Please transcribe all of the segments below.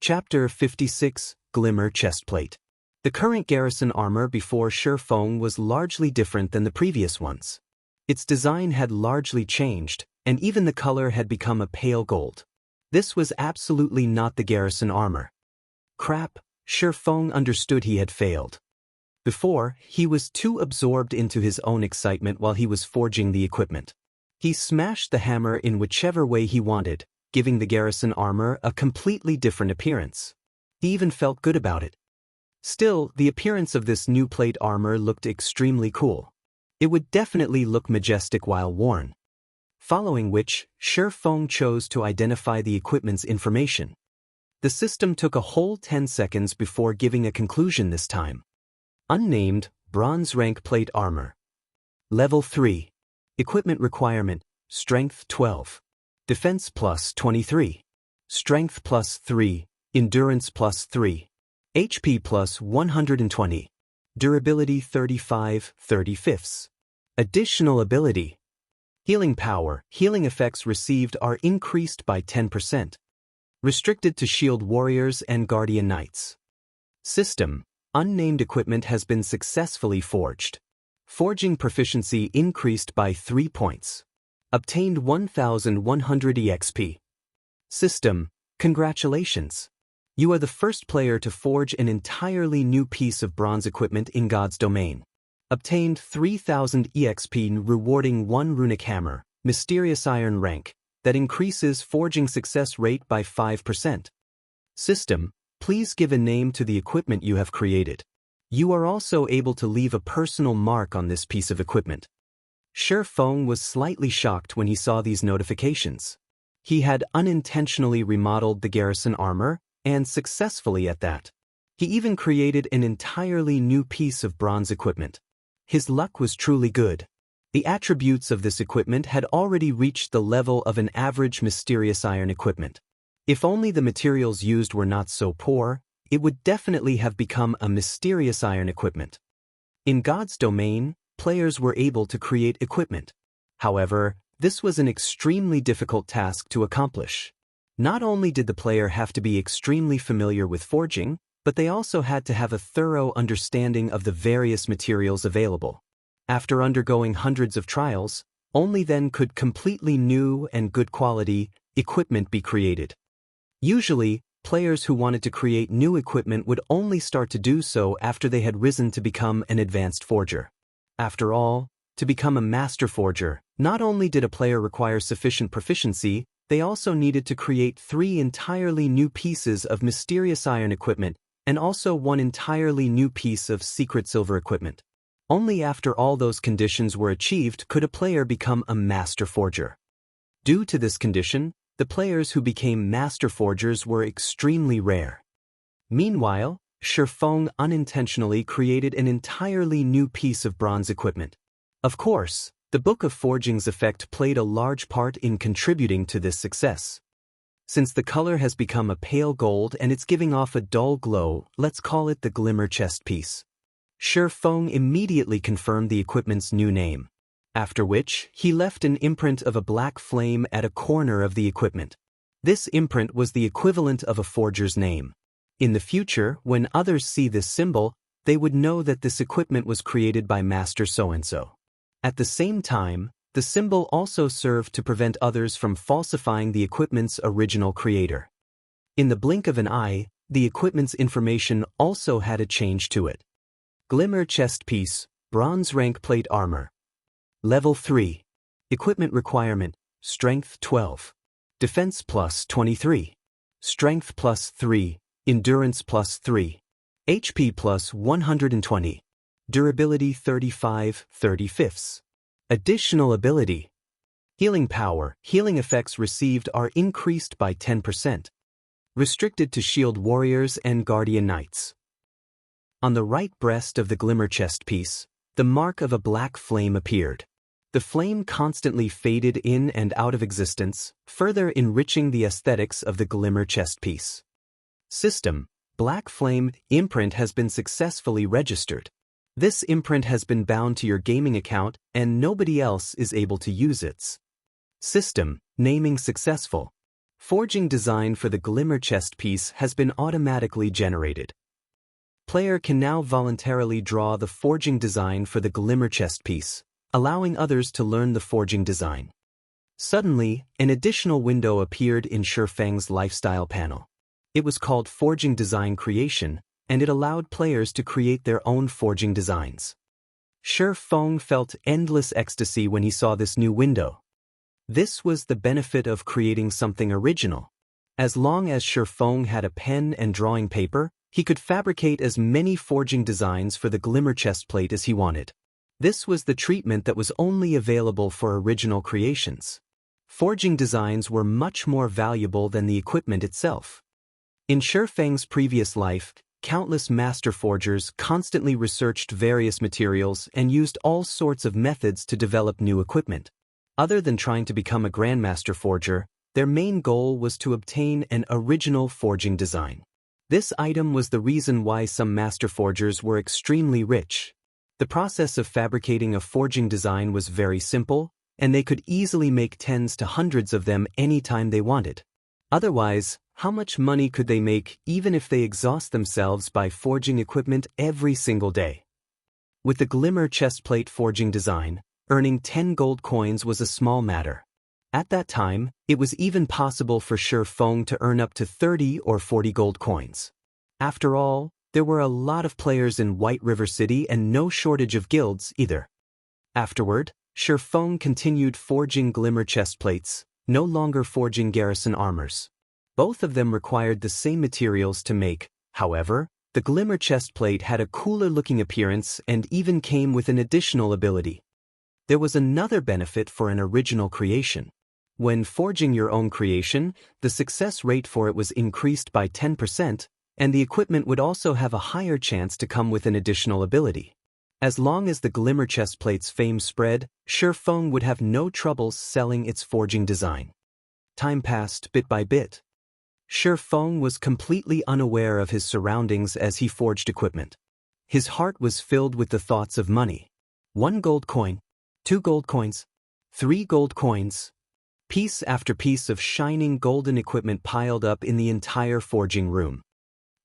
Chapter 56, Glimmer Chestplate. The current garrison armor before Shifeng was largely different than the previous ones. Its design had largely changed, and even the color had become a pale gold. This was absolutely not the garrison armor. Crap, Shifeng understood he had failed. Before, he was too absorbed into his own excitement while he was forging the equipment. He smashed the hammer in whichever way he wanted, giving the garrison armor a completely different appearance. He even felt good about it. Still, the appearance of this new plate armor looked extremely cool. It would definitely look majestic while worn. Following which, Shifeng chose to identify the equipment's information. The system took a whole 10 seconds before giving a conclusion this time. Unnamed, bronze rank plate armor. Level 3. Equipment requirement, strength 12. Defense plus 23. Strength plus 3, endurance plus 3. HP plus 120. Durability 35/35. Additional ability. Healing power, healing effects received are increased by 10%. Restricted to shield warriors and guardian knights. System. Unnamed equipment has been successfully forged. Forging proficiency increased by 3 points. Obtained 1100 EXP. System. Congratulations. You are the first player to forge an entirely new piece of bronze equipment in God's domain. Obtained 3000 EXP rewarding 1 runic hammer, mysterious iron rank, that increases forging success rate by 5%. System. Please give a name to the equipment you have created. You are also able to leave a personal mark on this piece of equipment. Shifeng was slightly shocked when he saw these notifications. He had unintentionally remodeled the garrison armor, and successfully at that. He even created an entirely new piece of bronze equipment. His luck was truly good. The attributes of this equipment had already reached the level of an average mysterious iron equipment. If only the materials used were not so poor, it would definitely have become a mysterious iron equipment. In God's domain, players were able to create equipment. However, this was an extremely difficult task to accomplish. Not only did the player have to be extremely familiar with forging, but they also had to have a thorough understanding of the various materials available. After undergoing hundreds of trials, only then could completely new and good quality equipment be created. Usually, players who wanted to create new equipment would only start to do so after they had risen to become an advanced forger. After all, to become a master forger, not only did a player require sufficient proficiency, they also needed to create 3 entirely new pieces of mysterious iron equipment and also 1 entirely new piece of secret silver equipment. Only after all those conditions were achieved could a player become a master forger. Due to this condition, the players who became master forgers were extremely rare. Meanwhile, Shifeng unintentionally created an entirely new piece of bronze equipment. Of course, the Book of Forging's effect played a large part in contributing to this success. Since the color has become a pale gold and it's giving off a dull glow, let's call it the Glimmer Chest Piece. Shifeng immediately confirmed the equipment's new name. After which, he left an imprint of a black flame at a corner of the equipment. This imprint was the equivalent of a forger's name. In the future, when others see this symbol, they would know that this equipment was created by Master so-and-so. At the same time, the symbol also served to prevent others from falsifying the equipment's original creator. In the blink of an eye, the equipment's information also had a change to it. Glimmer Chest Piece, bronze rank plate armor. Level 3. Equipment requirement, strength 12. Defense plus 23. Strength plus 3, endurance plus 3. HP plus 120. Durability 35/35. Additional ability. Healing power, healing effects received are increased by 10%. Restricted to shield warriors and guardian knights. On the right breast of the Glimmer Chest Piece, the mark of a black flame appeared. The flame constantly faded in and out of existence, further enriching the aesthetics of the Glimmer Chest Piece. System. Black Flame imprint has been successfully registered. This imprint has been bound to your gaming account and nobody else is able to use it. System. Naming successful. Forging design for the Glimmer chest piece has been automatically generated. Player can now voluntarily draw the forging design for the Glimmer chest piece, allowing others to learn the forging design. Suddenly, an additional window appeared in Shifeng's lifestyle panel. It was called Forging Design Creation, and it allowed players to create their own forging designs. Shifeng felt endless ecstasy when he saw this new window. This was the benefit of creating something original. As long as Shifeng had a pen and drawing paper, he could fabricate as many forging designs for the Glimmer chestplate as he wanted. This was the treatment that was only available for original creations. Forging designs were much more valuable than the equipment itself. In Shifeng's previous life, countless master forgers constantly researched various materials and used all sorts of methods to develop new equipment. Other than trying to become a grandmaster forger, their main goal was to obtain an original forging design. This item was the reason why some master forgers were extremely rich. The process of fabricating a forging design was very simple, and they could easily make tens to hundreds of them anytime they wanted. Otherwise, how much money could they make even if they exhaust themselves by forging equipment every single day? With the Glimmer chestplate forging design, earning 10 gold coins was a small matter. At that time, it was even possible for Shifeng to earn up to 30 or 40 gold coins. After all, there were a lot of players in White River City and no shortage of guilds either. Afterward, Shifeng continued forging Glimmer chestplates, no longer forging garrison armors. Both of them required the same materials to make. However, the Glimmer chestplate had a cooler-looking appearance and even came with an additional ability. There was another benefit for an original creation. When forging your own creation, the success rate for it was increased by 10%, and the equipment would also have a higher chance to come with an additional ability. As long as the Glimmer chestplate's fame spread, Shifeng would have no trouble selling its forging design. Time passed bit by bit. Shifeng was completely unaware of his surroundings as he forged equipment. His heart was filled with the thoughts of money. 1 gold coin, 2 gold coins, 3 gold coins. Piece after piece of shining golden equipment piled up in the entire forging room.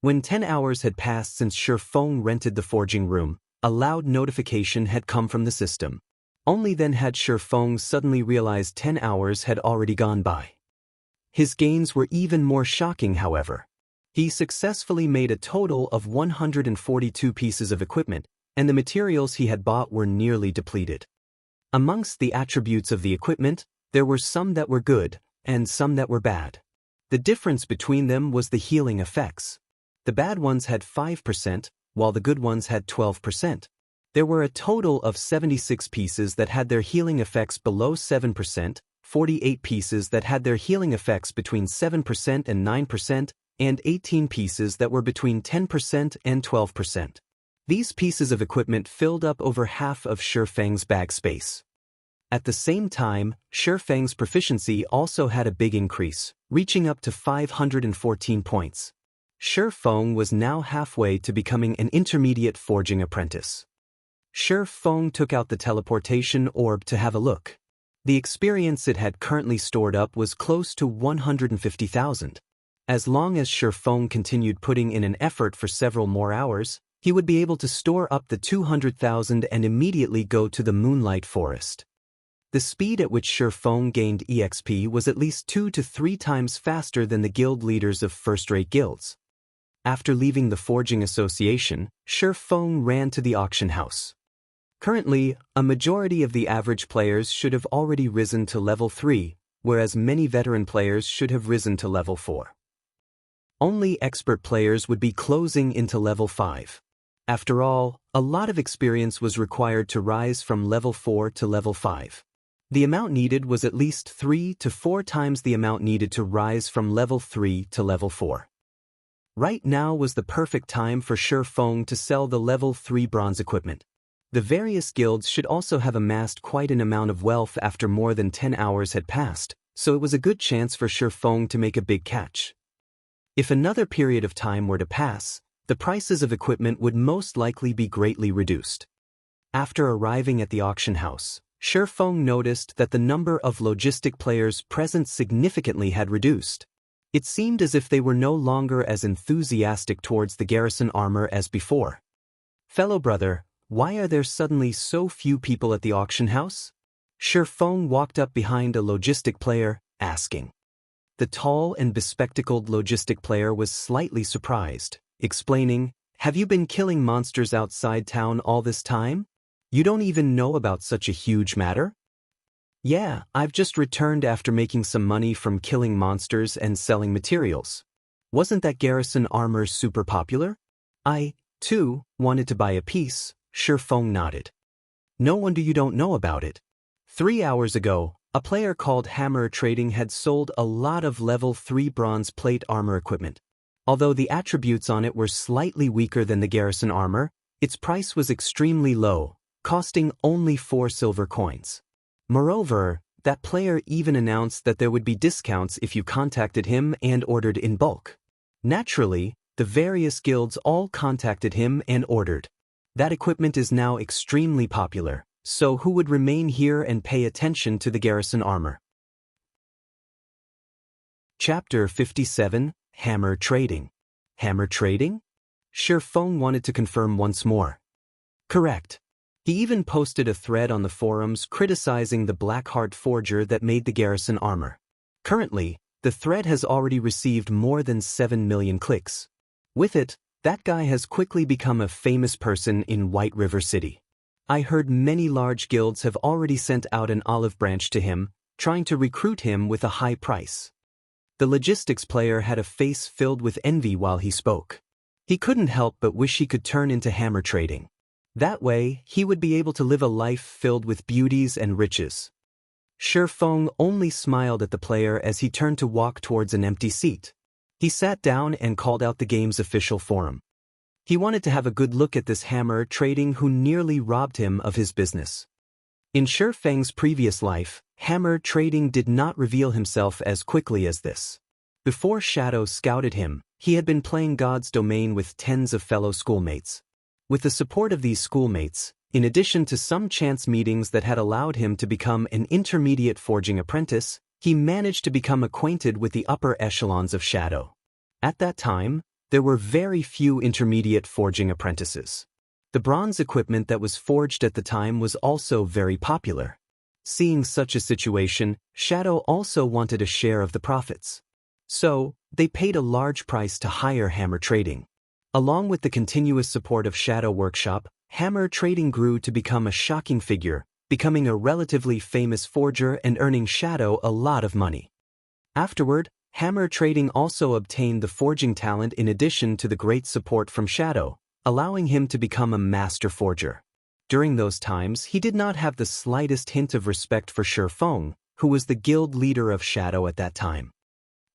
When 10 hours had passed since Shifeng rented the forging room, a loud notification had come from the system. Only then had Shifeng suddenly realized 10 hours had already gone by. His gains were even more shocking, however. He successfully made a total of 142 pieces of equipment, and the materials he had bought were nearly depleted. Amongst the attributes of the equipment, there were some that were good, and some that were bad. The difference between them was the healing effects. The bad ones had 5%, while the good ones had 12%. There were a total of 76 pieces that had their healing effects below 7%, 48 pieces that had their healing effects between 7% and 9%, and 18 pieces that were between 10% and 12%. These pieces of equipment filled up over half of Shifeng's bag space. At the same time, Shifeng's proficiency also had a big increase, reaching up to 514 points. Shifeng was now halfway to becoming an intermediate forging apprentice. Shifeng took out the teleportation orb to have a look. The experience it had currently stored up was close to 150,000. As long as Shifeng continued putting in an effort for several more hours, he would be able to store up the 200,000 and immediately go to the Moonlight Forest. The speed at which Shifeng gained EXP was at least 2 to 3 times faster than the guild leaders of first-rate guilds. After leaving the Forging Association, Shifeng ran to the auction house. Currently, a majority of the average players should have already risen to level 3, whereas many veteran players should have risen to level 4. Only expert players would be closing into level 5. After all, a lot of experience was required to rise from level 4 to level 5. The amount needed was at least 3 to 4 times the amount needed to rise from level 3 to level 4. Right now was the perfect time for Shifeng to sell the level 3 bronze equipment. The various guilds should also have amassed quite an amount of wealth after more than 10 hours had passed, so it was a good chance for Shifeng to make a big catch. If another period of time were to pass, the prices of equipment would most likely be greatly reduced. After arriving at the auction house, Feng noticed that the number of logistic players present significantly had reduced. It seemed as if they were no longer as enthusiastic towards the garrison armor as before. Fellow brother, why are there suddenly so few people at the auction house? Feng walked up behind a logistic player, asking. The tall and bespectacled logistic player was slightly surprised, explaining, "Have you been killing monsters outside town all this time? You don't even know about such a huge matter?" "Yeah, I've just returned after making some money from killing monsters and selling materials. Wasn't that garrison armor super popular? I, too, wanted to buy a piece." Feng nodded. "No wonder you don't know about it. 3 hours ago, a player called Hammer Trading had sold a lot of level 3 bronze plate armor equipment. Although the attributes on it were slightly weaker than the garrison armor, its price was extremely low, costing only 4 silver coins. Moreover, that player even announced that there would be discounts if you contacted him and ordered in bulk. Naturally, the various guilds all contacted him and ordered. That equipment is now extremely popular, so who would remain here and pay attention to the garrison armor?" Chapter 57, Hammer Trading. Hammer Trading? Feng wanted to confirm once more. Correct. He even posted a thread on the forums criticizing the Blackheart forger that made the garrison armor. Currently, the thread has already received more than 7 million clicks. With it, that guy has quickly become a famous person in White River City. I heard many large guilds have already sent out an olive branch to him, trying to recruit him with a high price. The logistics player had a face filled with envy while he spoke. He couldn't help but wish he could turn into hammer trading. That way, he would be able to live a life filled with beauties and riches. Feng only smiled at the player as he turned to walk towards an empty seat. He sat down and called out the game's official forum. He wanted to have a good look at this hammer trading who nearly robbed him of his business. In Feng's previous life, hammer trading did not reveal himself as quickly as this. Before Shadow scouted him, he had been playing God's Domain with tens of fellow schoolmates. With the support of these schoolmates, in addition to some chance meetings that had allowed him to become an intermediate forging apprentice, he managed to become acquainted with the upper echelons of Shadow. At that time, there were very few intermediate forging apprentices. The bronze equipment that was forged at the time was also very popular. Seeing such a situation, Shadow also wanted a share of the profits. So, they paid a large price to hire Hammer Trading. Along with the continuous support of Shadow Workshop, Hammer Trading grew to become a shocking figure, becoming a relatively famous forger and earning Shadow a lot of money. Afterward, Hammer Trading also obtained the forging talent in addition to the great support from Shadow, allowing him to become a master forger. During those times, he did not have the slightest hint of respect for Feng, who was the guild leader of Shadow at that time.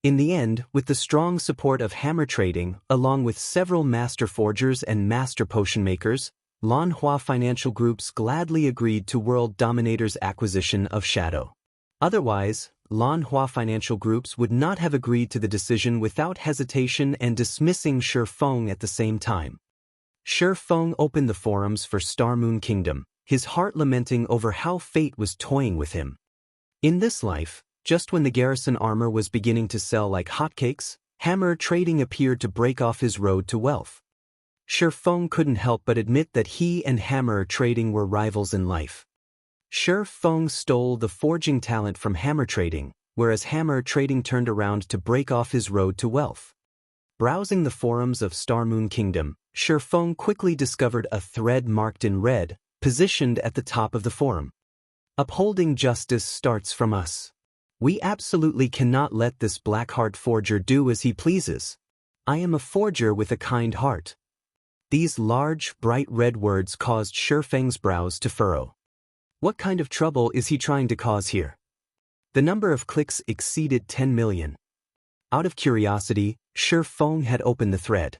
In the end, with the strong support of Hammer Trading, along with several master forgers and master potion makers, Lanhua Financial Groups gladly agreed to World Dominator's acquisition of Shadow. Otherwise, Lanhua Financial Groups would not have agreed to the decision without hesitation and dismissing Feng at the same time. Feng opened the forums for Star Moon Kingdom, his heart lamenting over how fate was toying with him. In this life, just when the garrison armor was beginning to sell like hotcakes, Hammer Trading appeared to break off his road to wealth. Feng couldn't help but admit that he and Hammer Trading were rivals in life. Feng stole the forging talent from Hammer Trading, whereas Hammer Trading turned around to break off his road to wealth. Browsing the forums of Star Moon Kingdom, Feng quickly discovered a thread marked in red, positioned at the top of the forum. Upholding justice starts from us. We absolutely cannot let this Blackheart forger do as he pleases. I am a forger with a kind heart. These large, bright red words caused Feng's brows to furrow. What kind of trouble is he trying to cause here? The number of clicks exceeded 10 million. Out of curiosity, Feng had opened the thread.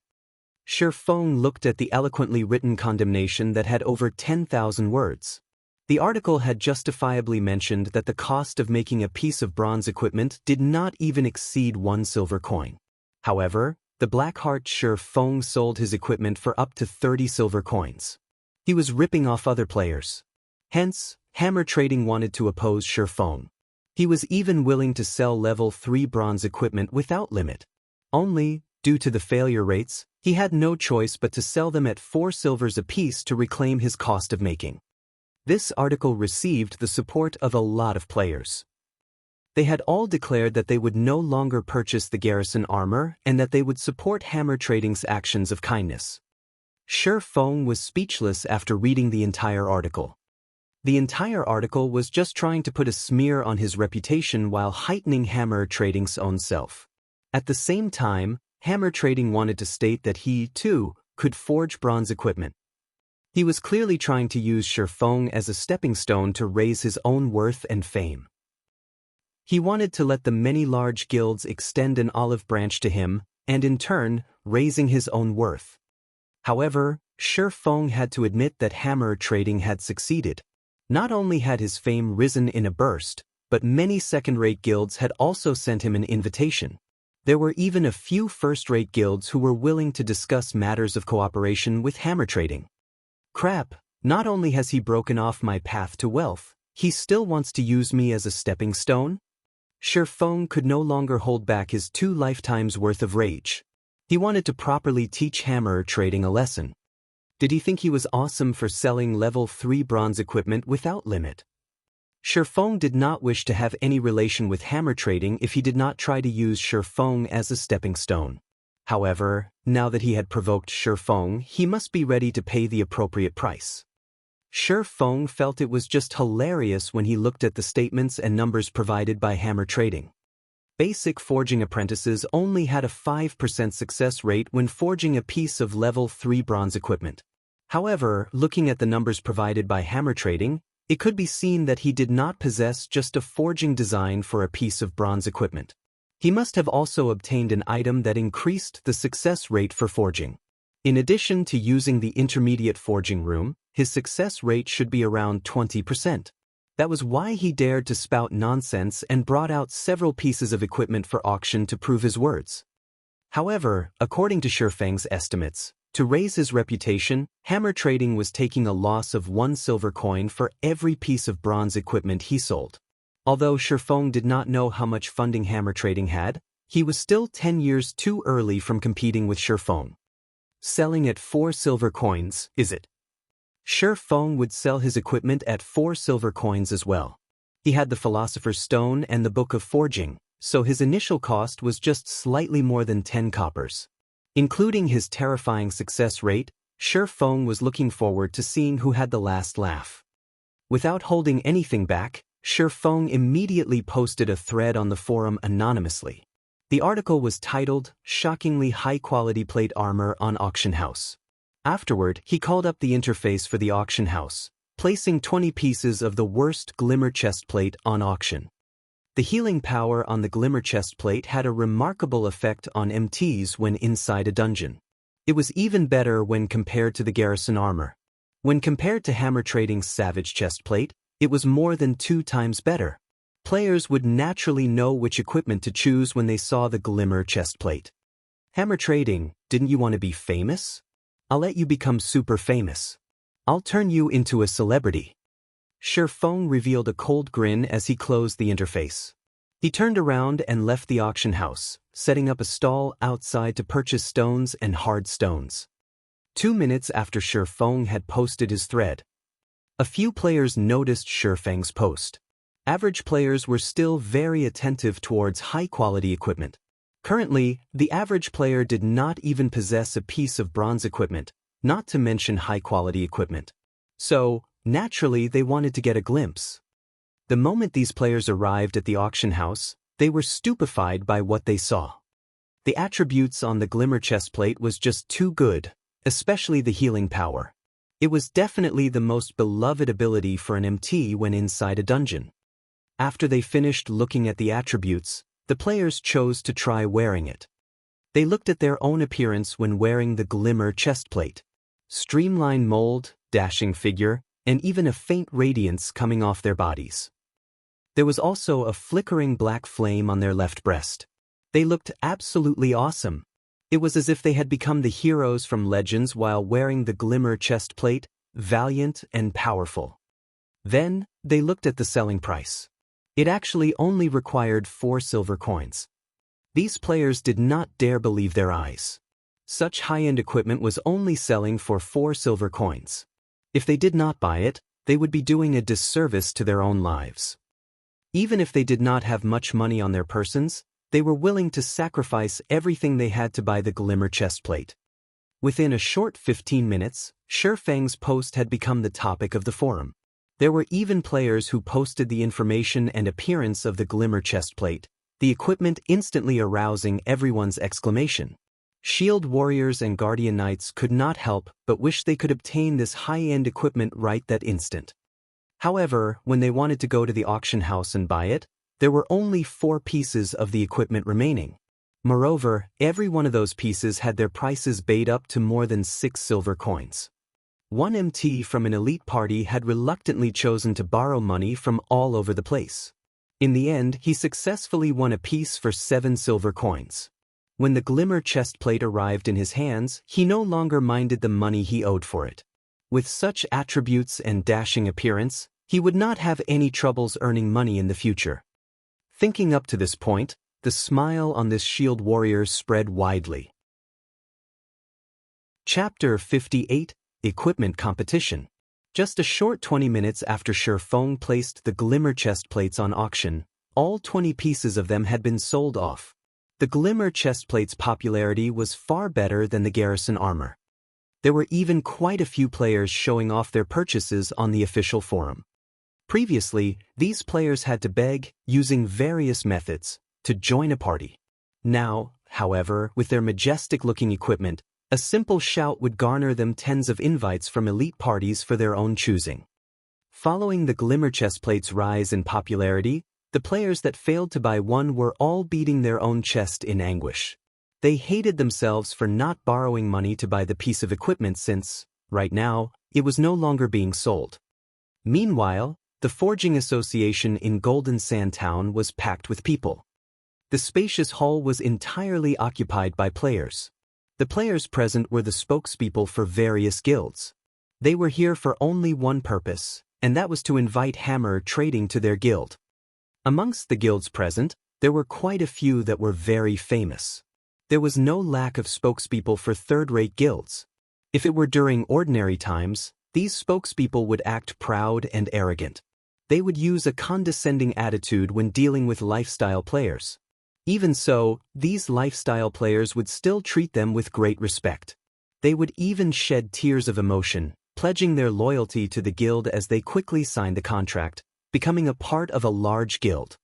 Feng looked at the eloquently written condemnation that had over 10,000 words. The article had justifiably mentioned that the cost of making a piece of bronze equipment did not even exceed 1 silver coin. However, the Blackheart Feng sold his equipment for up to 30 silver coins. He was ripping off other players. Hence, hammer trading wanted to oppose Shifeng. He was even willing to sell level 3 bronze equipment without limit. Only, due to the failure rates, he had no choice but to sell them at 4 silvers apiece to reclaim his cost of making. This article received the support of a lot of players. They had all declared that they would no longer purchase the garrison armor and that they would support hammer trading's actions of kindness. Shifeng was speechless after reading the entire article. The entire article was just trying to put a smear on his reputation while heightening hammer trading's own self. At the same time, hammer trading wanted to state that he, too, could forge bronze equipment. He was clearly trying to use Shifeng as a stepping stone to raise his own worth and fame. He wanted to let the many large guilds extend an olive branch to him, and in turn, raising his own worth. However, Shifeng had to admit that hammer trading had succeeded. Not only had his fame risen in a burst, but many second-rate guilds had also sent him an invitation. There were even a few first-rate guilds who were willing to discuss matters of cooperation with hammer trading. Crap, not only has he broken off my path to wealth, he still wants to use me as a stepping stone? Shifeng could no longer hold back his 2 lifetimes worth of rage. He wanted to properly teach hammer trading a lesson. Did he think he was awesome for selling level 3 bronze equipment without limit? Shifeng did not wish to have any relation with hammer trading if he did not try to use Shifeng as a stepping stone. However, now that he had provoked Shifeng, he must be ready to pay the appropriate price. Shifeng felt it was just hilarious when he looked at the statements and numbers provided by hammer trading. Basic forging apprentices only had a 5% success rate when forging a piece of level 3 bronze equipment. However, looking at the numbers provided by hammer trading, it could be seen that he did not possess just a forging design for a piece of bronze equipment. He must have also obtained an item that increased the success rate for forging. In addition to using the intermediate forging room, his success rate should be around 20%. That was why he dared to spout nonsense and brought out several pieces of equipment for auction to prove his words. However, according to Shifeng's estimates, to raise his reputation, hammer trading was taking a loss of 1 silver coin for every piece of bronze equipment he sold. Although Shifeng did not know how much funding hammer trading had, he was still 10 years too early from competing with Shifeng. Selling at 4 silver coins, is it? Shifeng would sell his equipment at 4 silver coins as well. He had the Philosopher's Stone and the Book of Forging, so his initial cost was just slightly more than 10 coppers. Including his terrifying success rate, Shifeng was looking forward to seeing who had the last laugh. Without holding anything back, Shifeng immediately posted a thread on the forum anonymously. The article was titled, "Shockingly High-Quality Plate Armor on Auction House." Afterward, he called up the interface for the auction house, placing 20 pieces of the worst glimmer chestplate on auction. The healing power on the glimmer chestplate had a remarkable effect on MTs when inside a dungeon. It was even better when compared to the garrison armor. When compared to hammer trading's savage chestplate, it was more than 2 times better. Players would naturally know which equipment to choose when they saw the glimmer chestplate. Hammer trading, didn't you want to be famous? I'll let you become super famous. I'll turn you into a celebrity. Shifeng revealed a cold grin as he closed the interface. He turned around and left the auction house, setting up a stall outside to purchase stones and hard stones. 2 minutes after Shifeng had posted his thread, a few players noticed Shifeng's post. Average players were still very attentive towards high-quality equipment. Currently, the average player did not even possess a piece of bronze equipment, not to mention high-quality equipment. So, naturally, they wanted to get a glimpse. The moment these players arrived at the auction house, they were stupefied by what they saw. The attributes on the glimmer chestplate was just too good, especially the healing power. It was definitely the most beloved ability for an MT when inside a dungeon. After they finished looking at the attributes, the players chose to try wearing it. They looked at their own appearance when wearing the glimmer chestplate. Streamlined mold, dashing figure, and even a faint radiance coming off their bodies. There was also a flickering black flame on their left breast. They looked absolutely awesome. It was as if they had become the heroes from Legends while wearing the glimmer chestplate, valiant and powerful. Then, they looked at the selling price. It actually only required 4 silver coins. These players did not dare believe their eyes. Such high-end equipment was only selling for 4 silver coins. If they did not buy it, they would be doing a disservice to their own lives. Even if they did not have much money on their persons, they were willing to sacrifice everything they had to buy the Glimmer chestplate. Within a short 15 minutes, Shifeng's post had become the topic of the forum. There were even players who posted the information and appearance of the Glimmer chestplate, the equipment instantly arousing everyone's exclamation. Shield warriors and guardian knights could not help but wish they could obtain this high-end equipment right that instant. However, when they wanted to go to the auction house and buy it, there were only 4 pieces of the equipment remaining. Moreover, every one of those pieces had their prices bait up to more than 6 silver coins. One MT from an elite party had reluctantly chosen to borrow money from all over the place. In the end, he successfully won a piece for 7 silver coins. When the Glimmer chestplate arrived in his hands, he no longer minded the money he owed for it. With such attributes and dashing appearance, he would not have any troubles earning money in the future. Thinking up to this point, the smile on this shield warrior spread widely. Chapter 58, Equipment Competition. Just a short 20 minutes after Shifeng placed the Glimmer chestplates on auction, all 20 pieces of them had been sold off. The Glimmer chestplate's popularity was far better than the garrison armor. There were even quite a few players showing off their purchases on the official forum. Previously, these players had to beg, using various methods, to join a party. Now, however, with their majestic-looking equipment, a simple shout would garner them tens of invites from elite parties for their own choosing. Following the Glimmer chestplate's rise in popularity, the players that failed to buy one were all beating their own chest in anguish. They hated themselves for not borrowing money to buy the piece of equipment since, right now, it was no longer being sold. Meanwhile, the Forging Association in Golden Sand Town was packed with people. The spacious hall was entirely occupied by players. The players present were the spokespeople for various guilds. They were here for only one purpose, and that was to invite hammer trading to their guild. Amongst the guilds present, there were quite a few that were very famous. There was no lack of spokespeople for third-rate guilds. If it were during ordinary times, these spokespeople would act proud and arrogant. They would use a condescending attitude when dealing with lifestyle players. Even so, these lifestyle players would still treat them with great respect. They would even shed tears of emotion, pledging their loyalty to the guild as they quickly signed the contract, becoming a part of a large guild.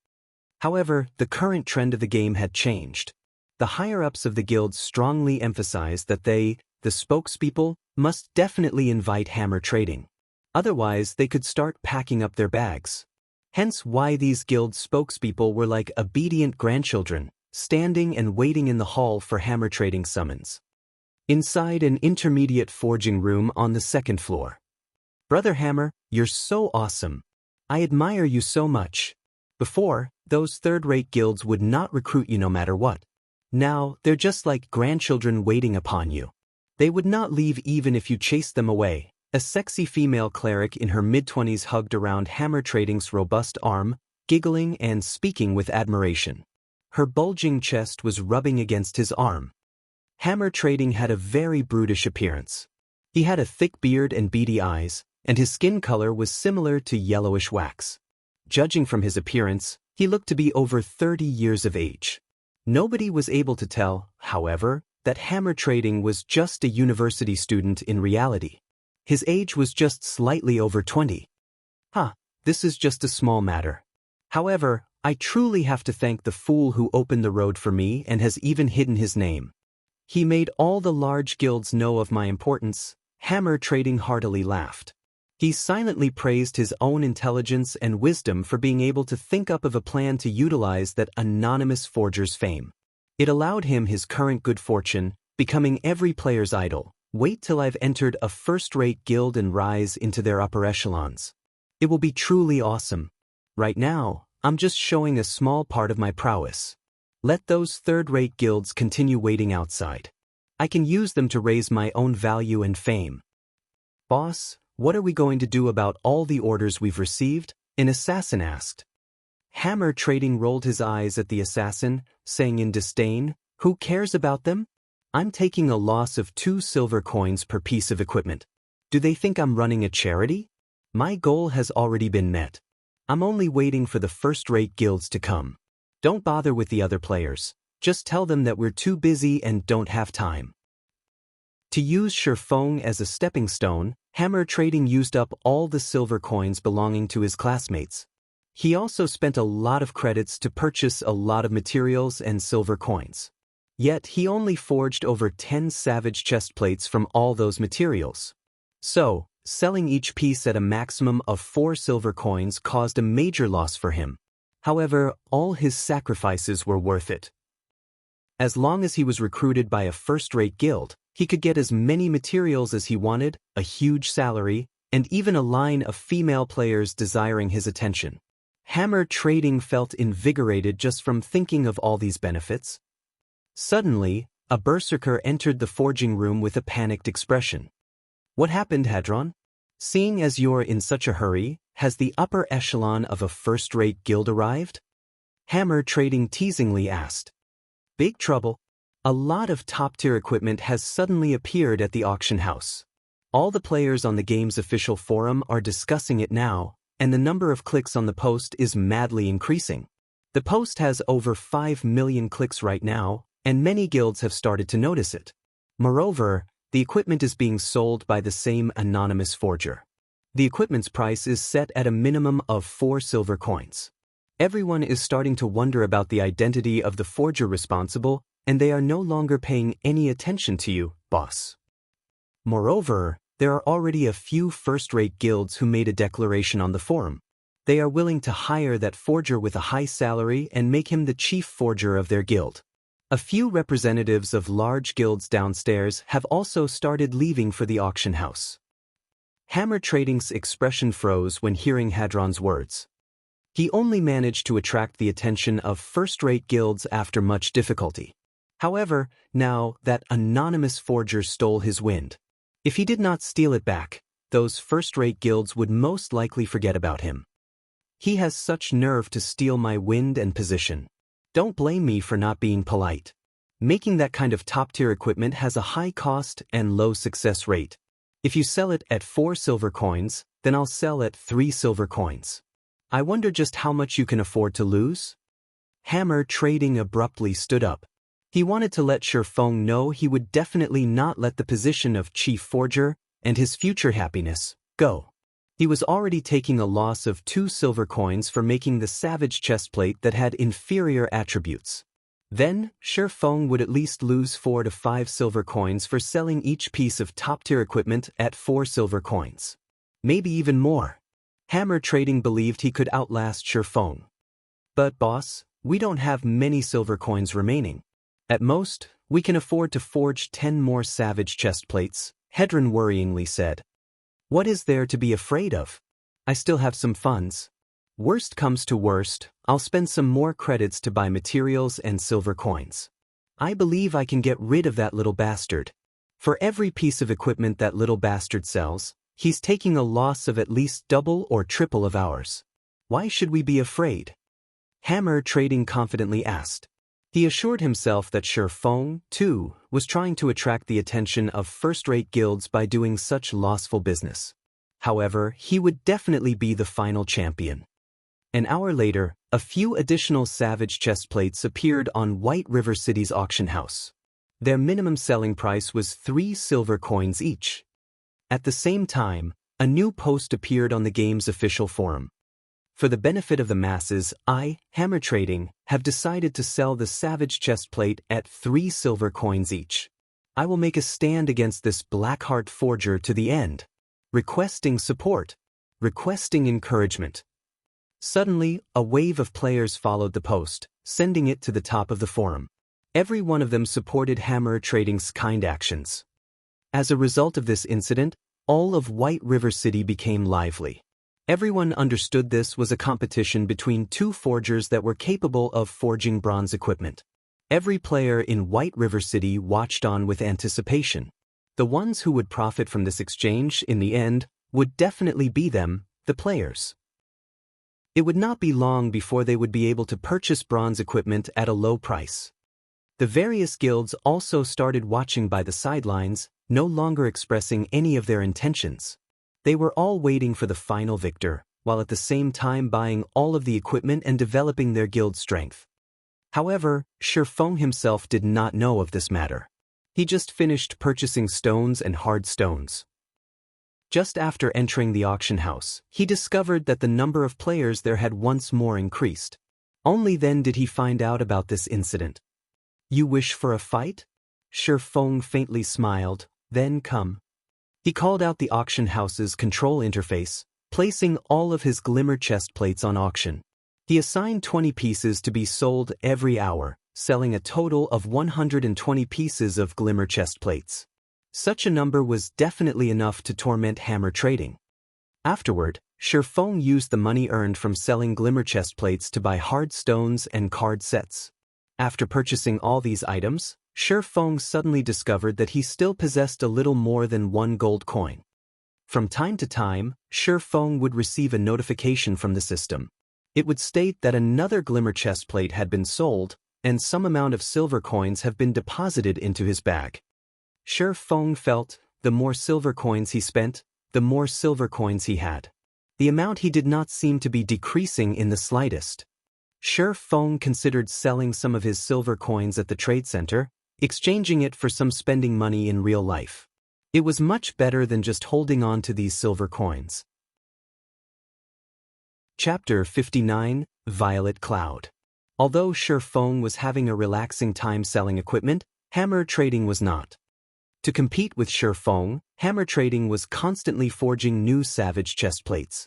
However, the current trend of the game had changed. The higher-ups of the guild strongly emphasized that they, the spokespeople, must definitely invite hammer trading. Otherwise, they could start packing up their bags. Hence why these guild spokespeople were like obedient grandchildren, standing and waiting in the hall for hammer trading summons. Inside an intermediate forging room on the 2nd floor. Brother Hammer, you're so awesome. I admire you so much. Before, those third-rate guilds would not recruit you no matter what. Now, they're just like grandchildren waiting upon you. They would not leave even if you chased them away. A sexy female cleric in her mid-20s hugged around Hammer Trading's robust arm, giggling and speaking with admiration. Her bulging chest was rubbing against his arm. Hammer Trading had a very brutish appearance. He had a thick beard and beady eyes, and his skin color was similar to yellowish wax. Judging from his appearance, he looked to be over 30 years of age. Nobody was able to tell, however, that Hammer Trading was just a university student in reality. His age was just slightly over 20. This is just a small matter. However, I truly have to thank the fool who opened the road for me and has even hidden his name. He made all the large guilds know of my importance. Hammer Trading heartily laughed. He silently praised his own intelligence and wisdom for being able to think up of a plan to utilize that anonymous forger's fame. It allowed him his current good fortune, becoming every player's idol. Wait till I've entered a first-rate guild and rise into their upper echelons. It will be truly awesome. Right now, I'm just showing a small part of my prowess. Let those third-rate guilds continue waiting outside. I can use them to raise my own value and fame. Boss, What are we going to do about all the orders we've received? An assassin asked. Hammer Trading rolled his eyes at the assassin, saying in disdain, "Who cares about them? I'm taking a loss of 2 silver coins per piece of equipment. Do they think I'm running a charity? My goal has already been met. I'm only waiting for the first-rate guilds to come. Don't bother with the other players. Just tell them that we're too busy and don't have time." To use Shifeng as a stepping stone, Hammer Trading used up all the silver coins belonging to his classmates. He also spent a lot of credits to purchase a lot of materials and silver coins. Yet he only forged over 10 savage chest plates from all those materials. So, selling each piece at a maximum of 4 silver coins caused a major loss for him. However, all his sacrifices were worth it. As long as he was recruited by a first-rate guild, he could get as many materials as he wanted, a huge salary, and even a line of female players desiring his attention. Hammer Trading felt invigorated just from thinking of all these benefits. Suddenly, a berserker entered the forging room with a panicked expression. "What happened, Hadron? Seeing as you're in such a hurry, has the upper echelon of a first-rate guild arrived?" Hammer Trading teasingly asked. "Big trouble. A lot of top-tier equipment has suddenly appeared at the auction house. All the players on the game's official forum are discussing it now, and the number of clicks on the post is madly increasing. The post has over 5 million clicks right now, and many guilds have started to notice it. Moreover, the equipment is being sold by the same anonymous forger. The equipment's price is set at a minimum of 4 silver coins. Everyone is starting to wonder about the identity of the forger responsible, and they are no longer paying any attention to you, boss. Moreover, there are already a few first-rate guilds who made a declaration on the forum. They are willing to hire that forger with a high salary and make him the chief forger of their guild. A few representatives of large guilds downstairs have also started leaving for the auction house." Hammer Trading's expression froze when hearing Hadron's words. He only managed to attract the attention of first-rate guilds after much difficulty. However, now that anonymous forger stole his wind. If he did not steal it back, those first-rate guilds would most likely forget about him. He has such nerve to steal my wind and position. Don't blame me for not being polite. Making that kind of top-tier equipment has a high cost and low success rate. If you sell it at 4 silver coins, then I'll sell at 3 silver coins. I wonder just how much you can afford to lose?" Hammer Trading abruptly stood up. He wanted to let Shifeng know he would definitely not let the position of chief forger and his future happiness go. He was already taking a loss of 2 silver coins for making the savage chestplate that had inferior attributes. Then, Shifeng would at least lose 4 to 5 silver coins for selling each piece of top-tier equipment at 4 silver coins. Maybe even more. Hammer Trading believed he could outlast Shifeng. "But boss, we don't have many silver coins remaining. At most, we can afford to forge 10 more savage chestplates," Hedron worryingly said. "What is there to be afraid of? I still have some funds. Worst comes to worst, I'll spend some more credits to buy materials and silver coins. I believe I can get rid of that little bastard. For every piece of equipment that little bastard sells, he's taking a loss of at least double or triple of ours. Why should we be afraid?" Hammer Trading confidently asked. He assured himself that Shifeng, too, was trying to attract the attention of first-rate guilds by doing such lossful business. However, he would definitely be the final champion. An hour later, a few additional savage chestplates appeared on White River City's auction house. Their minimum selling price was 3 silver coins each. At the same time, a new post appeared on the game's official forum. "For the benefit of the masses, I, Hammer Trading, have decided to sell the savage chestplate at 3 silver coins each. I will make a stand against this Blackheart forger to the end. Requesting support. Requesting encouragement." Suddenly, a wave of players followed the post, sending it to the top of the forum. Every one of them supported Hammer Trading's kind actions. As a result of this incident, all of White River City became lively. Everyone understood this was a competition between 2 forgers that were capable of forging bronze equipment. Every player in White River City watched on with anticipation. The ones who would profit from this exchange, in the end, would definitely be them, the players. It would not be long before they would be able to purchase bronze equipment at a low price. The various guilds also started watching by the sidelines, no longer expressing any of their intentions. They were all waiting for the final victor, while at the same time buying all of the equipment and developing their guild strength. However, Shifeng himself did not know of this matter. He just finished purchasing stones and hard stones. Just after entering the auction house, he discovered that the number of players there had once more increased. Only then did he find out about this incident. "You wish for a fight?" Shifeng faintly smiled, "Then come." He called out the auction house's control interface, placing all of his glimmer chest plates on auction. He assigned 20 pieces to be sold every hour, selling a total of 120 pieces of glimmer chest plates. Such a number was definitely enough to torment hammer trading. Afterward, Shifeng used the money earned from selling glimmer chest plates to buy hard stones and card sets. After purchasing all these items, Shifeng suddenly discovered that he still possessed a little more than 1 gold coin. From time to time, Shifeng would receive a notification from the system. It would state that another glimmer chest plate had been sold, and some amount of silver coins have been deposited into his bag. Shifeng felt, the more silver coins he spent, the more silver coins he had. The amount he did not seem to be decreasing in the slightest. Shifeng considered selling some of his silver coins at the trade center, exchanging it for some spending money in real life. It was much better than just holding on to these silver coins. Chapter 59, Violet Cloud. Although Shifeng was having a relaxing time selling equipment, hammer trading was not. To compete with Shifeng, hammer trading was constantly forging new savage chest plates.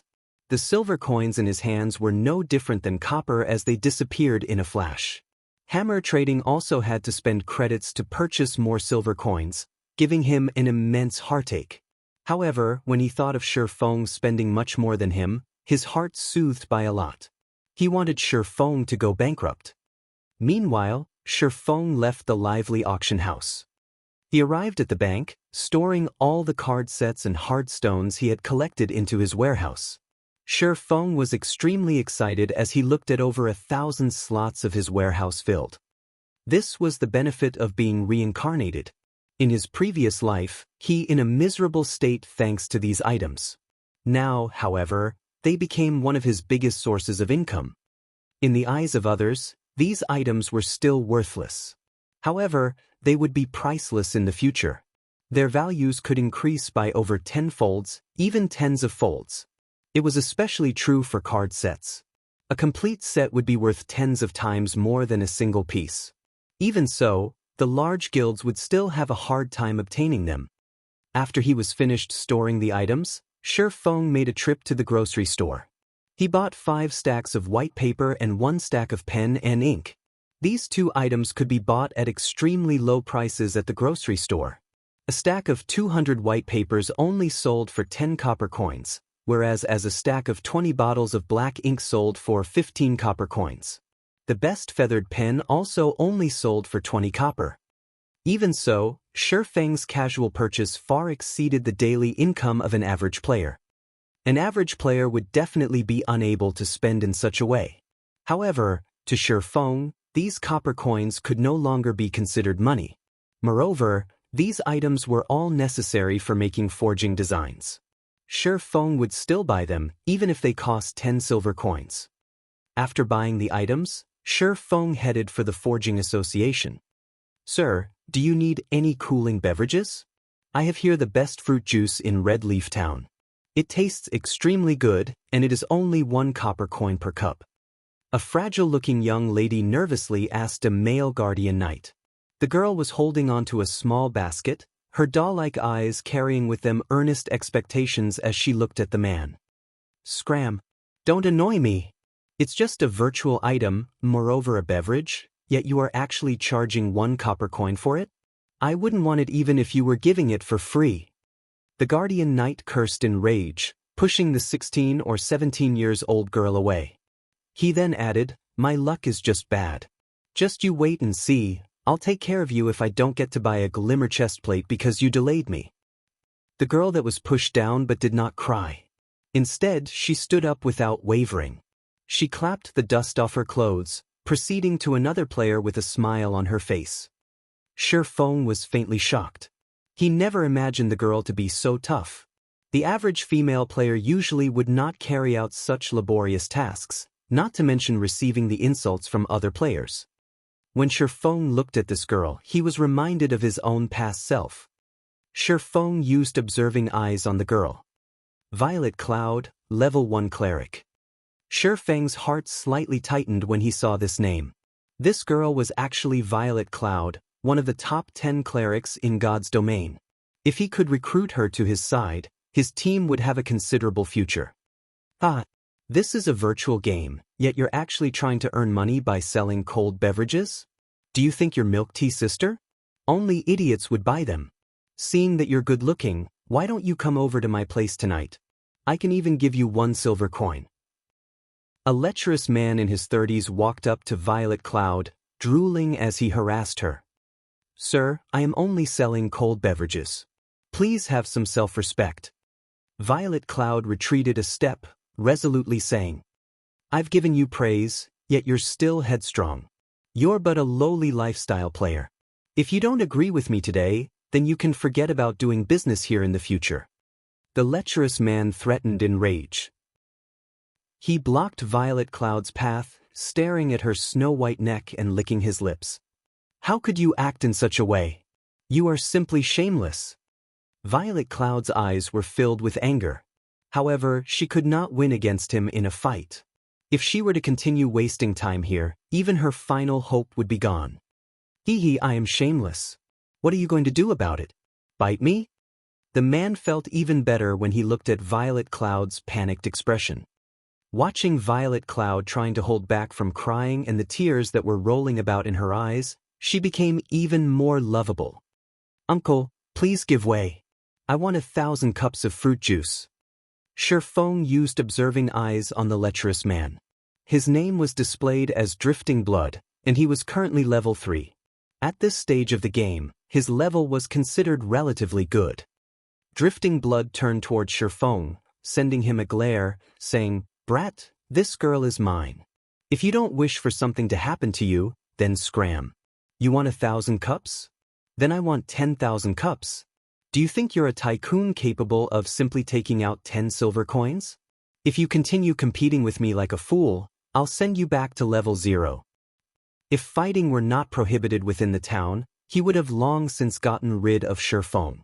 The silver coins in his hands were no different than copper as they disappeared in a flash. Hammer trading also had to spend credits to purchase more silver coins, giving him an immense heartache. However, when he thought of Shifeng spending much more than him, his heart soothed by a lot. He wanted Shifeng to go bankrupt. Meanwhile, Shifeng left the lively auction house. He arrived at the bank, storing all the card sets and hard stones he had collected into his warehouse. Shifeng was extremely excited as he looked at over 1,000 slots of his warehouse filled. This was the benefit of being reincarnated. In his previous life, he in a miserable state thanks to these items. Now, however, they became one of his biggest sources of income. In the eyes of others, these items were still worthless. However, they would be priceless in the future. Their values could increase by over 10 folds, even tens of folds. It was especially true for card sets. A complete set would be worth tens of times more than a single piece. Even so, the large guilds would still have a hard time obtaining them. After he was finished storing the items, Shifeng made a trip to the grocery store. He bought 5 stacks of white paper and 1 stack of pen and ink. These 2 items could be bought at extremely low prices at the grocery store. A stack of 200 white papers only sold for 10 copper coins, whereas a stack of 20 bottles of black ink sold for 15 copper coins. The best feathered pen also only sold for 20 copper. Even so, Shifeng's casual purchase far exceeded the daily income of an average player. An average player would definitely be unable to spend in such a way. However, to Shifeng, these copper coins could no longer be considered money. Moreover, these items were all necessary for making forging designs. Shifeng would still buy them, even if they cost 10 silver coins. After buying the items, Shifeng headed for the Forging Association. "Sir, do you need any cooling beverages? I have here the best fruit juice in Red Leaf Town. It tastes extremely good, and it is only 1 copper coin per cup." A fragile-looking young lady nervously asked a male guardian knight. The girl was holding onto a small basket, her doll-like eyes carrying with them earnest expectations as she looked at the man. "Scram! Don't annoy me! It's just a virtual item, moreover a beverage, yet you are actually charging 1 copper coin for it? I wouldn't want it even if you were giving it for free." The guardian knight cursed in rage, pushing the 16 or 17 years old girl away. He then added, "My luck is just bad. Just you wait and see, I'll take care of you if I don't get to buy a glimmer chest plate because you delayed me." The girl that was pushed down but did not cry. Instead, she stood up without wavering. She clapped the dust off her clothes, proceeding to another player with a smile on her face. Shifeng was faintly shocked. He never imagined the girl to be so tough. The average female player usually would not carry out such laborious tasks, not to mention receiving the insults from other players. When Shifeng looked at this girl, he was reminded of his own past self. Shifeng used observing eyes on the girl. Violet Cloud, Level 1 Cleric. Shifeng's heart slightly tightened when he saw this name. This girl was actually Violet Cloud, one of the top 10 clerics in God's domain. If he could recruit her to his side, his team would have a considerable future. This is a virtual game, yet you're actually trying to earn money by selling cold beverages? Do you think you're milk tea, sister? Only idiots would buy them. Seeing that you're good-looking, why don't you come over to my place tonight? I can even give you 1 silver coin. A lecherous man in his 30s walked up to Violet Cloud, drooling as he harassed her. Sir, I am only selling cold beverages. Please have some self-respect. Violet Cloud retreated a step, resolutely saying, I've given you praise, yet you're still headstrong. You're but a lowly lifestyle player. If you don't agree with me today, then you can forget about doing business here in the future. The lecherous man threatened in rage. He blocked Violet Cloud's path, staring at her snow-white neck and licking his lips. How could you act in such a way? You are simply shameless. Violet Cloud's eyes were filled with anger. However, she could not win against him in a fight. If she were to continue wasting time here, even her final hope would be gone. I am shameless. What are you going to do about it? Bite me? The man felt even better when he looked at Violet Cloud's panicked expression. Watching Violet Cloud trying to hold back from crying and the tears that were rolling about in her eyes, she became even more lovable. Uncle, please give way. I want 1,000 cups of fruit juice. Shifeng used observing eyes on the lecherous man. His name was displayed as Drifting Blood, and he was currently level 3. At this stage of the game, his level was considered relatively good. Drifting Blood turned toward Shifeng, sending him a glare, saying, Brat, this girl is mine. If you don't wish for something to happen to you, then scram. You want 1,000 cups? Then I want 10,000 cups. Do you think you're a tycoon capable of simply taking out 10 silver coins? If you continue competing with me like a fool, I'll send you back to level 0. If fighting were not prohibited within the town, he would have long since gotten rid of Shifeng.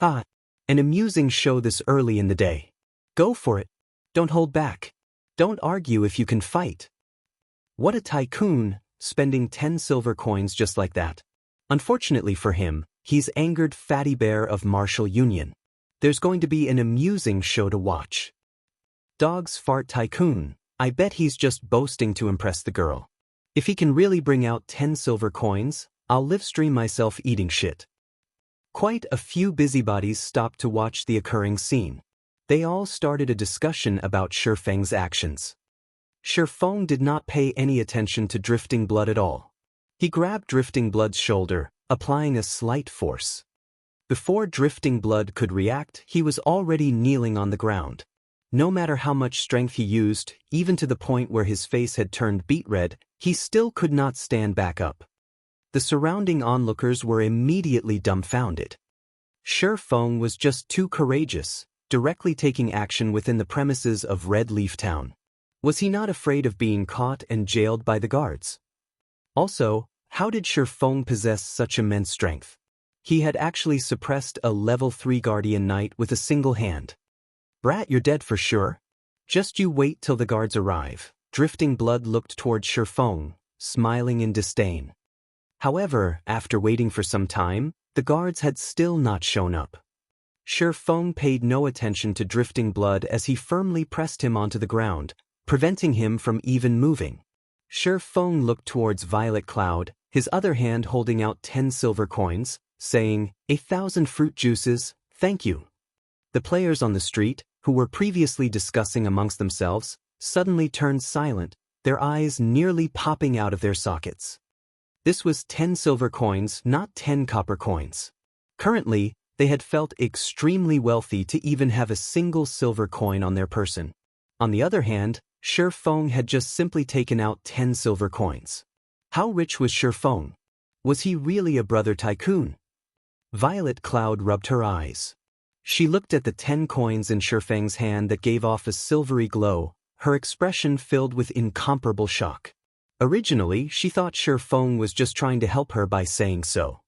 An amusing show this early in the day. Go for it. Don't hold back. Don't argue if you can fight. What a tycoon, spending 10 silver coins just like that. Unfortunately for him, he's angered Fatty Bear of Martial Union. There's going to be an amusing show to watch. Dog's Fart Tycoon. I bet he's just boasting to impress the girl. If he can really bring out 10 silver coins, I'll live stream myself eating shit. Quite a few busybodies stopped to watch the occurring scene. They all started a discussion about Shifeng's actions. Shifeng did not pay any attention to Drifting Blood at all. He grabbed Drifting Blood's shoulder, applying a slight force. Before Drifting Blood could react, he was already kneeling on the ground. No matter how much strength he used, even to the point where his face had turned beet red, he still could not stand back up. The surrounding onlookers were immediately dumbfounded. Shifeng was just too courageous, directly taking action within the premises of Red Leaf Town. Was he not afraid of being caught and jailed by the guards? Also, how did Shifeng possess such immense strength? He had actually suppressed a level 3 Guardian Knight with a single hand. Brat, you're dead for sure. Just you wait till the guards arrive. Drifting Blood looked toward Shifeng, smiling in disdain. However, after waiting for some time, the guards had still not shown up. Shifeng paid no attention to Drifting Blood as he firmly pressed him onto the ground, preventing him from even moving. Shifeng looked towards Violet Cloud, his other hand holding out 10 silver coins, saying, 1,000 fruit juices, thank you. The players on the street, who were previously discussing amongst themselves, suddenly turned silent, their eyes nearly popping out of their sockets. This was 10 silver coins, not 10 copper coins. Currently, they had felt extremely wealthy to even have a single silver coin on their person. On the other hand, Shi Feng had just simply taken out 10 silver coins. How rich was Shi Feng? Was he really a brother tycoon? Violet Cloud rubbed her eyes. She looked at the 10 coins in Shi Feng's hand that gave off a silvery glow, her expression filled with incomparable shock. Originally, she thought Shi Feng was just trying to help her by saying so.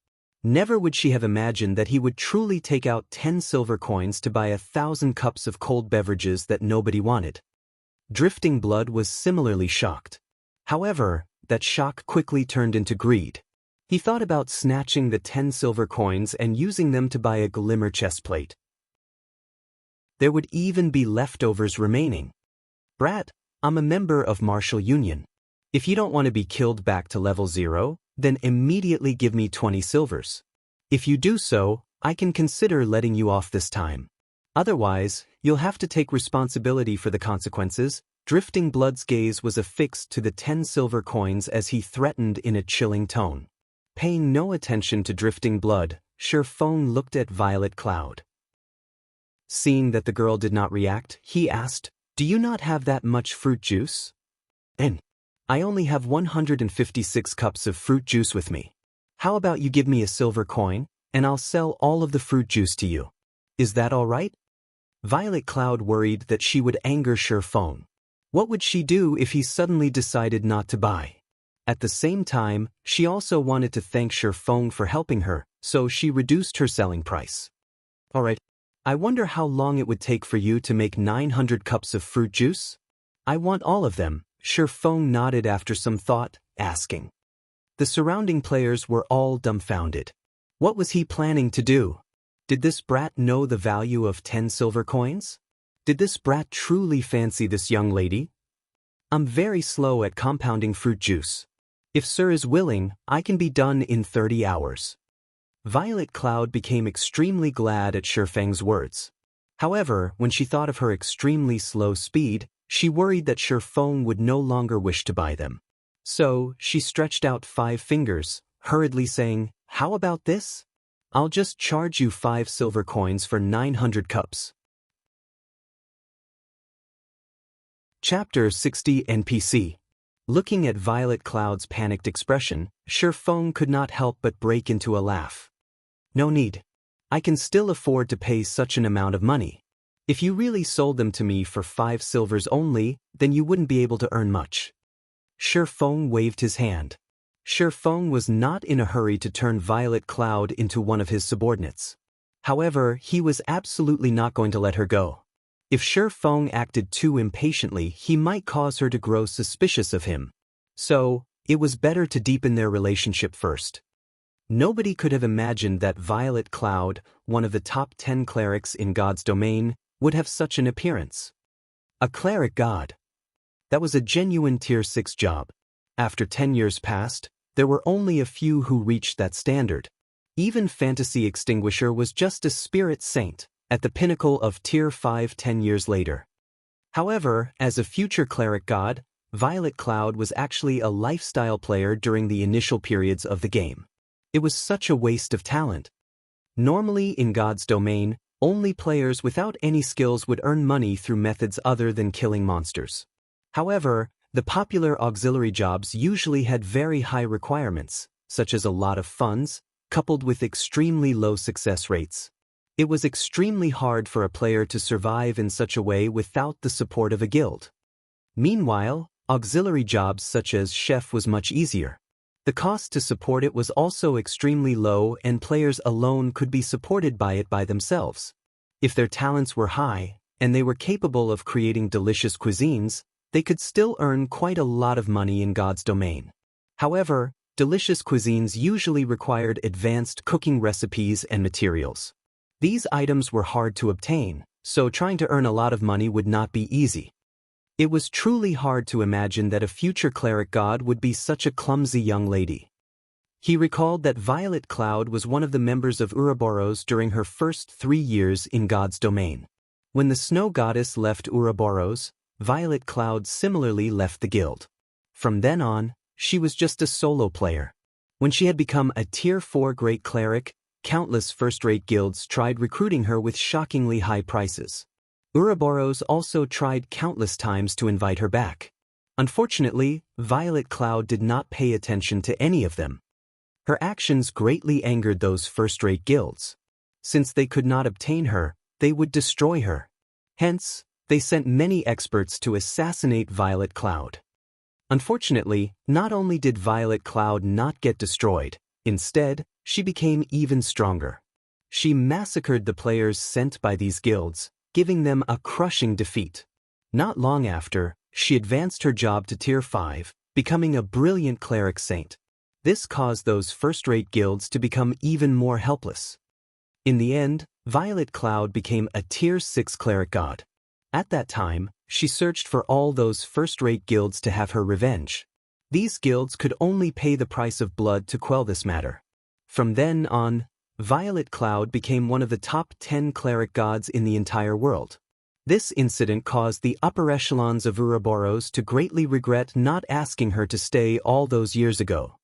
Never would she have imagined that he would truly take out 10 silver coins to buy 1,000 cups of cold beverages that nobody wanted. Drifting Blood was similarly shocked. However, that shock quickly turned into greed. He thought about snatching the 10 silver coins and using them to buy a glimmer chestplate. There would even be leftovers remaining. Brat, I'm a member of Martial Union. If you don't want to be killed back to level 0, then immediately give me 20 silvers. If you do so, I can consider letting you off this time. Otherwise, you'll have to take responsibility for the consequences. Drifting Blood's gaze was affixed to the 10 silver coins as he threatened in a chilling tone. Paying no attention to Drifting Blood, Shi Feng looked at Violet Cloud. Seeing that the girl did not react, he asked, "Do you not have that much fruit juice?" "And I only have 156 cups of fruit juice with me. How about you give me a silver coin, and I'll sell all of the fruit juice to you? Is that all right?" Violet Cloud worried that she would anger Shi Feng. What would she do if he suddenly decided not to buy? At the same time, she also wanted to thank Shi Feng for helping her, so she reduced her selling price. "All right. I wonder how long it would take for you to make 900 cups of fruit juice?" "I want all of them," Shi Feng nodded after some thought, asking. The surrounding players were all dumbfounded. What was he planning to do? Did this brat know the value of 10 silver coins? Did this brat truly fancy this young lady? "I'm very slow at compounding fruit juice. If Sir is willing, I can be done in 30 hours. Violet Cloud became extremely glad at Shi Feng's words. However, when she thought of her extremely slow speed, she worried that Shi Feng would no longer wish to buy them. So, she stretched out 5 fingers, hurriedly saying, "How about this? I'll just charge you 5 silver coins for 900 cups. Chapter 60 NPC. Looking at Violet Cloud's panicked expression, Shi Feng could not help but break into a laugh. "No need. I can still afford to pay such an amount of money. If you really sold them to me for 5 silvers only, then you wouldn't be able to earn much." Shi Feng waved his hand. Shi Feng was not in a hurry to turn Violet Cloud into one of his subordinates. However, he was absolutely not going to let her go. If Shi Feng acted too impatiently, he might cause her to grow suspicious of him. So, it was better to deepen their relationship first. Nobody could have imagined that Violet Cloud, one of the top 10 clerics in God's domain, would have such an appearance. A cleric god. That was a genuine tier 6 job. After 10 years passed, there were only a few who reached that standard. Even Fantasy Extinguisher was just a spirit saint, at the pinnacle of tier 5 10 years later. However, as a future cleric god, Violet Cloud was actually a lifestyle player during the initial periods of the game. It was such a waste of talent. Normally in God's domain, only players without any skills would earn money through methods other than killing monsters. However, the popular auxiliary jobs usually had very high requirements, such as a lot of funds, coupled with extremely low success rates. It was extremely hard for a player to survive in such a way without the support of a guild. Meanwhile, auxiliary jobs such as chef was much easier. The cost to support it was also extremely low, and players alone could be supported by it by themselves. If their talents were high, and they were capable of creating delicious cuisines, they could still earn quite a lot of money in God's domain. However, delicious cuisines usually required advanced cooking recipes and materials. These items were hard to obtain, so trying to earn a lot of money would not be easy. It was truly hard to imagine that a future cleric god would be such a clumsy young lady. He recalled that Violet Cloud was one of the members of Ouroboros during her first 3 years in God's domain. When the snow goddess left Ouroboros, Violet Cloud similarly left the guild. From then on, she was just a solo player. When she had become a tier 4 great cleric, countless first-rate guilds tried recruiting her with shockingly high prices. Ouroboros also tried countless times to invite her back. Unfortunately, Violet Cloud did not pay attention to any of them. Her actions greatly angered those first-rate guilds. Since they could not obtain her, they would destroy her. Hence, they sent many experts to assassinate Violet Cloud. Unfortunately, not only did Violet Cloud not get destroyed, instead, she became even stronger. She massacred the players sent by these guilds, giving them a crushing defeat. Not long after, she advanced her job to Tier 5, becoming a brilliant cleric saint. This caused those first-rate guilds to become even more helpless. In the end, Violet Cloud became a Tier 6 cleric god. At that time, she searched for all those first-rate guilds to have her revenge. These guilds could only pay the price of blood to quell this matter. From then on, Violet Cloud became one of the top 10 cleric gods in the entire world. This incident caused the upper echelons of Ouroboros to greatly regret not asking her to stay all those years ago.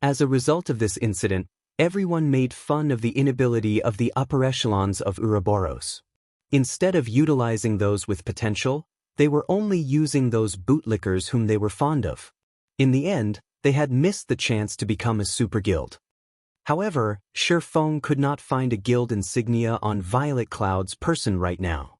As a result of this incident, everyone made fun of the inability of the upper echelons of Ouroboros. Instead of utilizing those with potential, they were only using those bootlickers whom they were fond of. In the end, they had missed the chance to become a super guild. However, Xianxia could not find a guild insignia on Violet Cloud's person right now.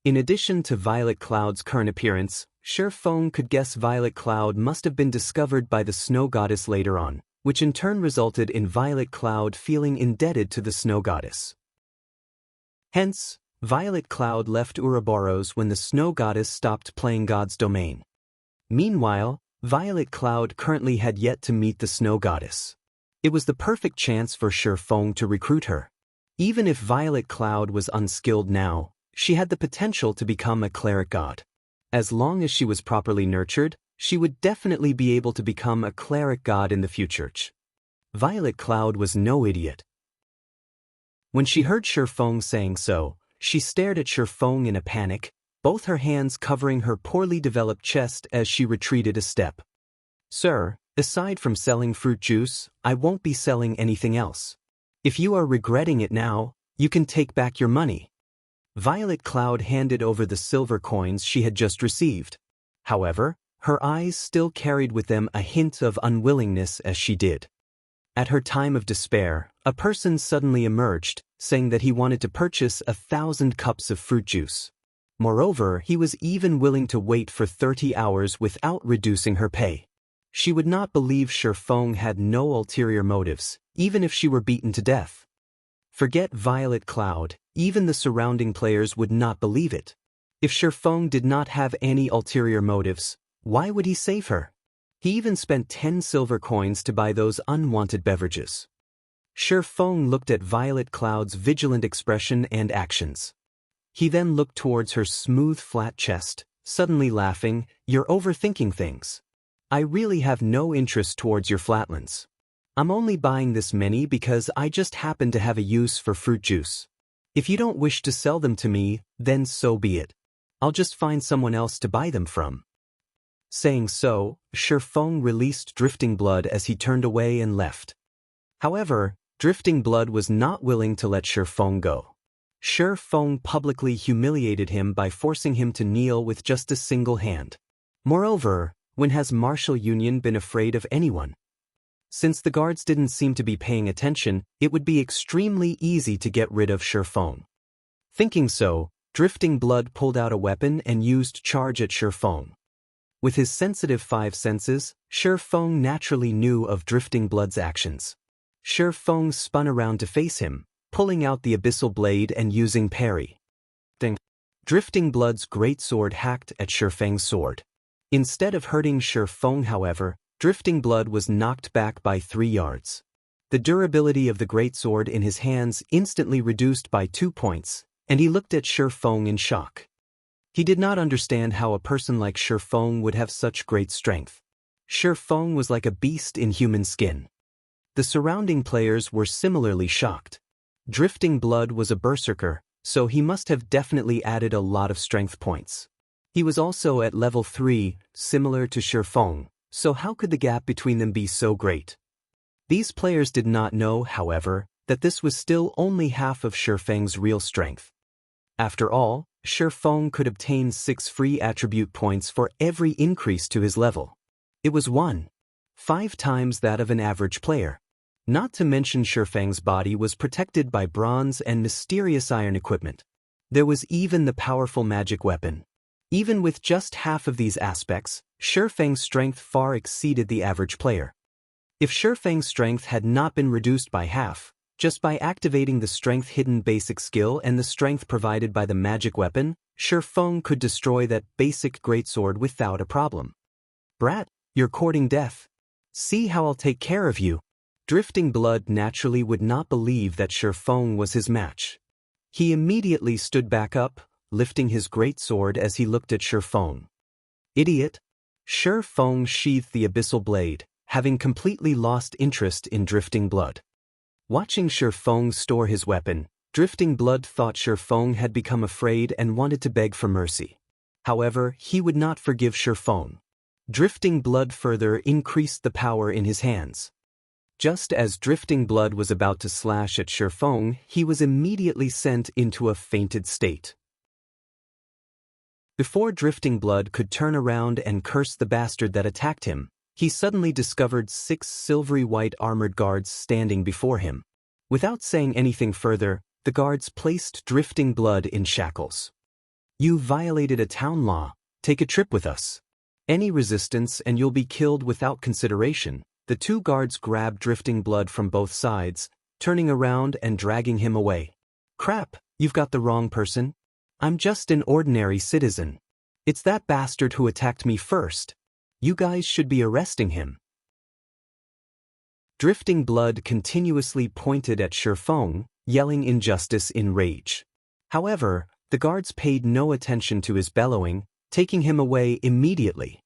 In addition to Violet Cloud's current appearance, Xianxia could guess Violet Cloud must have been discovered by the Snow Goddess later on, which in turn resulted in Violet Cloud feeling indebted to the Snow Goddess. Hence, Violet Cloud left Ouroboros when the Snow Goddess stopped playing God's domain. Meanwhile, Violet Cloud currently had yet to meet the Snow Goddess. It was the perfect chance for Xianxia to recruit her. Even if Violet Cloud was unskilled now, she had the potential to become a cleric god. As long as she was properly nurtured, she would definitely be able to become a cleric god in the future. Violet Cloud was no idiot. When she heard Xianxia saying so, she stared at Xianxia in a panic, both her hands covering her poorly developed chest as she retreated a step. "Sir, aside from selling fruit juice, I won't be selling anything else. If you are regretting it now, you can take back your money." Violet Cloud handed over the silver coins she had just received. However, her eyes still carried with them a hint of unwillingness as she did. At her time of despair, a person suddenly emerged, saying that he wanted to purchase 1,000 cups of fruit juice. Moreover, he was even willing to wait for 30 hours without reducing her pay. She would not believe Xianxia had no ulterior motives, even if she were beaten to death. Forget Violet Cloud, even the surrounding players would not believe it. If Xianxia did not have any ulterior motives, why would he save her? He even spent 10 silver coins to buy those unwanted beverages. Xianxia looked at Violet Cloud's vigilant expression and actions. He then looked towards her smooth flat chest, suddenly laughing, "You're overthinking things. I really have no interest towards your flatlands. I'm only buying this many because I just happen to have a use for fruit juice. If you don't wish to sell them to me, then so be it. I'll just find someone else to buy them from." Saying so, Xianxia released Drifting Blood as he turned away and left. However, Drifting Blood was not willing to let Xianxia go. Xianxia publicly humiliated him by forcing him to kneel with just a single hand. Moreover, when has martial union been afraid of anyone? Since the guards didn't seem to be paying attention, it would be extremely easy to get rid of Xianxia. Thinking so, Drifting Blood pulled out a weapon and used charge at Xianxia. With his sensitive 5 senses, Xianxia naturally knew of Drifting Blood's actions. Xianxia spun around to face him, pulling out the abyssal blade and using parry. Drifting Blood's great sword hacked at Xianxia's sword. Instead of hurting Xianxia, however, Drifting Blood was knocked back by 3 yards. The durability of the greatsword in his hands instantly reduced by 2 points, and he looked at Xianxia in shock. He did not understand how a person like Xianxia would have such great strength. Xianxia was like a beast in human skin. The surrounding players were similarly shocked. Drifting Blood was a berserker, so he must have definitely added a lot of strength points. He was also at level 3, similar to Xianxia. So how could the gap between them be so great? These players did not know, however, that this was still only half of Shifeng's real strength. After all, Shifeng could obtain 6 free attribute points for every increase to his level. It was 1.5 times that of an average player. Not to mention Shifeng's body was protected by bronze and mysterious iron equipment. There was even the powerful magic weapon. Even with just half of these aspects, Shifeng's strength far exceeded the average player. If Shifeng's strength had not been reduced by half, just by activating the strength-hidden basic skill and the strength provided by the magic weapon, Shifeng could destroy that basic greatsword without a problem. "Brat, you're courting death. See how I'll take care of you." Drifting Blood naturally would not believe that Shifeng was his match. He immediately stood back up, lifting his greatsword as he looked at Shifeng. "Idiot!" Shifeng sheathed the abyssal blade, having completely lost interest in Drifting Blood. Watching Shifeng store his weapon, Drifting Blood thought Shifeng had become afraid and wanted to beg for mercy. However, he would not forgive Shifeng. Drifting Blood further increased the power in his hands. Just as Drifting Blood was about to slash at Shifeng, he was immediately sent into a fainted state. Before Drifting Blood could turn around and curse the bastard that attacked him, he suddenly discovered 6 silvery white armored guards standing before him. Without saying anything further, the guards placed Drifting Blood in shackles. "You violated a town law. Take a trip with us. Any resistance and you'll be killed without consideration." The 2 guards grabbed Drifting Blood from both sides, turning around and dragging him away. "Crap, you've got the wrong person. I'm just an ordinary citizen. It's that bastard who attacked me first. You guys should be arresting him." Drifting Blood continuously pointed at Shifeng, yelling injustice in rage. However, the guards paid no attention to his bellowing, taking him away immediately.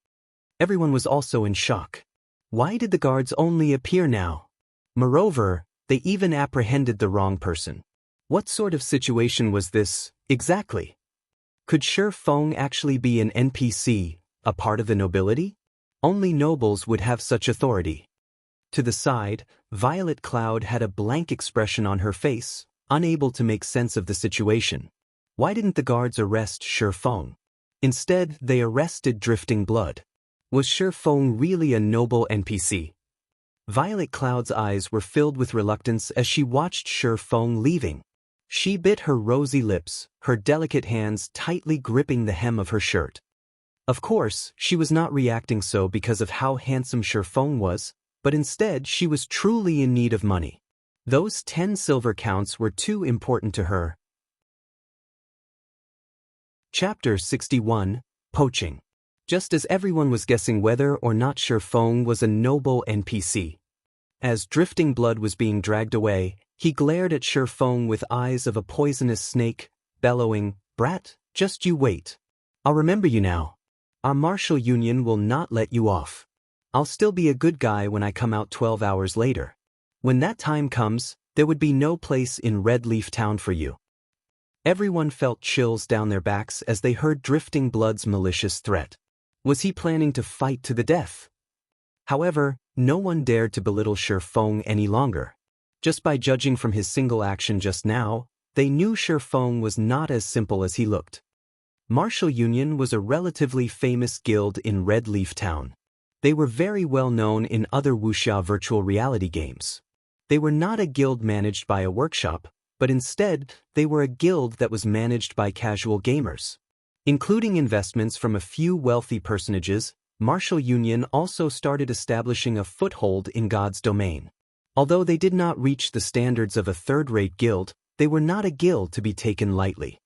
Everyone was also in shock. Why did the guards only appear now? Moreover, they even apprehended the wrong person. What sort of situation was this, exactly? Could Shifeng actually be an NPC, a part of the nobility? Only nobles would have such authority. To the side, Violet Cloud had a blank expression on her face, unable to make sense of the situation. Why didn't the guards arrest Shifeng? Instead, they arrested Drifting Blood. Was Shifeng really a noble NPC? Violet Cloud's eyes were filled with reluctance as she watched Shifeng leaving. She bit her rosy lips, her delicate hands tightly gripping the hem of her shirt. Of course, she was not reacting so because of how handsome Shifeng was, but instead she was truly in need of money. Those 10 silver counts were too important to her. Chapter 61, Poaching. Just as everyone was guessing whether or not Shifeng was a noble NPC. As Drifting Blood was being dragged away, he glared at Shifeng with eyes of a poisonous snake, bellowing, "Brat, just you wait. I'll remember you now. Our martial union will not let you off. I'll still be a good guy when I come out 12 hours later. When that time comes, there would be no place in Red Leaf Town for you." Everyone felt chills down their backs as they heard Drifting Blood's malicious threat. Was he planning to fight to the death? However, no one dared to belittle Shifeng any longer. Just by judging from his single action just now, they knew Shifeng was not as simple as he looked. Martial Union was a relatively famous guild in Red Leaf Town. They were very well known in other wuxia virtual reality games. They were not a guild managed by a workshop, but instead, they were a guild that was managed by casual gamers. Including investments from a few wealthy personages, Martial Union also started establishing a foothold in God's domain. Although they did not reach the standards of a third-rate guild, they were not a guild to be taken lightly.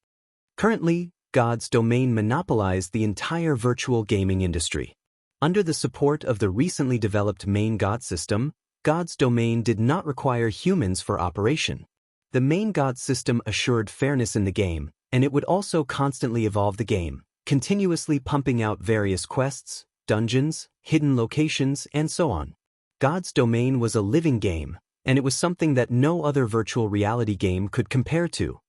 Currently, God's domain monopolized the entire virtual gaming industry. Under the support of the recently developed main God system, God's domain did not require humans for operation. The main God system assured fairness in the game, and it would also constantly evolve the game, continuously pumping out various quests, dungeons, hidden locations, and so on. God's domain was a living game, and it was something that no other virtual reality game could compare to.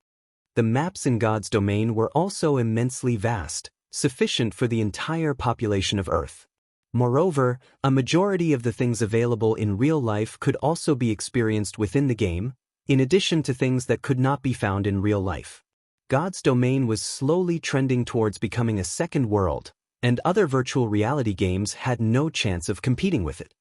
The maps in God's domain were also immensely vast, sufficient for the entire population of Earth. Moreover, a majority of the things available in real life could also be experienced within the game, in addition to things that could not be found in real life. God's domain was slowly trending towards becoming a second world, and other virtual reality games had no chance of competing with it.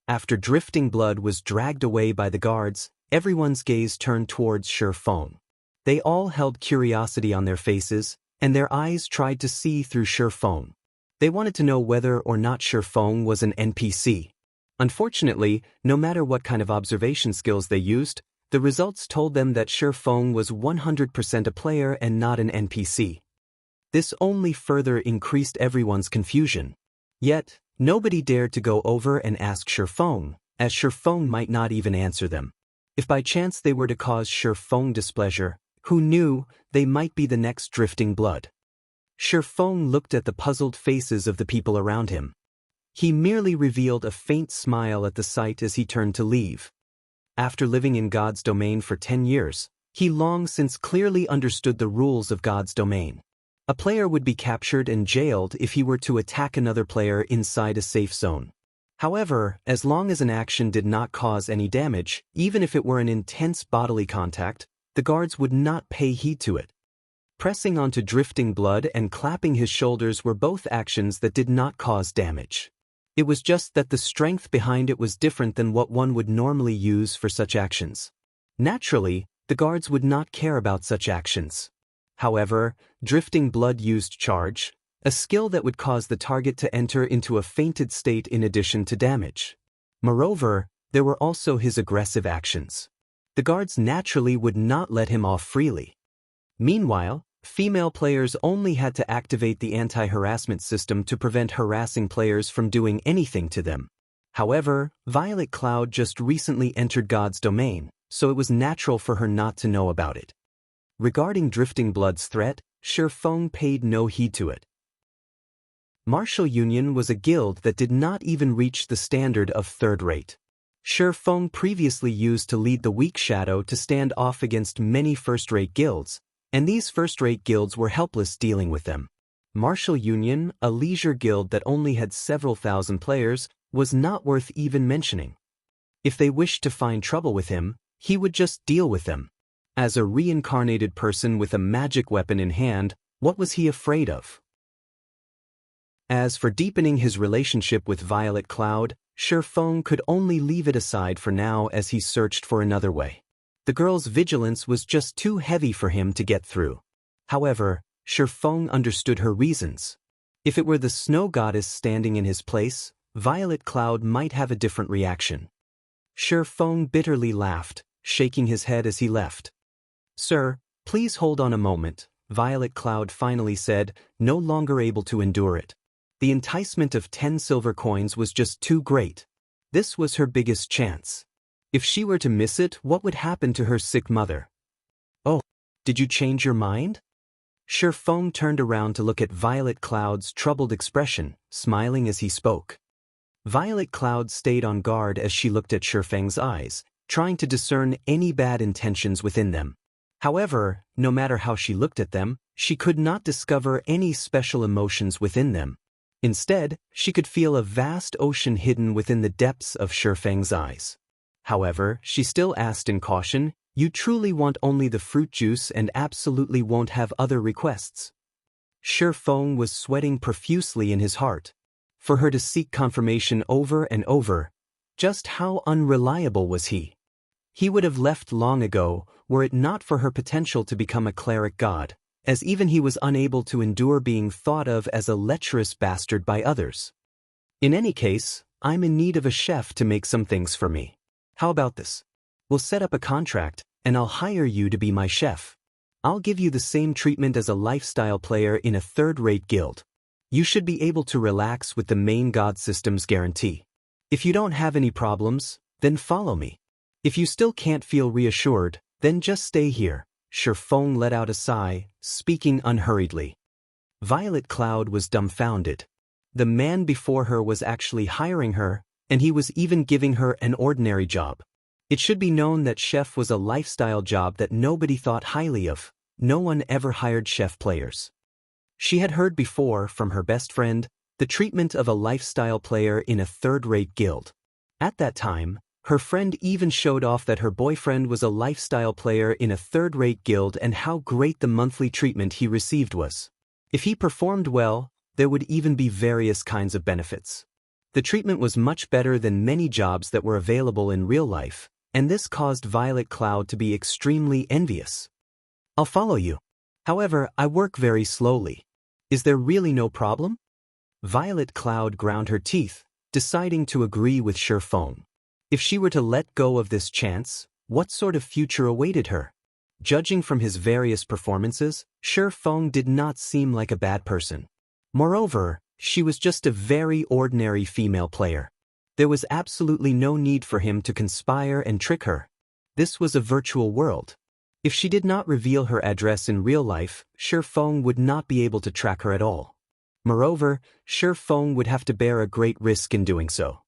After Drifting Blood was dragged away by the guards, everyone's gaze turned towards Shifeng. They all held curiosity on their faces, and their eyes tried to see through Shifeng. They wanted to know whether or not Shifeng was an NPC. Unfortunately, no matter what kind of observation skills they used, the results told them that Shifeng was 100% a player and not an NPC. This only further increased everyone's confusion. Yet, nobody dared to go over and ask Shifeng, as Shifeng might not even answer them. If by chance they were to cause Shifeng displeasure, who knew, they might be the next Drifting Blood. Shifeng looked at the puzzled faces of the people around him. He merely revealed a faint smile at the sight as he turned to leave. After living in God's domain for 10 years, he long since clearly understood the rules of God's domain. A player would be captured and jailed if he were to attack another player inside a safe zone. However, as long as an action did not cause any damage, even if it were an intense bodily contact, the guards would not pay heed to it. Pressing onto Drifting Blood and clapping his shoulders were both actions that did not cause damage. It was just that the strength behind it was different than what one would normally use for such actions. Naturally, the guards would not care about such actions. However, Drifting Blood used Charge, a skill that would cause the target to enter into a fainted state in addition to damage. Moreover, there were also his aggressive actions. The guards naturally would not let him off freely. Meanwhile, female players only had to activate the anti-harassment system to prevent harassing players from doing anything to them. However, Violet Cloud just recently entered God's domain, so it was natural for her not to know about it. Regarding Drifting Blood's threat, Shifeng paid no heed to it. Martial Union was a guild that did not even reach the standard of third rate. Shifeng previously used to lead the Weak Shadow to stand off against many first-rate guilds, and these first-rate guilds were helpless dealing with them. Martial Union, a leisure guild that only had several thousand players, was not worth even mentioning. If they wished to find trouble with him, he would just deal with them. As a reincarnated person with a magic weapon in hand, what was he afraid of? As for deepening his relationship with Violet Cloud, Shifeng could only leave it aside for now as he searched for another way. The girl's vigilance was just too heavy for him to get through. However, Shifeng understood her reasons. If it were the snow goddess standing in his place, Violet Cloud might have a different reaction. Shifeng bitterly laughed, shaking his head as he left. "Sir, please hold on a moment," Violet Cloud finally said, no longer able to endure it. The enticement of 10 silver coins was just too great. This was her biggest chance. If she were to miss it, what would happen to her sick mother? "Oh, did you change your mind?" Shifeng turned around to look at Violet Cloud's troubled expression, smiling as he spoke. Violet Cloud stayed on guard as she looked at Shifeng's eyes, trying to discern any bad intentions within them. However, no matter how she looked at them, she could not discover any special emotions within them. Instead, she could feel a vast ocean hidden within the depths of Shifeng's eyes. However, she still asked in caution, "You truly want only the fruit juice and absolutely won't have other requests?" Shifeng was sweating profusely in his heart. For her to seek confirmation over and over, just how unreliable was he? He would have left long ago, were it not for her potential to become a cleric god, as even he was unable to endure being thought of as a lecherous bastard by others. "In any case, I'm in need of a chef to make some things for me. How about this? We'll set up a contract, and I'll hire you to be my chef. I'll give you the same treatment as a lifestyle player in a third-rate guild. You should be able to relax with the main god system's guarantee. If you don't have any problems, then follow me. If you still can't feel reassured, then just stay here." Shifeng let out a sigh, speaking unhurriedly. Violet Cloud was dumbfounded. The man before her was actually hiring her, and he was even giving her an ordinary job. It should be known that chef was a lifestyle job that nobody thought highly of. No one ever hired chef players. She had heard before, from her best friend, the treatment of a lifestyle player in a third-rate guild. At that time, Her friend even showed off that her boyfriend was a lifestyle player in a third-rate guild and how great the monthly treatment he received was. If he performed well, there would even be various kinds of benefits. The treatment was much better than many jobs that were available in real life, and this caused Violet Cloud to be extremely envious. "I'll follow you. However, I work very slowly. Is there really no problem?" Violet Cloud ground her teeth, deciding to agree with Shifeng. If she were to let go of this chance, what sort of future awaited her? Judging from his various performances, Shifeng did not seem like a bad person. Moreover, she was just a very ordinary female player. There was absolutely no need for him to conspire and trick her. This was a virtual world. If she did not reveal her address in real life, Shifeng would not be able to track her at all. Moreover, Shifeng would have to bear a great risk in doing so.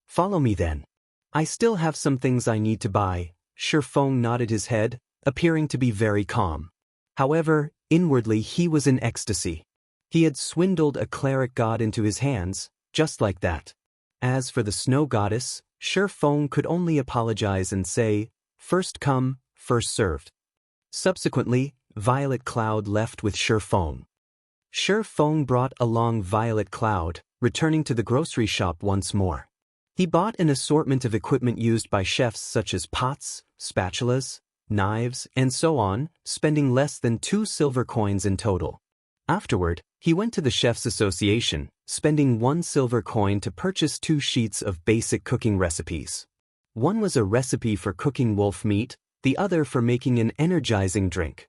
"Follow me then. I still have some things I need to buy." Shifeng nodded his head, appearing to be very calm. However, inwardly he was in ecstasy. He had swindled a cleric god into his hands, just like that. As for the snow goddess, Shifeng could only apologize and say, "First come, first served." Subsequently, Violet Cloud left with Shifeng. Shifeng brought along Violet Cloud, returning to the grocery shop once more. He bought an assortment of equipment used by chefs such as pots, spatulas, knives, and so on, spending less than 2 silver coins in total. Afterward, he went to the Chefs' Association, spending 1 silver coin to purchase 2 sheets of basic cooking recipes. One was a recipe for cooking wolf meat, the other for making an energizing drink.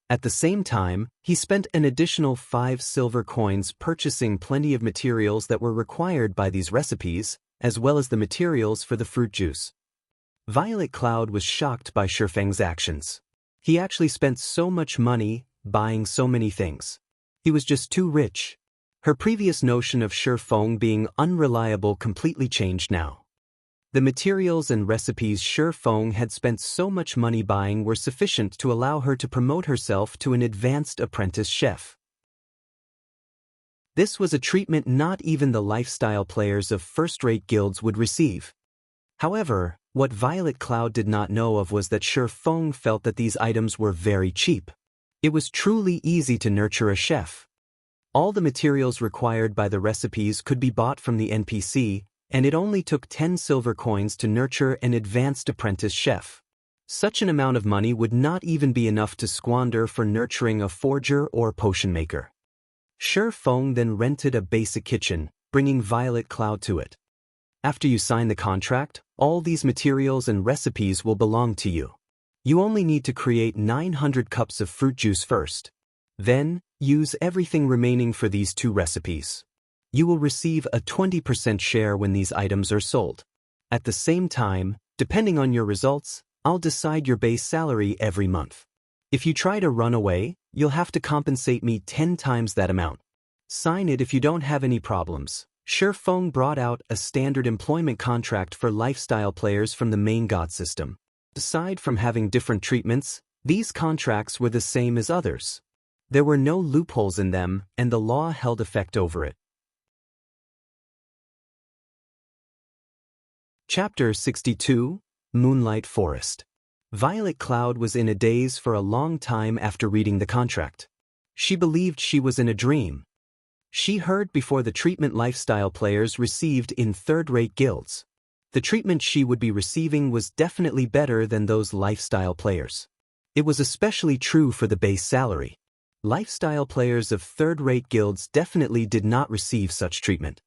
At the same time, he spent an additional 5 silver coins purchasing plenty of materials that were required by these recipes, as well as the materials for the fruit juice. Violet Cloud was shocked by Shifeng's actions. He actually spent so much money, buying so many things. He was just too rich. Her previous notion of Shifeng being unreliable completely changed now. The materials and recipes Shifeng had spent so much money buying were sufficient to allow her to promote herself to an advanced apprentice chef. This was a treatment not even the lifestyle players of first-rate guilds would receive. However, what Violet Cloud did not know of was that Shifeng felt that these items were very cheap. It was truly easy to nurture a chef. All the materials required by the recipes could be bought from the NPC, and it only took 10 silver coins to nurture an advanced apprentice chef. Such an amount of money would not even be enough to squander for nurturing a forger or potion maker. Shifeng then rented a basic kitchen, bringing Violet Cloud to it. "After you sign the contract, all these materials and recipes will belong to you. You only need to create 900 cups of fruit juice first. Then, use everything remaining for these 2 recipes. You will receive a 20% share when these items are sold. At the same time, depending on your results, I'll decide your base salary every month. If you try to run away, you'll have to compensate me 10 times that amount. Sign it if you don't have any problems." Shifeng brought out a standard employment contract for lifestyle players from the main god system. Aside from having different treatments, these contracts were the same as others. There were no loopholes in them, and the law held effect over it. Chapter 62, Moonlight Forest. Violet Cloud was in a daze for a long time after reading the contract. She believed she was in a dream. She heard before the treatment lifestyle players received in third-rate guilds. The treatment she would be receiving was definitely better than those lifestyle players. It was especially true for the base salary. Lifestyle players of third-rate guilds definitely did not receive such treatment.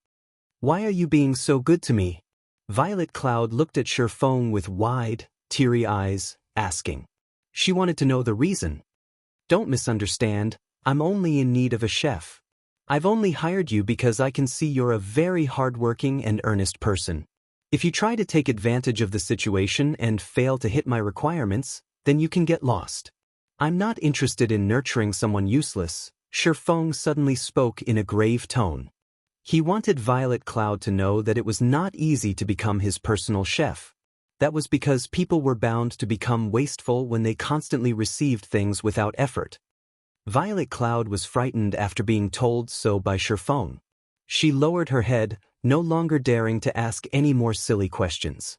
"Why are you being so good to me?" Violet Cloud looked at Shifeng with wide, teary eyes, asking. She wanted to know the reason. "Don't misunderstand, I'm only in need of a chef. I've only hired you because I can see you're a very hardworking and earnest person. If you try to take advantage of the situation and fail to hit my requirements, then you can get lost. I'm not interested in nurturing someone useless." Shifeng suddenly spoke in a grave tone. He wanted Violet Cloud to know that it was not easy to become his personal chef. That was because people were bound to become wasteful when they constantly received things without effort. Violet Cloud was frightened after being told so by Shifeng. She lowered her head, no longer daring to ask any more silly questions.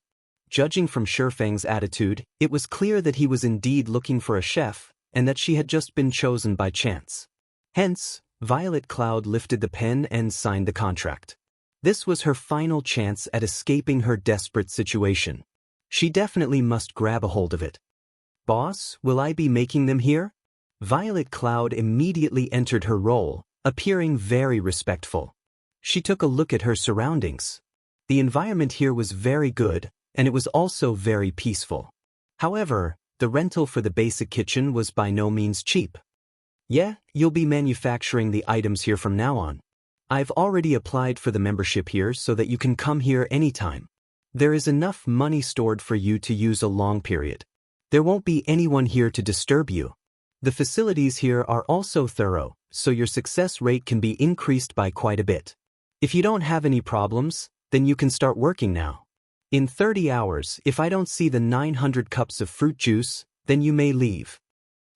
Judging from Shifeng's attitude, it was clear that he was indeed looking for a chef, and that she had just been chosen by chance. Hence, Violet Cloud lifted the pen and signed the contract. This was her final chance at escaping her desperate situation. She definitely must grab a hold of it. "Boss, will I be making them here?" Violet Cloud immediately entered her role, appearing very respectful. She took a look at her surroundings. The environment here was very good, and it was also very peaceful. However, the rental for the basic kitchen was by no means cheap. "Yeah, you'll be manufacturing the items here from now on. I've already applied for the membership here so that you can come here anytime. There is enough money stored for you to use a long period. There won't be anyone here to disturb you. The facilities here are also thorough, so your success rate can be increased by quite a bit. If you don't have any problems, then you can start working now. In 30 hours, if I don't see the 900 cups of fruit juice, then you may leave."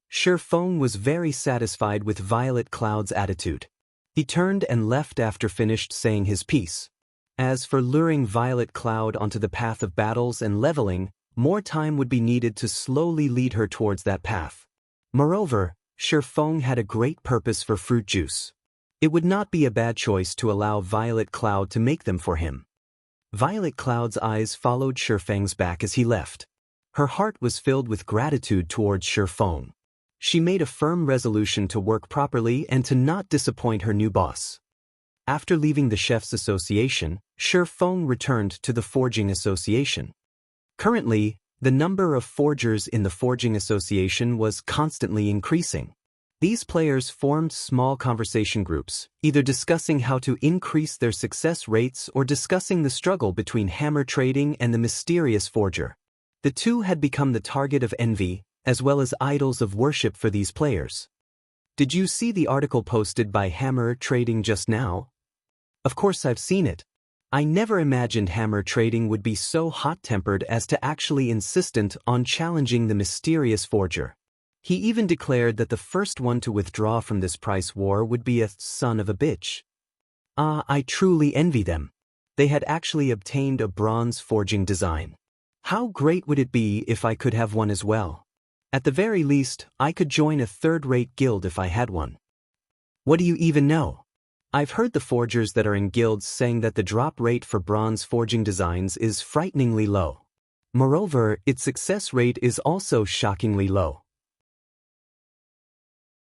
Shifeng was very satisfied with Violet Cloud's attitude. He turned and left after finished saying his piece. As for luring Violet Cloud onto the path of battles and leveling, more time would be needed to slowly lead her towards that path. Moreover, Shifeng had a great purpose for fruit juice. It would not be a bad choice to allow Violet Cloud to make them for him. Violet Cloud's eyes followed Shifeng's back as he left. Her heart was filled with gratitude towards Shifeng. She made a firm resolution to work properly and to not disappoint her new boss. After leaving the Chefs' Association, Shifeng returned to the Forging Association. Currently, the number of forgers in the Forging Association was constantly increasing. These players formed small conversation groups, either discussing how to increase their success rates or discussing the struggle between hammer trading and the mysterious forger. The two had become the target of envy, as well as idols of worship for these players. "Did you see the article posted by Hammer Trading just now?" "Of course I've seen it. I never imagined Hammer Trading would be so hot-tempered as to actually insistent on challenging the mysterious forger. He even declared that the first one to withdraw from this price war would be a son of a bitch. I truly envy them. They had actually obtained a bronze forging design. How great would it be if I could have one as well? At the very least, I could join a third-rate guild if I had one." "What do you even know?" "I've heard the forgers that are in guilds saying that the drop rate for bronze forging designs is frighteningly low. Moreover, its success rate is also shockingly low.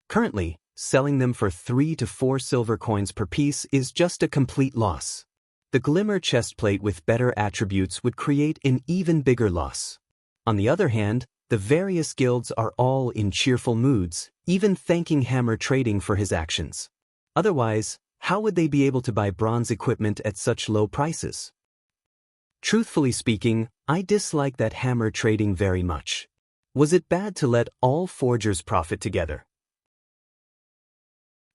Currently, selling them for 3 to 4 silver coins per piece is just a complete loss. The glimmer chestplate with better attributes would create an even bigger loss. On the other hand, the various guilds are all in cheerful moods, even thanking Hammer Trading for his actions. Otherwise, how would they be able to buy bronze equipment at such low prices? Truthfully speaking, I dislike that Hammer Trading very much. Was it bad to let all forgers profit together?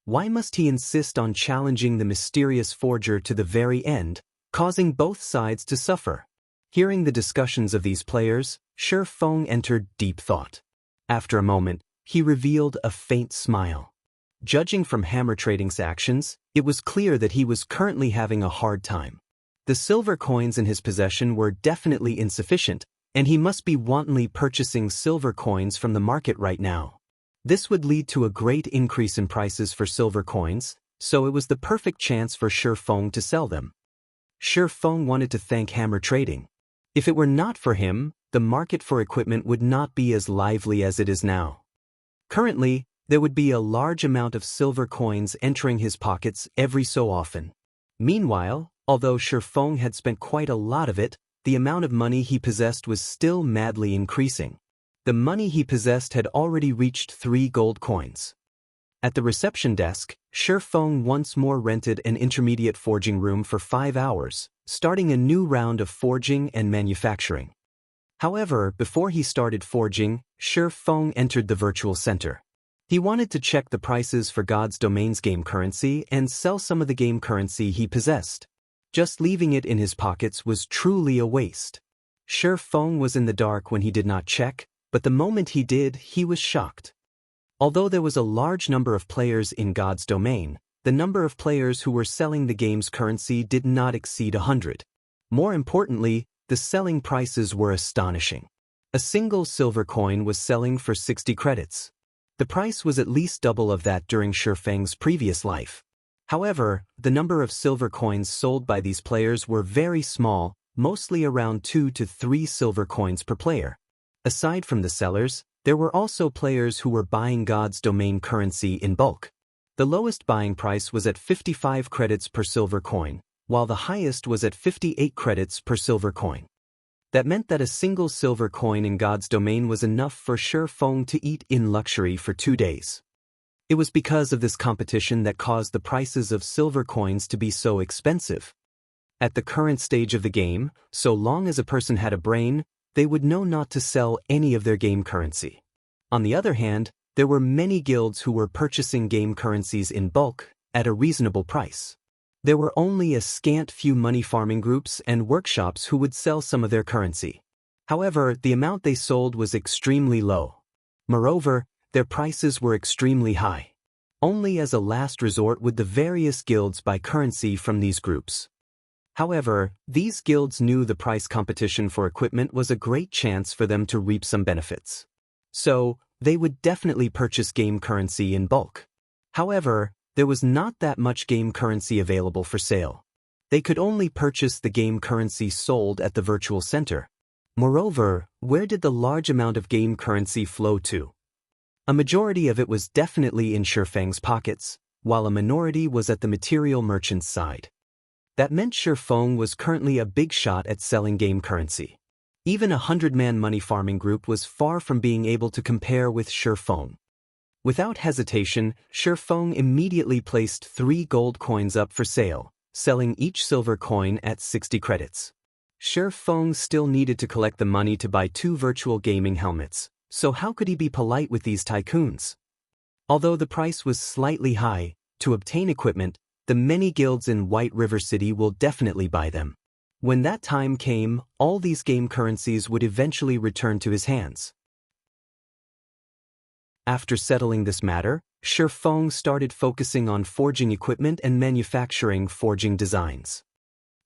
Why must he insist on challenging the mysterious forger to the very end, causing both sides to suffer? Hearing the discussions of these players, Shifeng entered deep thought. After a moment, he revealed a faint smile. Judging from Hammer Trading's actions, it was clear that he was currently having a hard time. The silver coins in his possession were definitely insufficient, and he must be wantonly purchasing silver coins from the market right now. This would lead to a great increase in prices for silver coins, so it was the perfect chance for Shifeng to sell them. Shifeng wanted to thank Hammer Trading. If it were not for him, the market for equipment would not be as lively as it is now. Currently, there would be a large amount of silver coins entering his pockets every so often. Meanwhile, although Shifeng had spent quite a lot of it, the amount of money he possessed was still madly increasing. The money he possessed had already reached 3 gold coins. At the reception desk, Shifeng once more rented an intermediate forging room for 5 hours, starting a new round of forging and manufacturing. However, before he started forging, Shifeng entered the virtual center. He wanted to check the prices for God's Domain's game currency and sell some of the game currency he possessed. Just leaving it in his pockets was truly a waste. Shifeng was in the dark when he did not check, but the moment he did, he was shocked. Although there was a large number of players in God's Domain, the number of players who were selling the game's currency did not exceed 100. More importantly, the selling prices were astonishing. A single silver coin was selling for 60 credits. The price was at least double of that during Shifeng's previous life. However, the number of silver coins sold by these players were very small, mostly around 2 to 3 silver coins per player. Aside from the sellers, there were also players who were buying God's domain currency in bulk. The lowest buying price was at 55 credits per silver coin, while the highest was at 58 credits per silver coin. That meant that a single silver coin in God's domain was enough for Shifeng to eat in luxury for 2 days. It was because of this competition that caused the prices of silver coins to be so expensive. At the current stage of the game, so long as a person had a brain, they would know not to sell any of their game currency. On the other hand, there were many guilds who were purchasing game currencies in bulk at a reasonable price. There were only a scant few money farming groups and workshops who would sell some of their currency. However, the amount they sold was extremely low. Moreover, their prices were extremely high. Only as a last resort would the various guilds buy currency from these groups. However, these guilds knew the price competition for equipment was a great chance for them to reap some benefits. So, they would definitely purchase game currency in bulk. However, there was not that much game currency available for sale. They could only purchase the game currency sold at the virtual center. Moreover, where did the large amount of game currency flow to? A majority of it was definitely in Shifeng's pockets, while a minority was at the material merchant's side. That meant Shifeng was currently a big shot at selling game currency. Even a 100-man money farming group was far from being able to compare with Shifeng. Without hesitation, Shifeng immediately placed 3 gold coins up for sale, selling each silver coin at 60 credits. Shifeng still needed to collect the money to buy 2 virtual gaming helmets, so how could he be polite with these tycoons? Although the price was slightly high, to obtain equipment, the many guilds in White River City will definitely buy them. When that time came, all these game currencies would eventually return to his hands. After settling this matter, Shifeng started focusing on forging equipment and manufacturing forging designs.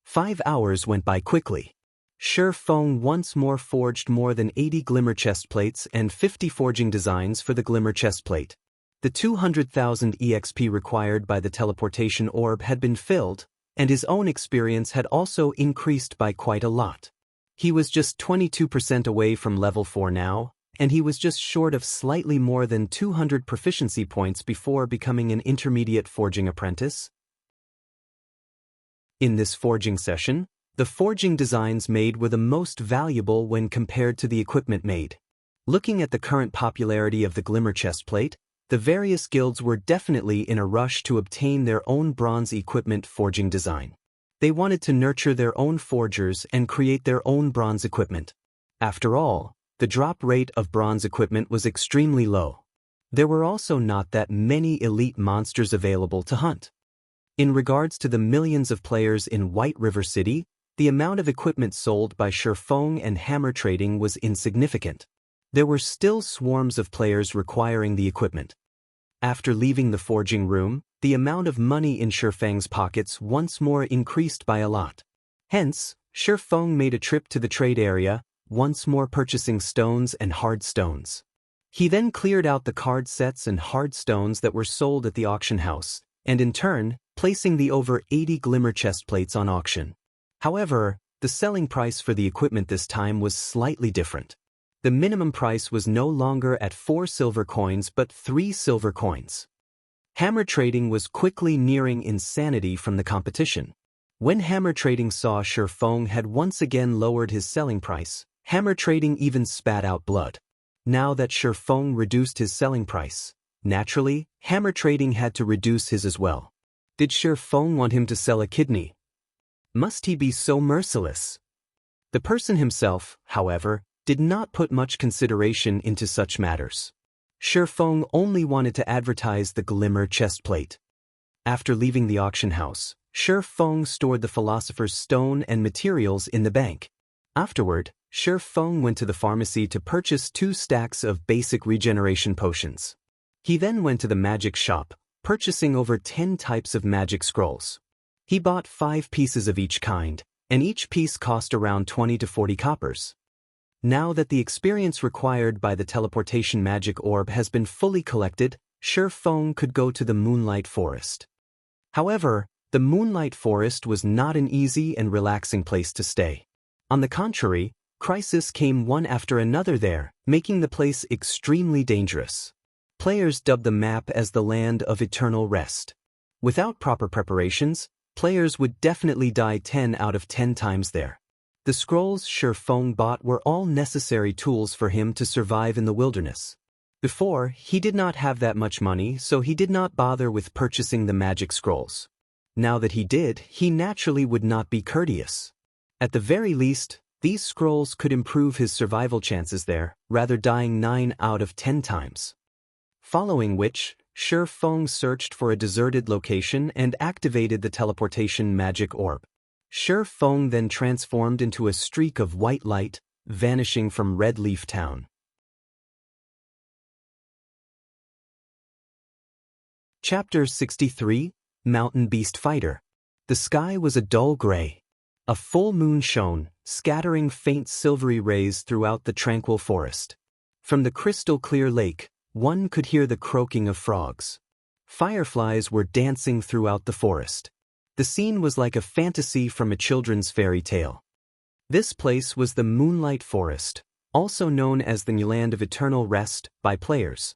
5 hours went by quickly. Shifeng once more forged more than 80 glimmer chest plates and 50 forging designs for the glimmer chest plate. The 200,000 EXP required by the teleportation orb had been filled, and his own experience had also increased by quite a lot. He was just 22% away from level 4 now, and he was just short of slightly more than 200 proficiency points before becoming an intermediate forging apprentice. In this forging session, the forging designs made were the most valuable when compared to the equipment made. Looking at the current popularity of the glimmer chest plate, the various guilds were definitely in a rush to obtain their own bronze equipment forging design. They wanted to nurture their own forgers and create their own bronze equipment. After all, the drop rate of bronze equipment was extremely low. There were also not that many elite monsters available to hunt. In regards to the millions of players in White River City, the amount of equipment sold by Shifeng and hammer trading was insignificant. There were still swarms of players requiring the equipment. After leaving the forging room, the amount of money in Shifeng's pockets once more increased by a lot. Hence, Shifeng made a trip to the trade area, once more purchasing stones and hard stones. He then cleared out the card sets and hard stones that were sold at the auction house, and in turn, placing the over 80 glimmer chest plates on auction. However, the selling price for the equipment this time was slightly different. The minimum price was no longer at 4 silver coins but 3 silver coins. Hammer trading was quickly nearing insanity from the competition. When hammer trading saw Shifeng had once again lowered his selling price, hammer trading even spat out blood. Now that Shifeng reduced his selling price, naturally, hammer trading had to reduce his as well. Did Shifeng want him to sell a kidney? Must he be so merciless? The person himself, however, did not put much consideration into such matters. Shifeng only wanted to advertise the glimmer chest plate. After leaving the auction house, Shifeng stored the philosopher's stone and materials in the bank. Afterward, Shifeng went to the pharmacy to purchase 2 stacks of basic regeneration potions. He then went to the magic shop, purchasing over 10 types of magic scrolls. He bought 5 pieces of each kind, and each piece cost around 20 to 40 coppers. Now that the experience required by the teleportation magic orb has been fully collected, Shi Feng could go to the Moonlight Forest. However, the Moonlight Forest was not an easy and relaxing place to stay. On the contrary, crises came one after another there, making the place extremely dangerous. Players dubbed the map as the Land of Eternal Rest. Without proper preparations, players would definitely die 10 out of 10 times there. The scrolls Shi Feng bought were all necessary tools for him to survive in the wilderness. Before, he did not have that much money, so he did not bother with purchasing the magic scrolls. Now that he did, he naturally would not be courteous. At the very least, these scrolls could improve his survival chances there, rather dying 9 out of 10 times. Following which, Shi Feng searched for a deserted location and activated the teleportation magic orb. Shi Feng then transformed into a streak of white light, vanishing from Red Leaf Town. Chapter 63, Mountain Beast Fighter. The sky was a dull gray. A full moon shone, scattering faint silvery rays throughout the tranquil forest. From the crystal-clear lake, one could hear the croaking of frogs. Fireflies were dancing throughout the forest. The scene was like a fantasy from a children's fairy tale. This place was the Moonlight Forest, also known as the Land of Eternal Rest by players.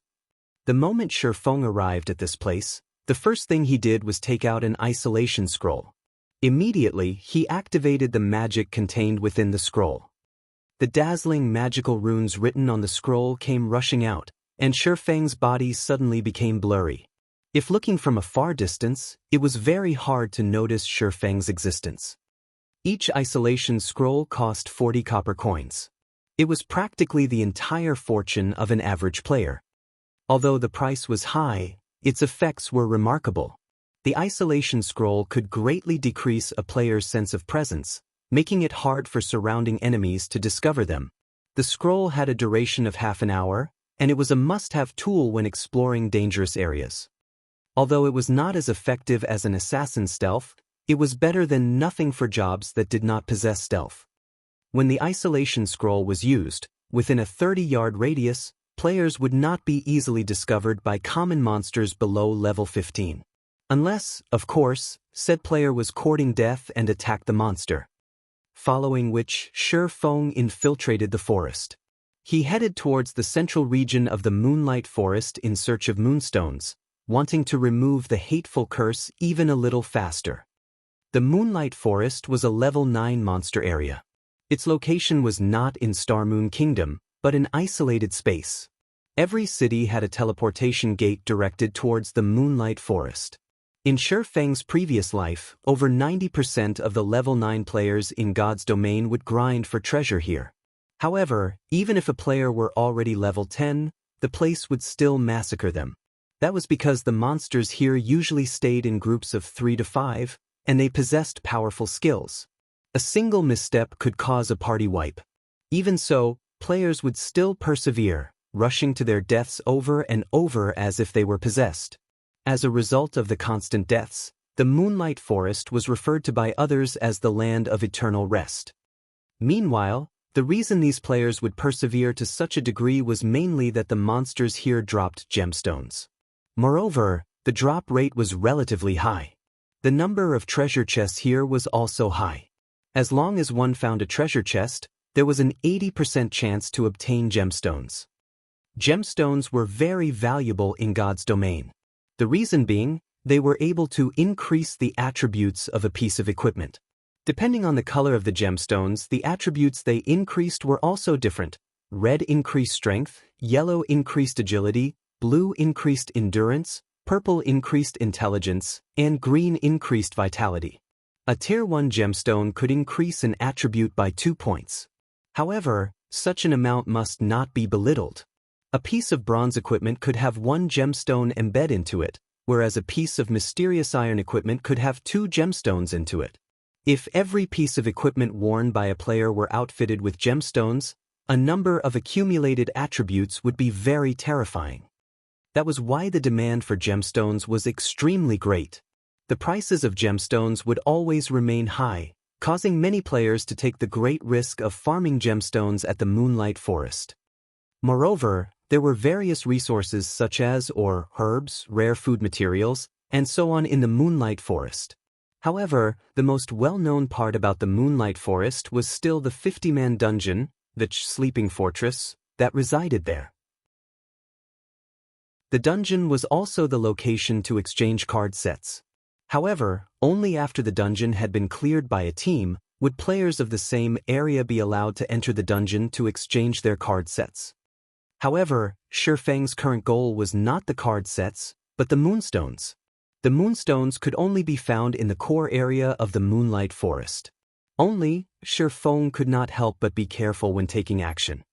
The moment Shi Feng arrived at this place, the first thing he did was take out an isolation scroll. Immediately, he activated the magic contained within the scroll. The dazzling magical runes written on the scroll came rushing out, and Shi Feng's body suddenly became blurry. If looking from a far distance, it was very hard to notice Shi Feng's existence. Each isolation scroll cost 40 copper coins. It was practically the entire fortune of an average player. Although the price was high, its effects were remarkable. The isolation scroll could greatly decrease a player's sense of presence, making it hard for surrounding enemies to discover them. The scroll had a duration of half an hour, and it was a must-have tool when exploring dangerous areas. Although it was not as effective as an assassin's stealth, it was better than nothing for jobs that did not possess stealth. When the isolation scroll was used, within a 30-yard radius, players would not be easily discovered by common monsters below level 15. Unless, of course, said player was courting death and attacked the monster. Following which, Shi Feng infiltrated the forest. He headed towards the central region of the Moonlight Forest in search of moonstones, wanting to remove the hateful curse even a little faster. The Moonlight Forest was a level 9 monster area. Its location was not in Star Moon Kingdom, but an isolated space. Every city had a teleportation gate directed towards the Moonlight Forest. In Shi Feng's previous life, over 90% of the level 9 players in God's domain would grind for treasure here. However, even if a player were already level 10, the place would still massacre them. That was because the monsters here usually stayed in groups of 3 to 5, and they possessed powerful skills. A single misstep could cause a party wipe. Even so, players would still persevere, rushing to their deaths over and over as if they were possessed. As a result of the constant deaths, the Moonlight Forest was referred to by others as the Land of Eternal Rest. Meanwhile, the reason these players would persevere to such a degree was mainly that the monsters here dropped gemstones. Moreover, the drop rate was relatively high. The number of treasure chests here was also high. As long as one found a treasure chest, there was an 80% chance to obtain gemstones. Gemstones were very valuable in God's domain. The reason being, they were able to increase the attributes of a piece of equipment. Depending on the color of the gemstones, the attributes they increased were also different. Red increased strength, yellow increased agility, blue increased endurance, purple increased intelligence, and green increased vitality. A Tier 1 gemstone could increase an attribute by 2 points. However, such an amount must not be belittled. A piece of bronze equipment could have 1 gemstone embed into it, whereas a piece of mysterious iron equipment could have 2 gemstones into it. If every piece of equipment worn by a player were outfitted with gemstones, a number of accumulated attributes would be very terrifying. That was why the demand for gemstones was extremely great. The prices of gemstones would always remain high, causing many players to take the great risk of farming gemstones at the Moonlight Forest. Moreover, there were various resources such as ore, herbs, rare food materials, and so on in the Moonlight Forest. However, the most well-known part about the Moonlight Forest was still the 50-man dungeon, the sleeping fortress, that resided there. The dungeon was also the location to exchange card sets. However, only after the dungeon had been cleared by a team would players of the same area be allowed to enter the dungeon to exchange their card sets. However, Shifeng's current goal was not the card sets, but the moonstones. The moonstones could only be found in the core area of the Moonlight Forest. Only, Shifeng could not help but be careful when taking action.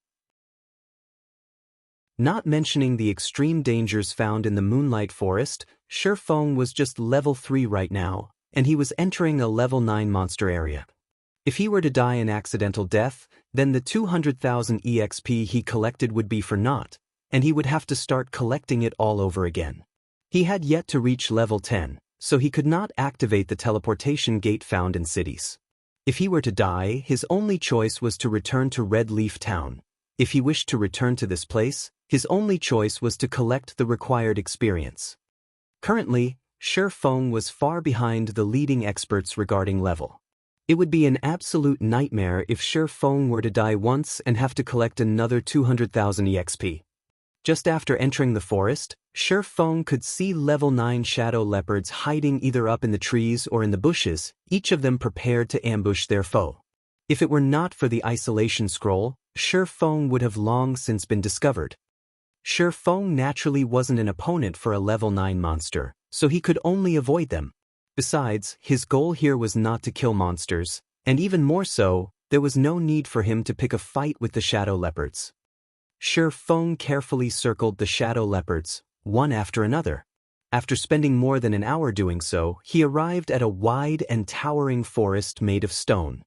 Not mentioning the extreme dangers found in the Moonlight Forest, Shifeng was just level 3 right now, and he was entering a level 9 monster area. If he were to die an accidental death, then the 200,000 EXP he collected would be for naught, and he would have to start collecting it all over again. He had yet to reach level 10, so he could not activate the teleportation gate found in cities. If he were to die, his only choice was to return to Red Leaf Town. If he wished to return to this place, his only choice was to collect the required experience. Currently, Shifeng was far behind the leading experts regarding level. It would be an absolute nightmare if Shifeng were to die once and have to collect another 200,000 EXP. Just after entering the forest, Shifeng could see level 9 shadow leopards hiding either up in the trees or in the bushes, each of them prepared to ambush their foe. If it were not for the isolation scroll, Shifeng would have long since been discovered. Shifeng naturally wasn't an opponent for a level 9 monster, so he could only avoid them. Besides, his goal here was not to kill monsters, and even more so, there was no need for him to pick a fight with the shadow leopards. Shifeng carefully circled the shadow leopards, one after another. After spending more than an hour doing so, he arrived at a wide and towering forest made of stone.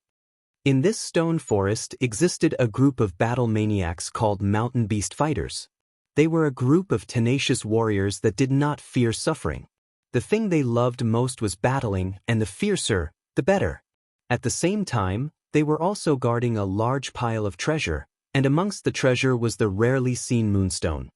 In this stone forest existed a group of battle maniacs called mountain beast fighters. They were a group of tenacious warriors that did not fear suffering. The thing they loved most was battling, and the fiercer, the better. At the same time, they were also guarding a large pile of treasure, and amongst the treasure was the rarely seen moonstone.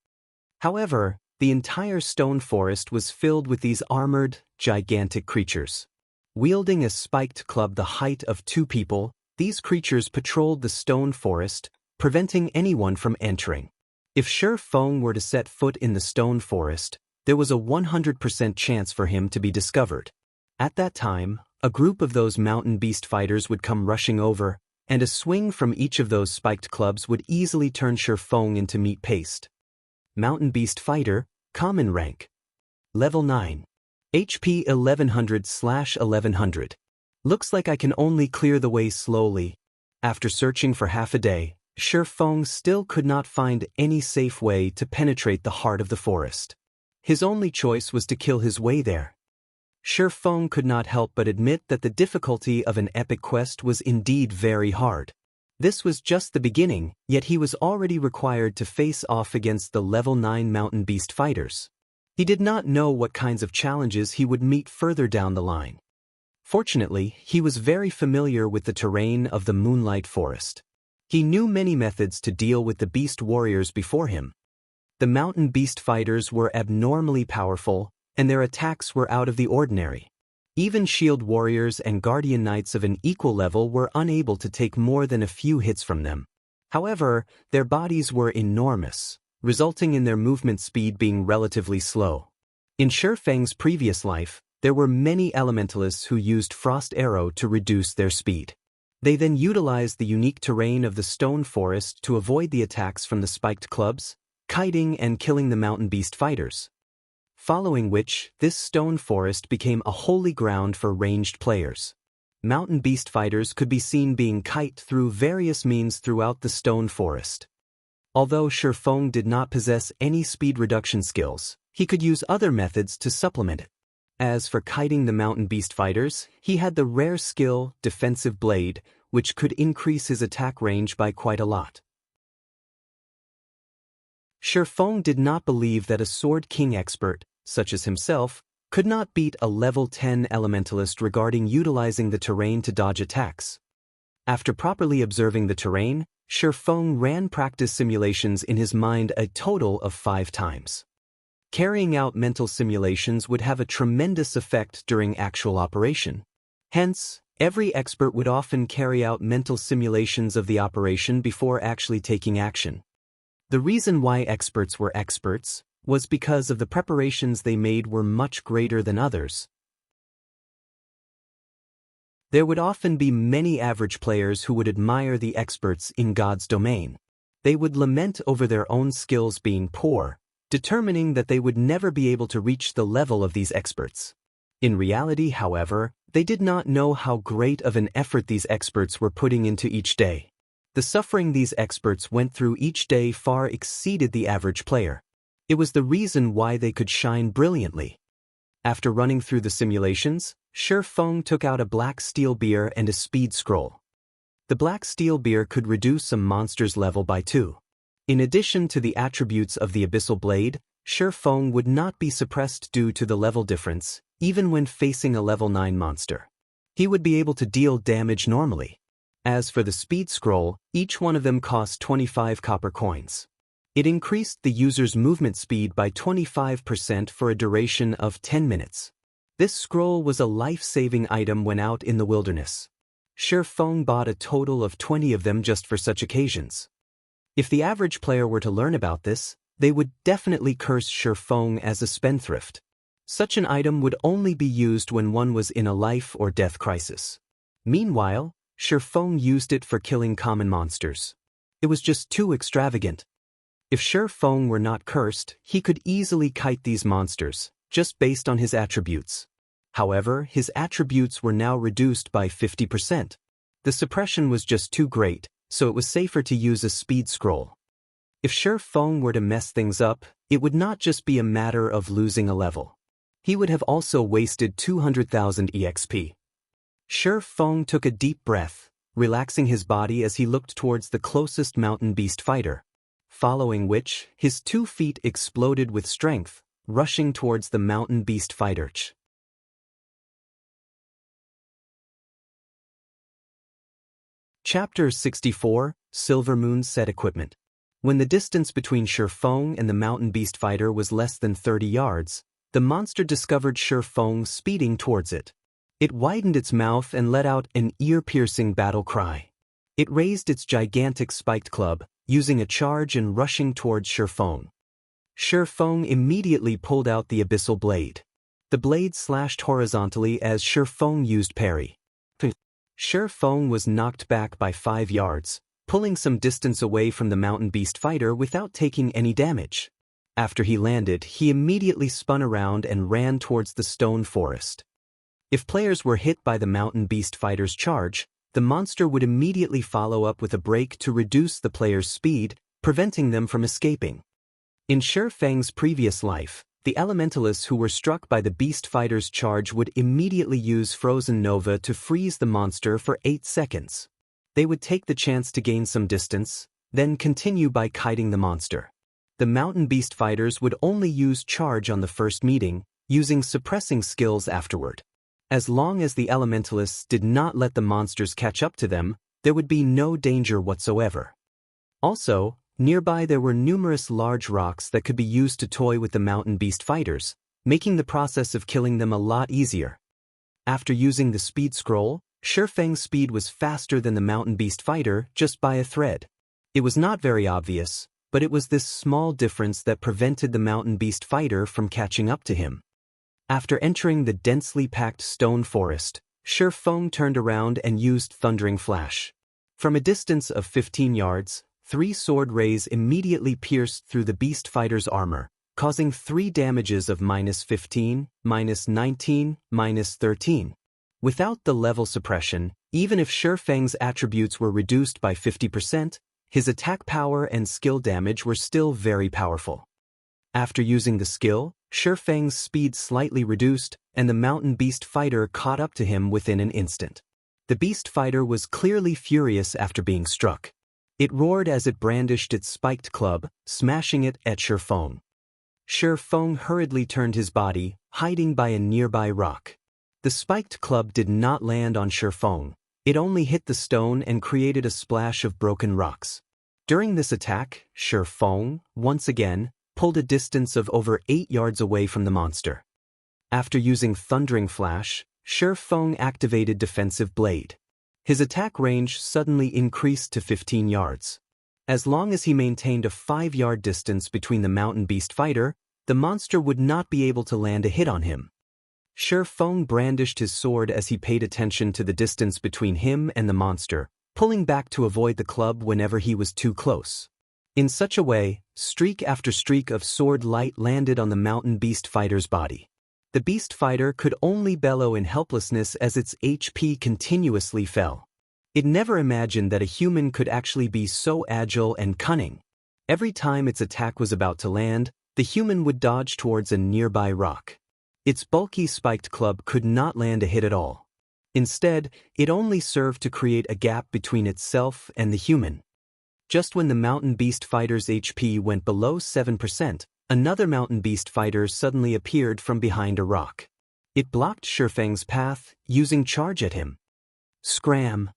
However, the entire stone forest was filled with these armored, gigantic creatures. Wielding a spiked club the height of 2 people, these creatures patrolled the stone forest, preventing anyone from entering. If Shifeng were to set foot in the stone forest, there was a 100% chance for him to be discovered. At that time, a group of those mountain beast fighters would come rushing over, and a swing from each of those spiked clubs would easily turn Shifeng into meat paste. Mountain beast fighter, common rank. Level 9. HP 1100/1100. Looks like I can only clear the way slowly. After searching for half a day, Shifeng still could not find any safe way to penetrate the heart of the forest. His only choice was to kill his way there. Shifeng could not help but admit that the difficulty of an epic quest was indeed very hard. This was just the beginning, yet he was already required to face off against the level 9 mountain beast fighters. He did not know what kinds of challenges he would meet further down the line. Fortunately, he was very familiar with the terrain of the Moonlight Forest. He knew many methods to deal with the beast warriors before him. The mountain beast fighters were abnormally powerful, and their attacks were out of the ordinary. Even shield warriors and guardian knights of an equal level were unable to take more than a few hits from them. However, their bodies were enormous, resulting in their movement speed being relatively slow. In Shifeng's previous life, there were many elementalists who used Frost Arrow to reduce their speed. They then utilized the unique terrain of the stone forest to avoid the attacks from the spiked clubs, kiting and killing the mountain beast fighters. Following which, this stone forest became a holy ground for ranged players. Mountain beast fighters could be seen being kite through various means throughout the stone forest. Although Shifeng did not possess any speed reduction skills, he could use other methods to supplement it. As for kiting the mountain beast fighters, he had the rare skill, Defensive Blade, which could increase his attack range by quite a lot. Feng did not believe that a Sword King expert, such as himself, could not beat a level 10 elementalist regarding utilizing the terrain to dodge attacks. After properly observing the terrain, Feng ran practice simulations in his mind a total of 5 times. Carrying out mental simulations would have a tremendous effect during actual operation. Hence, every expert would often carry out mental simulations of the operation before actually taking action. The reason why experts were experts was because of the preparations they made were much greater than others. There would often be many average players who would admire the experts in God's domain. They would lament over their own skills being poor, determining that they would never be able to reach the level of these experts. In reality, however, they did not know how great of an effort these experts were putting into each day. The suffering these experts went through each day far exceeded the average player. It was the reason why they could shine brilliantly. After running through the simulations, Feng took out a black steel beer and a speed scroll. The black steel beer could reduce a monster's level by 2. In addition to the attributes of the abyssal blade, Feng would not be suppressed due to the level difference, even when facing a level 9 monster. He would be able to deal damage normally. As for the speed scroll, each one of them cost 25 copper coins. It increased the user's movement speed by 25% for a duration of 10 minutes. This scroll was a life-saving item when out in the wilderness. Feng bought a total of 20 of them just for such occasions. If the average player were to learn about this, they would definitely curse Feng as a spendthrift. Such an item would only be used when one was in a life or death crisis. Meanwhile, Feng used it for killing common monsters. It was just too extravagant. If Feng were not cursed, he could easily kite these monsters, just based on his attributes. However, his attributes were now reduced by 50%. The suppression was just too great, so it was safer to use a speed scroll. If Feng were to mess things up, it would not just be a matter of losing a level. He would have also wasted 200,000 EXP. Feng took a deep breath, relaxing his body as he looked towards the closest mountain beast fighter. Following which, his 2 feet exploded with strength, rushing towards the mountain beast fighter. Chapter 64, Silver Moon Set Equipment. When the distance between Feng and the mountain beast fighter was less than 30 yards, the monster discovered Feng speeding towards it. It widened its mouth and let out an ear-piercing battle cry. It raised its gigantic spiked club, using a charge and rushing towards Feng. Feng immediately pulled out the abyssal blade. The blade slashed horizontally as Feng used parry. Feng was knocked back by 5 yards, pulling some distance away from the mountain beast fighter without taking any damage. After he landed, he immediately spun around and ran towards the stone forest. If players were hit by the mountain beast fighter's charge, the monster would immediately follow up with a break to reduce the player's speed, preventing them from escaping. In Feng's previous life, the elementalists who were struck by the beast fighter's charge would immediately use Frozen Nova to freeze the monster for 8 seconds. They would take the chance to gain some distance, then continue by kiting the monster. The mountain beast fighters would only use charge on the first meeting, using suppressing skills afterward. As long as the elementalists did not let the monsters catch up to them, there would be no danger whatsoever. Also, nearby there were numerous large rocks that could be used to toy with the mountain beast fighters, making the process of killing them a lot easier. After using the speed scroll, Feng's speed was faster than the mountain beast fighter just by a thread. It was not very obvious, but it was this small difference that prevented the mountain beast fighter from catching up to him. After entering the densely packed stone forest, Feng turned around and used Thundering Flash. From a distance of 15 yards, 3 sword rays immediately pierced through the beast fighter's armor, causing 3 damages of -15, -19, -13. Without the level suppression, even if Feng's attributes were reduced by 50%, his attack power and skill damage were still very powerful. After using the skill, Feng's speed slightly reduced, and the mountain beast fighter caught up to him within an instant. The beast fighter was clearly furious after being struck. It roared as it brandished its spiked club, smashing it at Shi Feng. Shi Feng hurriedly turned his body, hiding by a nearby rock. The spiked club did not land on Shi Feng. It only hit the stone and created a splash of broken rocks. During this attack, Shi Feng, once again, pulled a distance of over 8 yards away from the monster. After using Thundering Flash, Shi Feng activated Defensive Blade. His attack range suddenly increased to 15 yards. As long as he maintained a 5-yard distance between the mountain beast fighter, the monster would not be able to land a hit on him. Shi Feng brandished his sword as he paid attention to the distance between him and the monster, pulling back to avoid the club whenever he was too close. In such a way, streak after streak of sword light landed on the mountain beast fighter's body. The beast fighter could only bellow in helplessness as its HP continuously fell. It never imagined that a human could actually be so agile and cunning. Every time its attack was about to land, the human would dodge towards a nearby rock. Its bulky spiked club could not land a hit at all. Instead, it only served to create a gap between itself and the human. Just when the mountain beast fighter's HP went below 7%, another mountain beast fighter suddenly appeared from behind a rock. It blocked Shi Feng's path, using charge at him. Scram!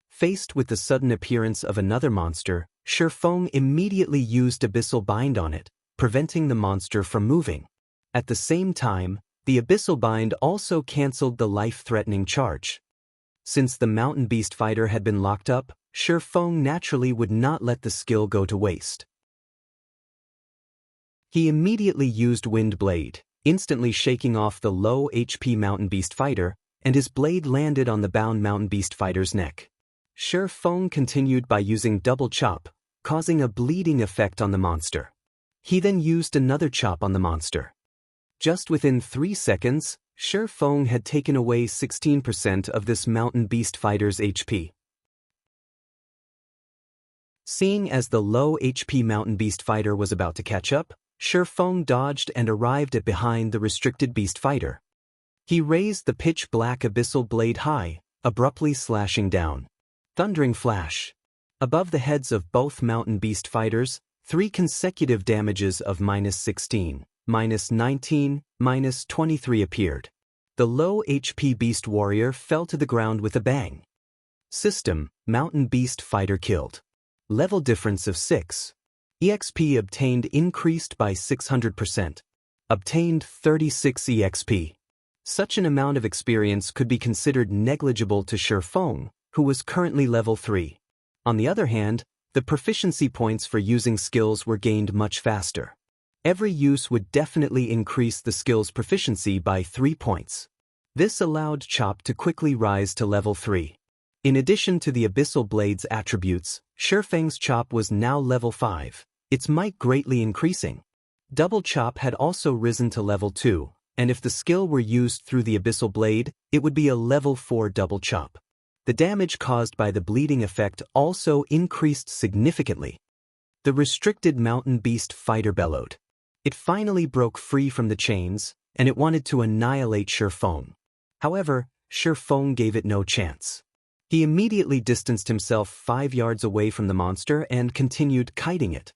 Faced with the sudden appearance of another monster, Shi Feng immediately used Abyssal Bind on it, preventing the monster from moving. At the same time, the Abyssal Bind also cancelled the life-threatening charge. Since the mountain beast fighter had been locked up, Shi Feng naturally would not let the skill go to waste. He immediately used Wind Blade, instantly shaking off the low HP mountain beast fighter, and his blade landed on the bound mountain beast fighter's neck. Shi Feng continued by using Double Chop, causing a bleeding effect on the monster. He then used another chop on the monster. Just within 3 seconds, Shi Feng had taken away 16% of this mountain beast fighter's HP. Seeing as the low HP mountain beast fighter was about to catch up, Shi Feng dodged and arrived at behind the restricted beast fighter. He raised the pitch-black abyssal blade high, abruptly slashing down. Thundering Flash. Above the heads of both mountain beast fighters, 3 consecutive damages of -16, -19, -23 appeared. The low HP beast warrior fell to the ground with a bang. System: mountain beast fighter killed. Level difference of 6. EXP obtained increased by 600%. Obtained 36 EXP. Such an amount of experience could be considered negligible to Shi Feng, who was currently level 3. On the other hand, the proficiency points for using skills were gained much faster. Every use would definitely increase the skill's proficiency by 3 points. This allowed Chop to quickly rise to level 3. In addition to the Abyssal Blade's attributes, Shi Feng's Chop was now level 5, its might greatly increasing. Double Chop had also risen to level 2, and if the skill were used through the Abyssal Blade, it would be a level 4 Double Chop. The damage caused by the bleeding effect also increased significantly. The restricted mountain beast fighter bellowed. It finally broke free from the chains, and it wanted to annihilate Shi Feng. However, Shi Feng gave it no chance. He immediately distanced himself 5 yards away from the monster and continued kiting it.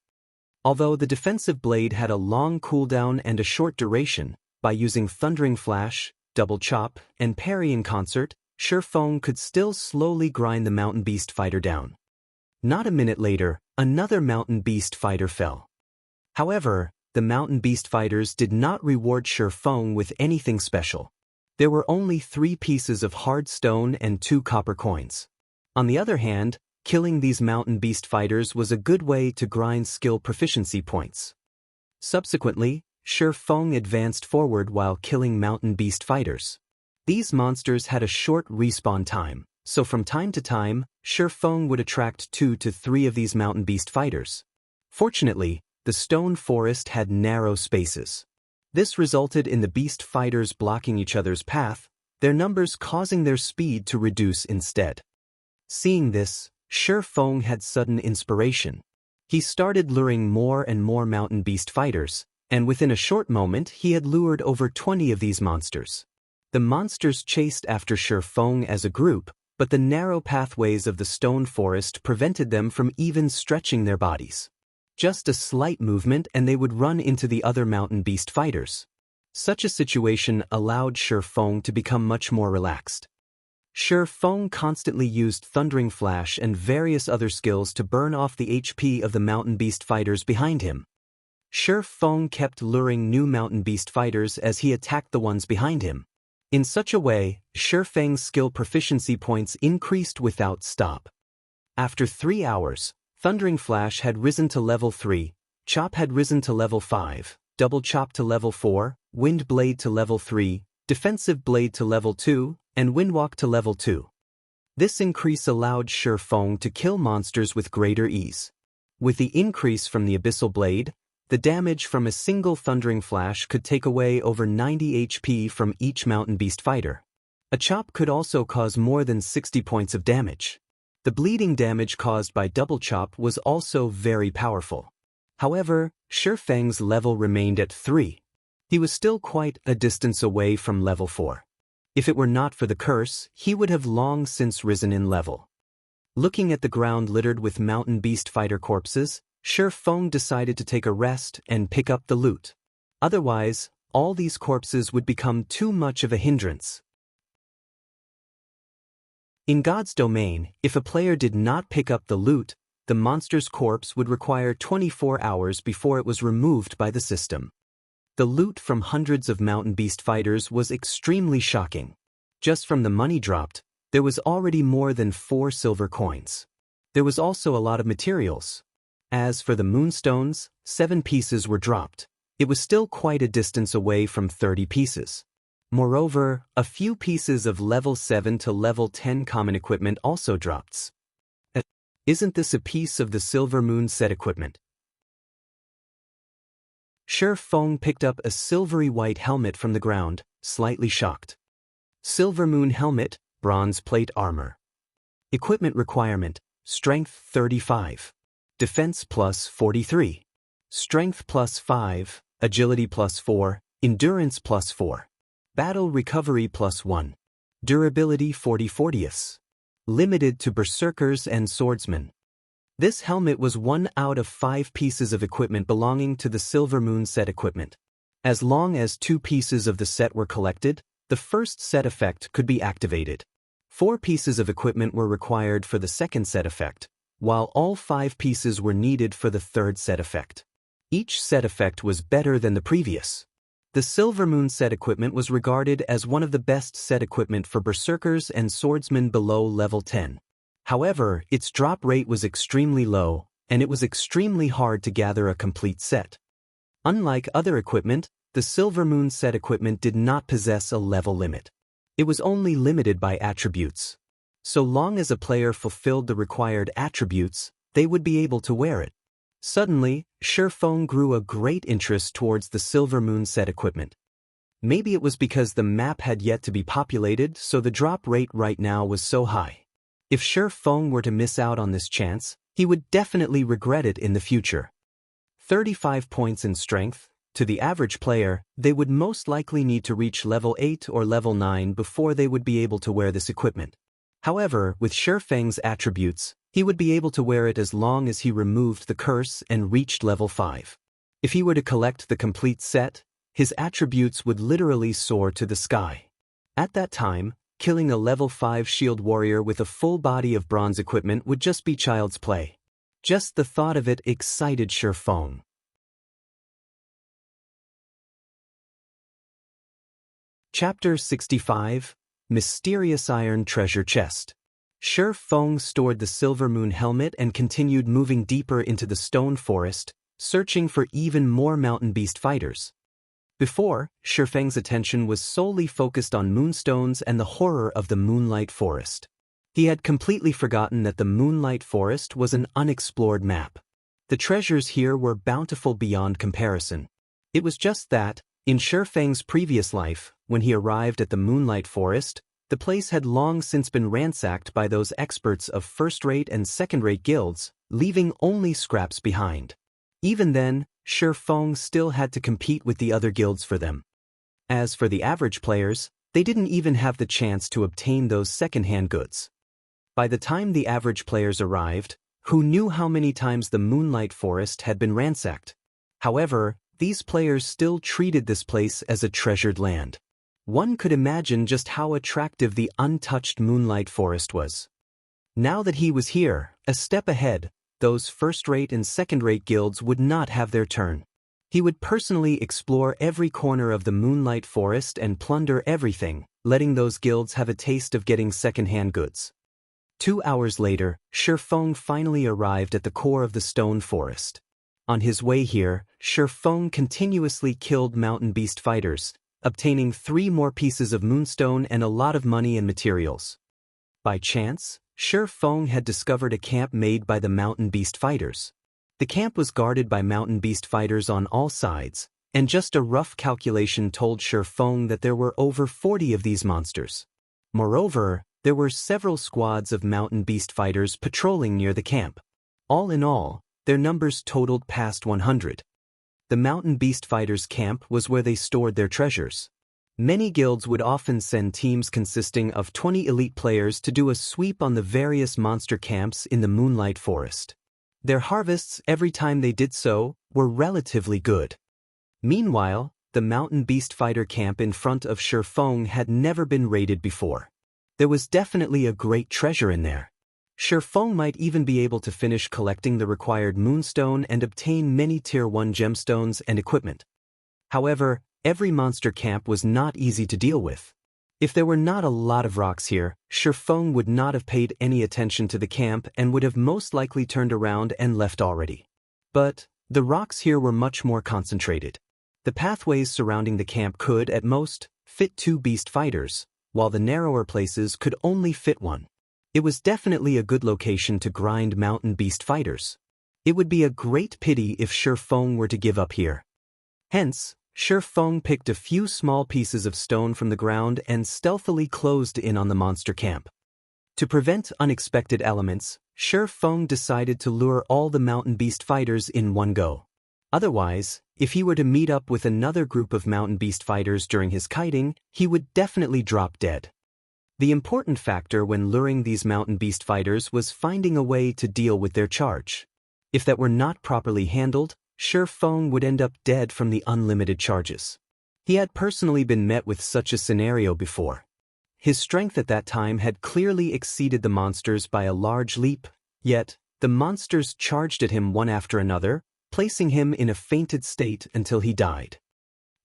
Although the defensive blade had a long cooldown and a short duration, by using Thundering Flash, Double Chop, and Parry in concert, Shi Feng could still slowly grind the mountain beast fighter down. Not a minute later, another mountain beast fighter fell. However, the mountain beast fighters did not reward Shi Feng with anything special. There were only 3 pieces of hard stone and 2 copper coins. On the other hand, killing these mountain beast fighters was a good way to grind skill proficiency points. Subsequently, Shi Feng advanced forward while killing mountain beast fighters. These monsters had a short respawn time, so from time to time, Shi Feng would attract 2 to 3 of these mountain beast fighters. Fortunately, the stone forest had narrow spaces. This resulted in the beast fighters blocking each other's path, their numbers causing their speed to reduce instead. Seeing this, Shi Feng had sudden inspiration. He started luring more and more mountain beast fighters, and within a short moment he had lured over 20 of these monsters. The monsters chased after Shi Feng as a group, but the narrow pathways of the stone forest prevented them from even stretching their bodies. Just a slight movement and they would run into the other mountain beast fighters. Such a situation allowed Shi Feng to become much more relaxed. Shi Feng constantly used Thundering Flash and various other skills to burn off the HP of the mountain beast fighters behind him. Shi Feng kept luring new mountain beast fighters as he attacked the ones behind him. In such a way, Shi Feng's skill proficiency points increased without stop. After 3 hours, Thundering Flash had risen to level 3, Chop had risen to level 5, Double Chop to level 4, Wind Blade to level 3, Defensive Blade to level 2, and Windwalk to level 2. This increase allowed Shi Feng to kill monsters with greater ease. With the increase from the Abyssal Blade, the damage from a single Thundering Flash could take away over 90 HP from each mountain beast fighter. A chop could also cause more than 60 points of damage. The bleeding damage caused by Double Chop was also very powerful. However, Shi Feng's level remained at 3. He was still quite a distance away from level 4. If it were not for the curse, he would have long since risen in level. Looking at the ground littered with mountain beast fighter corpses, Shi Feng decided to take a rest and pick up the loot. Otherwise, all these corpses would become too much of a hindrance. In God's domain, if a player did not pick up the loot, the monster's corpse would require 24 hours before it was removed by the system. The loot from hundreds of mountain beast fighters was extremely shocking. Just from the money dropped, there was already more than 4 silver coins. There was also a lot of materials. As for the moonstones, 7 pieces were dropped. It was still quite a distance away from 30 pieces. Moreover, a few pieces of level 7 to level 10 common equipment also dropped. Isn't this a piece of the Silver Moon set equipment? Shi Feng picked up a silvery white helmet from the ground, slightly shocked. Silver Moon Helmet, Bronze Plate Armor. Equipment requirement, Strength 35. Defense plus 43. Strength plus 5, Agility plus 4, Endurance plus 4. Battle Recovery plus 1. Durability 40/40. Limited to Berserkers and Swordsmen. This helmet was 1 out of 5 pieces of equipment belonging to the Silver Moon set equipment. As long as 2 pieces of the set were collected, the first set effect could be activated. 4 pieces of equipment were required for the second set effect, while all 5 pieces were needed for the third set effect. Each set effect was better than the previous. The Silver Moon set equipment was regarded as one of the best set equipment for Berserkers and Swordsmen below level 10. However, its drop rate was extremely low, and it was extremely hard to gather a complete set. Unlike other equipment, the Silver Moon set equipment did not possess a level limit. It was only limited by attributes. So long as a player fulfilled the required attributes, they would be able to wear it. Suddenly, Shi Feng grew a great interest towards the Silver Moon set equipment. Maybe it was because the map had yet to be populated, so the drop rate right now was so high. If Shi Feng were to miss out on this chance, he would definitely regret it in the future. 35 points in strength. To the average player, they would most likely need to reach level 8 or level 9 before they would be able to wear this equipment. However, with Shi Feng's attributes, he would be able to wear it as long as he removed the curse and reached level 5. If he were to collect the complete set, his attributes would literally soar to the sky. At that time, killing a level 5 shield warrior with a full body of bronze equipment would just be child's play. Just the thought of it excited Shi Feng. Chapter 65, Mysterious Iron Treasure Chest. Shi Feng stored the Silver Moon helmet and continued moving deeper into the stone forest, searching for even more mountain beast fighters. Before, Shi Feng's attention was solely focused on moonstones and the horror of the Moonlight Forest. He had completely forgotten that the Moonlight Forest was an unexplored map. The treasures here were bountiful beyond comparison. It was just that, in Shi Feng's previous life, when he arrived at the Moonlight Forest, the place had long since been ransacked by those experts of first-rate and second-rate guilds, leaving only scraps behind. Even then, Shi Feng still had to compete with the other guilds for them. As for the average players, they didn't even have the chance to obtain those second-hand goods. By the time the average players arrived, who knew how many times the Moonlight Forest had been ransacked? However, these players still treated this place as a treasured land. One could imagine just how attractive the untouched Moonlight Forest was. Now that he was here, a step ahead, those first-rate and second-rate guilds would not have their turn. He would personally explore every corner of the Moonlight Forest and plunder everything, letting those guilds have a taste of getting second-hand goods. 2 hours later, Shifeng finally arrived at the core of the stone forest. On his way here, Shifeng continuously killed mountain beast fighters, obtaining 3 more pieces of moonstone and a lot of money and materials. By chance, Shifeng had discovered a camp made by the mountain beast fighters. The camp was guarded by mountain beast fighters on all sides, and just a rough calculation told Shifeng that there were over 40 of these monsters. Moreover, there were several squads of mountain beast fighters patrolling near the camp. All in all, their numbers totaled past 100. The mountain beast fighters' camp was where they stored their treasures. Many guilds would often send teams consisting of 20 elite players to do a sweep on the various monster camps in the Moonlight Forest. Their harvests every time they did so were relatively good. Meanwhile, the mountain beast fighter camp in front of Shifeng had never been raided before. There was definitely a great treasure in there. Shifeng might even be able to finish collecting the required moonstone and obtain many tier 1 gemstones and equipment. However, every monster camp was not easy to deal with. If there were not a lot of rocks here, Shifeng would not have paid any attention to the camp and would have most likely turned around and left already. But the rocks here were much more concentrated. The pathways surrounding the camp could, at most, fit 2 beast fighters, while the narrower places could only fit 1. It was definitely a good location to grind mountain beast fighters. It would be a great pity if Shifeng were to give up here. Hence, Shifeng picked a few small pieces of stone from the ground and stealthily closed in on the monster camp. To prevent unexpected elements, Shifeng decided to lure all the mountain beast fighters in one go. Otherwise, if he were to meet up with another group of mountain beast fighters during his kiting, he would definitely drop dead. The important factor when luring these mountain beast fighters was finding a way to deal with their charge. If that were not properly handled, Shifeng would end up dead from the unlimited charges. He had personally been met with such a scenario before. His strength at that time had clearly exceeded the monsters by a large leap, yet the monsters charged at him one after another, placing him in a fainted state until he died.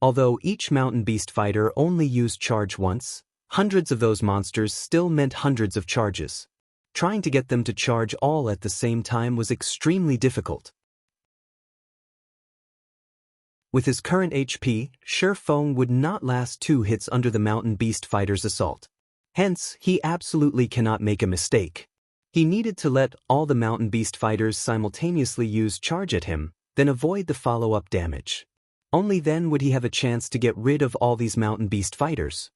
Although each mountain beast fighter only used charge once, hundreds of those monsters still meant hundreds of charges. Trying to get them to charge all at the same time was extremely difficult. With his current HP, Shifeng would not last 2 hits under the mountain beast fighter's assault. Hence, he absolutely cannot make a mistake. He needed to let all the mountain beast fighters simultaneously use charge at him, then avoid the follow-up damage. Only then would he have a chance to get rid of all these mountain beast fighters.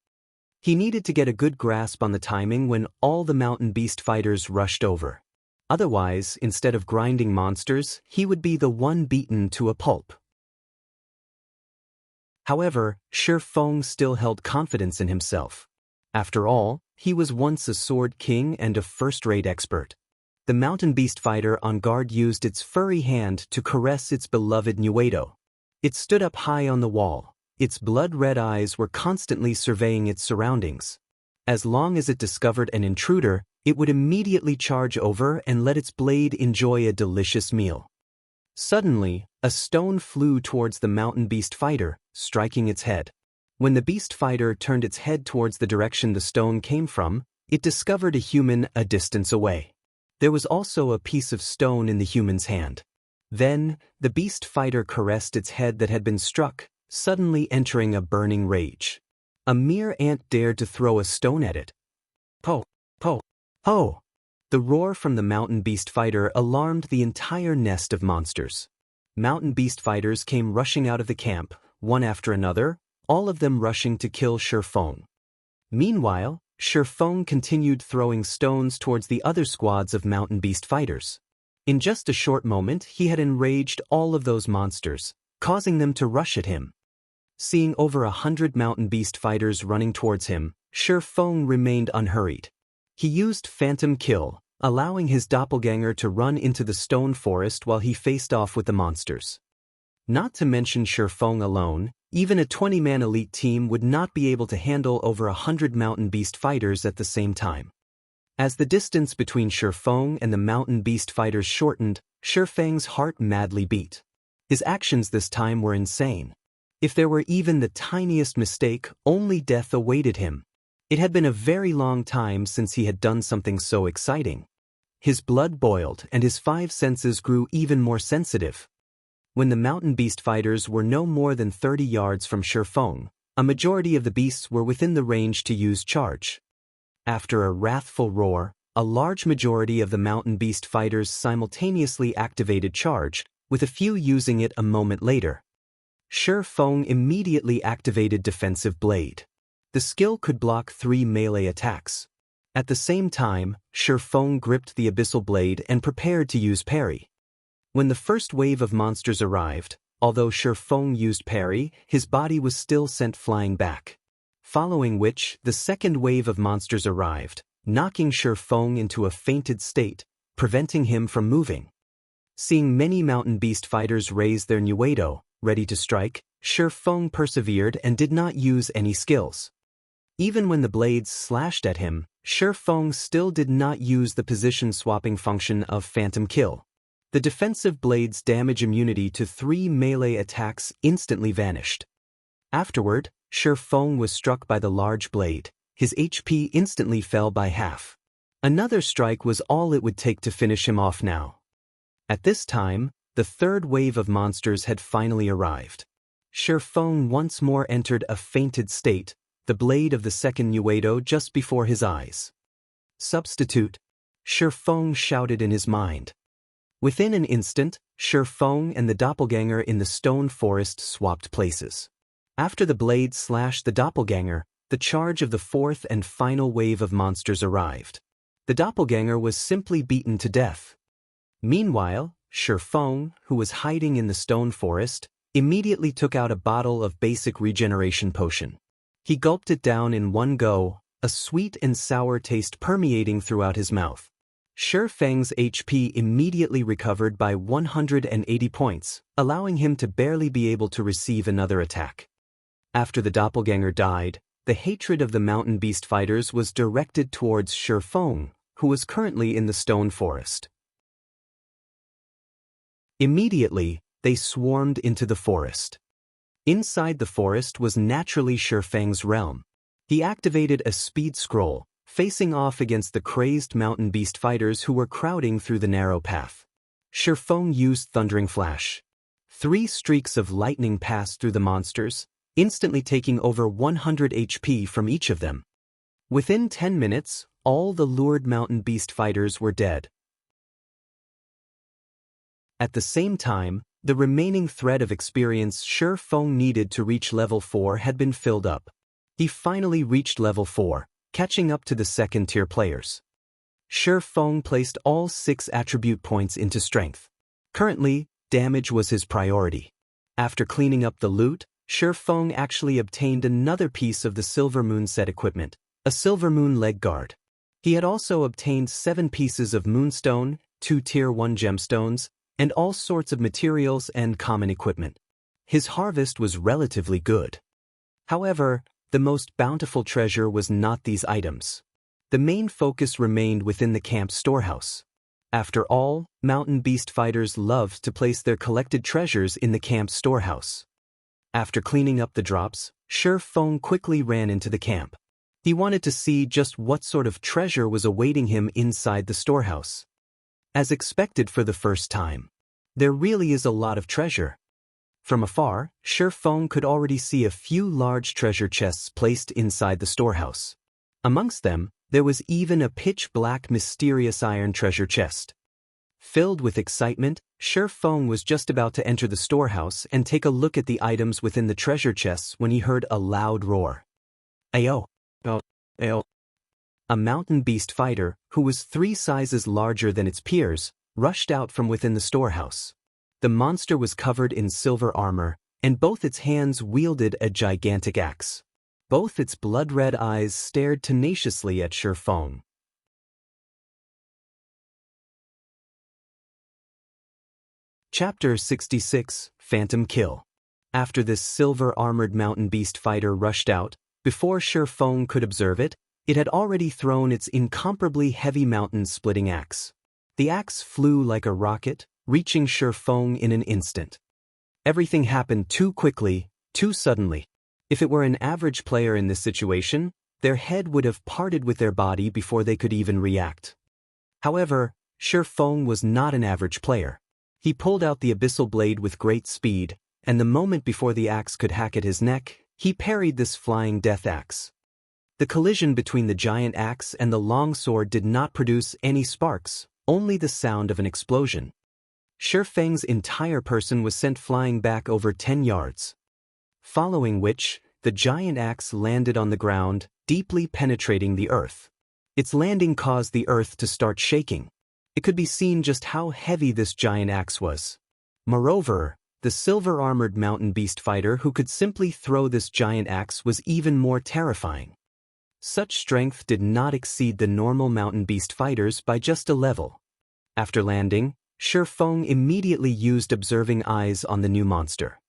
He needed to get a good grasp on the timing when all the mountain beast fighters rushed over. Otherwise, instead of grinding monsters, he would be the one beaten to a pulp. However, Shifeng still held confidence in himself. After all, he was once a sword king and a first-rate expert. The mountain beast fighter on guard used its furry hand to caress its beloved Nuedo. It stood up high on the wall. Its blood-red eyes were constantly surveying its surroundings. As long as it discovered an intruder, it would immediately charge over and let its blade enjoy a delicious meal. Suddenly, a stone flew towards the mountain beast fighter, striking its head. When the beast fighter turned its head towards the direction the stone came from, it discovered a human a distance away. There was also a piece of stone in the human's hand. Then, the beast fighter caressed its head that had been struck, suddenly entering a burning rage. A mere ant dared to throw a stone at it. Po! Po! Po! The roar from the mountain beast fighter alarmed the entire nest of monsters. Mountain beast fighters came rushing out of the camp, one after another, all of them rushing to kill Shifeng. Meanwhile, Shifeng continued throwing stones towards the other squads of mountain beast fighters. In just a short moment, he had enraged all of those monsters, causing them to rush at him. Seeing over 100 mountain beast fighters running towards him, Shifeng remained unhurried. He used phantom kill, allowing his doppelganger to run into the stone forest while he faced off with the monsters. Not to mention Shifeng alone, even a 20-man elite team would not be able to handle over 100 mountain beast fighters at the same time. As the distance between Shifeng and the mountain beast fighters shortened, Shifeng's heart madly beat. His actions this time were insane. If there were even the tiniest mistake, only death awaited him. It had been a very long time since he had done something so exciting. His blood boiled and his 5 senses grew even more sensitive. When the mountain beast fighters were no more than 30 yards from Shifeng, a majority of the beasts were within the range to use charge. After a wrathful roar, a large majority of the mountain beast fighters simultaneously activated charge, with a few using it a moment later. Shifeng immediately activated defensive blade. The skill could block 3 melee attacks. At the same time, Shifeng gripped the abyssal blade and prepared to use parry. When the first wave of monsters arrived, although Shifeng used parry, his body was still sent flying back. Following which, the second wave of monsters arrived, knocking Shifeng into a fainted state, preventing him from moving. Seeing many mountain beast fighters raise their Nuedo, ready to strike, Shifeng persevered and did not use any skills. Even when the blades slashed at him, Shifeng still did not use the position-swapping function of Phantom Kill. The defensive blade's damage immunity to 3 melee attacks instantly vanished. Afterward, Shifeng was struck by the large blade. His HP instantly fell by half. Another strike was all it would take to finish him off now. At this time, the third wave of monsters had finally arrived. Shifeng once more entered a fainted state, the blade of the second Nuedo just before his eyes. Substitute, Shifeng shouted in his mind. Within an instant, Shifeng and the doppelganger in the stone forest swapped places. After the blade slashed the doppelganger, the charge of the fourth and final wave of monsters arrived. The doppelganger was simply beaten to death. Meanwhile, Shifeng, who was hiding in the stone forest, immediately took out a bottle of basic regeneration potion. He gulped it down in one go, a sweet and sour taste permeating throughout his mouth. Shifeng's HP immediately recovered by 180 points, allowing him to barely be able to receive another attack. After the doppelganger died, the hatred of the mountain beast fighters was directed towards Shifeng, who was currently in the stone forest. Immediately, they swarmed into the forest. Inside the forest was naturally Shifeng's realm. He activated a speed scroll, facing off against the crazed mountain beast fighters who were crowding through the narrow path. Shifeng used Thundering Flash. 3 streaks of lightning passed through the monsters, instantly taking over 100 HP from each of them. Within 10 minutes, all the lured mountain beast fighters were dead. At the same time, the remaining thread of experience Shifeng needed to reach level 4 had been filled up. He finally reached level 4, catching up to the second-tier players. Shifeng placed all 6 attribute points into strength. Currently, damage was his priority. After cleaning up the loot, Shifeng actually obtained another piece of the Silver Moon set equipment, a Silver Moon leg guard. He had also obtained 7 pieces of Moonstone, 2 Tier 1 gemstones, and all sorts of materials and common equipment. His harvest was relatively good. However, the most bountiful treasure was not these items. The main focus remained within the camp storehouse. After all, mountain beast fighters loved to place their collected treasures in the camp storehouse. After cleaning up the drops, Shifeng quickly ran into the camp. He wanted to see just what sort of treasure was awaiting him inside the storehouse. As expected for the first time, there really is a lot of treasure. From afar, Shifeng could already see a few large treasure chests placed inside the storehouse. Amongst them, there was even a pitch-black mysterious iron treasure chest. Filled with excitement, Shifeng was just about to enter the storehouse and take a look at the items within the treasure chests when he heard a loud roar. Ayo! Oh, ayo! A mountain beast fighter, who was 3 sizes larger than its peers, rushed out from within the storehouse. The monster was covered in silver armor, and both its hands wielded a gigantic axe. Both its blood-red eyes stared tenaciously at Shifeng. Chapter 66, Phantom Kill. After this silver-armored mountain beast fighter rushed out, before Shi Feng could observe it, it had already thrown its incomparably heavy mountain-splitting axe. The axe flew like a rocket, reaching Shi Feng in an instant. Everything happened too quickly, too suddenly. If it were an average player in this situation, their head would have parted with their body before they could even react. However, Shi Feng was not an average player. He pulled out the abyssal blade with great speed, and the moment before the axe could hack at his neck, he parried this flying death axe. The collision between the giant axe and the long sword did not produce any sparks, only the sound of an explosion. Shi Feng's entire person was sent flying back over 10 yards. Following which, the giant axe landed on the ground, deeply penetrating the earth. Its landing caused the earth to start shaking. It could be seen just how heavy this giant axe was. Moreover, the silver-armored mountain beast fighter who could simply throw this giant axe was even more terrifying. Such strength did not exceed the normal mountain beast fighters by just a level. After landing, Shi Feng immediately used observing eyes on the new monster.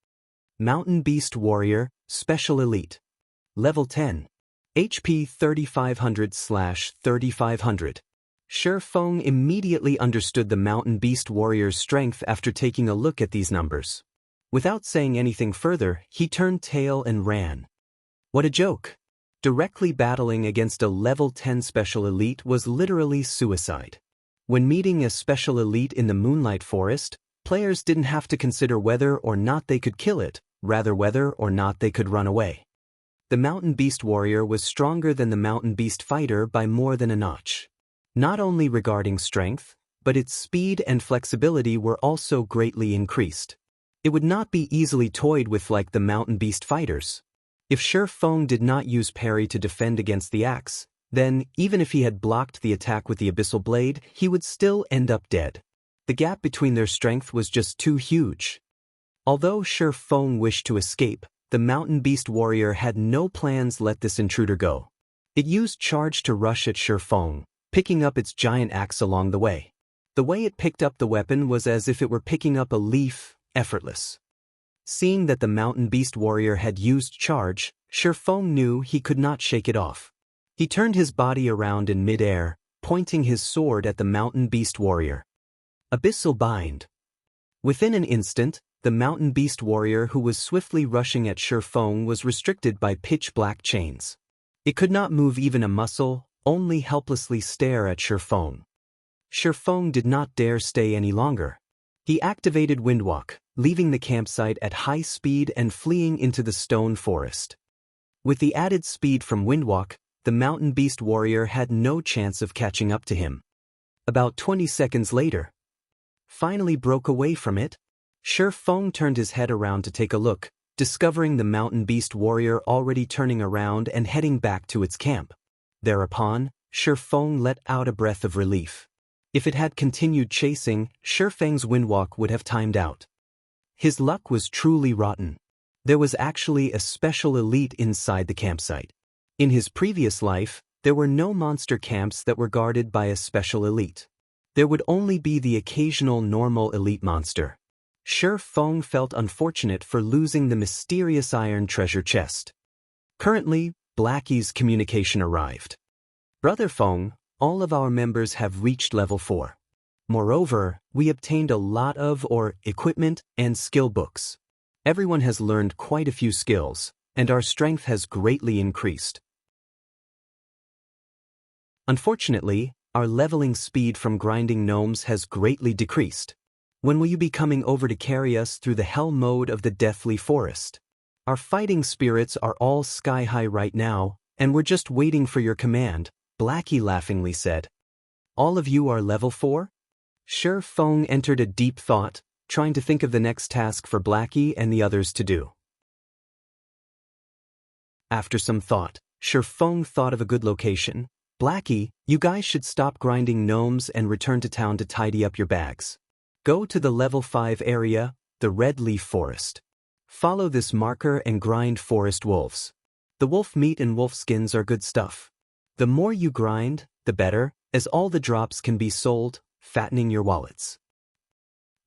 Mountain Beast Warrior, Special Elite. Level 10. HP 3500/3500. Shi Feng immediately understood the Mountain Beast Warrior's strength after taking a look at these numbers. Without saying anything further, he turned tail and ran. What a joke! Directly battling against a level 10 Special Elite was literally suicide. When meeting a Special Elite in the Moonlight Forest, players didn't have to consider whether or not they could kill it, rather whether or not they could run away. The Mountain Beast Warrior was stronger than the Mountain Beast Fighter by more than a notch. Not only regarding strength, but its speed and flexibility were also greatly increased. It would not be easily toyed with like the Mountain Beast Fighters. If Shi Feng did not use parry to defend against the axe, then, even if he had blocked the attack with the abyssal blade, he would still end up dead. The gap between their strength was just too huge. Although Shi Feng wished to escape, the Mountain Beast Warrior had no plans to let this intruder go. It used charge to rush at Shi Feng, picking up its giant axe along the way. The way it picked up the weapon was as if it were picking up a leaf, effortless. Seeing that the Mountain Beast Warrior had used charge, Shi Feng knew he could not shake it off. He turned his body around in mid-air, pointing his sword at the Mountain Beast Warrior. Abyssal Bind. Within an instant, the Mountain Beast Warrior who was swiftly rushing at Shi Feng was restricted by pitch-black chains. It could not move even a muscle, only helplessly stare at Shi Feng. Shi Feng did not dare stay any longer. He activated Windwalk, leaving the campsite at high speed and fleeing into the stone forest. With the added speed from Windwalk, the Mountain Beast Warrior had no chance of catching up to him. About 20 seconds later, finally broke away from it. Shi Feng turned his head around to take a look, discovering the Mountain Beast Warrior already turning around and heading back to its camp. Thereupon, Shi Feng let out a breath of relief. If it had continued chasing, Shi Feng's Windwalk would have timed out. His luck was truly rotten. There was actually a Special Elite inside the campsite. In his previous life, there were no monster camps that were guarded by a Special Elite. There would only be the occasional normal elite monster. Shi Feng felt unfortunate for losing the mysterious iron treasure chest. Currently, Blackie's communication arrived. Brother Feng, all of our members have reached level 4. Moreover, we obtained a lot of equipment and skill books. Everyone has learned quite a few skills, and our strength has greatly increased. Unfortunately, our leveling speed from grinding gnomes has greatly decreased. When will you be coming over to carry us through the hell mode of the Deathly Forest? Our fighting spirits are all sky-high right now, and we're just waiting for your command, Blackie laughingly said. All of you are level 4? Shi Feng entered a deep thought, trying to think of the next task for Blackie and the others to do. After some thought, Shi Feng thought of a good location. Blackie, you guys should stop grinding gnomes and return to town to tidy up your bags. Go to the level 5 area, the Red Leaf Forest. Follow this marker and grind forest wolves. The wolf meat and wolf skins are good stuff. The more you grind, the better, as all the drops can be sold, fattening your wallets.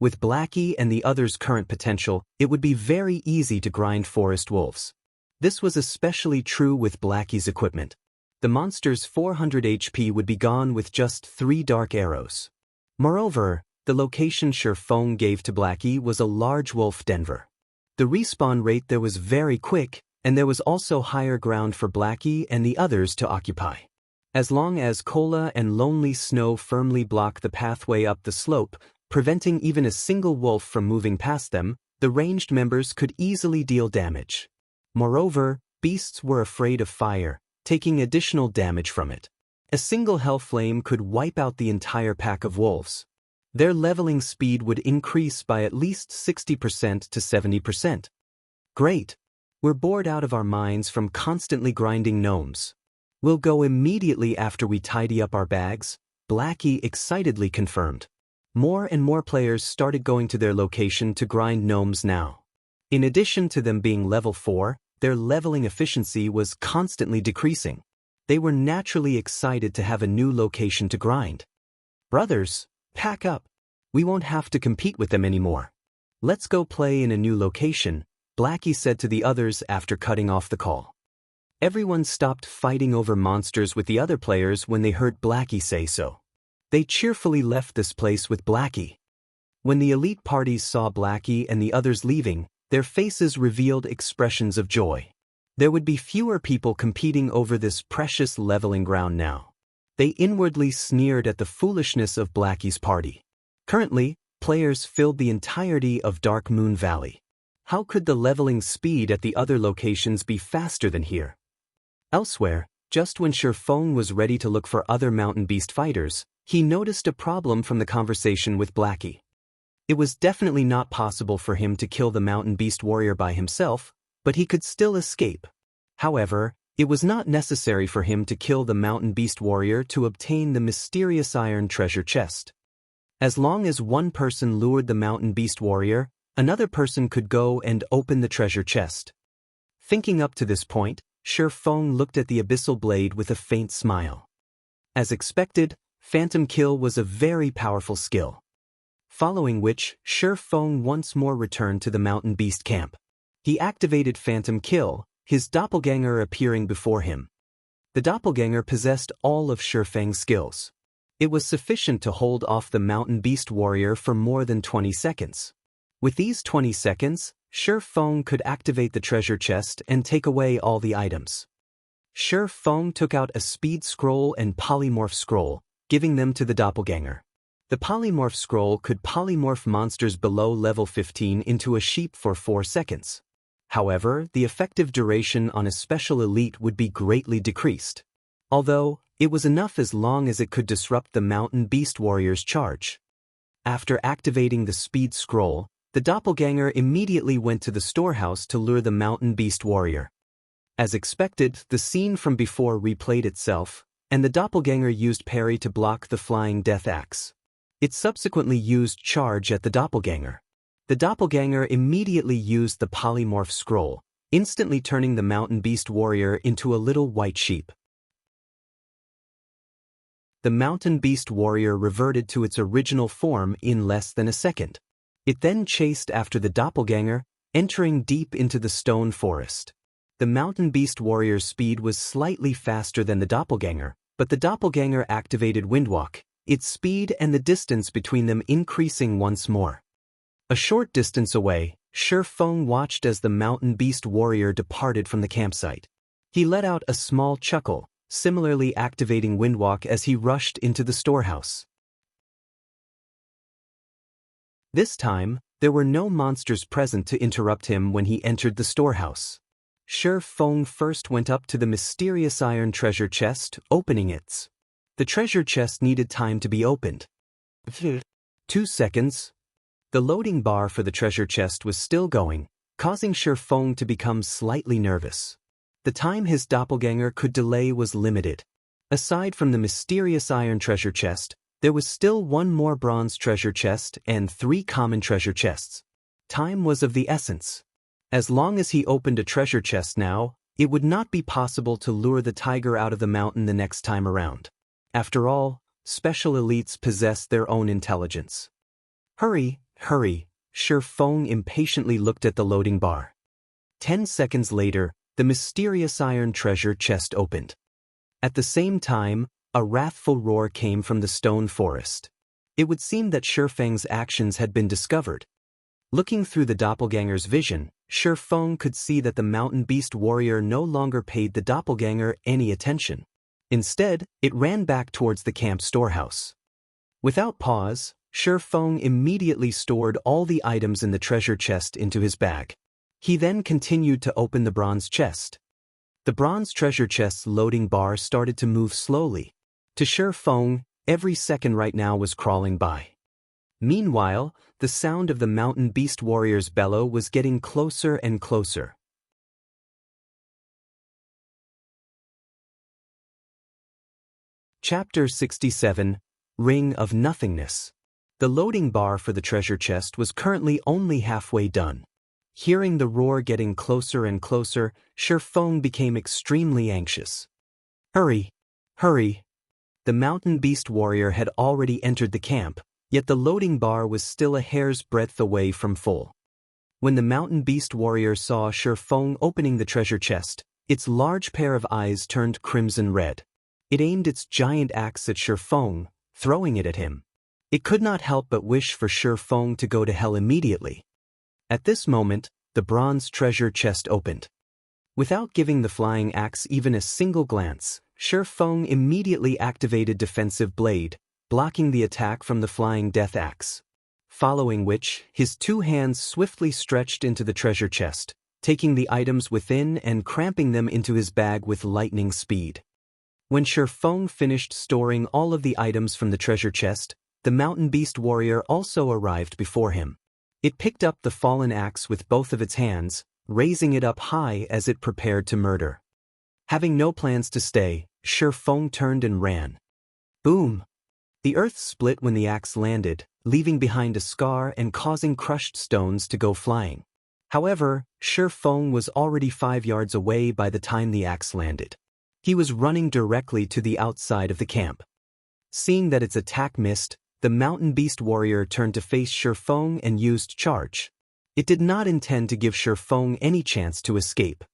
With Blackie and the others' current potential, it would be very easy to grind forest wolves. This was especially true with Blackie's equipment. The monster's 400 HP would be gone with just 3 dark arrows. Moreover, the location Shifeng gave to Blackie was a large wolf denver. The respawn rate there was very quick, and there was also higher ground for Blackie and the others to occupy. As long as Cola and Lonely Snow firmly blocked the pathway up the slope, preventing even a single wolf from moving past them, the ranged members could easily deal damage. Moreover, beasts were afraid of fire, taking additional damage from it. A single hell flame could wipe out the entire pack of wolves. Their leveling speed would increase by at least 60% to 70%. Great! We're bored out of our minds from constantly grinding gnomes. We'll go immediately after we tidy up our bags, Blackie excitedly confirmed. More and more players started going to their location to grind gnomes now. In addition to them being level 4, their leveling efficiency was constantly decreasing. They were naturally excited to have a new location to grind. Brothers, pack up. We won't have to compete with them anymore. Let's go play in a new location, Blackie said to the others after cutting off the call. Everyone stopped fighting over monsters with the other players when they heard Blackie say so. They cheerfully left this place with Blackie. When the elite parties saw Blackie and the others leaving, their faces revealed expressions of joy. There would be fewer people competing over this precious leveling ground now. They inwardly sneered at the foolishness of Blackie's party. Currently, players filled the entirety of Dark Moon Valley. How could the leveling speed at the other locations be faster than here? Elsewhere, just when Shifeng was ready to look for other mountain beast fighters, he noticed a problem from the conversation with Blackie. It was definitely not possible for him to kill the mountain beast warrior by himself, but he could still escape. However, it was not necessary for him to kill the mountain beast warrior to obtain the mysterious iron treasure chest. As long as one person lured the mountain beast warrior, another person could go and open the treasure chest. Thinking up to this point, Shifeng looked at the abyssal blade with a faint smile. As expected, Phantom Kill was a very powerful skill. Following which, Shifeng once more returned to the mountain beast camp. He activated Phantom Kill, his doppelganger appearing before him. The doppelganger possessed all of Shifeng's skills. It was sufficient to hold off the mountain beast warrior for more than 20 seconds. With these 20 seconds, Shifeng could activate the treasure chest and take away all the items. Shifeng took out a speed scroll and polymorph scroll, giving them to the doppelganger. The polymorph scroll could polymorph monsters below level 15 into a sheep for 4 seconds. However, the effective duration on a special elite would be greatly decreased. Although, it was enough as long as it could disrupt the mountain beast warrior's charge. After activating the speed scroll, the doppelganger immediately went to the storehouse to lure the mountain beast warrior. As expected, the scene from before replayed itself, and the doppelganger used parry to block the flying death axe. It subsequently used charge at the doppelganger. The doppelganger immediately used the polymorph scroll, instantly turning the mountain beast warrior into a little white sheep. The mountain beast warrior reverted to its original form in less than a second. It then chased after the doppelganger, entering deep into the stone forest. The mountain beast warrior's speed was slightly faster than the doppelganger, but the doppelganger activated Windwalk, its speed and the distance between them increasing once more. A short distance away, Shifeng watched as the mountain beast warrior departed from the campsite. He let out a small chuckle, similarly activating Windwalk as he rushed into the storehouse. This time, there were no monsters present to interrupt him when he entered the storehouse. Shifeng first went up to the mysterious iron treasure chest, opening it. The treasure chest needed time to be opened. 2 seconds. The loading bar for the treasure chest was still going, causing Shifeng to become slightly nervous. The time his doppelganger could delay was limited. Aside from the mysterious iron treasure chest, there was still one more bronze treasure chest and 3 common treasure chests. Time was of the essence. As long as he opened a treasure chest now, it would not be possible to lure the tiger out of the mountain the next time around. After all, special elites possess their own intelligence. Hurry, hurry, Shi Feng impatiently looked at the loading bar. 10 seconds later, the mysterious iron treasure chest opened. At the same time, a wrathful roar came from the stone forest. It would seem that Shi Feng's actions had been discovered. Looking through the doppelganger's vision, Shi Feng could see that the mountain beast warrior no longer paid the doppelganger any attention. Instead, it ran back towards the camp storehouse. Without pause, Shi Feng immediately stored all the items in the treasure chest into his bag. He then continued to open the bronze chest. The bronze treasure chest's loading bar started to move slowly. To Shi Feng, every second right now was crawling by. Meanwhile, the sound of the mountain beast warrior's bellow was getting closer and closer. Chapter 67, Ring of Nothingness. The loading bar for the treasure chest was currently only halfway done. Hearing the roar getting closer and closer, Shi Feng became extremely anxious. Hurry! Hurry! The mountain beast warrior had already entered the camp, yet the loading bar was still a hair's breadth away from full. When the mountain beast warrior saw Shi Feng opening the treasure chest, its large pair of eyes turned crimson red. It aimed its giant axe at Shi Feng, throwing it at him. It could not help but wish for Shi Feng to go to hell immediately. At this moment, the bronze treasure chest opened. Without giving the flying axe even a single glance, Shi Feng immediately activated Defensive Blade, blocking the attack from the flying death axe. Following which, his two hands swiftly stretched into the treasure chest, taking the items within and cramping them into his bag with lightning speed. When Shi Feng finished storing all of the items from the treasure chest, the mountain beast warrior also arrived before him. It picked up the fallen axe with both of its hands, raising it up high as it prepared to murder. Having no plans to stay, Shi Feng turned and ran. Boom! The earth split when the axe landed, leaving behind a scar and causing crushed stones to go flying. However, Shi Feng was already 5 yards away by the time the axe landed. He was running directly to the outside of the camp. Seeing that its attack missed, the mountain beast warrior turned to face Shi Feng and used charge. It did not intend to give Shi Feng any chance to escape.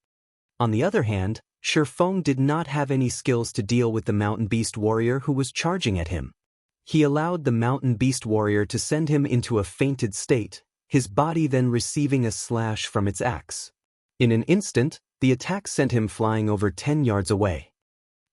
On the other hand, Shi Feng did not have any skills to deal with the mountain beast warrior who was charging at him. He allowed the mountain beast warrior to send him into a fainted state, his body then receiving a slash from its axe. In an instant, the attack sent him flying over 10 yards away.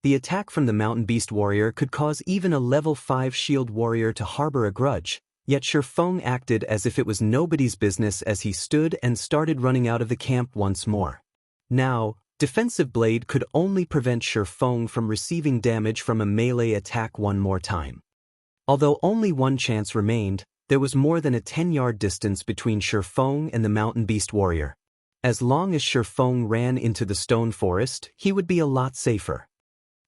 The attack from the mountain beast warrior could cause even a level 5 shield warrior to harbor a grudge, yet Shi Feng acted as if it was nobody's business as he stood and started running out of the camp once more. Now, Defensive Blade could only prevent Shi Feng from receiving damage from a melee attack one more time. Although only one chance remained, there was more than a 10-yard distance between Shi Feng and the mountain beast warrior. As long as Shi Feng ran into the stone forest, he would be a lot safer.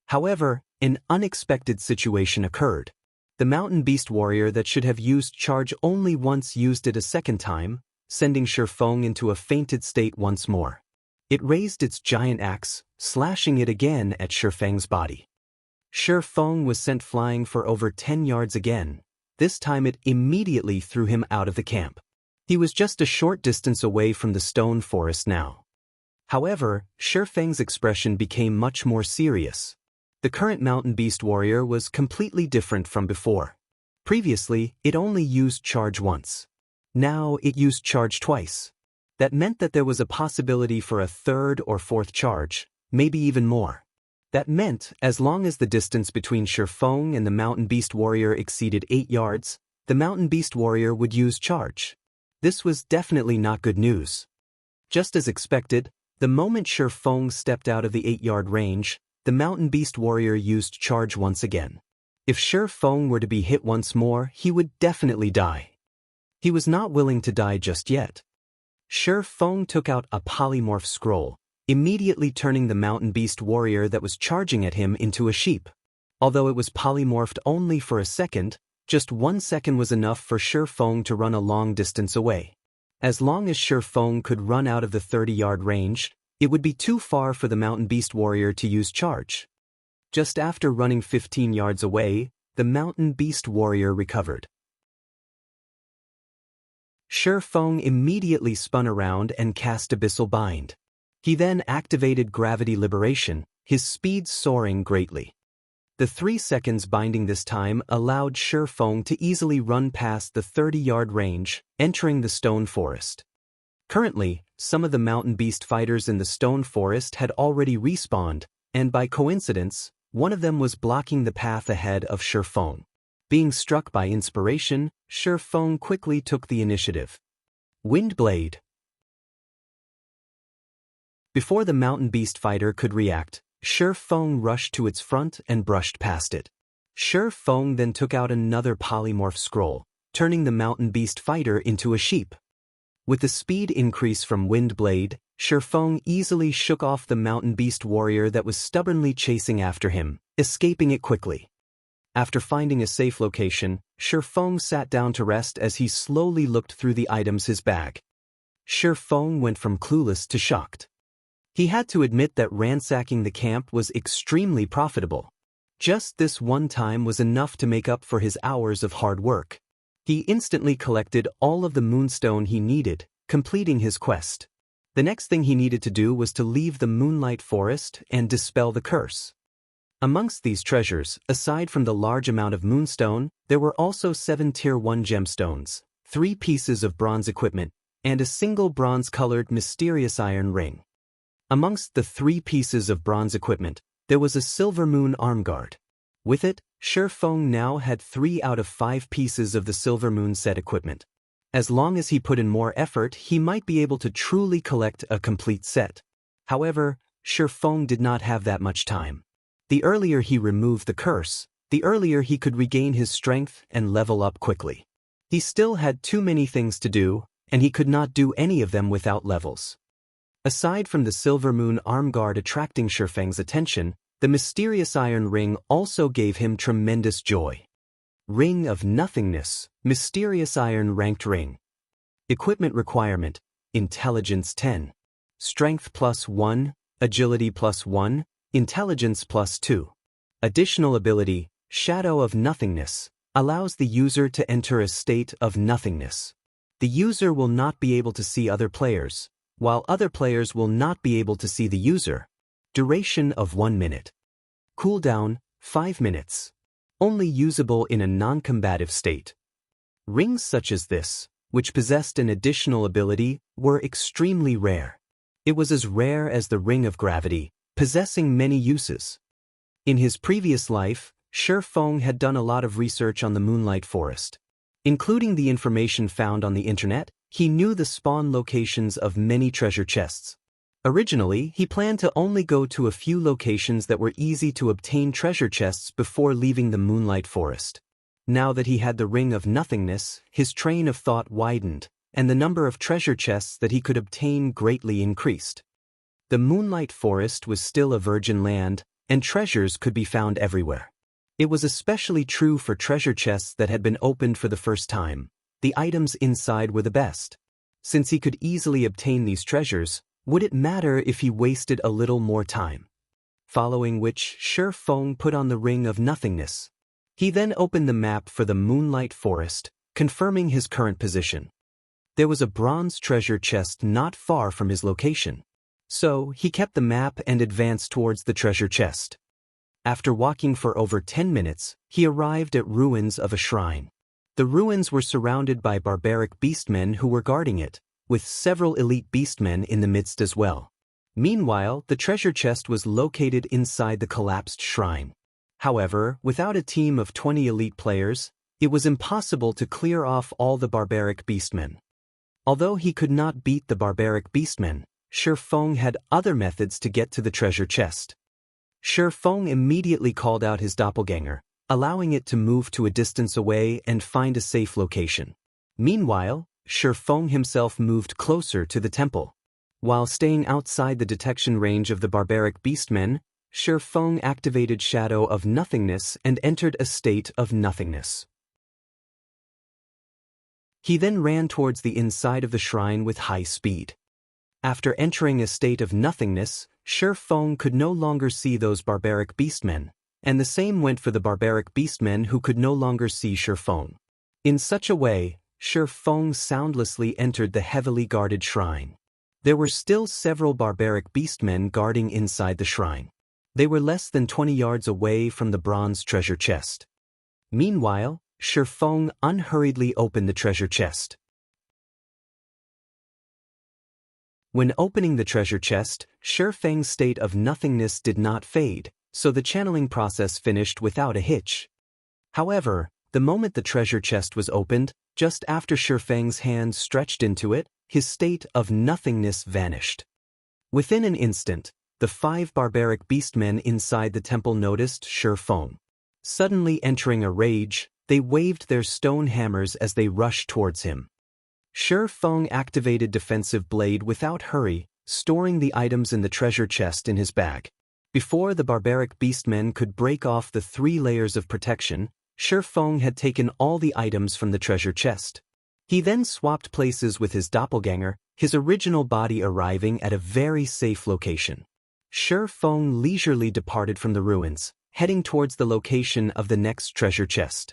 However, an unexpected situation occurred. The mountain beast warrior that should have used charge only once used it a second time, sending Shi Feng into a fainted state once more. It raised its giant axe, slashing it again at Shi Feng's body. Shi Feng was sent flying for over 10 yards again. This time it immediately threw him out of the camp. He was just a short distance away from the stone forest now. However, Shi Feng's expression became much more serious. The current mountain beast warrior was completely different from before. Previously, it only used charge once. Now it used charge twice. That meant that there was a possibility for a third or fourth charge, maybe even more. That meant, as long as the distance between Shi Feng and the mountain beast warrior exceeded 8 yards, the mountain beast warrior would use charge. This was definitely not good news. Just as expected, the moment Shi Feng stepped out of the 8-yard range, the mountain beast warrior used charge once again. If Shi Feng were to be hit once more, he would definitely die. He was not willing to die just yet. Shi Feng took out a polymorph scroll, immediately turning the mountain beast warrior that was charging at him into a sheep. Although it was polymorphed only for a second, just 1 second was enough for Shi Feng to run a long distance away. As long as Shi Feng could run out of the 30-yard range, it would be too far for the mountain beast warrior to use charge. Just after running 15 yards away, the mountain beast warrior recovered. Shi Feng immediately spun around and cast Abyssal Bind. He then activated Gravity Liberation, his speed soaring greatly. The 3 seconds binding this time allowed Shi Feng to easily run past the 30-yard range, entering the stone forest. Currently, some of the mountain beast fighters in the stone forest had already respawned, and by coincidence, one of them was blocking the path ahead of Shi Feng. Being struck by inspiration, Shi Feng quickly took the initiative. Windblade. Before the mountain beast fighter could react, Shi Feng rushed to its front and brushed past it. Shi Feng then took out another polymorph scroll, turning the mountain beast fighter into a sheep. With the speed increase from Windblade, Shi Feng easily shook off the mountain beast warrior that was stubbornly chasing after him, escaping it quickly. After finding a safe location, Shi Feng sat down to rest as he slowly looked through the items in his bag. Shi Feng went from clueless to shocked. He had to admit that ransacking the camp was extremely profitable. Just this one time was enough to make up for his hours of hard work. He instantly collected all of the moonstone he needed, completing his quest. The next thing he needed to do was to leave the Moonlight Forest and dispel the curse. Amongst these treasures, aside from the large amount of moonstone, there were also 7 Tier 1 gemstones, 3 pieces of bronze equipment, and a single bronze-colored mysterious iron ring. Amongst the 3 pieces of bronze equipment, there was a silver moon arm guard. With it, Shi Feng now had 3 out of 5 pieces of the silver moon set equipment. As long as he put in more effort, he might be able to truly collect a complete set. However, Shi Feng did not have that much time. The earlier he removed the curse, the earlier he could regain his strength and level up quickly. He still had too many things to do, and he could not do any of them without levels. Aside from the silver moon arm guard attracting Shi Feng's attention, the mysterious iron ring also gave him tremendous joy. Ring of Nothingness, mysterious iron ranked ring. Equipment requirement, Intelligence 10. Strength +1, Agility +1, Intelligence +2. Additional ability, Shadow of Nothingness, allows the user to enter a state of nothingness. The user will not be able to see other players, while other players will not be able to see the user. Duration of 1 minute. Cooldown, 5 minutes. Only usable in a non-combative state. Rings such as this, which possessed an additional ability, were extremely rare. It was as rare as the Ring of Gravity, possessing many uses. In his previous life, Shi Feng had done a lot of research on the Moonlight Forest. Including the information found on the internet, he knew the spawn locations of many treasure chests. Originally, he planned to only go to a few locations that were easy to obtain treasure chests before leaving the Moonlight Forest. Now that he had the Ring of Nothingness, his train of thought widened, and the number of treasure chests that he could obtain greatly increased. The Moonlight Forest was still a virgin land, and treasures could be found everywhere. It was especially true for treasure chests that had been opened for the first time. The items inside were the best. Since he could easily obtain these treasures, would it matter if he wasted a little more time? Following which, Shi Feng put on the Ring of Nothingness. He then opened the map for the Moonlight Forest, confirming his current position. There was a bronze treasure chest not far from his location. So, he kept the map and advanced towards the treasure chest. After walking for over 10 minutes, he arrived at ruins of a shrine. The ruins were surrounded by barbaric beastmen who were guarding it, with several elite beastmen in the midst as well. Meanwhile, the treasure chest was located inside the collapsed shrine. However, without a team of 20 elite players, it was impossible to clear off all the barbaric beastmen. Although he could not beat the barbaric beastmen, Shi Feng had other methods to get to the treasure chest. Shi Feng immediately called out his doppelganger, allowing it to move to a distance away and find a safe location. Meanwhile, Shi Feng himself moved closer to the temple. While staying outside the detection range of the barbaric beastmen, Shi Feng activated Shadow of Nothingness and entered a state of nothingness. He then ran towards the inside of the shrine with high speed. After entering a state of nothingness, Shi Feng could no longer see those barbaric beastmen, and the same went for the barbaric beastmen who could no longer see Shi Feng. In such a way, Shi Feng soundlessly entered the heavily guarded shrine. There were still several barbaric beastmen guarding inside the shrine. They were less than 20 yards away from the bronze treasure chest. Meanwhile, Shi Feng unhurriedly opened the treasure chest. When opening the treasure chest, Shi Feng's state of nothingness did not fade, so the channeling process finished without a hitch. However, the moment the treasure chest was opened, just after Shi Feng's hand stretched into it, his state of nothingness vanished. Within an instant, the 5 barbaric beastmen inside the temple noticed Shi Feng. Suddenly entering a rage, they waved their stone hammers as they rushed towards him. Shi Feng activated Defensive Blade without hurry, storing the items in the treasure chest in his bag. Before the barbaric beastmen could break off the 3 layers of protection, Shi Feng had taken all the items from the treasure chest. He then swapped places with his doppelganger, his original body arriving at a very safe location. Shi Feng leisurely departed from the ruins, heading towards the location of the next treasure chest.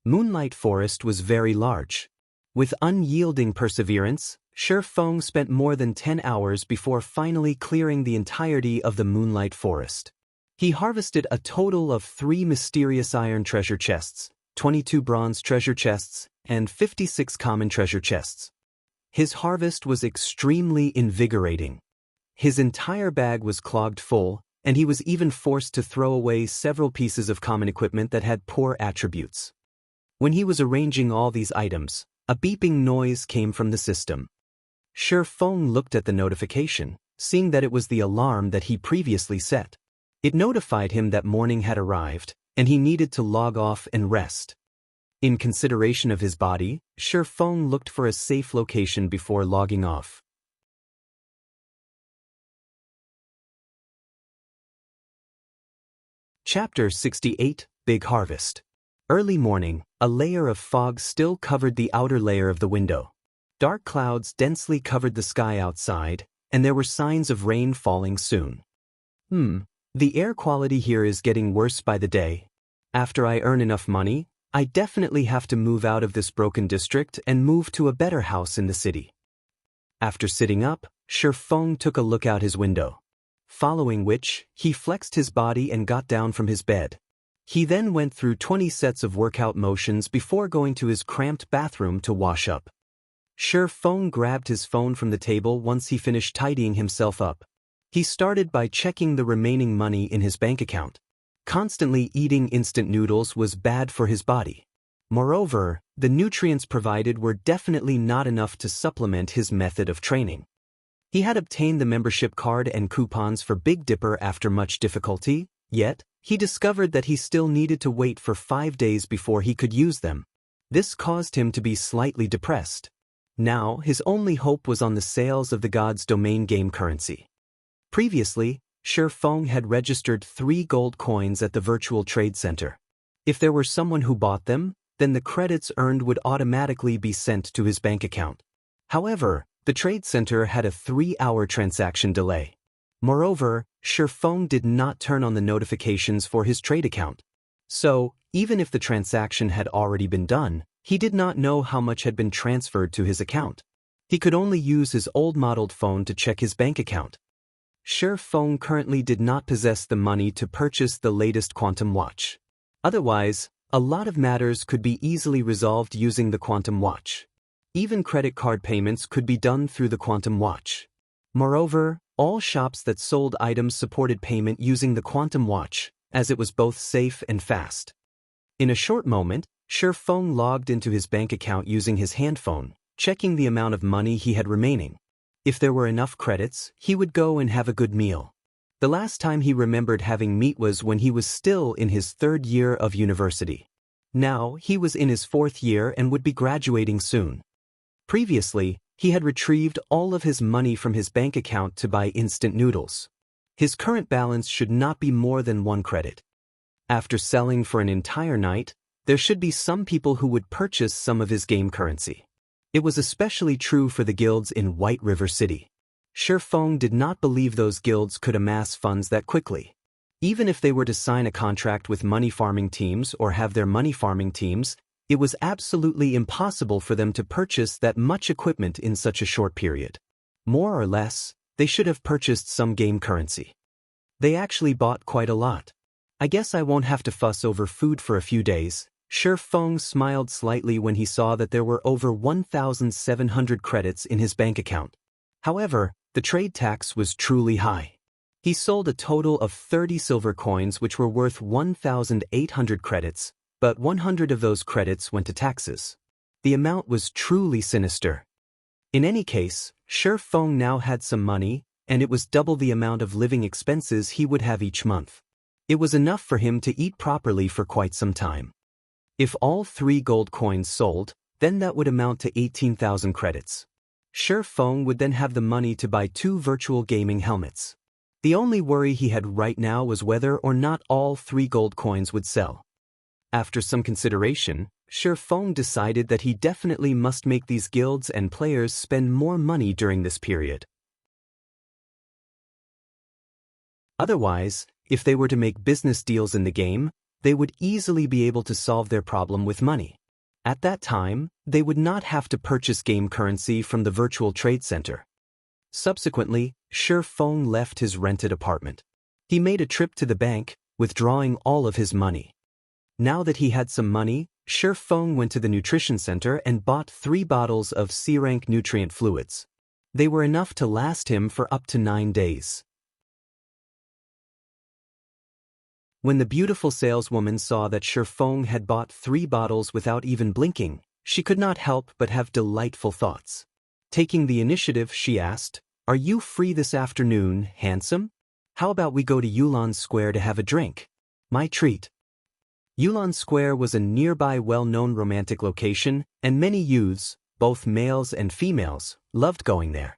Moonlight Forest was very large. With unyielding perseverance, Shi Feng spent more than 10 hours before finally clearing the entirety of the Moonlight Forest. He harvested a total of 3 mysterious iron treasure chests, 22 bronze treasure chests, and 56 common treasure chests. His harvest was extremely invigorating. His entire bag was clogged full, and he was even forced to throw away several pieces of common equipment that had poor attributes. When he was arranging all these items, a beeping noise came from the system. Shi Feng looked at the notification, seeing that it was the alarm that he previously set. It notified him that morning had arrived, and he needed to log off and rest. In consideration of his body, Shi Feng looked for a safe location before logging off. Chapter 68, Big Harvest. Early morning, a layer of fog still covered the outer layer of the window. Dark clouds densely covered the sky outside, and there were signs of rain falling soon. The air quality here is getting worse by the day. After I earn enough money, I definitely have to move out of this broken district and move to a better house in the city. After sitting up, Shi Feng took a look out his window. Following which, he flexed his body and got down from his bed. He then went through 20 sets of workout motions before going to his cramped bathroom to wash up. Shi Feng grabbed his phone from the table once he finished tidying himself up. He started by checking the remaining money in his bank account. Constantly eating instant noodles was bad for his body. Moreover, the nutrients provided were definitely not enough to supplement his method of training. He had obtained the membership card and coupons for Big Dipper after much difficulty, yet, he discovered that he still needed to wait for 5 days before he could use them. This caused him to be slightly depressed. Now, his only hope was on the sales of the God's Domain game currency. Previously, Shi Feng had registered 3 gold coins at the virtual trade center. If there were someone who bought them, then the credits earned would automatically be sent to his bank account. However, the trade center had a 3-hour transaction delay. Moreover, Shi Feng did not turn on the notifications for his trade account. So, even if the transaction had already been done, he did not know how much had been transferred to his account. He could only use his old-modeled phone to check his bank account. Shi Feng currently did not possess the money to purchase the latest quantum watch. Otherwise, a lot of matters could be easily resolved using the quantum watch. Even credit card payments could be done through the quantum watch. Moreover, all shops that sold items supported payment using the quantum watch, as it was both safe and fast. In a short moment, Shi Feng logged into his bank account using his handphone, checking the amount of money he had remaining. If there were enough credits, he would go and have a good meal. The last time he remembered having meat was when he was still in his 3rd year of university. Now, he was in his 4th year and would be graduating soon. Previously, he had retrieved all of his money from his bank account to buy instant noodles. His current balance should not be more than 1 credit. After selling for an entire night, there should be some people who would purchase some of his game currency. It was especially true for the guilds in White River City. Shi Feng did not believe those guilds could amass funds that quickly. Even if they were to sign a contract with money farming teams or have their money farming teams, It was absolutely impossible for them to purchase that much equipment in such a short period. More or less, they should have purchased some game currency. They actually bought quite a lot. I guess I won't have to fuss over food for a few days. Shi Feng smiled slightly when he saw that there were over 1,700 credits in his bank account. However, the trade tax was truly high. He sold a total of 30 silver coins which were worth 1,800 credits, but 100 of those credits went to taxes. The amount was truly sinister. In any case, Shi Feng now had some money, and it was double the amount of living expenses he would have each month. It was enough for him to eat properly for quite some time. If all 3 gold coins sold, then that would amount to 18,000 credits. Shi Feng would then have the money to buy 2 virtual gaming helmets. The only worry he had right now was whether or not all 3 gold coins would sell. After some consideration, Shi Feng decided that he definitely must make these guilds and players spend more money during this period. Otherwise, if they were to make business deals in the game, they would easily be able to solve their problem with money. At that time, they would not have to purchase game currency from the virtual trade center. Subsequently, Shi Feng left his rented apartment. He made a trip to the bank, withdrawing all of his money. Now that he had some money, Shi Feng went to the nutrition center and bought 3 bottles of C-rank nutrient fluids. They were enough to last him for up to 9 days. When the beautiful saleswoman saw that Shi Feng had bought 3 bottles without even blinking, she could not help but have delightful thoughts. Taking the initiative, she asked, "Are you free this afternoon, handsome? How about we go to Yulan Square to have a drink? My treat." Yulan Square was a nearby well-known romantic location, and many youths, both males and females, loved going there.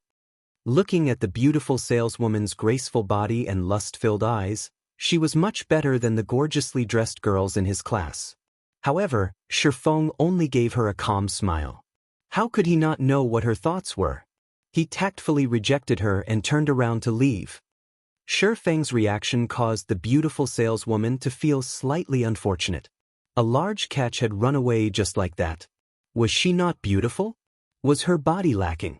Looking at the beautiful saleswoman's graceful body and lust-filled eyes, she was much better than the gorgeously dressed girls in his class. However, Shi Feng only gave her a calm smile. How could he not know what her thoughts were? He tactfully rejected her and turned around to leave. Shi Feng's reaction caused the beautiful saleswoman to feel slightly unfortunate. A large catch had run away just like that. Was she not beautiful? Was her body lacking?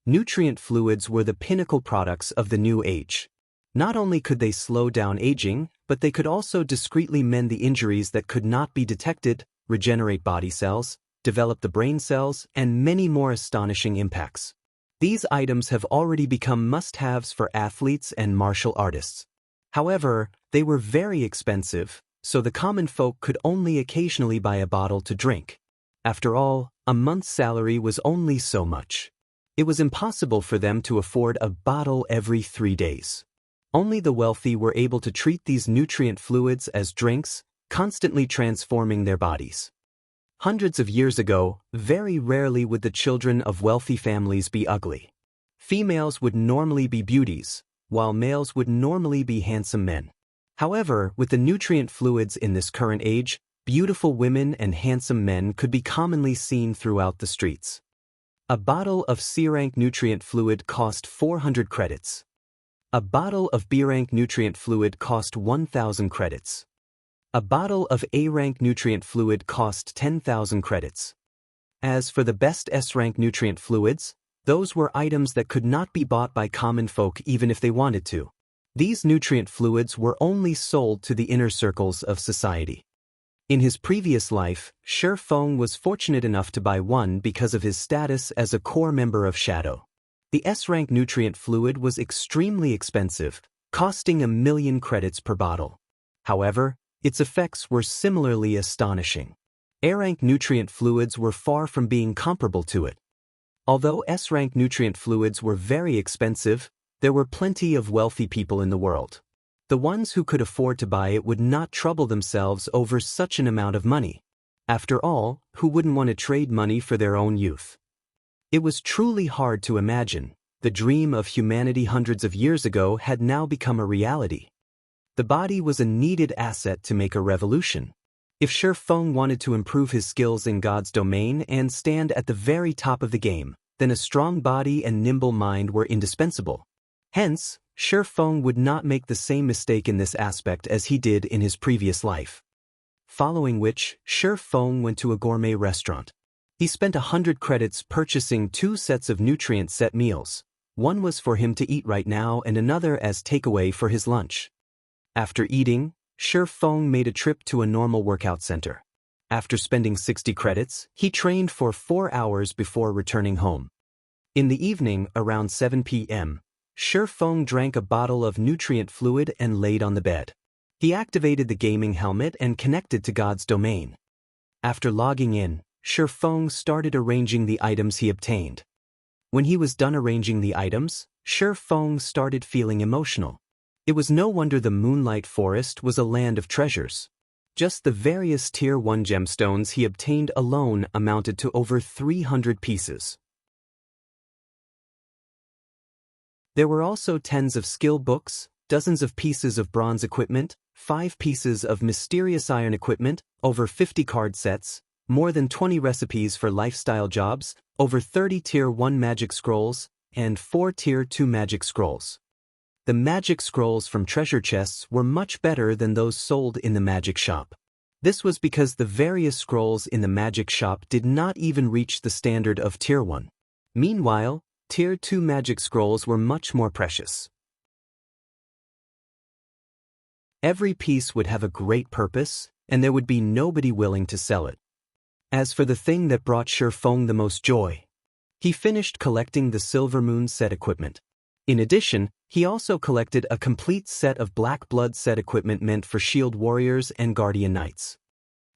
Nutrient fluids were the pinnacle products of the new age. Not only could they slow down aging, but they could also discreetly mend the injuries that could not be detected, regenerate body cells, develop the brain cells, and many more astonishing impacts. These items have already become must-haves for athletes and martial artists. However, they were very expensive, so the common folk could only occasionally buy a bottle to drink. After all, a month's salary was only so much. It was impossible for them to afford a bottle every 3 days. Only the wealthy were able to treat these nutrient fluids as drinks, constantly transforming their bodies. Hundreds of years ago, very rarely would the children of wealthy families be ugly. Females would normally be beauties, while males would normally be handsome men. However, with the nutrient fluids in this current age, beautiful women and handsome men could be commonly seen throughout the streets. A bottle of C-rank nutrient fluid cost 400 credits. A bottle of B-rank nutrient fluid cost 1,000 credits. A bottle of A-rank nutrient fluid cost 10,000 credits. As for the best S-rank nutrient fluids, those were items that could not be bought by common folk even if they wanted to. These nutrient fluids were only sold to the inner circles of society. In his previous life, Shi Feng was fortunate enough to buy one because of his status as a core member of Shadow. The S-rank nutrient fluid was extremely expensive, costing 1,000,000 credits per bottle. However, its effects were similarly astonishing. A-rank nutrient fluids were far from being comparable to it. Although S-rank nutrient fluids were very expensive, there were plenty of wealthy people in the world. The ones who could afford to buy it would not trouble themselves over such an amount of money. After all, who wouldn't want to trade money for their own youth? It was truly hard to imagine. The dream of humanity hundreds of years ago had now become a reality. The body was a needed asset to make a revolution. If Shi Feng wanted to improve his skills in God's domain and stand at the very top of the game, then a strong body and nimble mind were indispensable. Hence, Shi Feng would not make the same mistake in this aspect as he did in his previous life. following which, Shi Feng went to a gourmet restaurant. He spent 100 credits purchasing 2 sets of nutrient-set meals. One was for him to eat right now and another as takeaway for his lunch. After eating, Shi Feng made a trip to a normal workout center. After spending 60 credits, he trained for 4 hours before returning home. In the evening, around 7 p.m., Shi Feng drank a bottle of nutrient fluid and laid on the bed. He activated the gaming helmet and connected to God's domain. After logging in, Shi Feng started arranging the items he obtained. When he was done arranging the items, Shi Feng started feeling emotional. It was no wonder the Moonlight Forest was a land of treasures. Just the various Tier 1 gemstones he obtained alone amounted to over 300 pieces. There were also tens of skill books, dozens of pieces of bronze equipment, 5 pieces of mysterious iron equipment, over 50 card sets, more than 20 recipes for lifestyle jobs, over 30 Tier 1 magic scrolls, and 4 Tier 2 magic scrolls. The magic scrolls from treasure chests were much better than those sold in the magic shop. This was because the various scrolls in the magic shop did not even reach the standard of Tier 1. Meanwhile, Tier 2 magic scrolls were much more precious. Every piece would have a great purpose, and there would be nobody willing to sell it. As for the thing that brought Shi Feng the most joy, he finished collecting the Silver Moon set equipment. In addition, he also collected a complete set of Black Blood set equipment meant for Shield Warriors and Guardian Knights.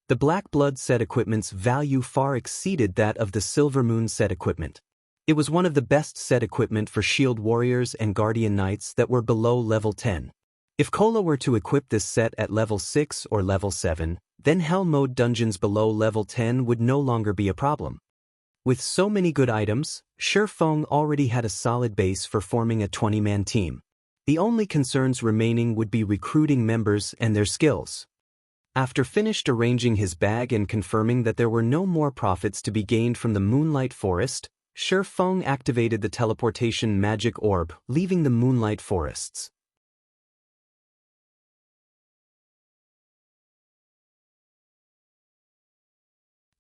The Black Blood set equipment's value far exceeded that of the Silver Moon set equipment. It was one of the best set equipment for Shield Warriors and Guardian Knights that were below level 10. If Cola were to equip this set at level 6 or level 7, then Hell Mode dungeons below level 10 would no longer be a problem. With so many good items, Shi Feng already had a solid base for forming a 20-man team. The only concerns remaining would be recruiting members and their skills. After finished arranging his bag and confirming that there were no more profits to be gained from the Moonlight Forest, Shi Feng activated the teleportation magic orb, leaving the Moonlight Forests.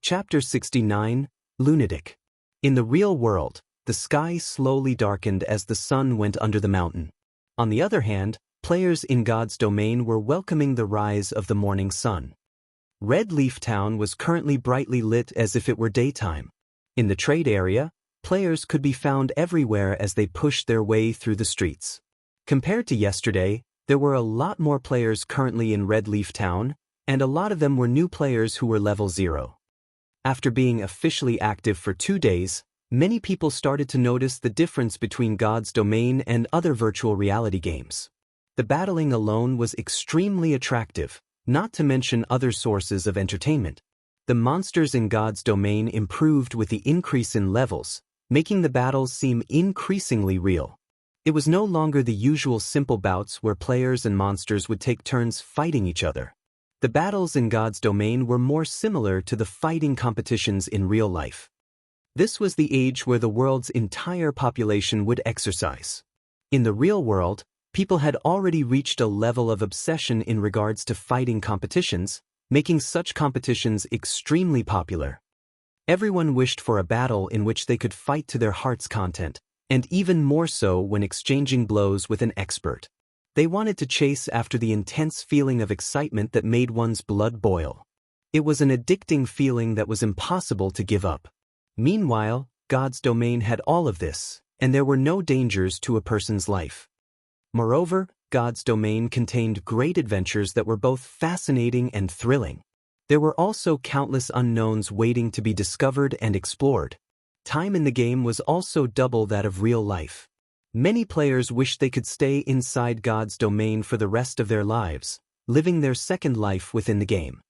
Chapter 69, Lunatic. In the real world, the sky slowly darkened as the sun went under the mountain. On the other hand, players in God's domain were welcoming the rise of the morning sun. Red Leaf Town was currently brightly lit as if it were daytime. In the trade area, players could be found everywhere as they pushed their way through the streets. Compared to yesterday, there were a lot more players currently in Red Leaf Town, and a lot of them were new players who were level 0. After being officially active for 2 days, many people started to notice the difference between God's domain and other virtual reality games. The battling alone was extremely attractive, not to mention other sources of entertainment. The monsters in God's domain improved with the increase in levels, making the battles seem increasingly real. It was no longer the usual simple bouts where players and monsters would take turns fighting each other. The battles in God's domain were more similar to the fighting competitions in real life. This was the age where the world's entire population would exercise. In the real world, people had already reached a level of obsession in regards to fighting competitions, making such competitions extremely popular. Everyone wished for a battle in which they could fight to their heart's content, and even more so when exchanging blows with an expert. They wanted to chase after the intense feeling of excitement that made one's blood boil. It was an addicting feeling that was impossible to give up. Meanwhile, God's domain had all of this, and there were no dangers to a person's life. Moreover, God's domain contained great adventures that were both fascinating and thrilling. There were also countless unknowns waiting to be discovered and explored. Time in the game was also double that of real life. Many players wished they could stay inside God's domain for the rest of their lives, living their second life within the game.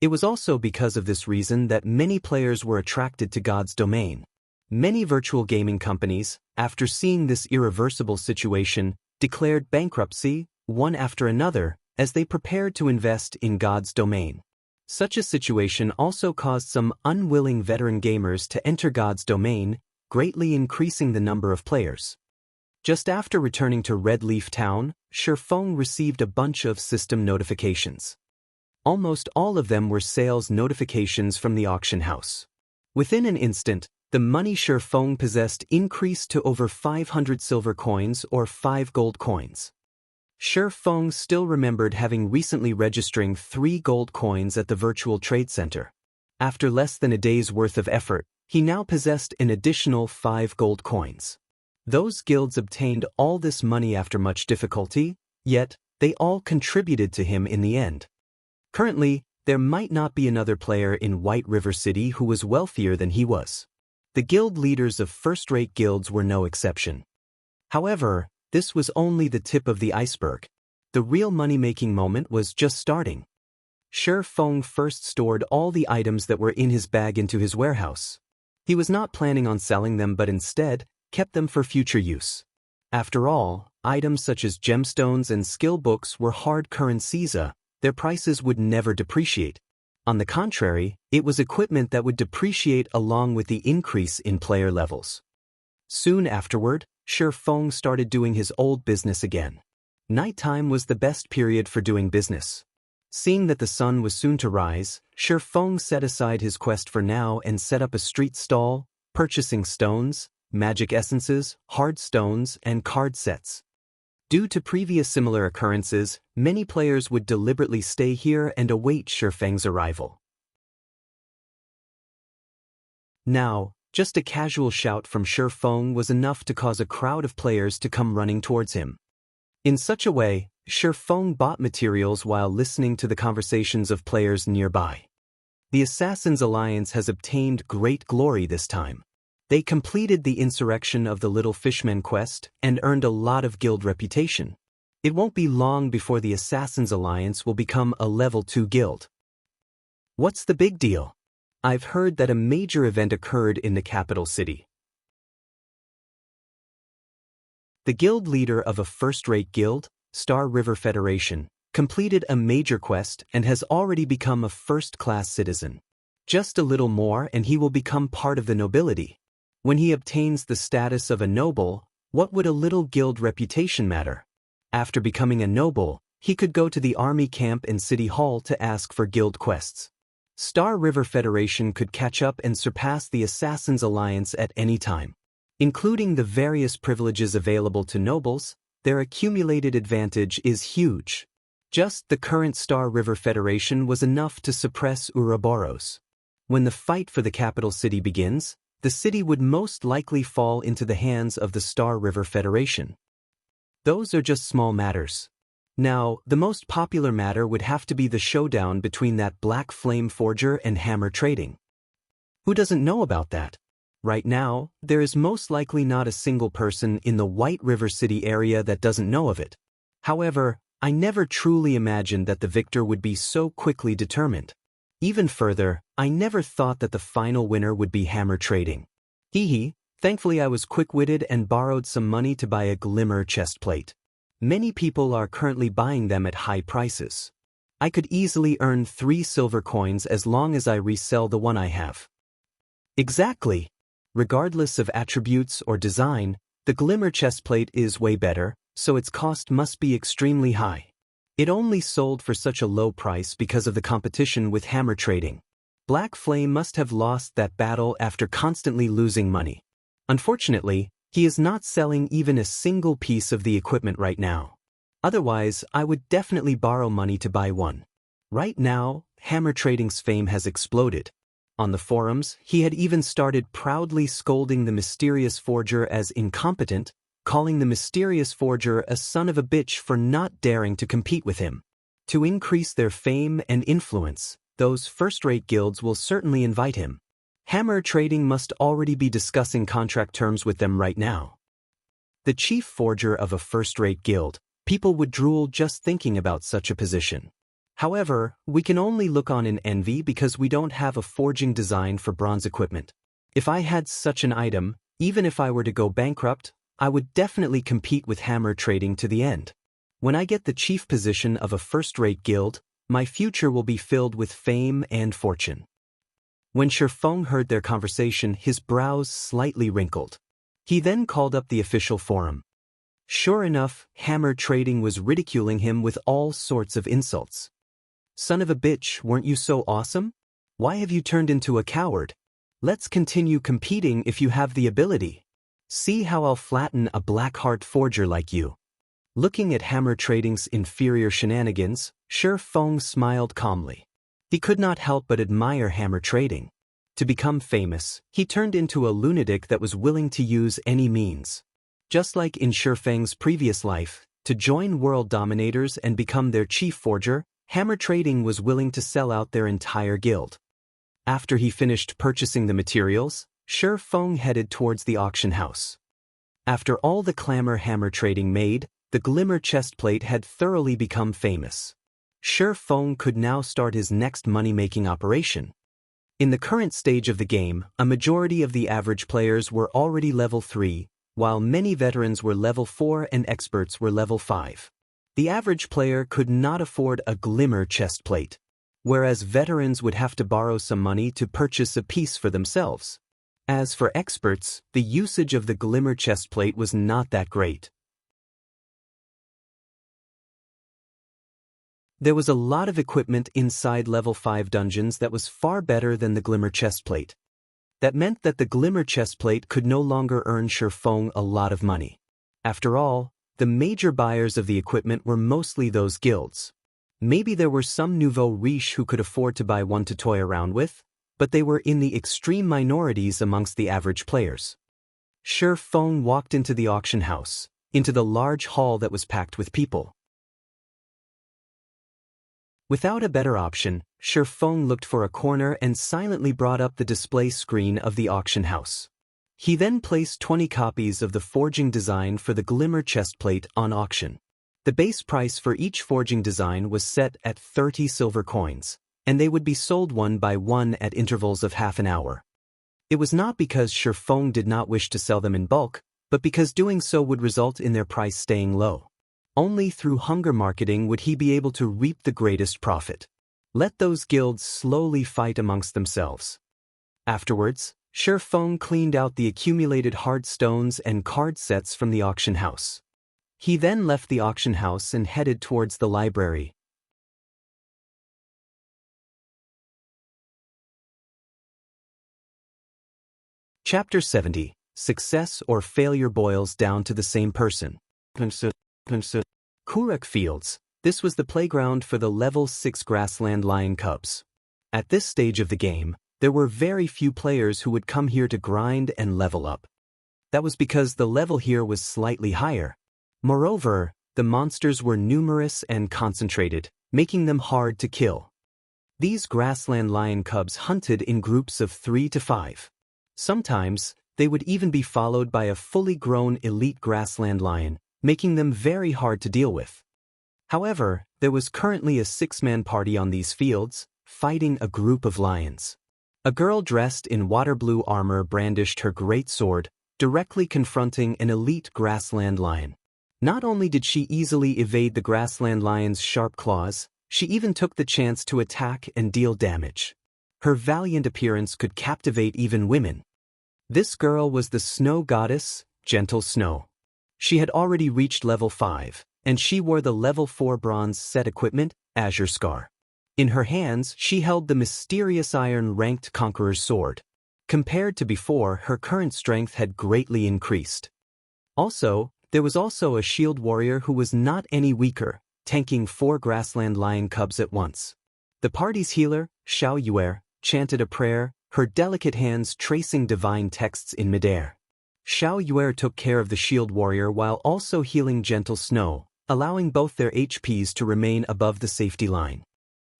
It was also because of this reason that many players were attracted to God's domain. Many virtual gaming companies, after seeing this irreversible situation, declared bankruptcy, one after another, as they prepared to invest in God's domain. Such a situation also caused some unwilling veteran gamers to enter God's domain, greatly increasing the number of players. Just after returning to Red Leaf Town, Shi Feng received a bunch of system notifications. Almost all of them were sales notifications from the auction house. Within an instant, the money Shi Feng possessed increased to over 500 silver coins or 5 gold coins. Shi Feng still remembered having recently registering 3 gold coins at the virtual trade center. After less than a day's worth of effort, he now possessed an additional 5 gold coins. Those guilds obtained all this money after much difficulty, yet they all contributed to him in the end. Currently, there might not be another player in White River City who was wealthier than he was. The guild leaders of first-rate guilds were no exception. However, this was only the tip of the iceberg. The real money-making moment was just starting. Shi Feng first stored all the items that were in his bag into his warehouse. He was not planning on selling them but instead kept them for future use. After all, items such as gemstones and skill books were hard currencies. Their prices would never depreciate. On the contrary, it was equipment that would depreciate along with the increase in player levels. Soon afterward, Shi Feng started doing his old business again. Nighttime was the best period for doing business. Seeing that the sun was soon to rise, Shi Feng set aside his quest for now and set up a street stall, purchasing stones, magic essences, hard stones, and card sets. Due to previous similar occurrences, many players would deliberately stay here and await Shi Feng's arrival. Now, just a casual shout from Shi Feng was enough to cause a crowd of players to come running towards him. In such a way, Shi Feng bought materials while listening to the conversations of players nearby. The Assassin's Alliance has obtained great glory this time. They completed the insurrection of the Little Fishmen quest and earned a lot of guild reputation. It won't be long before the Assassin's Alliance will become a level 2 guild. What's the big deal? I've heard that a major event occurred in the capital city. The guild leader of a first-rate guild, Star River Federation, completed a major quest and has already become a first-class citizen. Just a little more and he will become part of the nobility. When he obtains the status of a noble, what would a little guild reputation matter? After becoming a noble, he could go to the army camp and city hall to ask for guild quests. Star River Federation could catch up and surpass the Assassin's Alliance at any time. Including the various privileges available to nobles, their accumulated advantage is huge. Just the current Star River Federation was enough to suppress Ouroboros. When the fight for the capital city begins, the city would most likely fall into the hands of the Star River Federation. Those are just small matters. Now, the most popular matter would have to be the showdown between that Black Flame Forger and Hammer Trading. Who doesn't know about that? Right now, there is most likely not a single person in the White River City area that doesn't know of it. However, I never truly imagined that the victor would be so quickly determined. Even further, I never thought that the final winner would be Hammer Trading. Thankfully I was quick-witted and borrowed some money to buy a glimmer chestplate. Many people are currently buying them at high prices. I could easily earn 3 silver coins as long as I resell the one I have. Exactly. Regardless of attributes or design, the glimmer chestplate is way better, so its cost must be extremely high. It only sold for such a low price because of the competition with Hammer Trading. Black Flame must have lost that battle after constantly losing money. Unfortunately, he is not selling even a single piece of the equipment right now. Otherwise, I would definitely borrow money to buy one. Right now, Hammer Trading's fame has exploded. On the forums, he had even started proudly scolding the mysterious forger as incompetent, calling the mysterious forger a son of a bitch for not daring to compete with him. To increase their fame and influence, those first-rate guilds will certainly invite him. Hammer Trading must already be discussing contract terms with them right now. The chief forger of a first-rate guild, people would drool just thinking about such a position. However, we can only look on in envy because we don't have a forging design for bronze equipment. If I had such an item, even if I were to go bankrupt, I would definitely compete with Hammer Trading to the end. When I get the chief position of a first-rate guild, my future will be filled with fame and fortune. When Shi Feng heard their conversation, his brows slightly wrinkled. He then called up the official forum. Sure enough, Hammer Trading was ridiculing him with all sorts of insults. Son of a bitch, weren't you so awesome? Why have you turned into a coward? Let's continue competing if you have the ability. See how I'll flatten a black-heart forger like you. Looking at Hammer Trading's inferior shenanigans, Shi Feng smiled calmly. He could not help but admire Hammer Trading. To become famous, he turned into a lunatic that was willing to use any means. Just like in Shi Feng's previous life, to join world dominators and become their chief forger, Hammer Trading was willing to sell out their entire guild. After he finished purchasing the materials, Shi Feng headed towards the auction house. After all the clamor Hammer Trading made, the Glimmer chestplate had thoroughly become famous. Shi Feng could now start his next money-making operation. In the current stage of the game, a majority of the average players were already level 3, while many veterans were level 4 and experts were level 5. The average player could not afford a Glimmer chestplate, whereas veterans would have to borrow some money to purchase a piece for themselves. As for experts, the usage of the Glimmer chestplate was not that great. There was a lot of equipment inside level 5 dungeons that was far better than the Glimmer chestplate. That meant that the Glimmer chestplate could no longer earn Shi Feng a lot of money. After all, the major buyers of the equipment were mostly those guilds. Maybe there were some nouveau riche who could afford to buy one to toy around with, but they were in the extreme minorities amongst the average players. Shi Feng walked into the auction house, into the large hall that was packed with people. Without a better option, Shi Feng looked for a corner and silently brought up the display screen of the auction house. He then placed 20 copies of the forging design for the Glimmer chestplate on auction. The base price for each forging design was set at 30 silver coins, and they would be sold one by one at intervals of half an hour. It was not because Shi Feng did not wish to sell them in bulk, but because doing so would result in their price staying low. Only through hunger marketing would he be able to reap the greatest profit. Let those guilds slowly fight amongst themselves. Afterwards, Shi Feng cleaned out the accumulated hard stones and card sets from the auction house. He then left the auction house and headed towards the library. Chapter 70. Success or failure boils down to the same person. Kuruk Fields. This was the playground for the level 6 grassland lion cubs. At this stage of the game, there were very few players who would come here to grind and level up. That was because the level here was slightly higher. Moreover, the monsters were numerous and concentrated, making them hard to kill. These grassland lion cubs hunted in groups of 3 to 5. Sometimes, they would even be followed by a fully grown elite grassland lion, making them very hard to deal with. However, there was currently a 6-man party on these fields, fighting a group of lions. A girl dressed in water blue armor brandished her great sword, directly confronting an elite grassland lion. Not only did she easily evade the grassland lion's sharp claws, she even took the chance to attack and deal damage. Her valiant appearance could captivate even women. This girl was the snow goddess, Gentle Snow. She had already reached level 5, and she wore the level 4 bronze set equipment, Azure Scar. In her hands, she held the mysterious iron-ranked Conqueror's sword. Compared to before, her current strength had greatly increased. Also, there was also a shield warrior who was not any weaker, tanking 4 grassland lion cubs at once. The party's healer, Xiao Yuer, chanted a prayer, her delicate hands tracing divine texts in midair. Xiao Yuer took care of the shield warrior while also healing Gentle Snow, allowing both their HPs to remain above the safety line.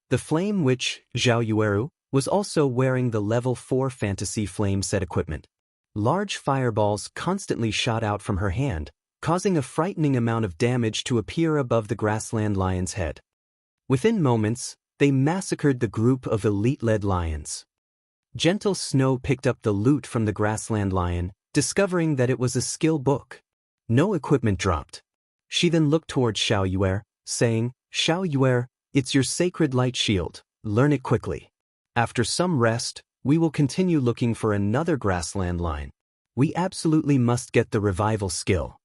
The flame witch, Xiao Yueru, was also wearing the level 4 fantasy flame set equipment. Large fireballs constantly shot out from her hand, causing a frightening amount of damage to appear above the grassland lion's head. Within moments, they massacred the group of elite-led lions. Gentle Snow picked up the loot from the grassland lion, discovering that it was a skill book. No equipment dropped. She then looked towards Xiao Yuer, saying, "Xiao Yuer, it's your sacred light shield, learn it quickly. After some rest, we will continue looking for another grassland lion. We absolutely must get the revival skill."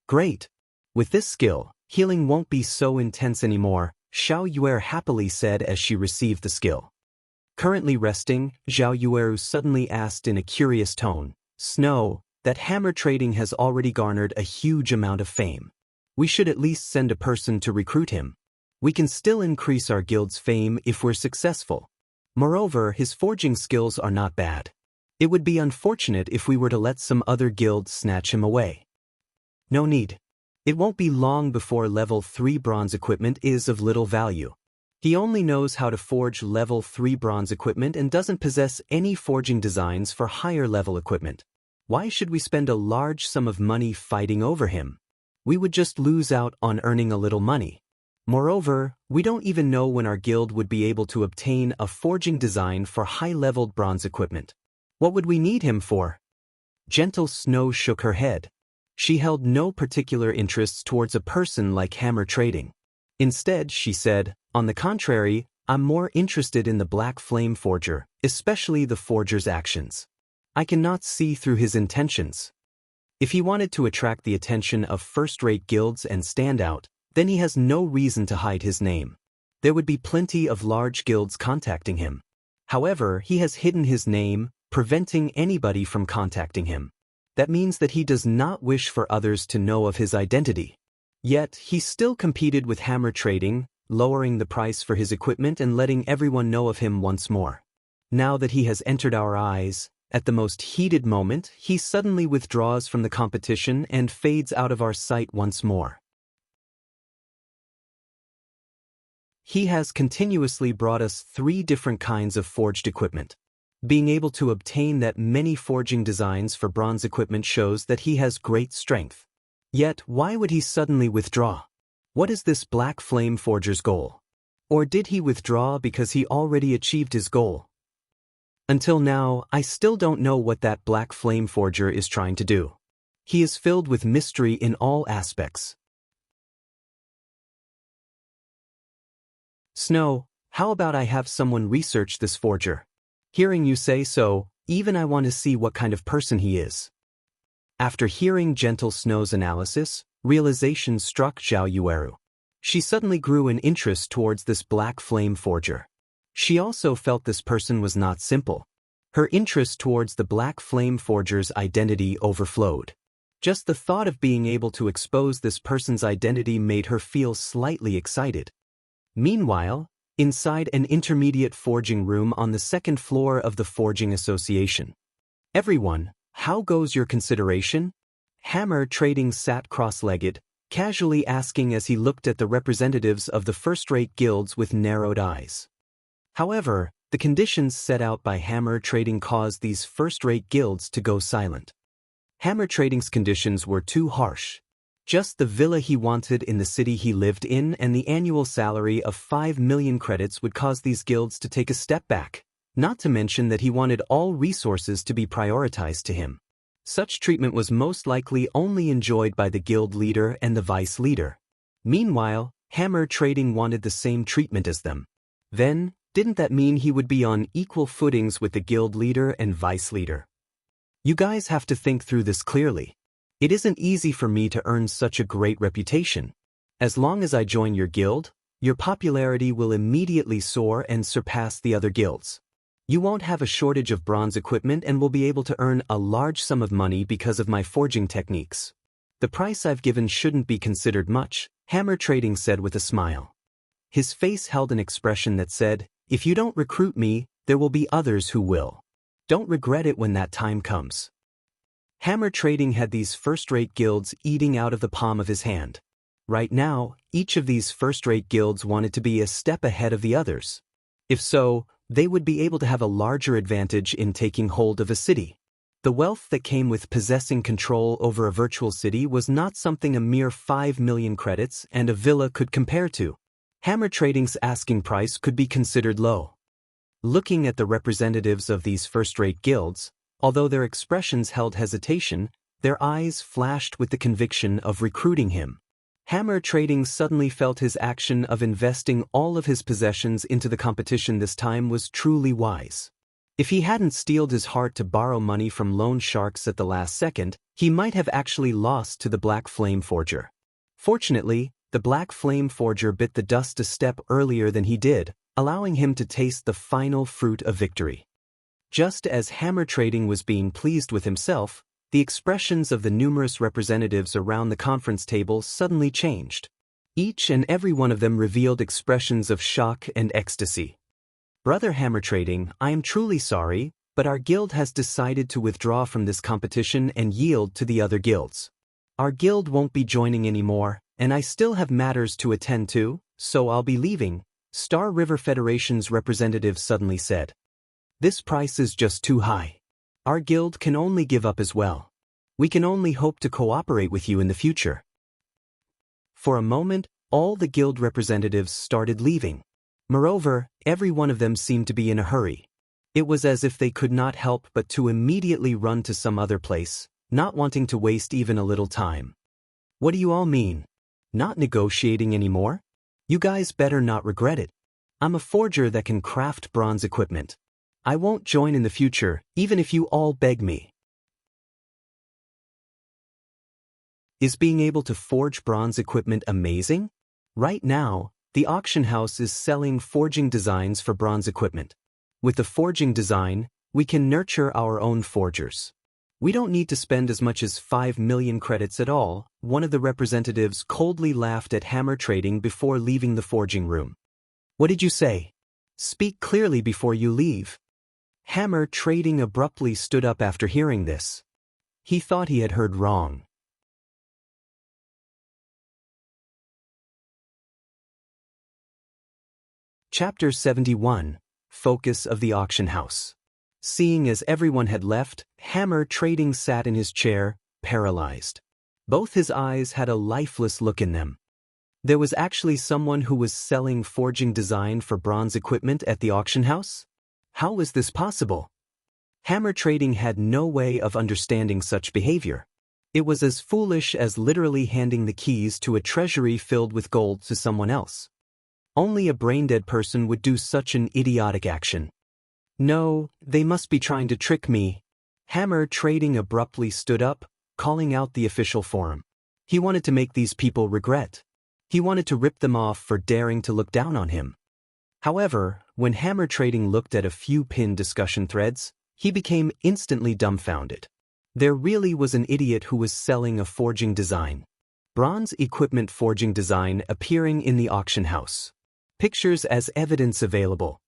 Great! With this skill, healing won't be so intense anymore, Xiao Yuer happily said as she received the skill. Currently resting, Zhao Yueru suddenly asked in a curious tone, Snow, that hammer trading has already garnered a huge amount of fame. We should at least send a person to recruit him. We can still increase our guild's fame if we're successful. Moreover, his forging skills are not bad. It would be unfortunate if we were to let some other guild snatch him away. No need. It won't be long before level 3 bronze equipment is of little value. He only knows how to forge level 3 bronze equipment and doesn't possess any forging designs for higher level equipment. Why should we spend a large sum of money fighting over him? We would just lose out on earning a little money. Moreover, we don't even know when our guild would be able to obtain a forging design for high-leveled bronze equipment. What would we need him for? Gentle Snow shook her head. She held no particular interests towards a person like hammer trading. Instead, she said, on the contrary, I'm more interested in the Black Flame Forger, especially the forger's actions. I cannot see through his intentions. If he wanted to attract the attention of first-rate guilds and stand out, then he has no reason to hide his name. There would be plenty of large guilds contacting him. However, he has hidden his name, preventing anybody from contacting him. That means that he does not wish for others to know of his identity. Yet, he still competed with hammer trading, lowering the price for his equipment and letting everyone know of him once more. Now that he has entered our eyes, at the most heated moment, he suddenly withdraws from the competition and fades out of our sight once more. He has continuously brought us 3 different kinds of forged equipment. Being able to obtain that many forging designs for bronze equipment shows that he has great strength. Yet, why would he suddenly withdraw? What is this Black Flame Forger's goal? Or did he withdraw because he already achieved his goal? Until now, I still don't know what that Black Flame Forger is trying to do. He is filled with mystery in all aspects. Snow, how about I have someone research this forger? Hearing you say so, even I want to see what kind of person he is. After hearing Gentle Snow's analysis, realization struck Zhao Yueru. She suddenly grew an interest towards this Black Flame Forger. She also felt this person was not simple. Her interest towards the Black Flame Forger's identity overflowed. Just the thought of being able to expose this person's identity made her feel slightly excited. Meanwhile, inside an intermediate forging room on the 2nd floor of the Forging Association. Everyone, how goes your consideration? Hammer Trading sat cross-legged, casually asking as he looked at the representatives of the first-rate guilds with narrowed eyes. However, the conditions set out by Hammer Trading caused these first-rate guilds to go silent. Hammer Trading's conditions were too harsh. Just the villa he wanted in the city he lived in and the annual salary of 5 million credits would cause these guilds to take a step back, not to mention that he wanted all resources to be prioritized to him. Such treatment was most likely only enjoyed by the guild leader and the vice leader. Meanwhile, Hammer Trading wanted the same treatment as them. Then, didn't that mean he would be on equal footings with the guild leader and vice leader? You guys have to think through this clearly. It isn't easy for me to earn such a great reputation. As long as I join your guild, your popularity will immediately soar and surpass the other guilds. You won't have a shortage of bronze equipment and will be able to earn a large sum of money because of my forging techniques. The price I've given shouldn't be considered much, Hammer Trading said with a smile. His face held an expression that said, if you don't recruit me, there will be others who will. Don't regret it when that time comes. Hammer Trading had these first-rate guilds eating out of the palm of his hand. Right now, each of these first-rate guilds wanted to be a step ahead of the others. If so, they would be able to have a larger advantage in taking hold of a city. The wealth that came with possessing control over a virtual city was not something a mere 5 million credits and a villa could compare to. Hammer Trading's asking price could be considered low. Looking at the representatives of these first-rate guilds, although their expressions held hesitation, their eyes flashed with the conviction of recruiting him. Hammer Trading suddenly felt his action of investing all of his possessions into the competition this time was truly wise. If he hadn't steeled his heart to borrow money from loan sharks at the last second, he might have actually lost to the Black Flame Forger. Fortunately, The black flame forger bit the dust a step earlier than he did, allowing him to taste the final fruit of victory. Just as hammer trading was being pleased with himself, the expressions of the numerous representatives around the conference table suddenly changed. Each and every one of them revealed expressions of shock and ecstasy. "Brother Hammer Trading, I am truly sorry, but our guild has decided to withdraw from this competition and yield to the other guilds. Our guild won't be joining anymore, and I still have matters to attend to, so I'll be leaving," Star River Federation's representative suddenly said. "This price is just too high. Our guild can only give up as well. We can only hope to cooperate with you in the future." For a moment, all the guild representatives started leaving. Moreover, every one of them seemed to be in a hurry. It was as if they could not help but to immediately run to some other place, not wanting to waste even a little time. "What do you all mean? Not negotiating anymore? You guys better not regret it. I'm a forger that can craft bronze equipment. I won't join in the future, even if you all beg me." Is being able to forge bronze equipment amazing? Right now, the auction house is selling forging designs for bronze equipment. With the forging design, we can nurture our own forgers. We don't need to spend as much as 5 million credits at all, one of the representatives coldly laughed at hammer trading before leaving the forging room. "What did you say? Speak clearly before you leave." Hammer Trading abruptly stood up after hearing this. He thought he had heard wrong. Chapter 71. Focus of the Auction House. Seeing as everyone had left, Hammer Trading sat in his chair, paralyzed. Both his eyes had a lifeless look in them. There was actually someone who was selling forging design for bronze equipment at the auction house? How was this possible? Hammer Trading had no way of understanding such behavior. It was as foolish as literally handing the keys to a treasury filled with gold to someone else. Only a brain-dead person would do such an idiotic action. "No, they must be trying to trick me." Hammer Trading abruptly stood up, calling out the official forum. He wanted to make these people regret. He wanted to rip them off for daring to look down on him. However, when Hammer Trading looked at a few pinned discussion threads, he became instantly dumbfounded. There really was an idiot who was selling a forging design. Bronze equipment forging design appearing in the auction house. Pictures as evidence available.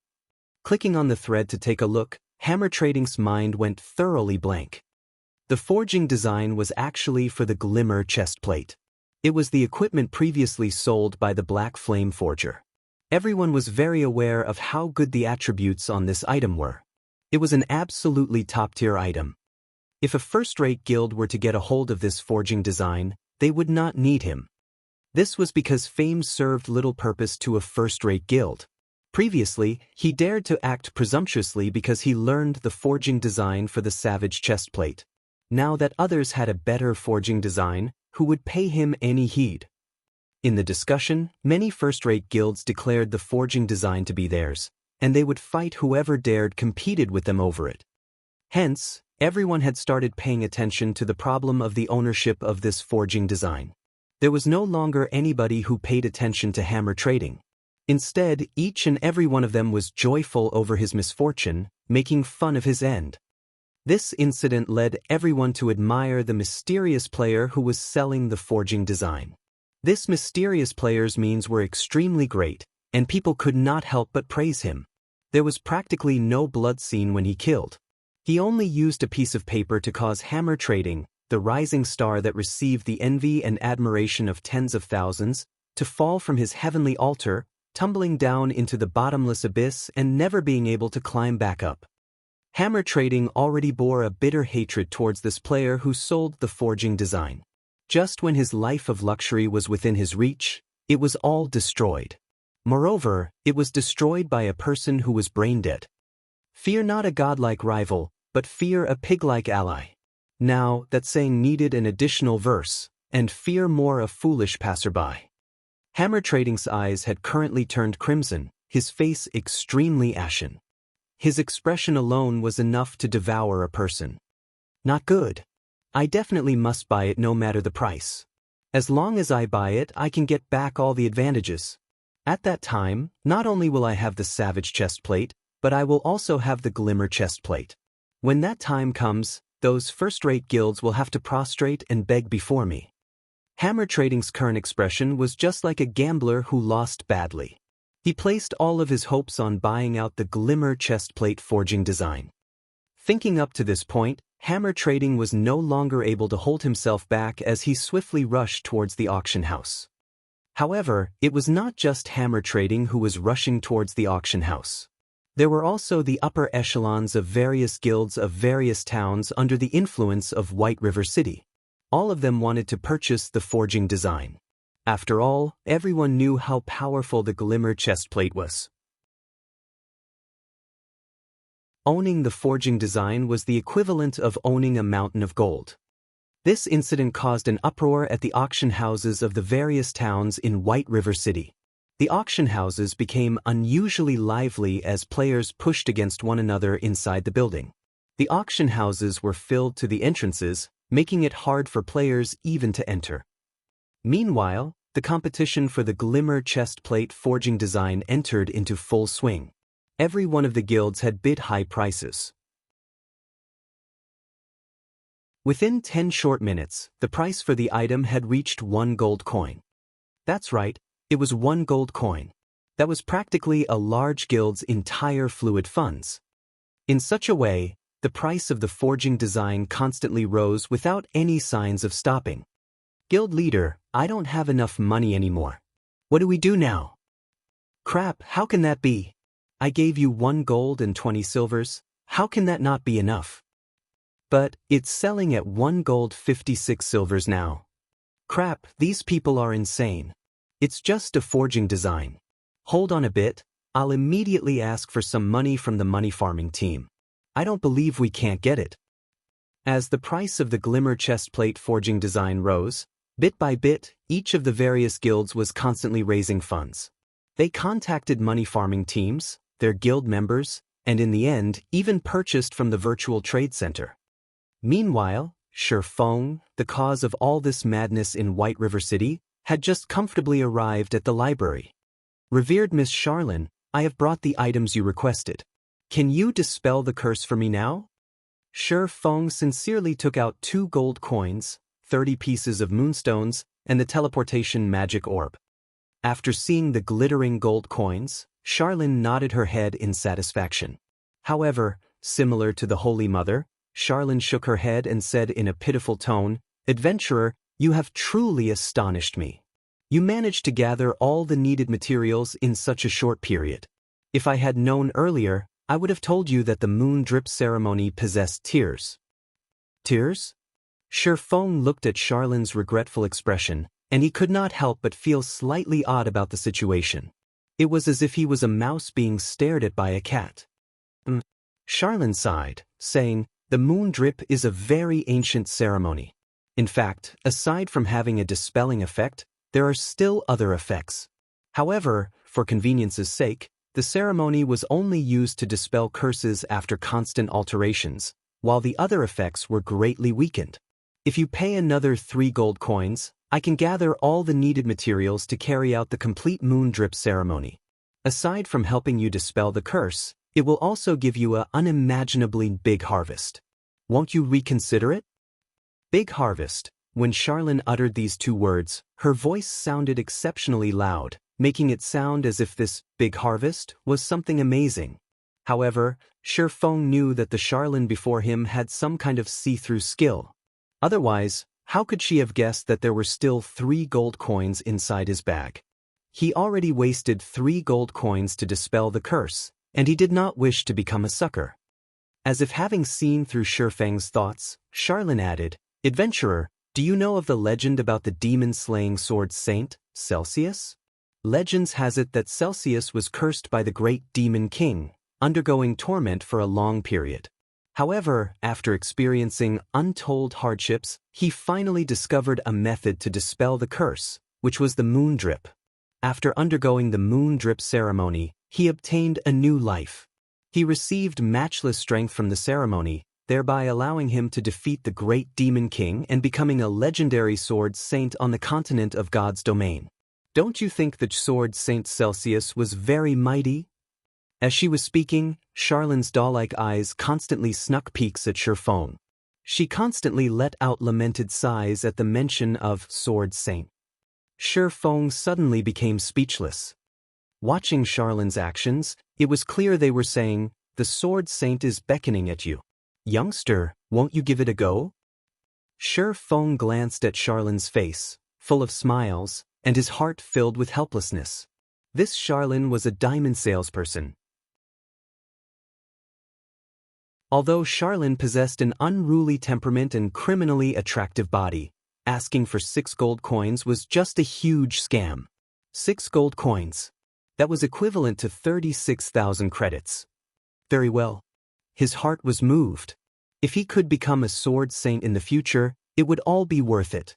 Clicking on the thread to take a look, Hammer Trading's mind went thoroughly blank. The forging design was actually for the Glimmer chestplate. It was the equipment previously sold by the Black Flame Forger. Everyone was very aware of how good the attributes on this item were. It was an absolutely top-tier item. If a first-rate guild were to get a hold of this forging design, they would not need him. This was because fame served little purpose to a first-rate guild. Previously, he dared to act presumptuously because he learned the forging design for the Savage chestplate. Now that others had a better forging design, who would pay him any heed? In the discussion, many first-rate guilds declared the forging design to be theirs, and they would fight whoever dared competed with them over it. Hence, everyone had started paying attention to the problem of the ownership of this forging design. There was no longer anybody who paid attention to Hammer Trading. Instead, each and every one of them was joyful over his misfortune, making fun of his end. This incident led everyone to admire the mysterious player who was selling the forging design. This mysterious player's means were extremely great, and people could not help but praise him. There was practically no blood seen when he killed. He only used a piece of paper to cause Hammer Trading, the rising star that received the envy and admiration of tens of thousands, to fall from his heavenly altar, tumbling down into the bottomless abyss and never being able to climb back up. Hammer Trading already bore a bitter hatred towards this player who sold the forging design. Just when his life of luxury was within his reach, it was all destroyed. Moreover, it was destroyed by a person who was brain-dead. Fear not a godlike rival, but fear a pig-like ally. Now, that saying needed an additional verse, and fear more a foolish passerby. Hammer Trading's eyes had currently turned crimson, his face extremely ashen. His expression alone was enough to devour a person. Not good. I definitely must buy it no matter the price. As long as I buy it, I can get back all the advantages. At that time, not only will I have the Savage chestplate, but I will also have the Glimmer chestplate. When that time comes, those first-rate guilds will have to prostrate and beg before me. Hammer Trading's current expression was just like a gambler who lost badly. He placed all of his hopes on buying out the Glimmer chestplate forging design. Thinking up to this point, Hammer Trading was no longer able to hold himself back as he swiftly rushed towards the auction house. However, it was not just Hammer Trading who was rushing towards the auction house. There were also the upper echelons of various guilds of various towns under the influence of White River City. All of them wanted to purchase the forging design. After all, everyone knew how powerful the Glimmer chestplate was. Owning the forging design was the equivalent of owning a mountain of gold. This incident caused an uproar at the auction houses of the various towns in White River City. The auction houses became unusually lively as players pushed against one another inside the building. The auction houses were filled to the entrances, making it hard for players even to enter. Meanwhile, the competition for the Glimmer chestplate forging design entered into full swing. Every one of the guilds had bid high prices. Within 10 short minutes, the price for the item had reached 1 gold coin. That's right, it was 1 gold coin. That was practically a large guild's entire fluid funds. In such a way, the price of the forging design constantly rose without any signs of stopping. Guild leader, I don't have enough money anymore. What do we do now? Crap, how can that be? I gave you 1 gold and 20 silvers, how can that not be enough? But it's selling at 1 gold 56 silvers now. Crap, these people are insane. It's just a forging design. Hold on a bit, I'll immediately ask for some money from the money farming team. I don't believe we can't get it. As the price of the Glimmer chestplate forging design rose, bit by bit, each of the various guilds was constantly raising funds. They contacted money farming teams, their guild members, and in the end, even purchased from the virtual trade center. Meanwhile, Shifeng, the cause of all this madness in White River City, had just comfortably arrived at the library. Revered Miss Charlene, I have brought the items you requested. Can you dispel the curse for me now? Shifeng sincerely took out 2 gold coins, 30 pieces of moonstones, and the teleportation magic orb. After seeing the glittering gold coins, Charlene nodded her head in satisfaction. However, similar to the Holy Mother, Charlene shook her head and said in a pitiful tone, "Adventurer, you have truly astonished me. You managed to gather all the needed materials in such a short period. If I had known earlier, I would have told you that the moon drip ceremony possessed tears." Tears? Shifeng looked at Charlene's regretful expression, and he could not help but feel slightly odd about the situation. It was as if he was a mouse being stared at by a cat. Charlene sighed, saying, "The moon drip is a very ancient ceremony. In fact, aside from having a dispelling effect, there are still other effects. However, for convenience's sake, the ceremony was only used to dispel curses after constant alterations, while the other effects were greatly weakened. If you pay another 3 gold coins, I can gather all the needed materials to carry out the complete moon drip ceremony. Aside from helping you dispel the curse, it will also give you an unimaginably big harvest. Won't you reconsider it?" Big harvest. When Charlene uttered these 2 words, her voice sounded exceptionally loud, making it sound as if this big harvest was something amazing. However, Shifeng knew that the Charlene before him had some kind of see-through skill. Otherwise, how could she have guessed that there were still 3 gold coins inside his bag? He already wasted 3 gold coins to dispel the curse, and he did not wish to become a sucker. As if having seen through Shifeng's thoughts, Charlene added, "Adventurer, do you know of the legend about the demon-slaying sword saint, Celsius? Legends has it that Celsius was cursed by the great demon king, undergoing torment for a long period. However, after experiencing untold hardships, he finally discovered a method to dispel the curse, which was the moon drip. After undergoing the moon drip ceremony, he obtained a new life. He received matchless strength from the ceremony, thereby allowing him to defeat the great demon king and becoming a legendary sword saint on the continent of God's domain. Don't you think the sword saint Celsius was very mighty? As she was speaking, Charlene's doll-like eyes constantly snuck peeks at Shifeng. She constantly let out lamented sighs at the mention of sword saint. Shifeng suddenly became speechless. Watching Charlene's actions, it was clear they were saying, "The sword saint is beckoning at you. Youngster, won't you give it a go?" Shifeng glanced at Charlene's face, full of smiles, and his heart filled with helplessness. This Charlene was a diamond salesperson. Although Charlene possessed an unruly temperament and criminally attractive body, asking for 6 gold coins was just a huge scam. 6 gold coins. That was equivalent to 36,000 credits. Very well. His heart was moved. If he could become a sword saint in the future, it would all be worth it.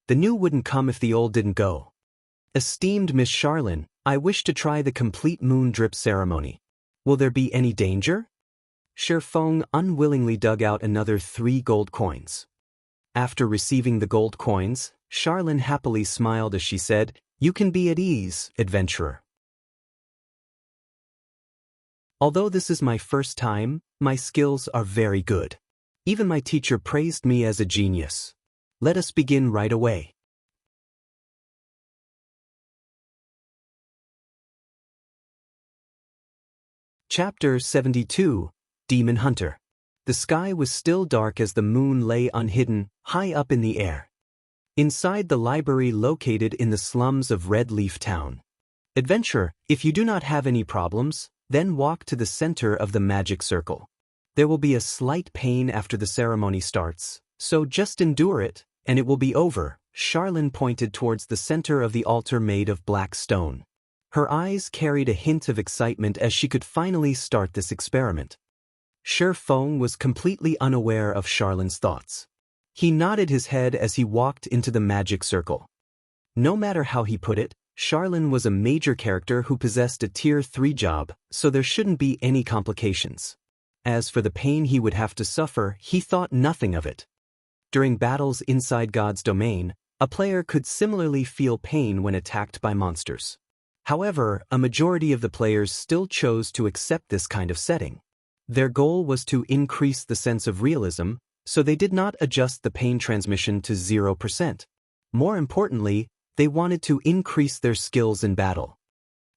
The new wouldn't come if the old didn't go. Esteemed Miss Charlene, I wish to try the complete moon drip ceremony. Will there be any danger? Shifeng unwillingly dug out another 3 gold coins. After receiving the gold coins, Charlene happily smiled as she said, "You can be at ease, adventurer. Although this is my first time, my skills are very good. Even my teacher praised me as a genius. Let us begin right away." Chapter 72, Demon Hunter. The sky was still dark as the moon lay unhidden, high up in the air. Inside the library located in the slums of Red Leaf Town. Adventurer, if you do not have any problems, then walk to the center of the magic circle. There will be a slight pain after the ceremony starts, so just endure it, and it will be over. Charlene pointed towards the center of the altar made of black stone. Her eyes carried a hint of excitement as she could finally start this experiment. Shifeng was completely unaware of Charlene's thoughts. He nodded his head as he walked into the magic circle. No matter how he put it, Charlene was a major character who possessed a Tier 3 job, so there shouldn't be any complications. As for the pain he would have to suffer, he thought nothing of it. During battles inside God's domain, a player could similarly feel pain when attacked by monsters. However, a majority of the players still chose to accept this kind of setting. Their goal was to increase the sense of realism, so they did not adjust the pain transmission to 0%. More importantly, they wanted to increase their skills in battle.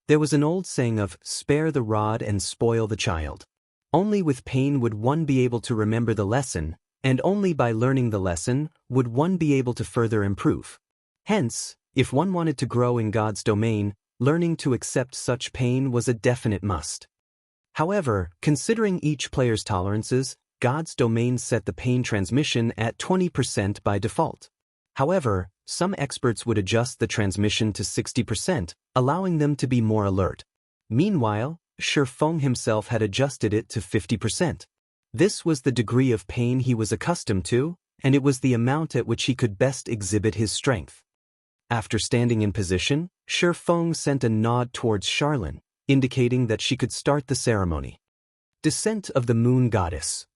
There was an old saying of, "Spare the rod and spoil the child." Only with pain would one be able to remember the lesson, and only by learning the lesson would one be able to further improve. Hence, if one wanted to grow in God's domain, learning to accept such pain was a definite must. However, considering each player's tolerances, God's domain set the pain transmission at 20% by default. However, some experts would adjust the transmission to 60%, allowing them to be more alert. Meanwhile, Shifeng himself had adjusted it to 50%. This was the degree of pain he was accustomed to, and it was the amount at which he could best exhibit his strength. After standing in position, Shifeng sent a nod towards Charlene, indicating that she could start the ceremony. Descent of the Moon Goddess.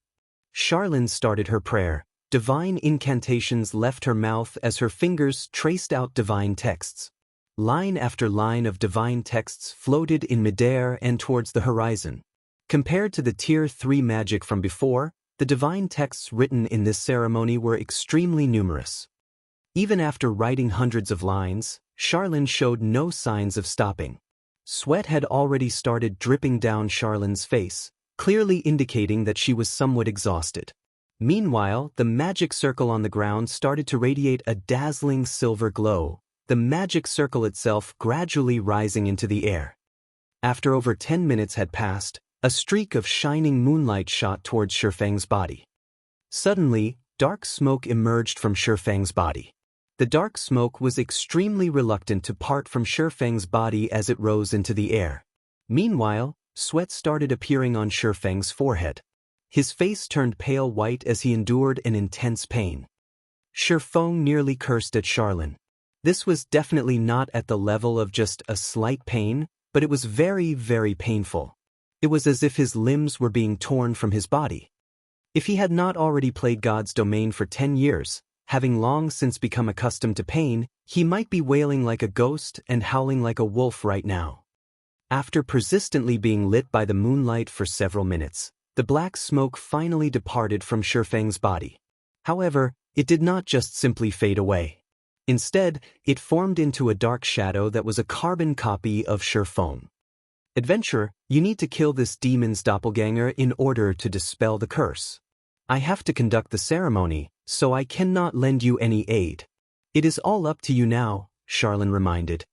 Charlene started her prayer. Divine incantations left her mouth as her fingers traced out divine texts. Line after line of divine texts floated in midair and towards the horizon. Compared to the Tier 3 magic from before, the divine texts written in this ceremony were extremely numerous. Even after writing hundreds of lines, Charlene showed no signs of stopping. Sweat had already started dripping down Charlene's face, clearly indicating that she was somewhat exhausted. Meanwhile, the magic circle on the ground started to radiate a dazzling silver glow, the magic circle itself gradually rising into the air. After over 10 minutes had passed, a streak of shining moonlight shot towards Shifeng's body. Suddenly, dark smoke emerged from Shifeng's body. The dark smoke was extremely reluctant to part from Shifeng's body as it rose into the air. Meanwhile, sweat started appearing on Shifeng's forehead. His face turned pale white as he endured an intense pain. Shifeng nearly cursed at Charlene. This was definitely not at the level of just a slight pain, but it was very, very painful. It was as if his limbs were being torn from his body. If he had not already played God's domain for 10 years, having long since become accustomed to pain, he might be wailing like a ghost and howling like a wolf right now. After persistently being lit by the moonlight for several minutes, the black smoke finally departed from Shifeng's body. However, it did not just simply fade away. Instead, it formed into a dark shadow that was a carbon copy of Shifeng. Adventurer, you need to kill this demon's doppelganger in order to dispel the curse. I have to conduct the ceremony, so I cannot lend you any aid. It is all up to you now, Charlene reminded.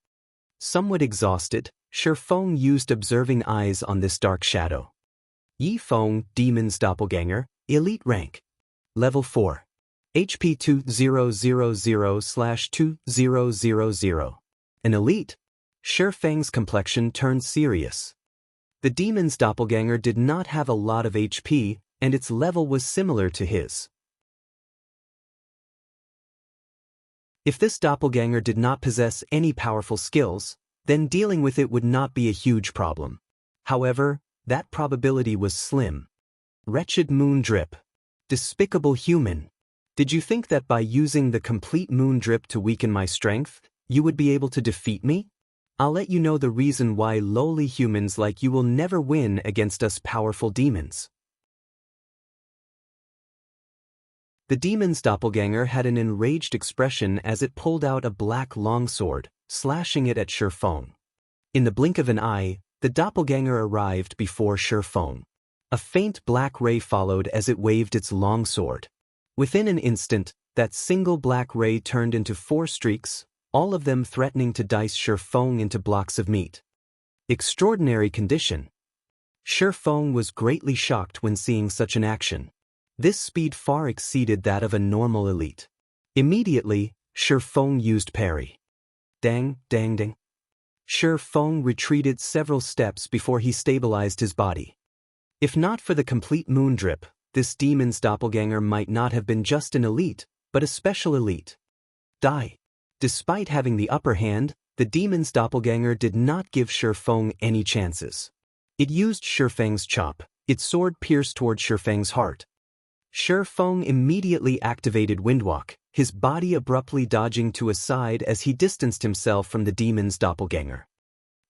Somewhat exhausted, Shifeng used observing eyes on this dark shadow. Yifeng, demon's doppelganger, elite rank. Level 4. HP 2000/2000. An elite. Shifeng's complexion turned serious. The demon's doppelganger did not have a lot of HP, and its level was similar to his. If this doppelganger did not possess any powerful skills, then dealing with it would not be a huge problem. However, that probability was slim. Wretched moon drip. Despicable human. Did you think that by using the complete moon drip to weaken my strength, you would be able to defeat me? I'll let you know the reason why lowly humans like you will never win against us powerful demons. The demon's doppelganger had an enraged expression as it pulled out a black longsword, slashing it at Shifeng. In the blink of an eye, the doppelganger arrived before Shifeng. A faint black ray followed as it waved its longsword. Within an instant, that single black ray turned into 4 streaks, all of them threatening to dice Shifeng into blocks of meat. Extraordinary condition. Shifeng was greatly shocked when seeing such an action. This speed far exceeded that of a normal elite. Immediately, Shifeng used parry. Dang, dang, dang. Shifeng retreated several steps before he stabilized his body. If not for the complete moon drip, this demon's doppelganger might not have been just an elite, but a special elite. Die. Despite having the upper hand, the demon's doppelganger did not give Shifeng any chances. It used Shifeng's chop. Its sword pierced toward Shifeng's heart. Shifeng immediately activated Windwalk, his body abruptly dodging to a side as he distanced himself from the demon's doppelganger.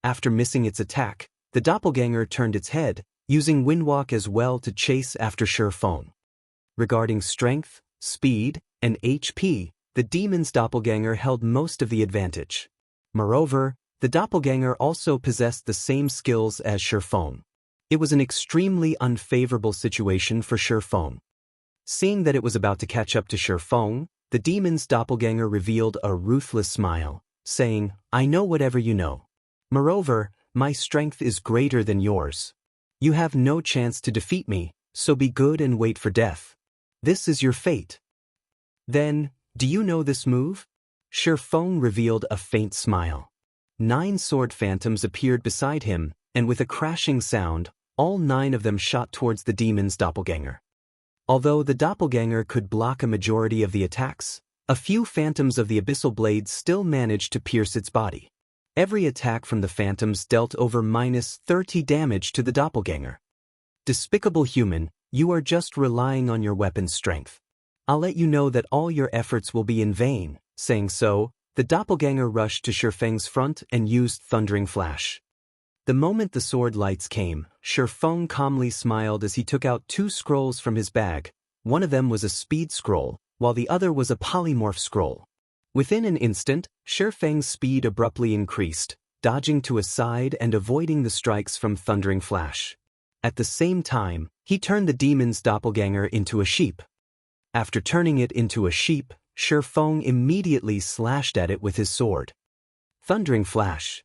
After missing its attack, the doppelganger turned its head, using Windwalk as well to chase after Shifeng. Regarding strength, speed, and HP, the demon's doppelganger held most of the advantage. Moreover, the doppelganger also possessed the same skills as Shifeng. It was an extremely unfavorable situation for Shifeng. Seeing that it was about to catch up to Shifeng, the demon's doppelganger revealed a ruthless smile, saying, I know whatever you know. Moreover, my strength is greater than yours. You have no chance to defeat me, so be good and wait for death. This is your fate. Then, do you know this move? Shifeng revealed a faint smile. 9 sword phantoms appeared beside him, and with a crashing sound, all 9 of them shot towards the demon's doppelganger. Although the doppelganger could block a majority of the attacks, a few phantoms of the abyssal blades still managed to pierce its body. Every attack from the phantoms dealt over -30 damage to the doppelganger. Despicable human, you are just relying on your weapon's strength. I'll let you know that all your efforts will be in vain. Saying so, the doppelganger rushed to Shifeng's front and used Thundering Flash. The moment the sword lights came, Shifeng calmly smiled as he took out 2 scrolls from his bag. One of them was a speed scroll, while the other was a polymorph scroll. Within an instant, Shifeng's speed abruptly increased, dodging to a side and avoiding the strikes from Thundering Flash. At the same time, he turned the demon's doppelganger into a sheep. After turning it into a sheep, Shifeng immediately slashed at it with his sword. Thundering Flash.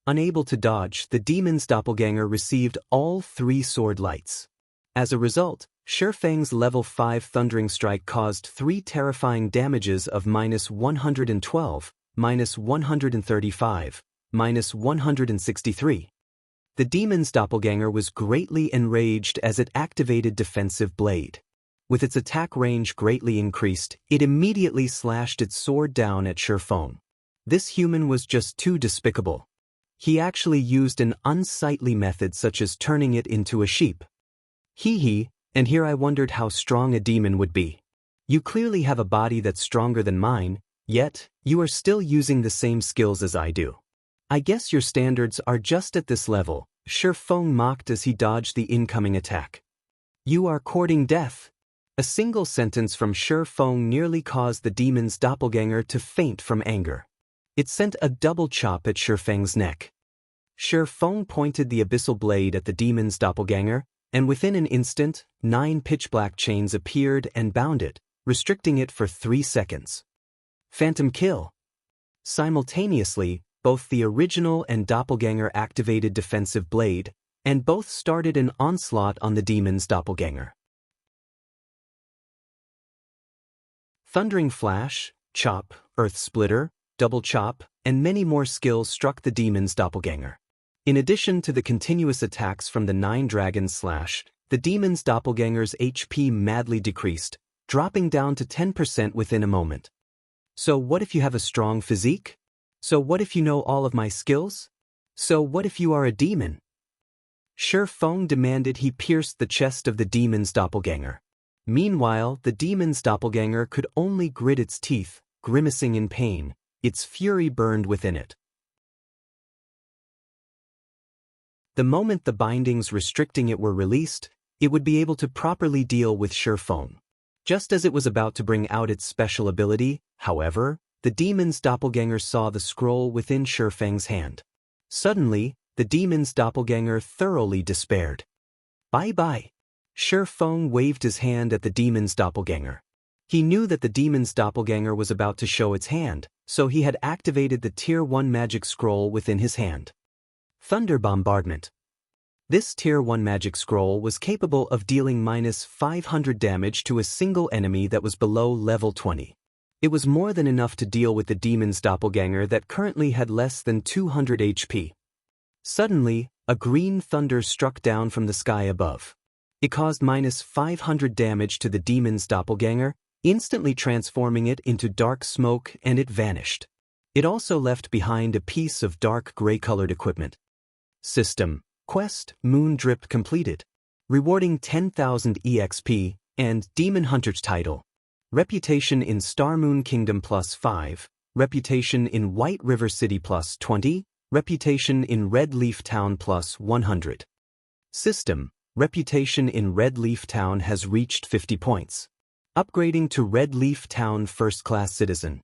Unable to dodge, the demon's doppelganger received all 3 sword lights. As a result, Shifeng's level 5 Thundering Strike caused 3 terrifying damages of -112, -135, -163. The demon's doppelganger was greatly enraged as it activated Defensive Blade. With its attack range greatly increased, it immediately slashed its sword down at Shifeng. This human was just too despicable. He actually used an unsightly method such as turning it into a sheep. Hee hee, And here I wondered how strong a demon would be. You clearly have a body that's stronger than mine, yet you are still using the same skills as I do. I guess your standards are just at this level, Shi Feng mocked as he dodged the incoming attack. You are courting death. A single sentence from Shi Feng nearly caused the demon's doppelganger to faint from anger. It sent a double chop at Shi Feng's neck. Shi Feng pointed the abyssal blade at the demon's doppelganger, and within an instant, 9 pitch-black chains appeared and bound it, restricting it for 3 seconds. Phantom kill. Simultaneously, both the original and doppelganger activated defensive blade, and both started an onslaught on the demon's doppelganger. Thundering Flash, Chop, Earth Splitter, Double Chop, and many more skills struck the demon's doppelganger. In addition to the continuous attacks from the 9 dragons slash, the demon's doppelganger's HP madly decreased, dropping down to 10% within a moment. So what if you have a strong physique? So what if you know all of my skills? So what if you are a demon? Shi Feng demanded he pierced the chest of the demon's doppelganger. Meanwhile, the demon's doppelganger could only grit its teeth, grimacing in pain. Its fury burned within it. The moment the bindings restricting it were released, it would be able to properly deal with Shi Feng. Just as it was about to bring out its special ability, however, the demon's doppelganger saw the scroll within Shi Feng's hand. Suddenly, the demon's doppelganger thoroughly despaired. Bye-bye. Shi Feng waved his hand at the demon's doppelganger. He knew that the demon's doppelganger was about to show its hand, so he had activated the Tier 1 magic scroll within his hand. Thunder Bombardment. This Tier 1 magic scroll was capable of dealing -500 damage to a single enemy that was below level 20. It was more than enough to deal with the demon's doppelganger that currently had less than 200 HP. Suddenly, a green thunder struck down from the sky above. It caused -500 damage to the demon's doppelganger, instantly transforming it into dark smoke, and it vanished. It also left behind a piece of dark gray-colored equipment. System. Quest, Moon Drip completed. Rewarding 10,000 EXP, and Demon Hunter's title. Reputation in Star Moon Kingdom +5, Reputation in White River City +20, Reputation in Red Leaf Town +100. System. Reputation in Red Leaf Town has reached 50 points. Upgrading to Red Leaf Town First Class Citizen.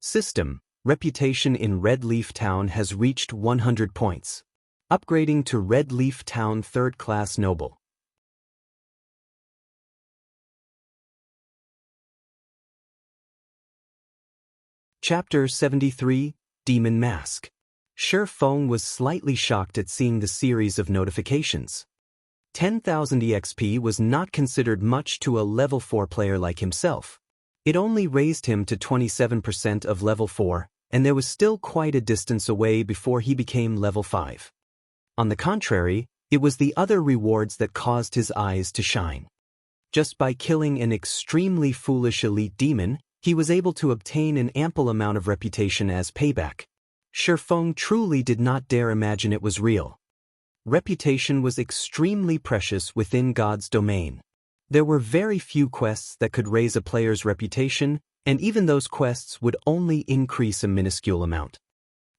System. Reputation in Red Leaf Town has reached 100 points. Upgrading to Red Leaf Town Third Class Noble. Chapter 73, Demon Mask. Shi Feng was slightly shocked at seeing the series of notifications. 10,000 EXP was not considered much to a level 4 player like himself. It only raised him to 27% of level 4, and there was still quite a distance away before he became level 5. On the contrary, it was the other rewards that caused his eyes to shine. Just by killing an extremely foolish elite demon, he was able to obtain an ample amount of reputation as payback. Shi Feng truly did not dare imagine it was real. Reputation was extremely precious within God's domain. There were very few quests that could raise a player's reputation, and even those quests would only increase a minuscule amount.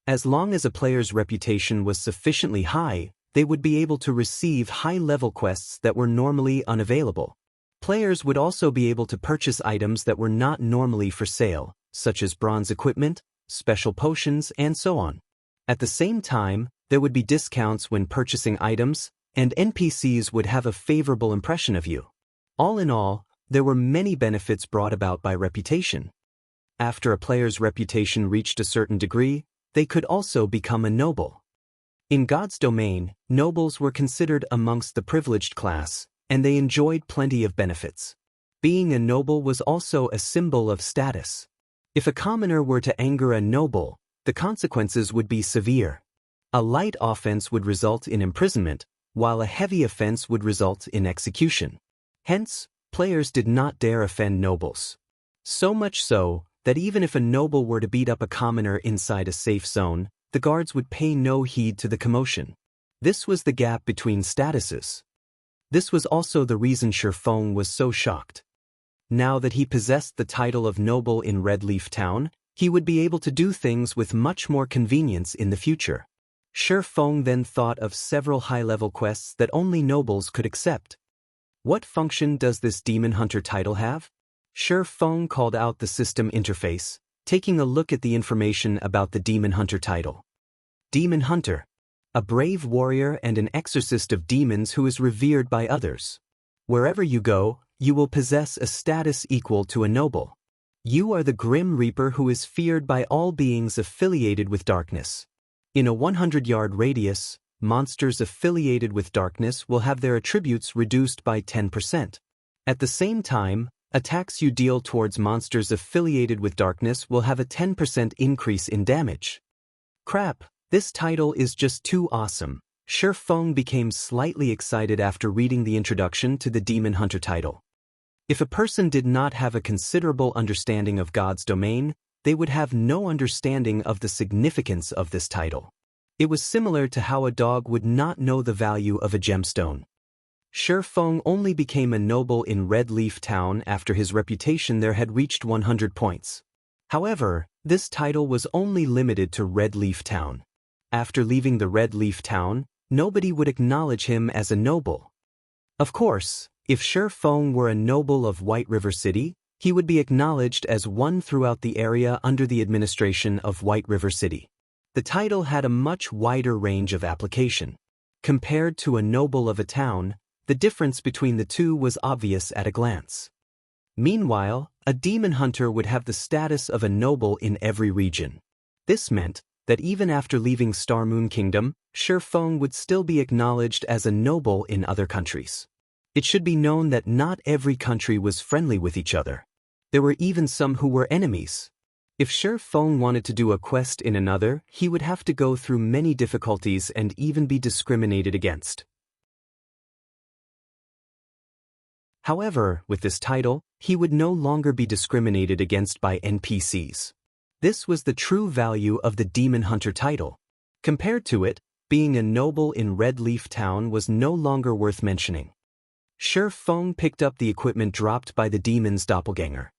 As long as a player's reputation was sufficiently high, they would be able to receive high-level quests that were normally unavailable. Players would also be able to purchase items that were not normally for sale, such as bronze equipment, special potions, and so on. At the same time, there would be discounts when purchasing items, and NPCs would have a favorable impression of you. All in all, there were many benefits brought about by reputation. After a player's reputation reached a certain degree, they could also become a noble. In God's domain, nobles were considered amongst the privileged class, and they enjoyed plenty of benefits. Being a noble was also a symbol of status. If a commoner were to anger a noble, the consequences would be severe. A light offense would result in imprisonment, while a heavy offense would result in execution. Hence, players did not dare offend nobles. So much so, that even if a noble were to beat up a commoner inside a safe zone, the guards would pay no heed to the commotion. This was the gap between statuses. This was also the reason Shi Feng was so shocked. Now that he possessed the title of noble in Red Leaf Town, he would be able to do things with much more convenience in the future. Shi Feng then thought of several high-level quests that only nobles could accept. What function does this Demon Hunter title have? Shi Feng called out the system interface, taking a look at the information about the Demon Hunter title. Demon Hunter, a brave warrior and an exorcist of demons who is revered by others. Wherever you go, you will possess a status equal to a noble. You are the Grim Reaper who is feared by all beings affiliated with darkness. In a 100-yard radius, monsters affiliated with darkness will have their attributes reduced by 10%. At the same time, attacks you deal towards monsters affiliated with darkness will have a 10% increase in damage. Crap, this title is just too awesome. Shi Feng became slightly excited after reading the introduction to the Demon Hunter title. If a person did not have a considerable understanding of God's domain, they would have no understanding of the significance of this title. It was similar to how a dog would not know the value of a gemstone. Shi Feng only became a noble in Red Leaf Town after his reputation there had reached 100 points. However, this title was only limited to Red Leaf Town. After leaving the Red Leaf Town, nobody would acknowledge him as a noble. Of course, if Shi Feng were a noble of White River City, he would be acknowledged as one throughout the area under the administration of White River City. The title had a much wider range of application. Compared to a noble of a town, the difference between the two was obvious at a glance. Meanwhile, a demon hunter would have the status of a noble in every region. This meant that even after leaving Star Moon Kingdom, Shi Feng would still be acknowledged as a noble in other countries. It should be known that not every country was friendly with each other. There were even some who were enemies. If Shi Feng wanted to do a quest in another, he would have to go through many difficulties and even be discriminated against. However, with this title, he would no longer be discriminated against by NPCs. This was the true value of the Demon Hunter title. Compared to it, being a noble in Red Leaf Town was no longer worth mentioning. Shi Feng picked up the equipment dropped by the demon's doppelganger.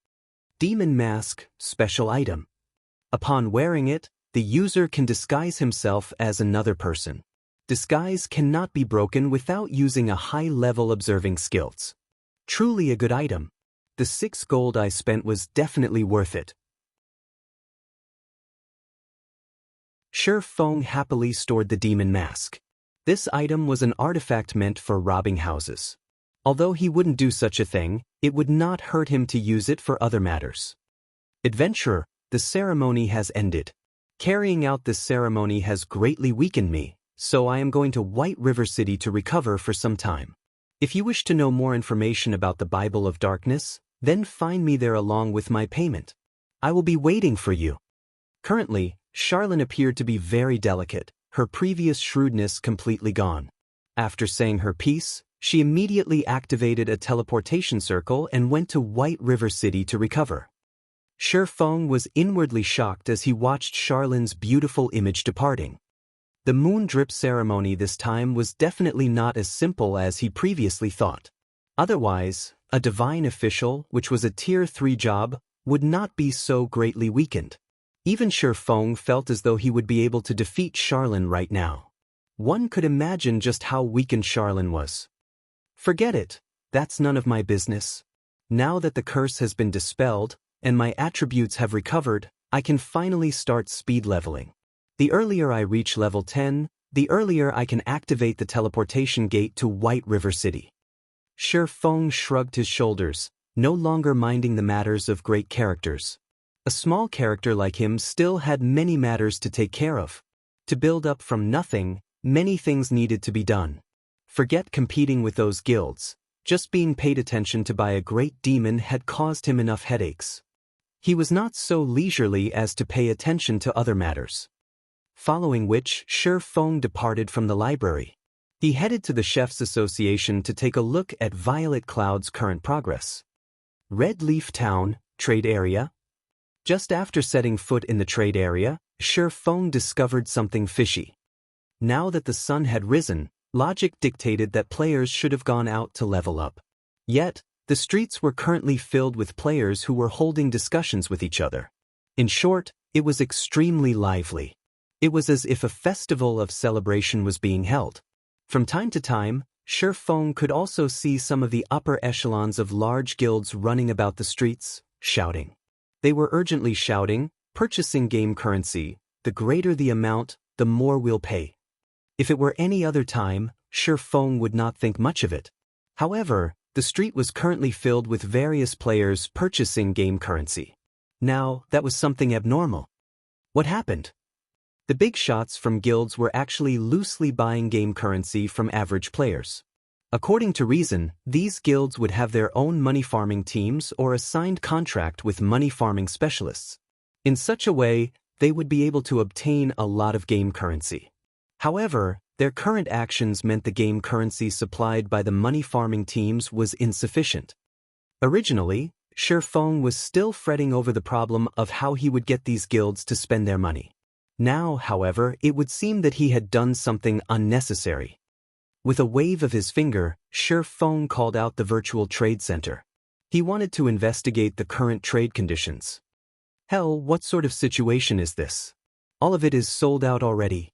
Demon Mask, special item. Upon wearing it, the user can disguise himself as another person. Disguise cannot be broken without using a high-level observing skills. Truly a good item. The 6 gold I spent was definitely worth it. Shi Feng happily stored the Demon Mask. This item was an artifact meant for robbing houses. Although he wouldn't do such a thing, it would not hurt him to use it for other matters. Adventurer, the ceremony has ended. Carrying out this ceremony has greatly weakened me, so I am going to White River City to recover for some time. If you wish to know more information about the Bible of Darkness, then find me there along with my payment. I will be waiting for you. Currently, Charlene appeared to be very delicate, her previous shrewdness completely gone. After saying her piece, she immediately activated a teleportation circle and went to White River City to recover. Shi Feng was inwardly shocked as he watched Charlene's beautiful image departing. The moon drip ceremony this time was definitely not as simple as he previously thought. Otherwise, a divine official, which was a tier 3 job, would not be so greatly weakened. Even Shi Feng felt as though he would be able to defeat Charlene right now. One could imagine just how weakened Charlene was. Forget it, that's none of my business. Now that the curse has been dispelled, and my attributes have recovered, I can finally start speed leveling. The earlier I reach level 10, the earlier I can activate the teleportation gate to White River City. Shi Feng shrugged his shoulders, no longer minding the matters of great characters. A small character like him still had many matters to take care of. To build up from nothing, many things needed to be done. Forget competing with those guilds, just being paid attention to by a great demon had caused him enough headaches. He was not so leisurely as to pay attention to other matters. Following which, Shi Feng departed from the library. He headed to the Chefs' Association to take a look at Violet Cloud's current progress. Red Leaf Town, Trade Area. Just after setting foot in the trade area, Shi Feng discovered something fishy. Now that the sun had risen, Logic dictated that players should have gone out to level up. Yet, the streets were currently filled with players who were holding discussions with each other. In short, it was extremely lively. It was as if a festival of celebration was being held. From time to time, Shifeng could also see some of the upper echelons of large guilds running about the streets, shouting. They were urgently shouting, purchasing game currency, the greater the amount, the more we'll pay. If it were any other time, Shifeng would not think much of it. However, the street was currently filled with various players purchasing game currency. Now, that was something abnormal. What happened? The big shots from guilds were actually loosely buying game currency from average players. According to reason, these guilds would have their own money farming teams or a signed contract with money farming specialists. In such a way, they would be able to obtain a lot of game currency. However, their current actions meant the game currency supplied by the money farming teams was insufficient. Originally, Shifeng was still fretting over the problem of how he would get these guilds to spend their money. Now, however, it would seem that he had done something unnecessary. With a wave of his finger, Shifeng called out the virtual trade center. He wanted to investigate the current trade conditions. Hell, what sort of situation is this? All of it is sold out already.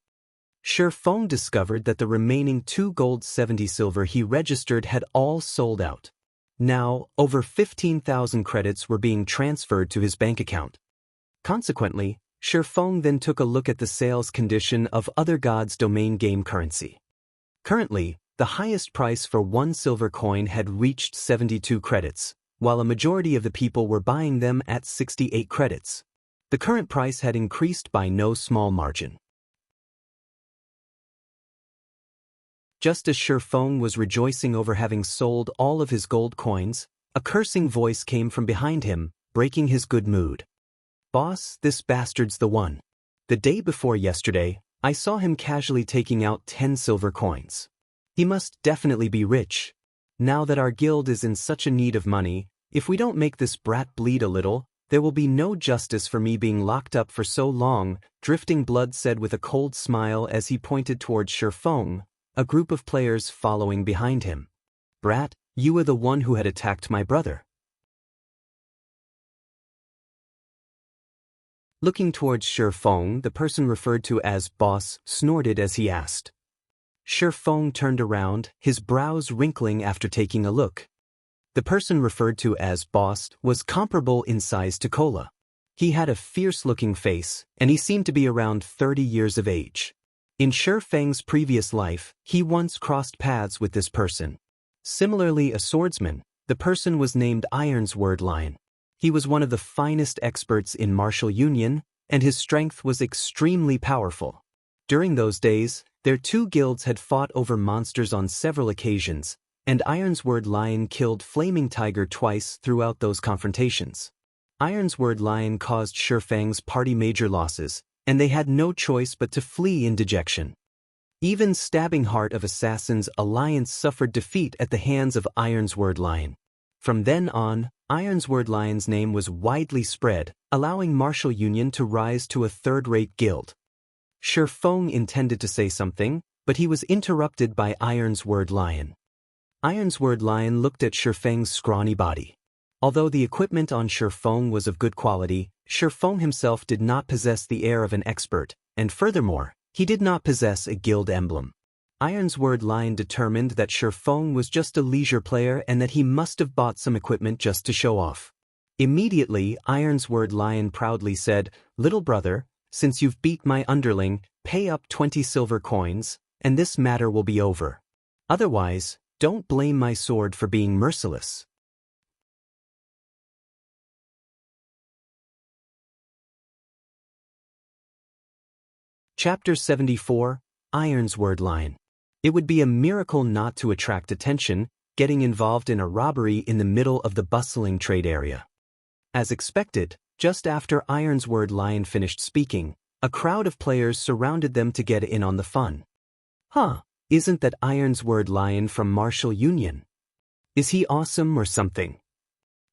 Shifeng discovered that the remaining 2 gold 70 silver he registered had all sold out. Now, over 15,000 credits were being transferred to his bank account. Consequently, Shifeng then took a look at the sales condition of other gods' domain game currency. Currently, the highest price for 1 silver coin had reached 72 credits, while a majority of the people were buying them at 68 credits. The current price had increased by no small margin. Just as Shifeng was rejoicing over having sold all of his gold coins, a cursing voice came from behind him, breaking his good mood. "Boss, this bastard's the one. The day before yesterday, I saw him casually taking out 10 silver coins. He must definitely be rich. Now that our guild is in such a need of money, if we don't make this brat bleed a little, there will be no justice for me being locked up for so long," Drifting Blood said with a cold smile as he pointed towards Shifeng, a group of players following behind him. "Brat, you were the one who had attacked my brother." Looking towards Shifeng, the person referred to as boss snorted as he asked. Shifeng turned around, his brows wrinkling after taking a look. The person referred to as boss was comparable in size to Kola. He had a fierce-looking face, and he seemed to be around 30 years of age. In Shifeng's previous life, he once crossed paths with this person. Similarly, a swordsman, the person was named Ironsword Lion. He was one of the finest experts in martial union, and his strength was extremely powerful. During those days, their 2 guilds had fought over monsters on several occasions, and Ironsword Lion killed Flaming Tiger twice throughout those confrontations. Ironsword Lion caused Shifeng's party major losses, and they had no choice but to flee in dejection. Even Stabbing Heart of Assassins Alliance suffered defeat at the hands of Ironsword Lion. From then on, Ironsword Lion's name was widely spread, allowing martial union to rise to a third-rate guild. Shifeng intended to say something, but he was interrupted by Ironsword Lion. Ironsword Lion looked at Shifeng's scrawny body. Although the equipment on Shifeng was of good quality, Shifeng himself did not possess the air of an expert, and furthermore, he did not possess a guild emblem. Ironsword Lion determined that Shifeng was just a leisure player and that he must have bought some equipment just to show off. Immediately, Ironsword Lion proudly said, "Little brother, since you've beat my underling, pay up 20 silver coins, and this matter will be over. Otherwise, don't blame my sword for being merciless." Chapter 74, Ironsword Lion. It would be a miracle not to attract attention, getting involved in a robbery in the middle of the bustling trade area. As expected, just after Ironsword Lion finished speaking, a crowd of players surrounded them to get in on the fun. "Huh, isn't that Ironsword Lion from Martial Union? Is he awesome or something?"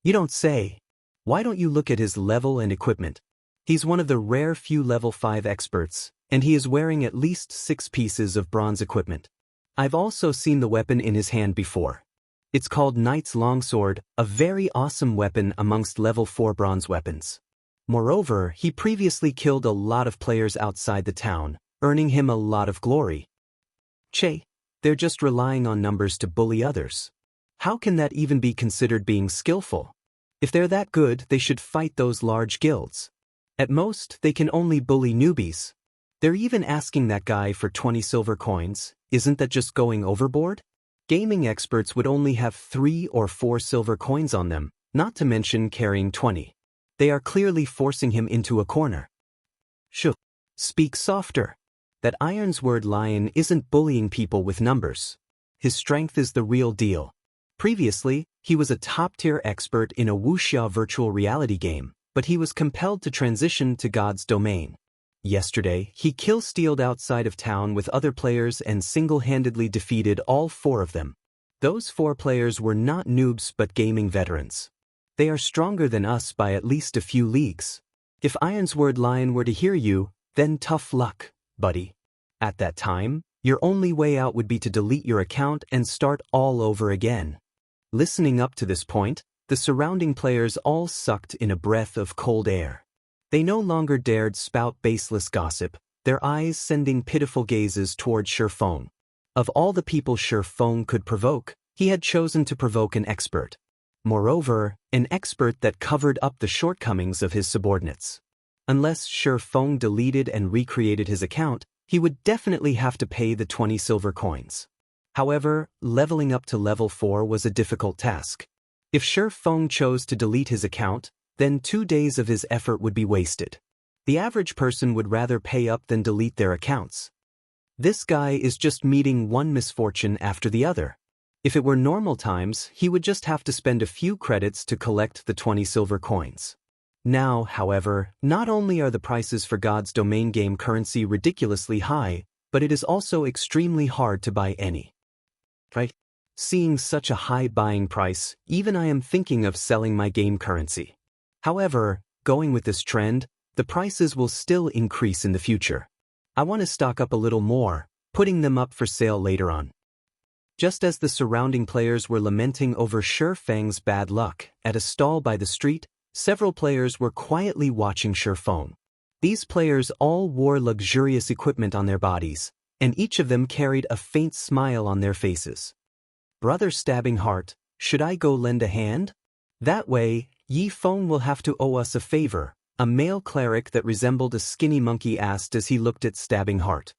"You don't say. Why don't you look at his level and equipment? He's one of the rare few level 5 experts, and he is wearing at least 6 pieces of bronze equipment. I've also seen the weapon in his hand before. It's called Knight's Longsword, a very awesome weapon amongst level 4 bronze weapons. Moreover, he previously killed a lot of players outside the town, earning him a lot of glory. Che, they're just relying on numbers to bully others. How can that even be considered being skillful? If they're that good, they should fight those large guilds. At most, they can only bully newbies. They're even asking that guy for 20 silver coins. Isn't that just going overboard? Gaming experts would only have 3 or 4 silver coins on them, not to mention carrying 20. They are clearly forcing him into a corner. Shh. Speak softer. That Ironsword lion isn't bullying people with numbers. His strength is the real deal. Previously, he was a top-tier expert in a Wuxia virtual reality game, but he was compelled to transition to God's domain. Yesterday, he kill-stealed outside of town with other players and single-handedly defeated all 4 of them. Those 4 players were not noobs but gaming veterans. They are stronger than us by at least a few leagues. If Ironsword Lion were to hear you, then tough luck, buddy. At that time, your only way out would be to delete your account and start all over again. Listening up to this point, the surrounding players all sucked in a breath of cold air. They no longer dared spout baseless gossip, their eyes sending pitiful gazes toward Shifeng. Of all the people Shifeng could provoke, he had chosen to provoke an expert. Moreover, an expert that covered up the shortcomings of his subordinates. Unless Shifeng deleted and recreated his account, he would definitely have to pay the 20 silver coins. However, leveling up to level 4 was a difficult task. If Shifeng chose to delete his account, then 2 days of his effort would be wasted. The average person would rather pay up than delete their accounts. This guy is just meeting one misfortune after the other. If it were normal times, he would just have to spend a few credits to collect the 20 silver coins. Now, however, not only are the prices for God's domain game currency ridiculously high, but it is also extremely hard to buy any. Right? Seeing such a high buying price, even I am thinking of selling my game currency. However, going with this trend, the prices will still increase in the future. I want to stock up a little more, putting them up for sale later on. Just as the surrounding players were lamenting over Shifeng's bad luck, at a stall by the street, several players were quietly watching Shifeng. These players all wore luxurious equipment on their bodies, and each of them carried a faint smile on their faces. Brother Stabbing Heart, should I go lend a hand? That way, Yifeng will have to owe us a favor, a male cleric that resembled a skinny monkey asked as he looked at Stabbing Heart.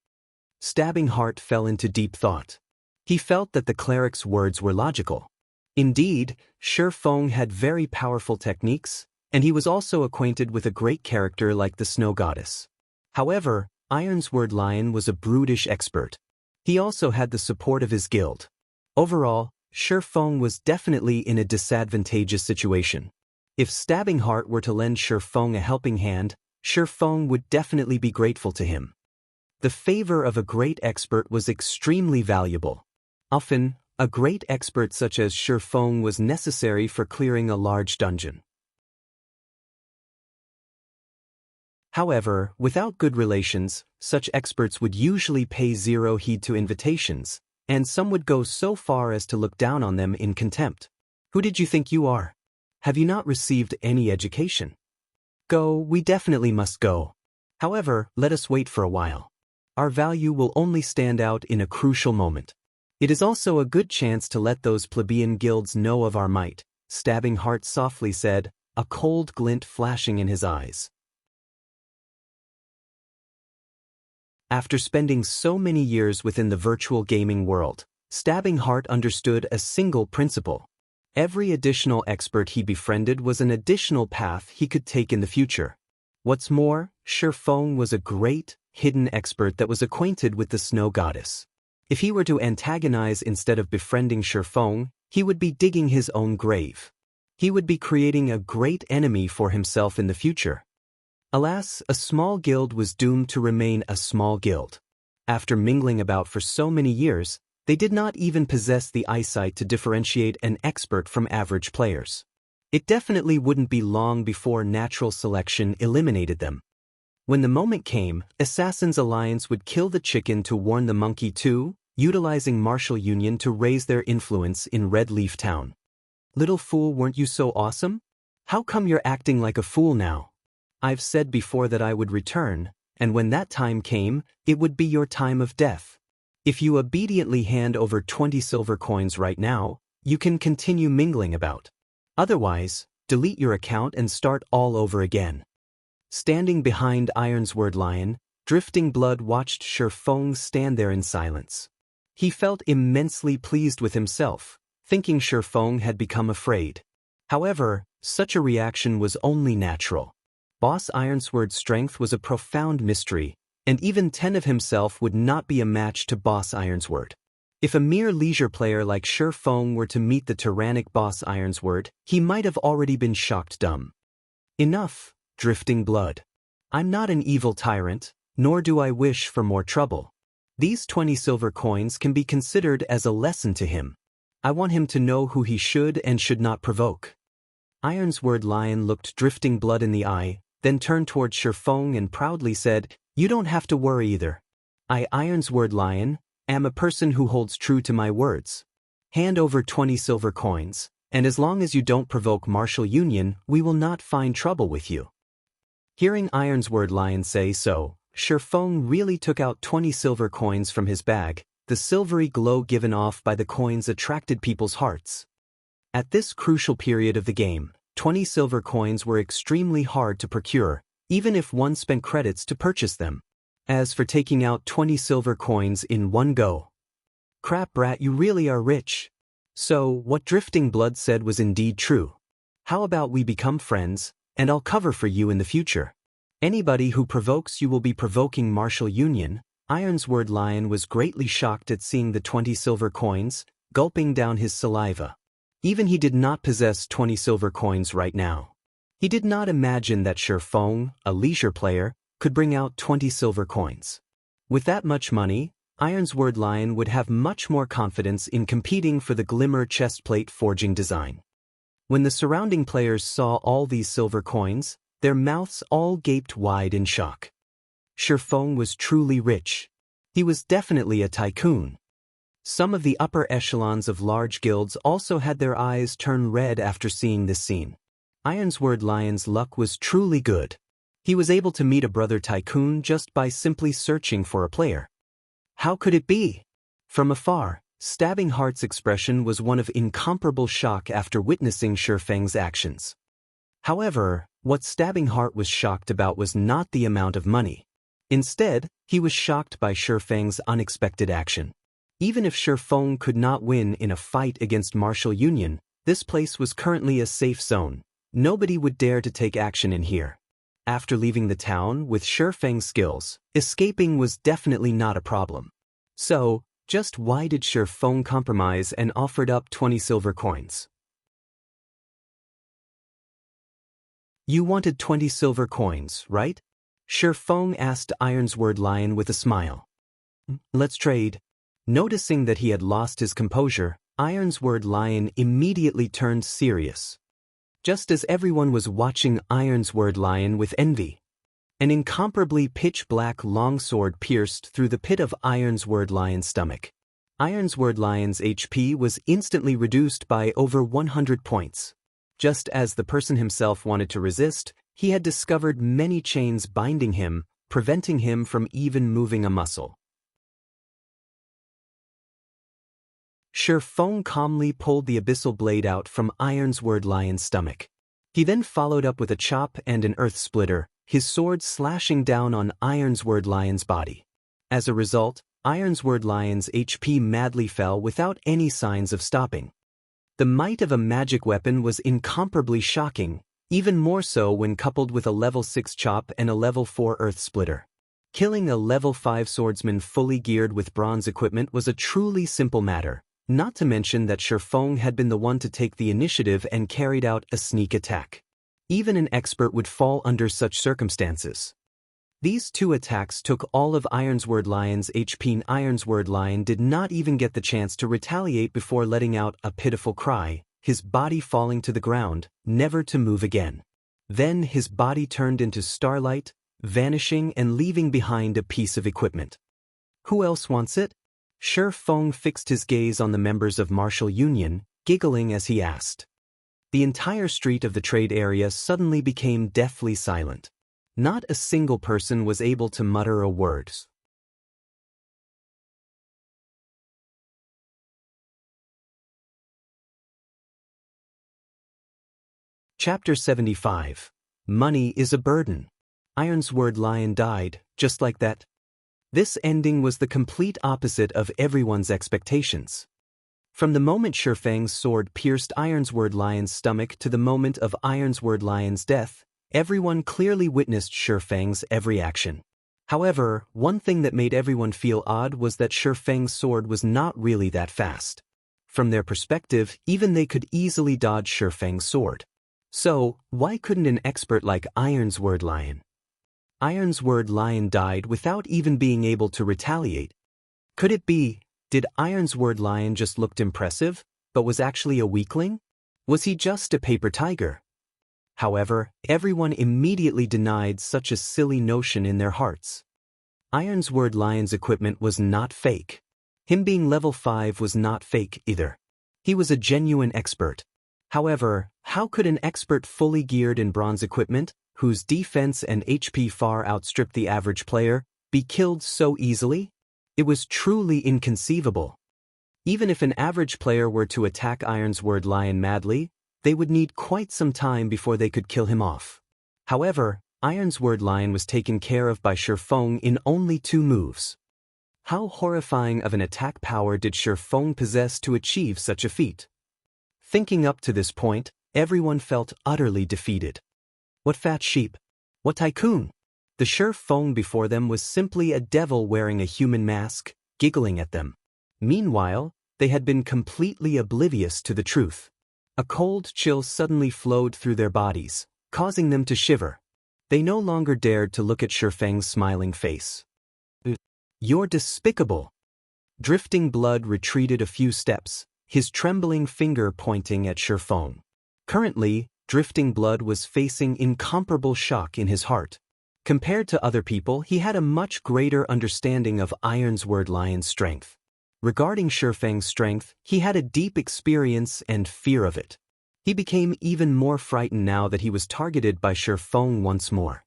Stabbing Heart fell into deep thought. He felt that the cleric's words were logical. Indeed, Shifeng had very powerful techniques, and he was also acquainted with a great character like the Snow Goddess. However, Ironsword Lion was a brutish expert. He also had the support of his guild. Overall, Shifeng was definitely in a disadvantageous situation. If Stabbing Heart were to lend Shifeng a helping hand, Shifeng would definitely be grateful to him. The favor of a great expert was extremely valuable. Often, a great expert such as Shifeng was necessary for clearing a large dungeon. However, without good relations, such experts would usually pay zero heed to invitations, and some would go so far as to look down on them in contempt. Who did you think you are? Have you not received any education? Go, we definitely must go. However, let us wait for a while. Our value will only stand out in a crucial moment. It is also a good chance to let those plebeian guilds know of our might, Stabbing Heart softly said, a cold glint flashing in his eyes. After spending so many years within the virtual gaming world, Stabbing Heart understood a single principle. Every additional expert he befriended was an additional path he could take in the future. What's more, Shifeng was a great, hidden expert that was acquainted with the Snow Goddess. If he were to antagonize instead of befriending Shifeng, he would be digging his own grave. He would be creating a great enemy for himself in the future. Alas, a small guild was doomed to remain a small guild. After mingling about for so many years, they did not even possess the eyesight to differentiate an expert from average players. It definitely wouldn't be long before natural selection eliminated them. When the moment came, Assassin's Alliance would kill the chicken to warn the monkey too, utilizing martial union to raise their influence in Red Leaf Town. Little fool, weren't you so awesome? How come you're acting like a fool now? I've said before that I would return, and when that time came, it would be your time of death. If you obediently hand over 20 silver coins right now, you can continue mingling about. Otherwise, delete your account and start all over again. Standing behind Ironsword Lion, Drifting Blood watched Shifeng stand there in silence. He felt immensely pleased with himself, thinking Shifeng had become afraid. However, such a reaction was only natural. Boss Ironsword's strength was a profound mystery, and even 10 of himself would not be a match to Boss Ironsword. If a mere leisure player like Shifeng were to meet the tyrannic Boss Ironsword, he might have already been shocked dumb. Enough, Drifting Blood. I'm not an evil tyrant, nor do I wish for more trouble. These 20 silver coins can be considered as a lesson to him. I want him to know who he should and should not provoke. Ironsword Lion looked Drifting Blood in the eye, then turned towards Shifeng and proudly said, "You don't have to worry either. I, Ironsword Lion, am a person who holds true to my words. Hand over 20 silver coins, and as long as you don't provoke martial union, we will not find trouble with you." Hearing Ironsword Lion say so, Shifeng really took out 20 silver coins from his bag. The silvery glow given off by the coins attracted people's hearts. At this crucial period of the game, 20 silver coins were extremely hard to procure, even if one spent credits to purchase them. As for taking out 20 silver coins in one go. Crap brat, you really are rich. So, what Drifting Blood said was indeed true. How about we become friends, and I'll cover for you in the future. Anybody who provokes you will be provoking martial union. Ironsword Lion was greatly shocked at seeing the 20 silver coins, gulping down his saliva. Even he did not possess 20 silver coins right now. He did not imagine that Shifeng, a leisure player, could bring out 20 silver coins. With that much money, Ironsword Lion would have much more confidence in competing for the Glimmer chestplate forging design. When the surrounding players saw all these silver coins, their mouths all gaped wide in shock. Shifeng was truly rich. He was definitely a tycoon. Some of the upper echelons of large guilds also had their eyes turn red after seeing this scene. Ironsword Lion's luck was truly good. He was able to meet a brother tycoon just by simply searching for a player. How could it be? From afar, Stabbing Heart's expression was one of incomparable shock after witnessing Shifeng's actions. However, what Stabbing Heart was shocked about was not the amount of money. Instead, he was shocked by Shifeng's unexpected action. Even if Shifeng could not win in a fight against martial union, this place was currently a safe zone. Nobody would dare to take action in here. After leaving the town with Shifeng's skills, escaping was definitely not a problem. So, just why did Shifeng compromise and offered up 20 silver coins? You wanted 20 silver coins, right? Shifeng asked Ironsword Lion with a smile. Let's trade. Noticing that he had lost his composure, Ironsword Lion immediately turned serious. Just as everyone was watching Ironsword Lion with envy, an incomparably pitch-black longsword pierced through the pit of Ironsword Lion's stomach. Ironsword Lion's HP was instantly reduced by over 100 points. Just as the person himself wanted to resist, he had discovered many chains binding him, preventing him from even moving a muscle. Shifeng calmly pulled the abyssal blade out from Ironsword Lion's stomach. He then followed up with a chop and an earth splitter, his sword slashing down on Ironsword Lion's body. As a result, Ironsword Lion's HP madly fell without any signs of stopping. The might of a magic weapon was incomparably shocking, even more so when coupled with a level 6 chop and a level 4 earth splitter. Killing a level 5 swordsman fully geared with bronze equipment was a truly simple matter, not to mention that Shifeng had been the one to take the initiative and carried out a sneak attack. Even an expert would fall under such circumstances. These two attacks took all of Ironsword Lion's HP. Ironsword Lion did not even get the chance to retaliate before letting out a pitiful cry, his body falling to the ground, never to move again. Then his body turned into starlight, vanishing and leaving behind a piece of equipment. Who else wants it? Shi Feng fixed his gaze on the members of Martial Union, giggling as he asked. The entire street of the trade area suddenly became deathly silent. Not a single person was able to mutter a word. Chapter 75. Money is a burden. Ironsword Lion died, just like that. This ending was the complete opposite of everyone's expectations. From the moment Shi Feng's sword pierced Ironsword Lion's stomach to the moment of Ironsword Lion's death, everyone clearly witnessed Shi Feng's every action. However, one thing that made everyone feel odd was that Shi Feng's sword was not really that fast. From their perspective, even they could easily dodge Shi Feng's sword. So, why couldn't an expert like Ironsword Lion? Ironsword Lion died without even being able to retaliate. Could it be, did Ironsword Lion just looked impressive, but was actually a weakling? Was he just a paper tiger? However, everyone immediately denied such a silly notion in their hearts. Ironsword Lion's equipment was not fake. Him being level 5 was not fake either. He was a genuine expert. However, how could an expert fully geared in bronze equipment, whose defense and HP far outstripped the average player, be killed so easily? It was truly inconceivable. Even if an average player were to attack Ironsword Lion madly, they would need quite some time before they could kill him off. However, Ironsword Lion was taken care of by Shi Feng in only 2 moves. How horrifying of an attack power did Shi Feng possess to achieve such a feat? Thinking up to this point, everyone felt utterly defeated. What fat sheep? What tycoon? The Shi Feng before them was simply a devil wearing a human mask, giggling at them. Meanwhile, they had been completely oblivious to the truth. A cold chill suddenly flowed through their bodies, causing them to shiver. They no longer dared to look at Shi Feng's smiling face. You're despicable. Drifting Blood retreated a few steps, his trembling finger pointing at Shi Feng. Currently, Drifting Blood was facing incomparable shock in his heart. Compared to other people, he had a much greater understanding of Ironsword Lion's strength. Regarding Shi Feng's strength, he had a deep experience and fear of it. He became even more frightened now that he was targeted by Shi Feng once more.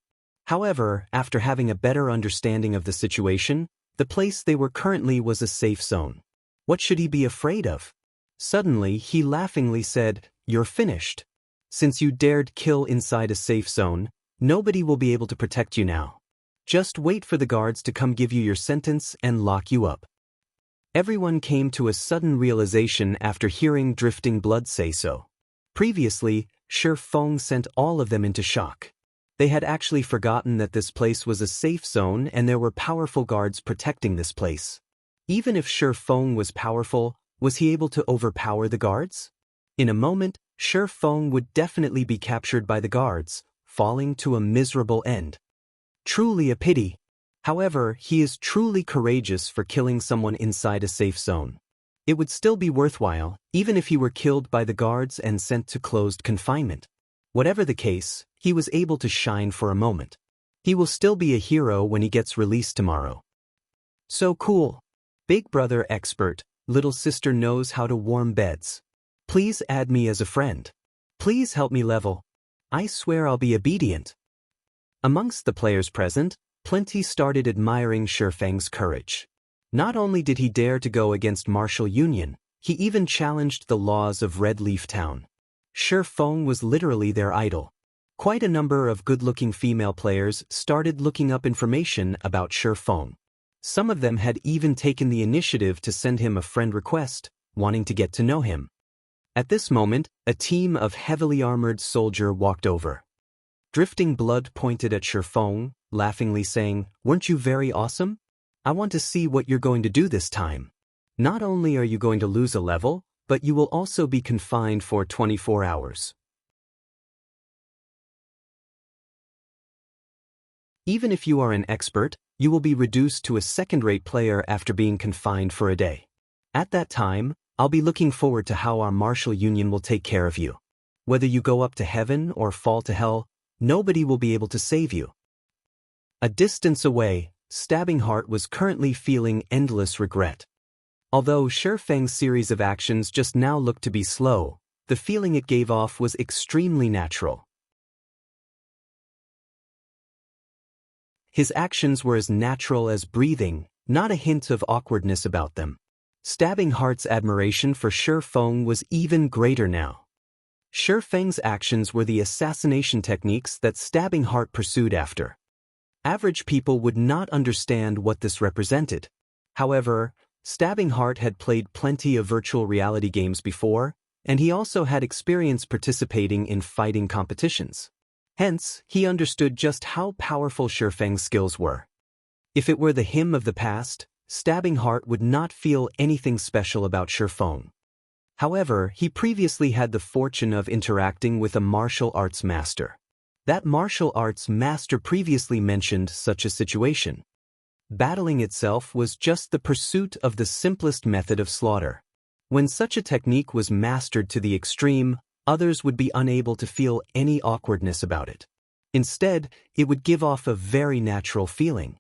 However, after having a better understanding of the situation, the place they were currently was a safe zone. What should he be afraid of? Suddenly, he laughingly said, "You're finished. Since you dared kill inside a safe zone, nobody will be able to protect you now. Just wait for the guards to come give you your sentence and lock you up." Everyone came to a sudden realization after hearing Drifting Blood say so. Previously, Shi Feng sent all of them into shock. They had actually forgotten that this place was a safe zone and there were powerful guards protecting this place. Even if Shi Feng was powerful, was he able to overpower the guards? In a moment, Shi Feng would definitely be captured by the guards, falling to a miserable end. Truly a pity. However, he is truly courageous for killing someone inside a safe zone. It would still be worthwhile, even if he were killed by the guards and sent to closed confinement. Whatever the case, he was able to shine for a moment. He will still be a hero when he gets released tomorrow. So cool. Big brother expert, little sister knows how to warm beds. Please add me as a friend. Please help me level. I swear I'll be obedient. Amongst the players present, plenty started admiring Shi Feng's courage. Not only did he dare to go against Martial Union, he even challenged the laws of Red Leaf Town. Shi Feng was literally their idol. Quite a number of good-looking female players started looking up information about Shi Feng. Some of them had even taken the initiative to send him a friend request, wanting to get to know him. At this moment, a team of heavily armored soldiers walked over. Drifting Blood pointed at Shi Feng, laughingly saying, "Weren't you very awesome? I want to see what you're going to do this time. Not only are you going to lose a level, but you will also be confined for 24 hours. Even if you are an expert, you will be reduced to a second-rate player after being confined for a day. At that time, I'll be looking forward to how our Martial Union will take care of you. Whether you go up to heaven or fall to hell, nobody will be able to save you." A distance away, Stabbing Heart was currently feeling endless regret. Although Shi Feng's series of actions just now looked to be slow, the feeling it gave off was extremely natural. His actions were as natural as breathing, not a hint of awkwardness about them. Stabbing Heart's admiration for Shi Feng was even greater now. Shi Feng's actions were the assassination techniques that Stabbing Heart pursued after. Average people would not understand what this represented. However, Stabbing Heart had played plenty of virtual reality games before, and he also had experience participating in fighting competitions. Hence, he understood just how powerful Shi Feng's skills were. If it were the him of the past, Stabbing Heart would not feel anything special about Shi Feng. However, he previously had the fortune of interacting with a martial arts master. That martial arts master previously mentioned such a situation. Battling itself was just the pursuit of the simplest method of slaughter. When such a technique was mastered to the extreme, others would be unable to feel any awkwardness about it. Instead, it would give off a very natural feeling.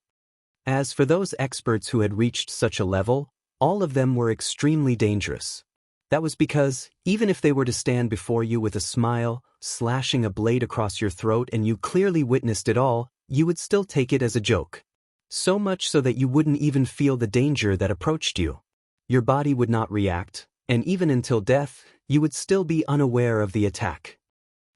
As for those experts who had reached such a level, all of them were extremely dangerous. That was because, even if they were to stand before you with a smile, slashing a blade across your throat and you clearly witnessed it all, you would still take it as a joke. So much so that you wouldn't even feel the danger that approached you. Your body would not react, and even until death, you would still be unaware of the attack.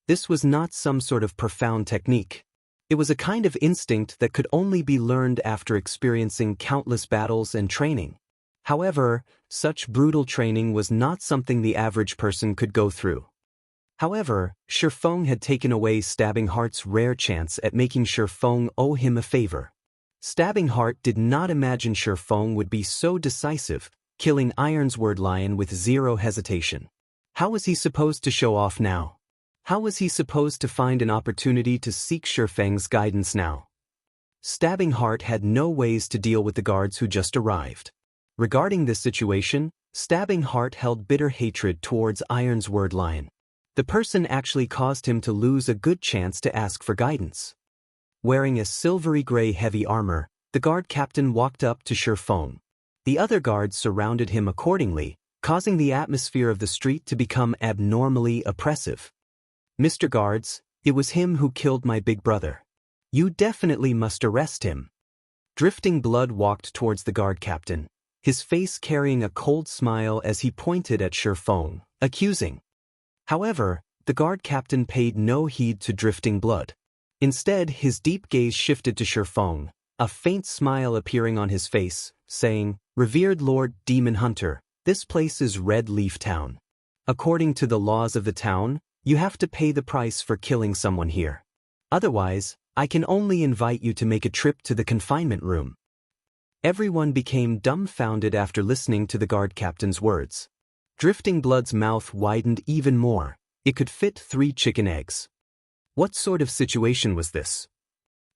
This was not some sort of profound technique. It was a kind of instinct that could only be learned after experiencing countless battles and training. However, such brutal training was not something the average person could go through. However, Shi Feng had taken away Stabbing Heart's rare chance at making Shi Feng owe him a favor. Stabbing Heart did not imagine Shi Feng would be so decisive, killing Ironsword Lion with zero hesitation. How was he supposed to show off now? How was he supposed to find an opportunity to seek Shi Feng's guidance now? Stabbing Heart had no ways to deal with the guards who just arrived. Regarding this situation, Stabbing Heart held bitter hatred towards Ironsword Lion. The person actually caused him to lose a good chance to ask for guidance. Wearing a silvery gray heavy armor, the guard captain walked up to Shi Feng. The other guards surrounded him accordingly, causing the atmosphere of the street to become abnormally oppressive. "Mr. Guards, it was him who killed my big brother. You definitely must arrest him." Drifting Blood walked towards the guard captain, his face carrying a cold smile as he pointed at Shi Feng, accusing. However, the guard captain paid no heed to Drifting Blood. Instead, his deep gaze shifted to Shi Feng, a faint smile appearing on his face, saying, "Revered Lord Demon Hunter, this place is Red Leaf Town. According to the laws of the town, you have to pay the price for killing someone here. Otherwise, I can only invite you to make a trip to the confinement room." Everyone became dumbfounded after listening to the guard captain's words. Drifting Blood's mouth widened even more. It could fit 3 chicken eggs. What sort of situation was this?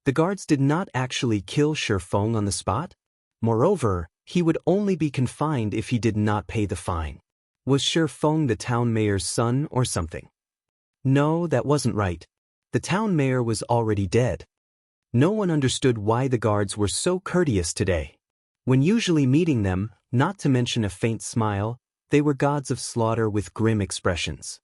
The guards did not actually kill Shi Feng on the spot. Moreover, he would only be confined if he did not pay the fine. Was Shi Feng the town mayor's son or something? No, that wasn't right. The town mayor was already dead. No one understood why the guards were so courteous today. When usually meeting them, not to mention a faint smile, they were gods of slaughter with grim expressions.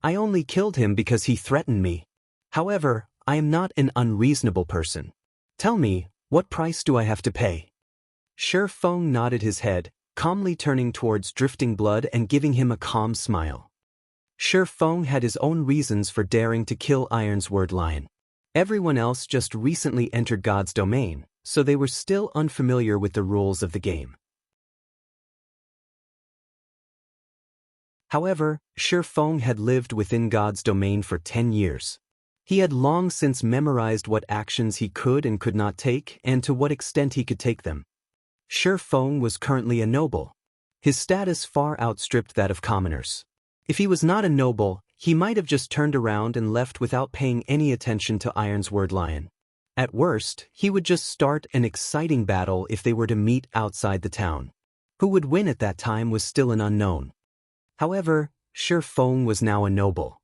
"I only killed him because he threatened me. However, I am not an unreasonable person. Tell me, what price do I have to pay?" Shi Feng nodded his head, calmly turning towards Drifting Blood and giving him a calm smile. Shi Feng had his own reasons for daring to kill Ironsword Lion. Everyone else just recently entered God's domain, so they were still unfamiliar with the rules of the game. However, Shi Feng had lived within God's domain for 10 years. He had long since memorized what actions he could and could not take and to what extent he could take them. Shi Feng was currently a noble. His status far outstripped that of commoners. If he was not a noble, he might have just turned around and left without paying any attention to Ironsword Lion. At worst, he would just start an exciting battle if they were to meet outside the town. Who would win at that time was still an unknown. However, Shi Feng was now a noble.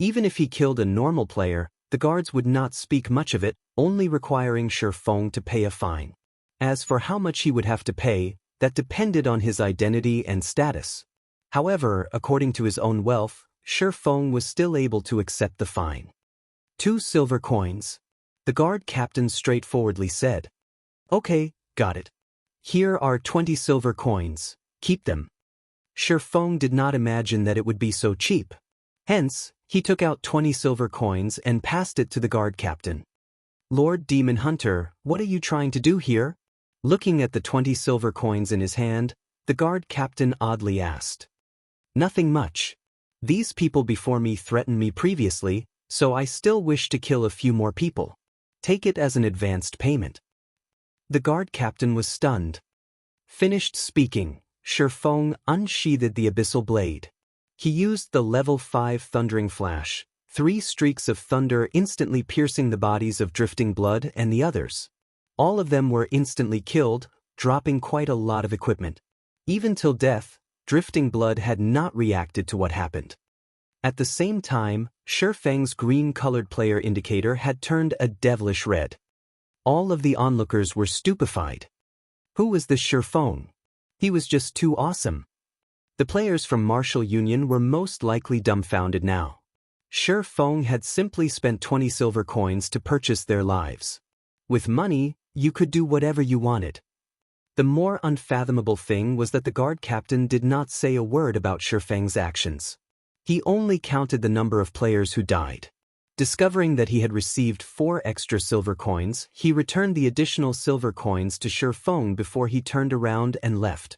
Even if he killed a normal player, the guards would not speak much of it, only requiring Shi Feng to pay a fine. As for how much he would have to pay, that depended on his identity and status. However, according to his own wealth, Shi Feng was still able to accept the fine. 2 silver coins. The guard captain straightforwardly said. Okay, got it. Here are 20 silver coins, keep them. Shi Feng did not imagine that it would be so cheap. Hence, he took out 20 silver coins and passed it to the guard captain. Lord Demon Hunter, what are you trying to do here? Looking at the 20 silver coins in his hand, the guard captain oddly asked. Nothing much. These people before me threatened me previously, so I still wish to kill a few more people. Take it as an advanced payment. The guard captain was stunned. Finished speaking, Shi Feng unsheathed the abyssal blade. He used the level 5 thundering flash, 3 streaks of thunder instantly piercing the bodies of Drifting Blood and the others. All of them were instantly killed, dropping quite a lot of equipment. Even till death, Drifting Blood had not reacted to what happened. At the same time, Shi Feng's green-colored player indicator had turned a devilish red. All of the onlookers were stupefied. Who was this Shi Feng? He was just too awesome. The players from Martial Union were most likely dumbfounded now. Shi Feng had simply spent 20 silver coins to purchase their lives. With money, you could do whatever you wanted. The more unfathomable thing was that the guard captain did not say a word about Shi Feng's actions. He only counted the number of players who died. Discovering that he had received 4 extra silver coins, he returned the additional silver coins to Shi Feng before he turned around and left.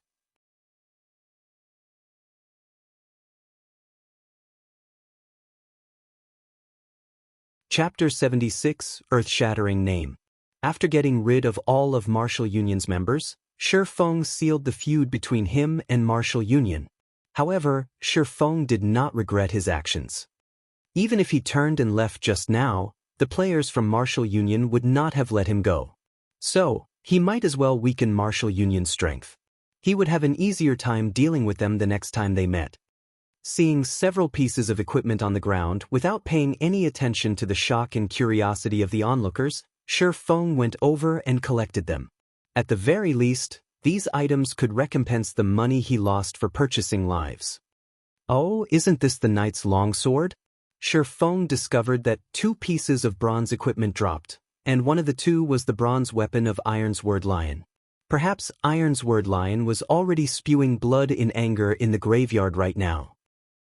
Chapter 76, Earth-Shattering Name. After getting rid of all of Martial Union's members, Shi Feng sealed the feud between him and Martial Union. However, Shi Feng did not regret his actions. Even if he turned and left just now, the players from Martial Union would not have let him go. So, he might as well weaken Martial Union's strength. He would have an easier time dealing with them the next time they met. Seeing several pieces of equipment on the ground without paying any attention to the shock and curiosity of the onlookers, Shi Feng went over and collected them. At the very least, these items could recompense the money he lost for purchasing lives. Oh, isn't this the knight's longsword? Shi Feng discovered that 2 pieces of bronze equipment dropped, and one of the 2 was the bronze weapon of Ironsword Lion. Perhaps Ironsword Lion was already spewing blood in anger in the graveyard right now.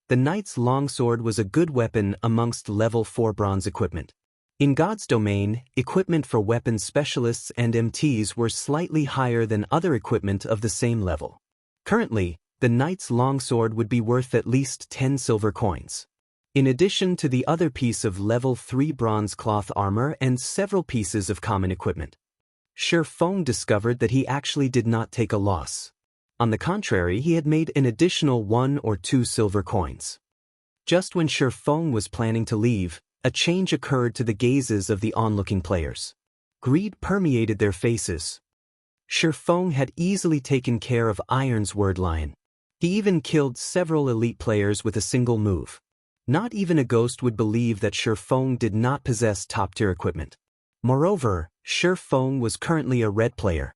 The knight's longsword was a good weapon amongst level 4 bronze equipment. In God's domain, equipment for weapons specialists and MTs were slightly higher than other equipment of the same level. Currently, the knight's longsword would be worth at least 10 silver coins. In addition to the other piece of level 3 bronze cloth armor and several pieces of common equipment. Shi Feng discovered that he actually did not take a loss. On the contrary, he had made an additional 1 or 2 silver coins. Just when Shi Feng was planning to leave, a change occurred to the gazes of the onlooking players. Greed permeated their faces. Shi Feng had easily taken care of Ironsword Lion. He even killed several elite players with a single move. Not even a ghost would believe that Shi Feng did not possess top-tier equipment. Moreover, Shi Feng was currently a red player.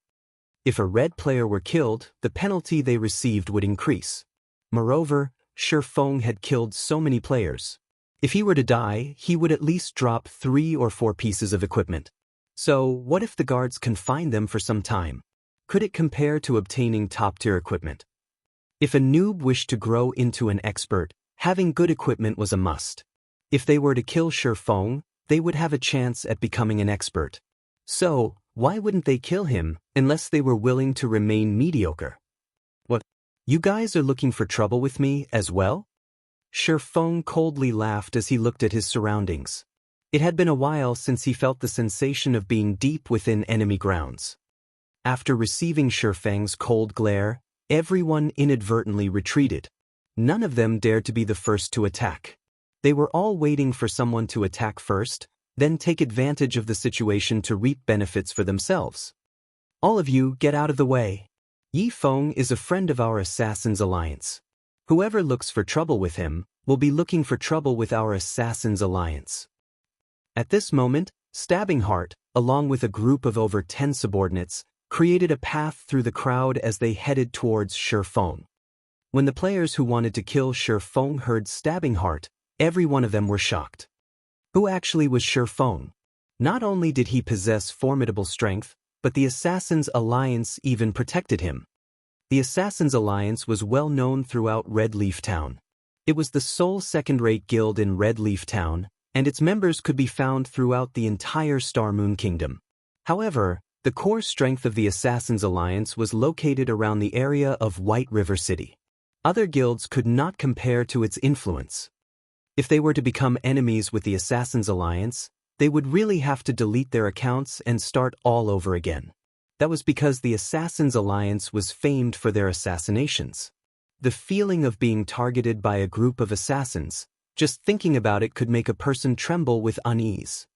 If a red player were killed, the penalty they received would increase. Moreover, Shi Feng had killed so many players. If he were to die, he would at least drop 3 or 4 pieces of equipment. So, what if the guards confined them for some time? Could it compare to obtaining top-tier equipment? If a noob wished to grow into an expert, having good equipment was a must. If they were to kill Shi Feng, they would have a chance at becoming an expert. So, why wouldn't they kill him, unless they were willing to remain mediocre? What? You guys are looking for trouble with me, as well? Shi Feng coldly laughed as he looked at his surroundings. It had been a while since he felt the sensation of being deep within enemy grounds. After receiving Shi Feng's cold glare, everyone inadvertently retreated. None of them dared to be the first to attack. They were all waiting for someone to attack first, then take advantage of the situation to reap benefits for themselves. All of you, get out of the way. Yi Feng is a friend of our Assassin's Alliance. Whoever looks for trouble with him will be looking for trouble with our Assassin's Alliance. At this moment, Stabbing Heart, along with a group of over 10 subordinates, created a path through the crowd as they headed towards Shifeng. When the players who wanted to kill Shifeng heard Stabbing Heart, every one of them were shocked. Who actually was Shifeng? Not only did he possess formidable strength, but the Assassins' Alliance even protected him. The Assassins' Alliance was well known throughout Red Leaf Town. It was the sole second-rate guild in Red Leaf Town, and its members could be found throughout the entire Star Moon Kingdom. However, the core strength of the Assassins' Alliance was located around the area of White River City. Other guilds could not compare to its influence. If they were to become enemies with the Assassins' Alliance, they would really have to delete their accounts and start all over again. That was because the Assassins' Alliance was famed for their assassinations. The feeling of being targeted by a group of assassins, just thinking about it could make a person tremble with unease.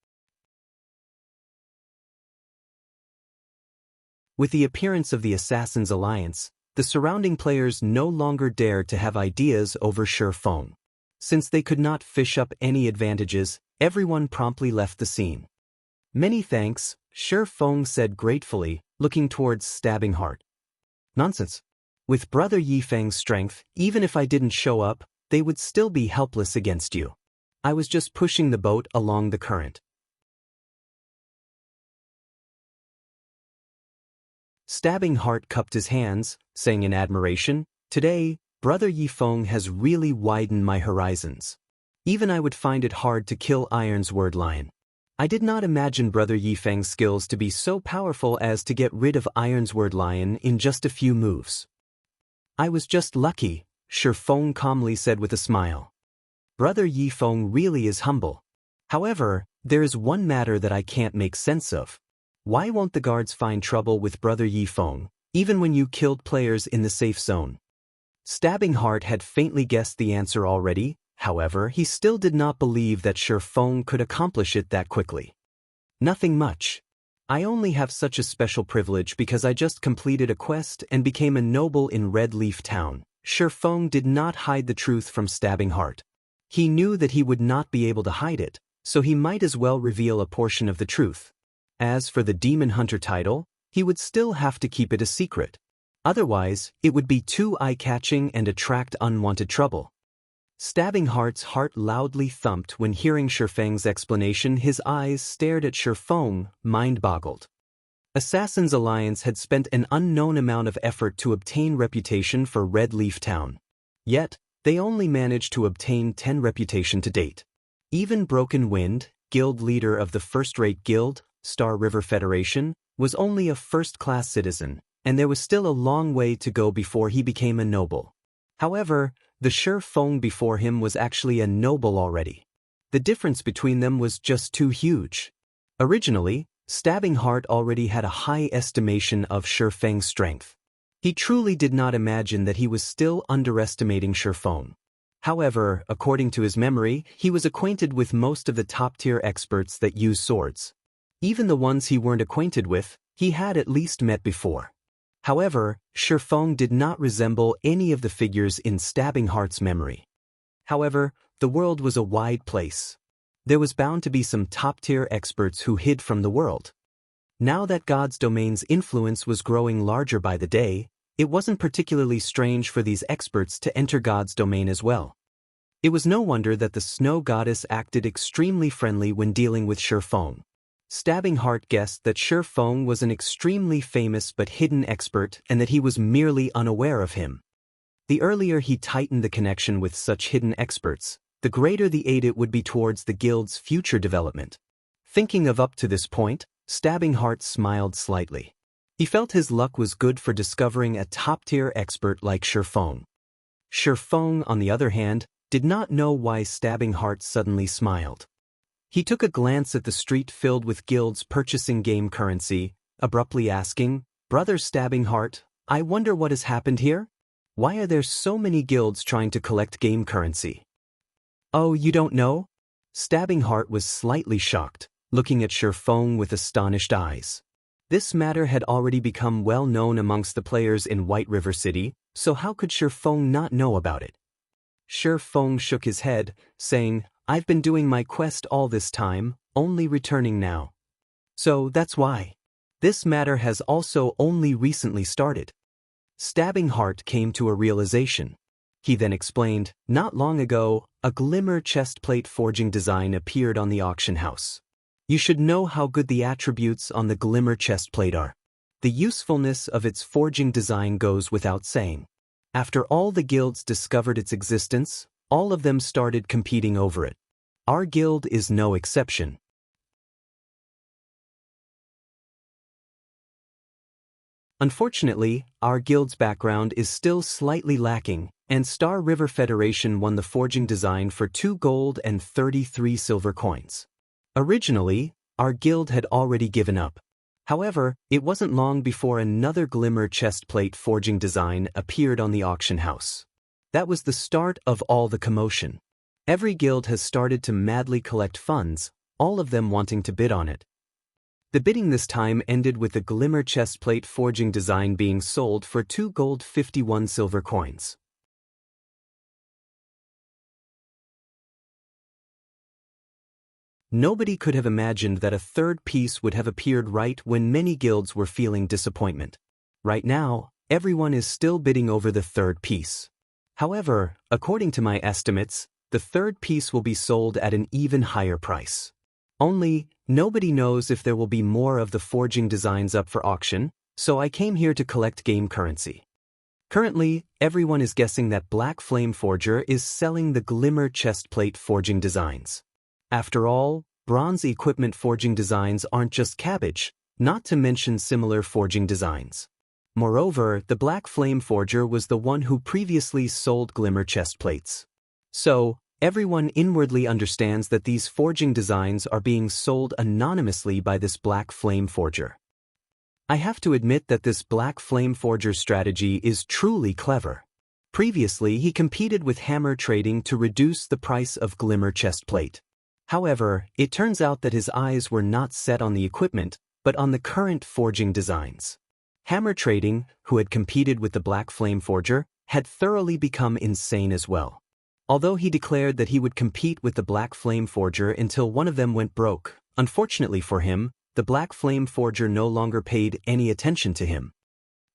With the appearance of the Assassins' Alliance, the surrounding players no longer dared to have ideas over Shifeng. Since they could not fish up any advantages, everyone promptly left the scene. Many thanks, Shifeng said gratefully, looking towards Stabbing Heart. Nonsense. With Brother Yifeng's strength, even if I didn't show up, they would still be helpless against you. I was just pushing the boat along the current. Stabbing Heart cupped his hands, saying in admiration, "Today, Brother Yifeng has really widened my horizons. Even I would find it hard to kill Iron's Word Lion. I did not imagine Brother Yifeng's skills to be so powerful as to get rid of Iron's Word Lion in just a few moves." "I was just lucky," Shifeng calmly said with a smile. Brother Yifeng really is humble. However, there is one matter that I can't make sense of. Why won't the guards find trouble with Brother Yifeng, even when you killed players in the safe zone? Stabbing Heart had faintly guessed the answer already, however, he still did not believe that Shifeng could accomplish it that quickly. "Nothing much. I only have such a special privilege because I just completed a quest and became a noble in Red Leaf Town." Shifeng did not hide the truth from Stabbing Heart. He knew that he would not be able to hide it, so he might as well reveal a portion of the truth. As for the Demon Hunter title, he would still have to keep it a secret. Otherwise, it would be too eye-catching and attract unwanted trouble. Stabbing Heart's heart loudly thumped when hearing Shifeng's explanation. His eyes stared at Shifeng, mind-boggled. Assassin's Alliance had spent an unknown amount of effort to obtain reputation for Red Leaf Town. Yet, they only managed to obtain 10 reputation to date. Even Broken Wind, guild leader of the first-rate guild, Star River Federation, was only a first-class citizen, and there was still a long way to go before he became a noble. However, the Shifeng before him was actually a noble already. The difference between them was just too huge. Originally, Stabbing Heart already had a high estimation of Shifeng's strength. He truly did not imagine that he was still underestimating Shifeng. However, according to his memory, he was acquainted with most of the top-tier experts that use swords. Even the ones he weren't acquainted with, he had at least met before. However, Shifeng did not resemble any of the figures in Stabbing Heart's memory. However, the world was a wide place. There was bound to be some top-tier experts who hid from the world. Now that God's domain's influence was growing larger by the day, it wasn't particularly strange for these experts to enter God's domain as well. It was no wonder that the Snow Goddess acted extremely friendly when dealing with Shifeng. Stabbing Heart guessed that Shifeng was an extremely famous but hidden expert and that he was merely unaware of him. The earlier he tightened the connection with such hidden experts, the greater the aid it would be towards the guild's future development. Thinking of up to this point, Stabbing Heart smiled slightly. He felt his luck was good for discovering a top-tier expert like Shifeng. Shifeng, on the other hand, did not know why Stabbing Heart suddenly smiled. He took a glance at the street filled with guilds purchasing game currency, abruptly asking, "Brother Stabbing Heart, I wonder what has happened here? Why are there so many guilds trying to collect game currency?" "Oh, you don't know?" Stabbing Heart was slightly shocked, looking at Shifeng with astonished eyes. This matter had already become well known amongst the players in White River City, so how could Shifeng not know about it? Shifeng shook his head, saying, "I've been doing my quest all this time, only returning now. So that's why." This matter has also only recently started. Stabbing Heart came to a realization. He then explained, not long ago, a glimmer chestplate forging design appeared on the auction house. You should know how good the attributes on the glimmer chestplate are. The usefulness of its forging design goes without saying. After all the guilds discovered its existence, all of them started competing over it. Our guild is no exception. Unfortunately, our guild's background is still slightly lacking, and Star River Federation won the forging design for 2 gold and 33 silver coins. Originally, our guild had already given up. However, it wasn't long before another glimmer chestplate forging design appeared on the auction house. That was the start of all the commotion. Every guild has started to madly collect funds, all of them wanting to bid on it. The bidding this time ended with the glimmer chestplate forging design being sold for 2 gold 51 silver coins. Nobody could have imagined that a third piece would have appeared right when many guilds were feeling disappointment. Right now, everyone is still bidding over the third piece. However, according to my estimates, the third piece will be sold at an even higher price. Only, nobody knows if there will be more of the forging designs up for auction, so I came here to collect game currency. Currently, everyone is guessing that Black Flame Forger is selling the glimmer chestplate forging designs. After all, bronze equipment forging designs aren't just cabbage, not to mention similar forging designs. Moreover, the Black Flame Forger was the one who previously sold glimmer chestplates. So, everyone inwardly understands that these forging designs are being sold anonymously by this Black Flame Forger. I have to admit that this Black Flame Forger's strategy is truly clever. Previously, he competed with hammer trading to reduce the price of glimmer chestplate. However, it turns out that his eyes were not set on the equipment, but on the current forging designs. Hammer trading, who had competed with the Black Flame Forger, had thoroughly become insane as well. Although he declared that he would compete with the Black Flame Forger until one of them went broke, unfortunately for him, the Black Flame Forger no longer paid any attention to him.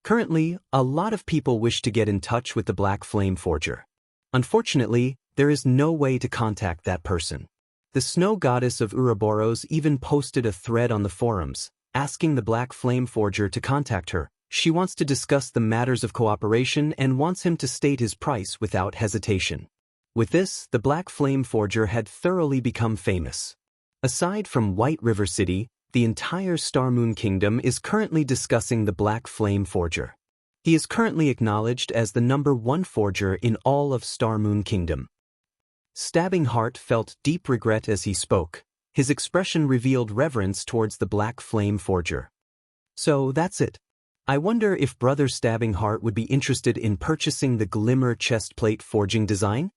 Currently, a lot of people wish to get in touch with the Black Flame Forger. Unfortunately, there is no way to contact that person. The snow goddess of Ouroboros even posted a thread on the forums, asking the Black Flame Forger to contact her. She wants to discuss the matters of cooperation and wants him to state his price without hesitation. With this, the Black Flame Forger had thoroughly become famous. Aside from White River City, the entire Star Moon Kingdom is currently discussing the Black Flame Forger. He is currently acknowledged as the #1 forger in all of Star Moon Kingdom. Stabbing Heart felt deep regret as he spoke. His expression revealed reverence towards the Black Flame Forger. So that's it. I wonder if Brother Stabbing Heart would be interested in purchasing the glimmer chestplate forging design?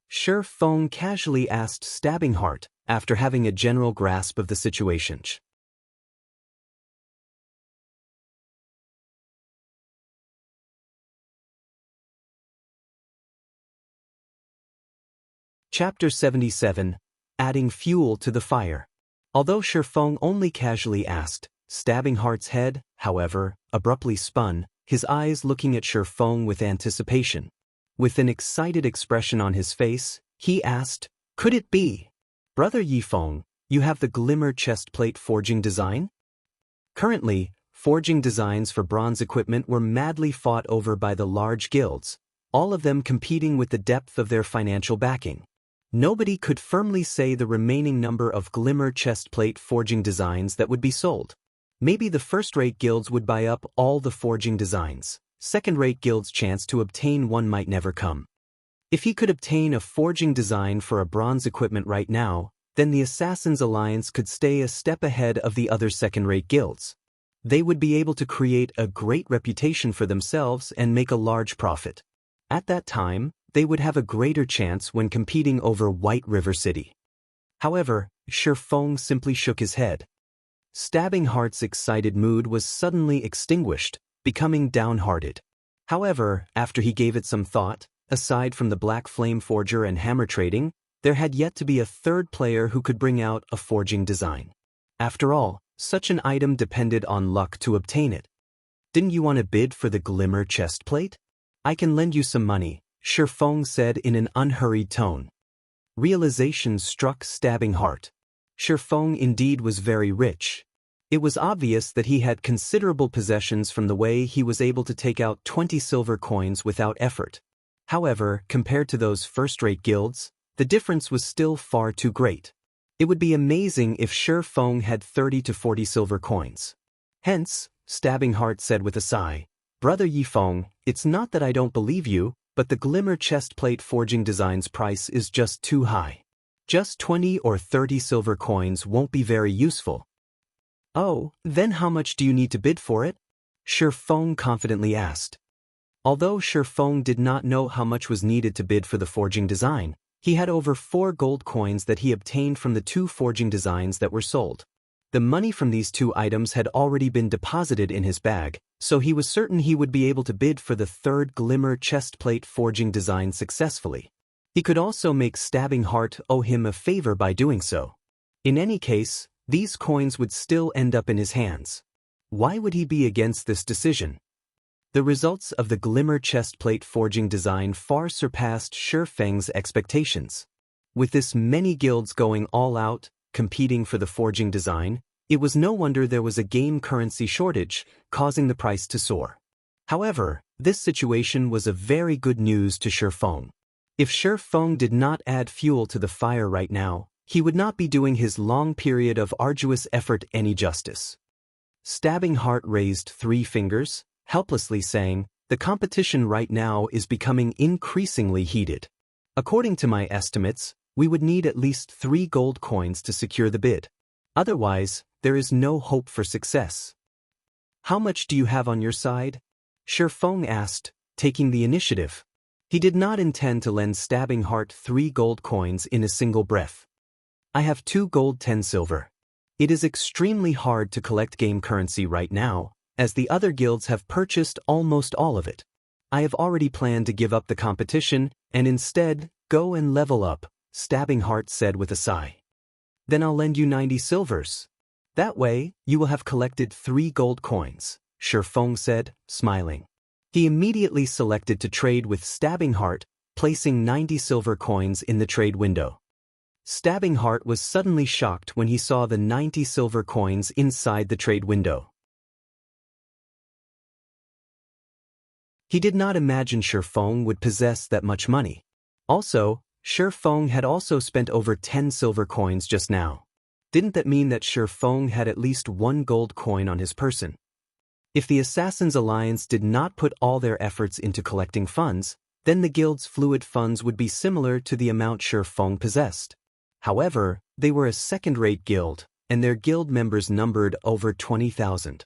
Shi Feng casually asked Stabbing Heart, after having a general grasp of the situation. Chapter 77, Adding Fuel to the Fire. Although Shi Feng only casually asked, Stabbing Heart's head, however, abruptly spun, his eyes looking at Shi Feng with anticipation. With an excited expression on his face, he asked, "Could it be? Brother Yifeng, you have the glimmer chestplate forging design?" Currently, forging designs for bronze equipment were madly fought over by the large guilds, all of them competing with the depth of their financial backing. Nobody could firmly say the remaining number of glimmer chestplate forging designs that would be sold. Maybe the first-rate guilds would buy up all the forging designs. Second-rate guilds' chance to obtain one might never come. If he could obtain a forging design for a bronze equipment right now, then the Assassins' Alliance could stay a step ahead of the other second-rate guilds. They would be able to create a great reputation for themselves and make a large profit. At that time, they would have a greater chance when competing over White River City. However, Shi Feng simply shook his head. Stabbing Heart's excited mood was suddenly extinguished, becoming downhearted. However, after he gave it some thought, aside from the Black Flame Forger and hammer trading, there had yet to be a third player who could bring out a forging design. After all, such an item depended on luck to obtain it. Didn't you want to bid for the glimmer chest plate? I can lend you some money, Shi Feng said in an unhurried tone. Realization struck Stabbing Heart. Shi Feng indeed was very rich. It was obvious that he had considerable possessions from the way he was able to take out 20 silver coins without effort. However, compared to those first-rate guilds, the difference was still far too great. It would be amazing if Shi Feng had 30 to 40 silver coins. Hence, Stabbing Heart said with a sigh, Brother Yifeng, it's not that I don't believe you, but the glimmer chestplate forging design's price is just too high. Just 20 or 30 silver coins won't be very useful. Oh, then how much do you need to bid for it? Shi Feng confidently asked. Although Shi Feng did not know how much was needed to bid for the forging design, he had over 4 gold coins that he obtained from the 2 forging designs that were sold. The money from these 2 items had already been deposited in his bag, so he was certain he would be able to bid for the 3rd glimmer chestplate forging design successfully. He could also make Stabbing Heart owe him a favor by doing so. In any case, these coins would still end up in his hands. Why would he be against this decision? The results of the glimmer chestplate forging design far surpassed Shi Feng's expectations. With this many guilds going all out, competing for the forging design, it was no wonder there was a game currency shortage, causing the price to soar. However, this situation was a very good news to Shi Feng. If Shi Feng did not add fuel to the fire right now, he would not be doing his long period of arduous effort any justice. Stabbing Heart raised 3 fingers, helplessly saying, the competition right now is becoming increasingly heated. According to my estimates, we would need at least 3 gold coins to secure the bid. Otherwise, there is no hope for success. How much do you have on your side? Shi Feng asked, taking the initiative. He did not intend to lend Stabbing Heart 3 gold coins in a single breath. I have 2 gold 10 silver. It is extremely hard to collect game currency right now, as the other guilds have purchased almost all of it. I have already planned to give up the competition and instead go and level up, Stabbing Heart said with a sigh. Then I'll lend you 90 silvers. That way, you will have collected 3 gold coins, Shi Feng said, smiling. He immediately selected to trade with Stabbing Heart, placing 90 silver coins in the trade window. Stabbing Heart was suddenly shocked when he saw the 90 silver coins inside the trade window. He did not imagine Shi Feng would possess that much money. Also, Shi Feng had also spent over 10 silver coins just now. Didn't that mean that Shi Feng had at least 1 gold coin on his person? If the Assassins' Alliance did not put all their efforts into collecting funds, then the guild's fluid funds would be similar to the amount Shi Feng possessed. However, they were a second-rate guild, and their guild members numbered over 20,000.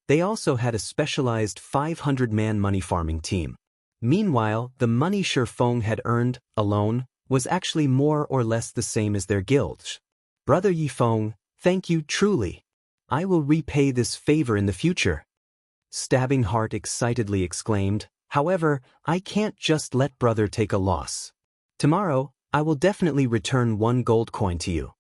They also had a specialized 500-man money farming team. Meanwhile, the money Shi Feng had earned, alone, was actually more or less the same as their guilds. Brother Yifeng, thank you truly. I will repay this favor in the future. Stabbing Heart excitedly exclaimed, however, I can't just let brother take a loss. Tomorrow, I will definitely return 1 gold coin to you.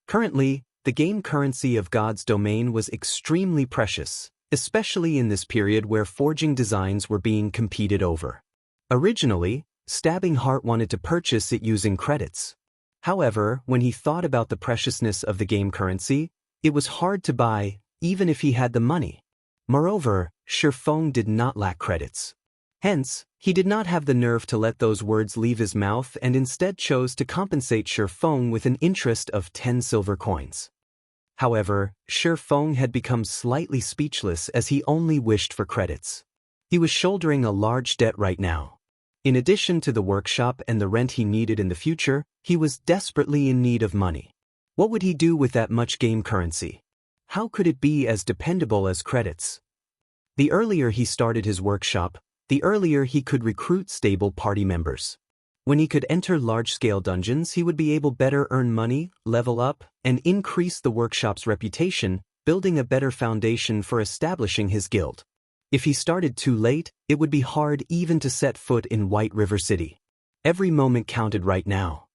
Currently, the game currency of God's domain was extremely precious, especially in this period where forging designs were being competed over. Originally, Stabbing Heart wanted to purchase it using credits. However, when he thought about the preciousness of the game currency, it was hard to buy, even if he had the money. Moreover, Shi Feng did not lack credits. Hence, he did not have the nerve to let those words leave his mouth and instead chose to compensate Shi Feng with an interest of 10 silver coins. However, Shi Feng had become slightly speechless as he only wished for credits. He was shouldering a large debt right now. In addition to the workshop and the rent he needed in the future, he was desperately in need of money. What would he do with that much game currency? How could it be as dependable as credits? The earlier he started his workshop, the earlier he could recruit stable party members. When he could enter large-scale dungeons, he would be able better earn money, level up, and increase the workshop's reputation, building a better foundation for establishing his guild. If he started too late, it would be hard even to set foot in White River City. Every moment counted right now.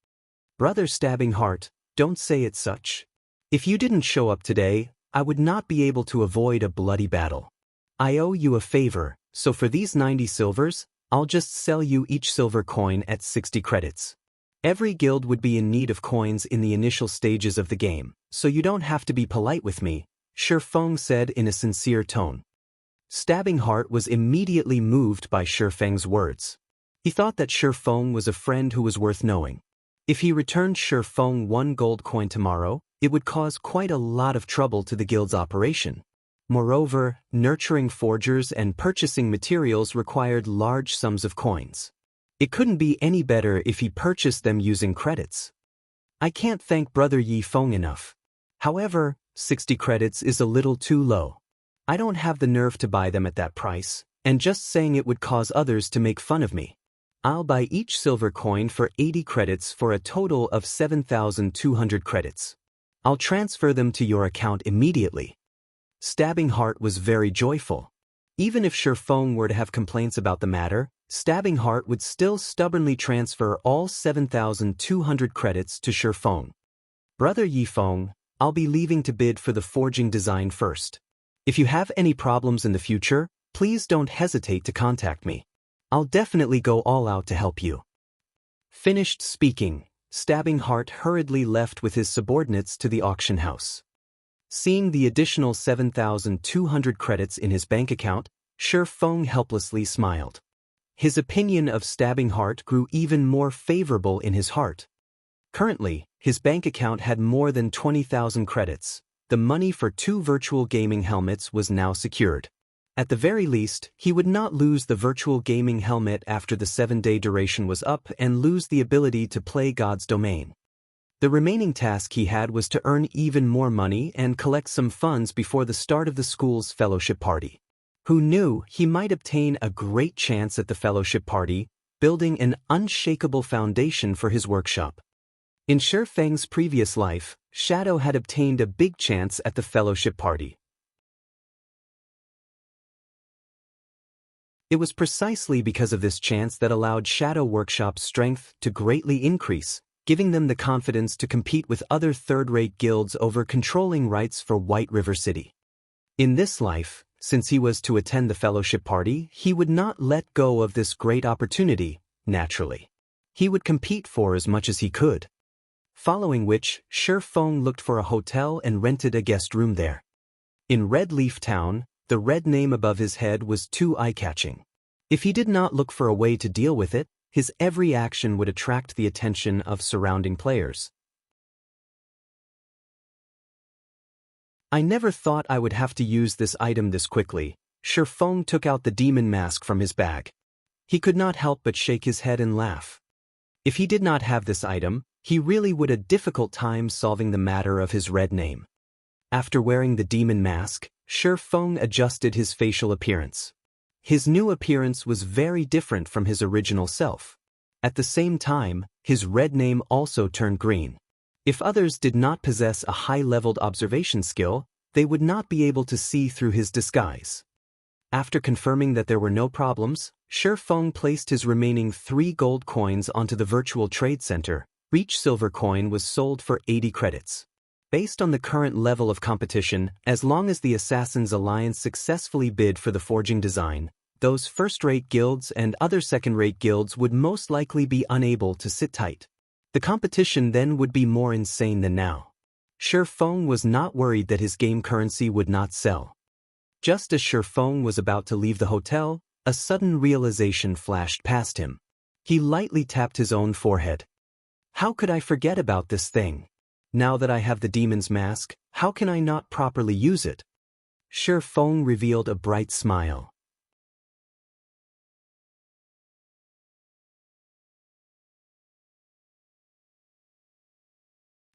Brother Stabbing Heart, don't say it such. If you didn't show up today, I would not be able to avoid a bloody battle. I owe you a favor, so for these 90 silvers, I'll just sell you each silver coin at 60 credits. Every guild would be in need of coins in the initial stages of the game, so you don't have to be polite with me, Shi Feng said in a sincere tone. Stabbing Heart was immediately moved by Shi Feng's words. He thought that Shi Feng was a friend who was worth knowing. If he returned Shi Feng 1 gold coin tomorrow, it would cause quite a lot of trouble to the guild's operation. Moreover, nurturing forgers and purchasing materials required large sums of coins. It couldn't be any better if he purchased them using credits. I can't thank Brother Yi Feng enough. However, 60 credits is a little too low. I don't have the nerve to buy them at that price, and just saying it would cause others to make fun of me. I'll buy each silver coin for 80 credits for a total of 7,200 credits. I'll transfer them to your account immediately. Stabbing Heart was very joyful. Even if Shi Feng were to have complaints about the matter, Stabbing Heart would still stubbornly transfer all 7,200 credits to Shi Feng. Brother Yi Feng, I'll be leaving to bid for the forging design first. If you have any problems in the future, please don't hesitate to contact me. I'll definitely go all out to help you. Finished speaking, Stabbing Heart hurriedly left with his subordinates to the auction house. Seeing the additional 7,200 credits in his bank account, Shi Feng helplessly smiled. His opinion of Stabbing Heart grew even more favorable in his heart. Currently, his bank account had more than 20,000 credits. The money for 2 virtual gaming helmets was now secured. At the very least, he would not lose the virtual gaming helmet after the 7-day duration was up and lose the ability to play God's domain. The remaining task he had was to earn even more money and collect some funds before the start of the school's fellowship party. Who knew he might obtain a great chance at the fellowship party, building an unshakable foundation for his workshop. In Shi Feng's previous life, Shadow had obtained a big chance at the fellowship party. It was precisely because of this chance that allowed Shadow Workshop's strength to greatly increase, giving them the confidence to compete with other third-rate guilds over controlling rights for White River City. In this life, since he was to attend the fellowship party, he would not let go of this great opportunity, naturally. He would compete for as much as he could. Following which, Shi Feng looked for a hotel and rented a guest room there. In Red Leaf Town, the red name above his head was too eye-catching. If he did not look for a way to deal with it, his every action would attract the attention of surrounding players. I never thought I would have to use this item this quickly. Shi Feng took out the demon mask from his bag. He could not help but shake his head and laugh. If he did not have this item, he really would have a difficult time solving the matter of his red name. After wearing the demon mask, Shi Feng adjusted his facial appearance. His new appearance was very different from his original self. At the same time, his red name also turned green. If others did not possess a high-leveled observation skill, they would not be able to see through his disguise. After confirming that there were no problems, Shi Feng placed his remaining 3 gold coins onto the virtual trade center. Each silver coin was sold for 80 credits. Based on the current level of competition, as long as the Assassin's Alliance successfully bid for the forging design, those first-rate guilds and other second-rate guilds would most likely be unable to sit tight. The competition then would be more insane than now. Shi Feng was not worried that his game currency would not sell. Just as Shi Feng was about to leave the hotel, a sudden realization flashed past him. He lightly tapped his own forehead. How could I forget about this thing? Now that I have the demon's mask, how can I not properly use it? Shi Feng revealed a bright smile.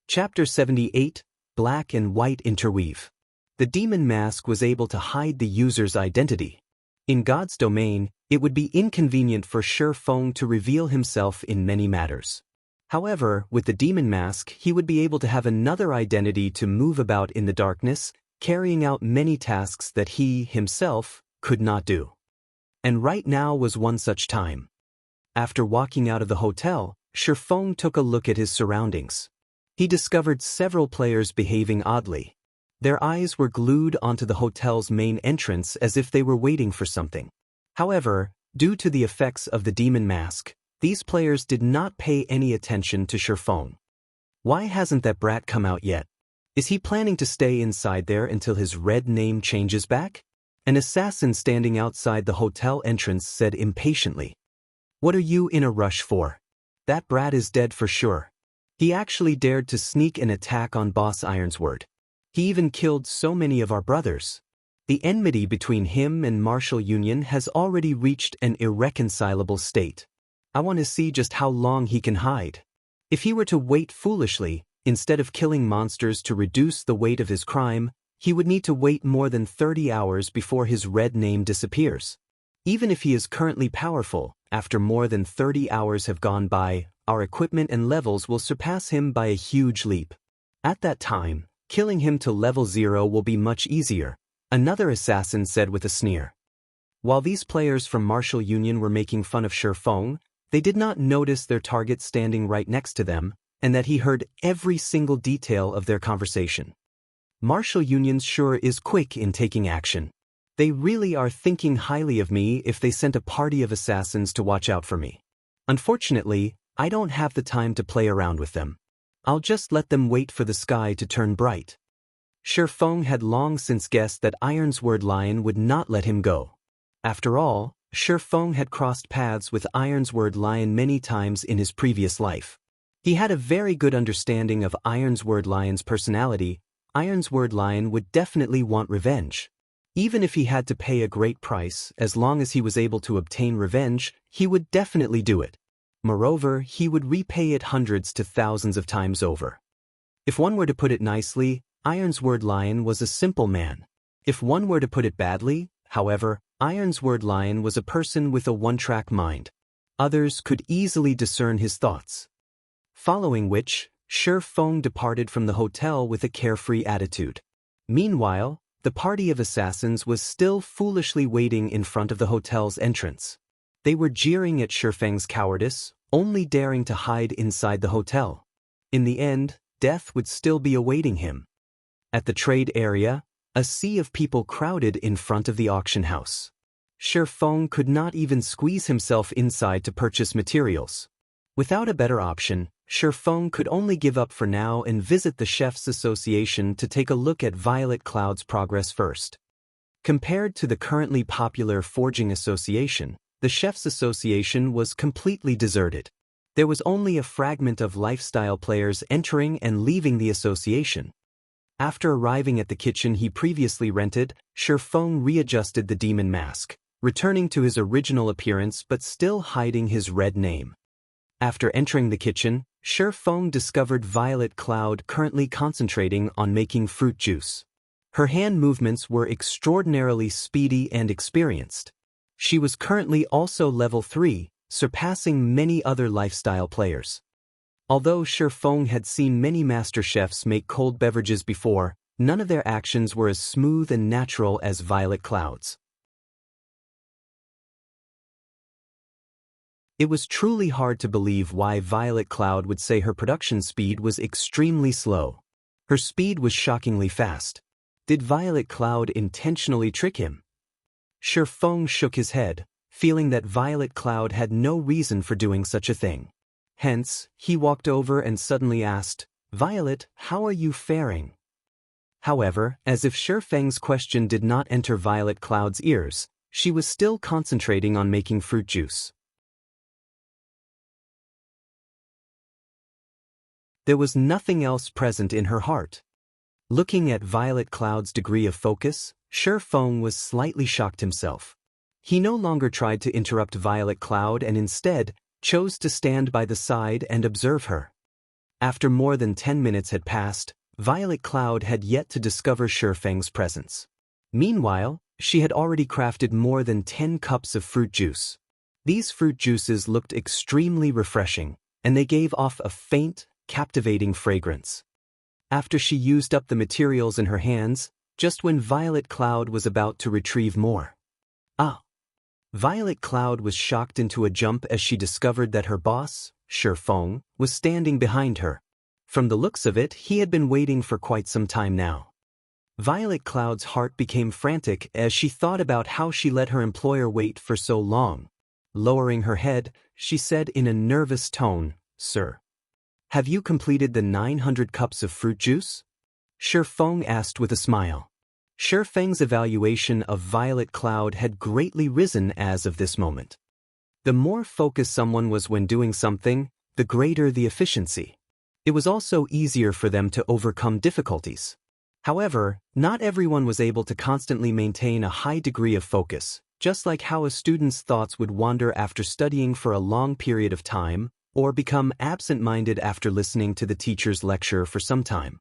Chapter 78, Black and White Interweave. The demon mask was able to hide the user's identity. In God's domain, it would be inconvenient for Shi Feng to reveal himself in many matters. However, with the demon mask, he would be able to have another identity to move about in the darkness, carrying out many tasks that he, himself, could not do. And right now was one such time. After walking out of the hotel, Shifeng took a look at his surroundings. He discovered several players behaving oddly. Their eyes were glued onto the hotel's main entrance as if they were waiting for something. However, due to the effects of the demon mask, these players did not pay any attention to Shifeng. Why hasn't that brat come out yet? Is he planning to stay inside there until his red name changes back? An assassin standing outside the hotel entrance said impatiently. What are you in a rush for? That brat is dead for sure. He actually dared to sneak an attack on Boss Ironsword. He even killed so many of our brothers. The enmity between him and Martial Union has already reached an irreconcilable state. I want to see just how long he can hide. If he were to wait foolishly, instead of killing monsters to reduce the weight of his crime, he would need to wait more than 30 hours before his red name disappears. Even if he is currently powerful, after more than 30 hours have gone by, our equipment and levels will surpass him by a huge leap. At that time, killing him to level 0 will be much easier, another assassin said with a sneer. While these players from Martial Union were making fun of Shifeng, they did not notice their target standing right next to them, and that he heard every single detail of their conversation. Martial Union sure is quick in taking action. They really are thinking highly of me if they sent a party of assassins to watch out for me. Unfortunately, I don't have the time to play around with them. I'll just let them wait for the sky to turn bright. Shifeng had long since guessed that Ironsword Lion would not let him go. After all, Shifeng had crossed paths with Ironsword Lion many times in his previous life. He had a very good understanding of Ironsword Lion's personality. Ironsword Lion would definitely want revenge. Even if he had to pay a great price, as long as he was able to obtain revenge, he would definitely do it. Moreover, he would repay it hundreds to thousands of times over. If one were to put it nicely, Ironsword Lion was a simple man. If one were to put it badly, however, Ironsword Lion was a person with a one-track mind. Others could easily discern his thoughts. Following which, Shifeng departed from the hotel with a carefree attitude. Meanwhile, the party of assassins was still foolishly waiting in front of the hotel's entrance. They were jeering at Shifeng's cowardice, only daring to hide inside the hotel. In the end, death would still be awaiting him. At the trade area, a sea of people crowded in front of the auction house. Shifeng could not even squeeze himself inside to purchase materials. Without a better option, Shifeng could only give up for now and visit the Chefs' Association to take a look at Violet Cloud's progress first. Compared to the currently popular Forging Association, the Chefs' Association was completely deserted. There was only a fragment of lifestyle players entering and leaving the association. After arriving at the kitchen he previously rented, Shifeng readjusted the demon mask, returning to his original appearance but still hiding his red name. After entering the kitchen, Shifeng discovered Violet Cloud currently concentrating on making fruit juice. Her hand movements were extraordinarily speedy and experienced. She was currently also level 3, surpassing many other lifestyle players. Although Shifeng had seen many master chefs make cold beverages before, none of their actions were as smooth and natural as Violet Cloud's. It was truly hard to believe why Violet Cloud would say her production speed was extremely slow. Her speed was shockingly fast. Did Violet Cloud intentionally trick him? Shifeng shook his head, feeling that Violet Cloud had no reason for doing such a thing. Hence, he walked over and suddenly asked, "Violet, how are you faring?" However, as if Shifeng's question did not enter Violet Cloud's ears, she was still concentrating on making fruit juice. There was nothing else present in her heart. Looking at Violet Cloud's degree of focus, Shifeng was slightly shocked himself. He no longer tried to interrupt Violet Cloud and instead chose to stand by the side and observe her. After more than 10 minutes had passed, Violet Cloud had yet to discover Shifeng's presence. Meanwhile, she had already crafted more than 10 cups of fruit juice. These fruit juices looked extremely refreshing, and they gave off a faint, captivating fragrance. After she used up the materials in her hands, just when Violet Cloud was about to retrieve more. Violet Cloud was shocked into a jump as she discovered that her boss, Feng, was standing behind her. From the looks of it, he had been waiting for quite some time now. Violet Cloud's heart became frantic as she thought about how she let her employer wait for so long. Lowering her head, she said in a nervous tone, "Sir, have you completed the 900 cups of fruit juice?" Feng asked with a smile. Feng's evaluation of Violet Cloud had greatly risen as of this moment. The more focused someone was when doing something, the greater the efficiency. It was also easier for them to overcome difficulties. However, not everyone was able to constantly maintain a high degree of focus, just like how a student's thoughts would wander after studying for a long period of time, or become absent-minded after listening to the teacher's lecture for some time.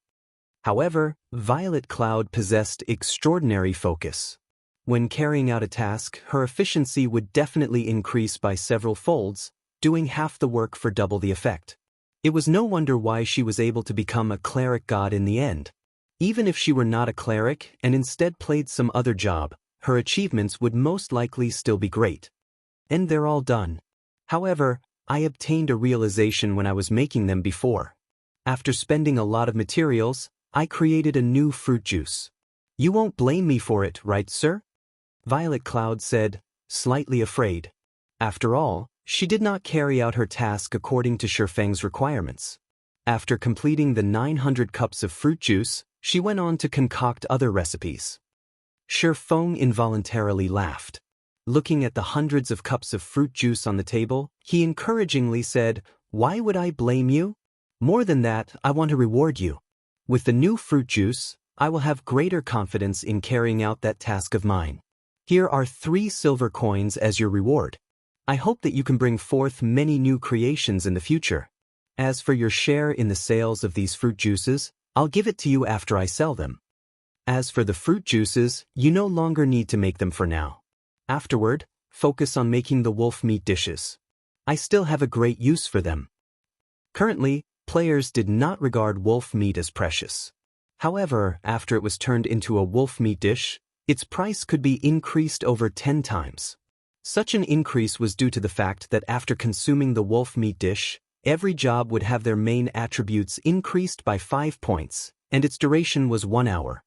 However, Violet Cloud possessed extraordinary focus. When carrying out a task, her efficiency would definitely increase by several folds, doing half the work for double the effect. It was no wonder why she was able to become a cleric god in the end. Even if she were not a cleric and instead played some other job, her achievements would most likely still be great. And they're all done. However, I obtained a realization when I was making them before. After spending a lot of materials, I created a new fruit juice. You won't blame me for it, right, sir? Violet Cloud said, slightly afraid. After all, she did not carry out her task according to Feng's requirements. After completing the 900 cups of fruit juice, she went on to concoct other recipes. Feng involuntarily laughed. Looking at the hundreds of cups of fruit juice on the table, he encouragingly said, "Why would I blame you? More than that, I want to reward you. With the new fruit juice, I will have greater confidence in carrying out that task of mine. Here are 3 silver coins as your reward. I hope that you can bring forth many new creations in the future. As for your share in the sales of these fruit juices, I'll give it to you after I sell them. As for the fruit juices, you no longer need to make them for now. Afterward, focus on making the wolf meat dishes. I still have a great use for them." Currently, players did not regard wolf meat as precious. However, after it was turned into a wolf meat dish, its price could be increased over 10 times. Such an increase was due to the fact that after consuming the wolf meat dish, every job would have their main attributes increased by 5 points, and its duration was 1 hour.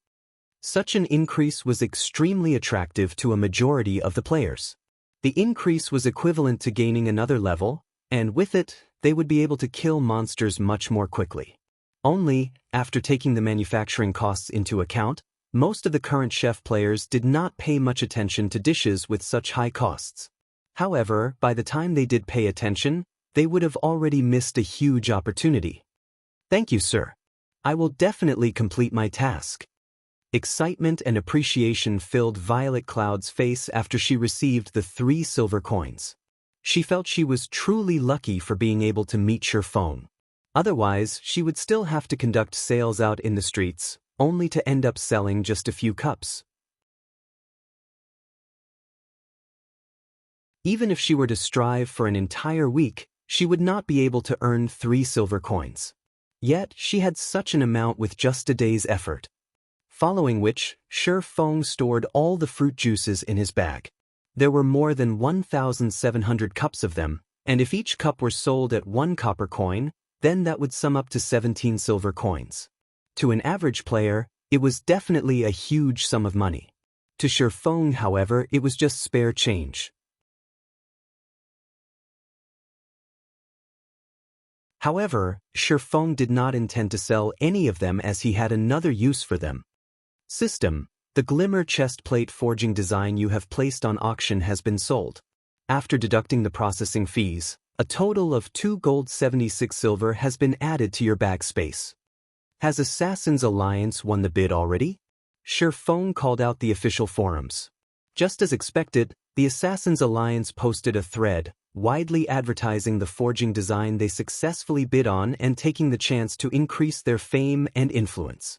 Such an increase was extremely attractive to a majority of the players. The increase was equivalent to gaining another level, and with it, they would be able to kill monsters much more quickly. Only, after taking the manufacturing costs into account, most of the current chef players did not pay much attention to dishes with such high costs. However, by the time they did pay attention, they would have already missed a huge opportunity. "Thank you, sir. I will definitely complete my task." Excitement and appreciation filled Violet Cloud's face after she received the 3 silver coins. She felt she was truly lucky for being able to meet Feng. Otherwise, she would still have to conduct sales out in the streets, only to end up selling just a few cups. Even if she were to strive for an entire week, she would not be able to earn 3 silver coins. Yet, she had such an amount with just a day's effort. Following which, Feng stored all the fruit juices in his bag. There were more than 1,700 cups of them, and if each cup were sold at 1 copper coin, then that would sum up to 17 silver coins. To an average player, it was definitely a huge sum of money. To Feng, however, it was just spare change. However, Feng did not intend to sell any of them as he had another use for them. System: the glimmer chestplate forging design you have placed on auction has been sold. After deducting the processing fees, a total of 2 gold 76 silver has been added to your bag space. Has Assassin's Alliance won the bid already? Feng called out the official forums. Just as expected, the Assassin's Alliance posted a thread, widely advertising the forging design they successfully bid on and taking the chance to increase their fame and influence.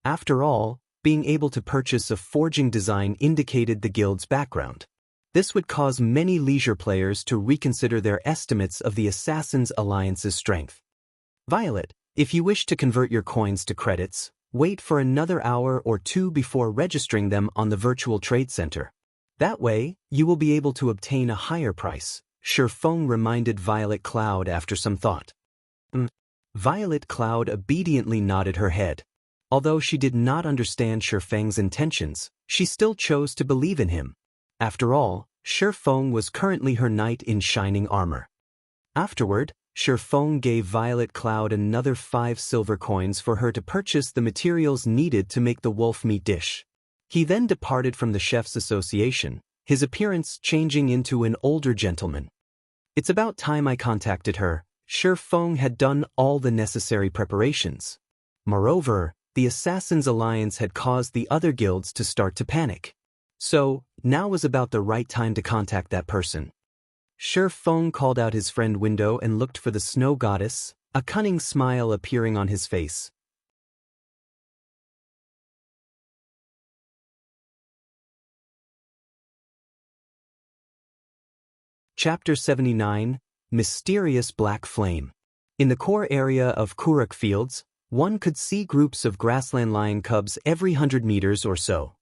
After all, being able to purchase a forging design indicated the guild's background. This would cause many leisure players to reconsider their estimates of the Assassin's Alliance's strength. Violet, if you wish to convert your coins to credits, wait for another hour or 2 before registering them on the virtual trade center. That way, you will be able to obtain a higher price, Shifeng reminded Violet Cloud after some thought. Violet Cloud obediently nodded her head. Although she did not understand Shifeng's intentions, she still chose to believe in him. After all, Shifeng was currently her knight in shining armor. Afterward, Shifeng gave Violet Cloud another 5 silver coins for her to purchase the materials needed to make the wolf meat dish. He then departed from the chef's association, his appearance changing into an older gentleman. It's about time I contacted her. Shifeng had done all the necessary preparations. Moreover, the Assassin's Alliance had caused the other guilds to start to panic. So, now was about the right time to contact that person. Shifeng called out his friend Window and looked for the snow goddess, a cunning smile appearing on his face. Chapter 79, Mysterious Black Flame. In the core area of Kuruk Fields, one could see groups of grassland lion cubs every 100 meters or so.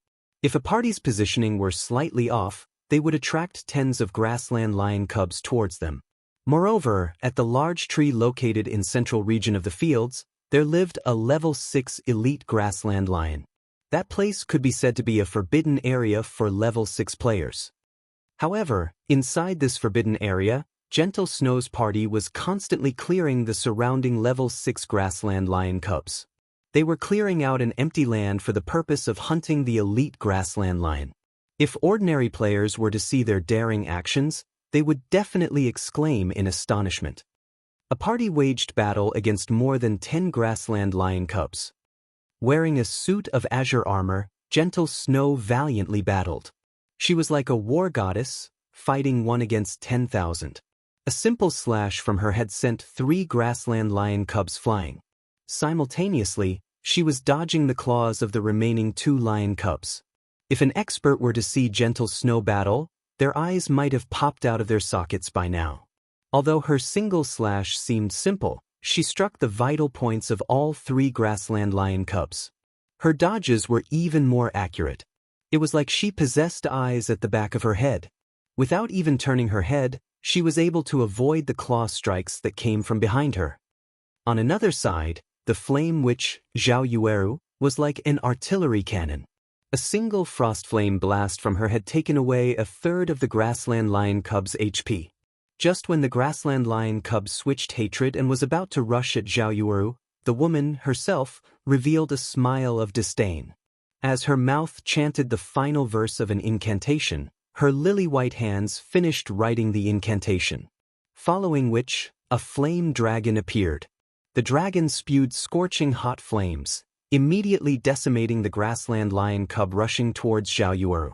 If a party's positioning were slightly off, they would attract tens of grassland lion cubs towards them. Moreover, at the large tree located in central region of the fields, there lived a level 6 elite grassland lion. That place could be said to be a forbidden area for level 6 players. However, inside this forbidden area, Gentle Snow's party was constantly clearing the surrounding level 6 grassland lion cubs. They were clearing out an empty land for the purpose of hunting the elite grassland lion. If ordinary players were to see their daring actions, they would definitely exclaim in astonishment. A party waged battle against more than 10 grassland lion cubs. Wearing a suit of azure armor, Gentle Snow valiantly battled. She was like a war goddess, fighting 1 against 10,000. A simple slash from her head sent 3 grassland lion cubs flying. Simultaneously, she was dodging the claws of the remaining 2 lion cubs. If an expert were to see Gentle Snow battle, their eyes might have popped out of their sockets by now. Although her single slash seemed simple, she struck the vital points of all 3 grassland lion cubs. Her dodges were even more accurate. It was like she possessed eyes at the back of her head. Without even turning her head, she was able to avoid the claw strikes that came from behind her. On another side, the flame witch, Zhao Yueru, was like an artillery cannon. A single frost flame blast from her had taken away a third of the grassland lion cub's HP. Just when the grassland lion cub switched hatred and was about to rush at Zhao Yueru, the woman, herself, revealed a smile of disdain. As her mouth chanted the final verse of an incantation, her lily-white hands finished writing the incantation. Following which, a flame dragon appeared. The dragon spewed scorching hot flames, immediately decimating the grassland lion cub rushing towards Zhao Yueru.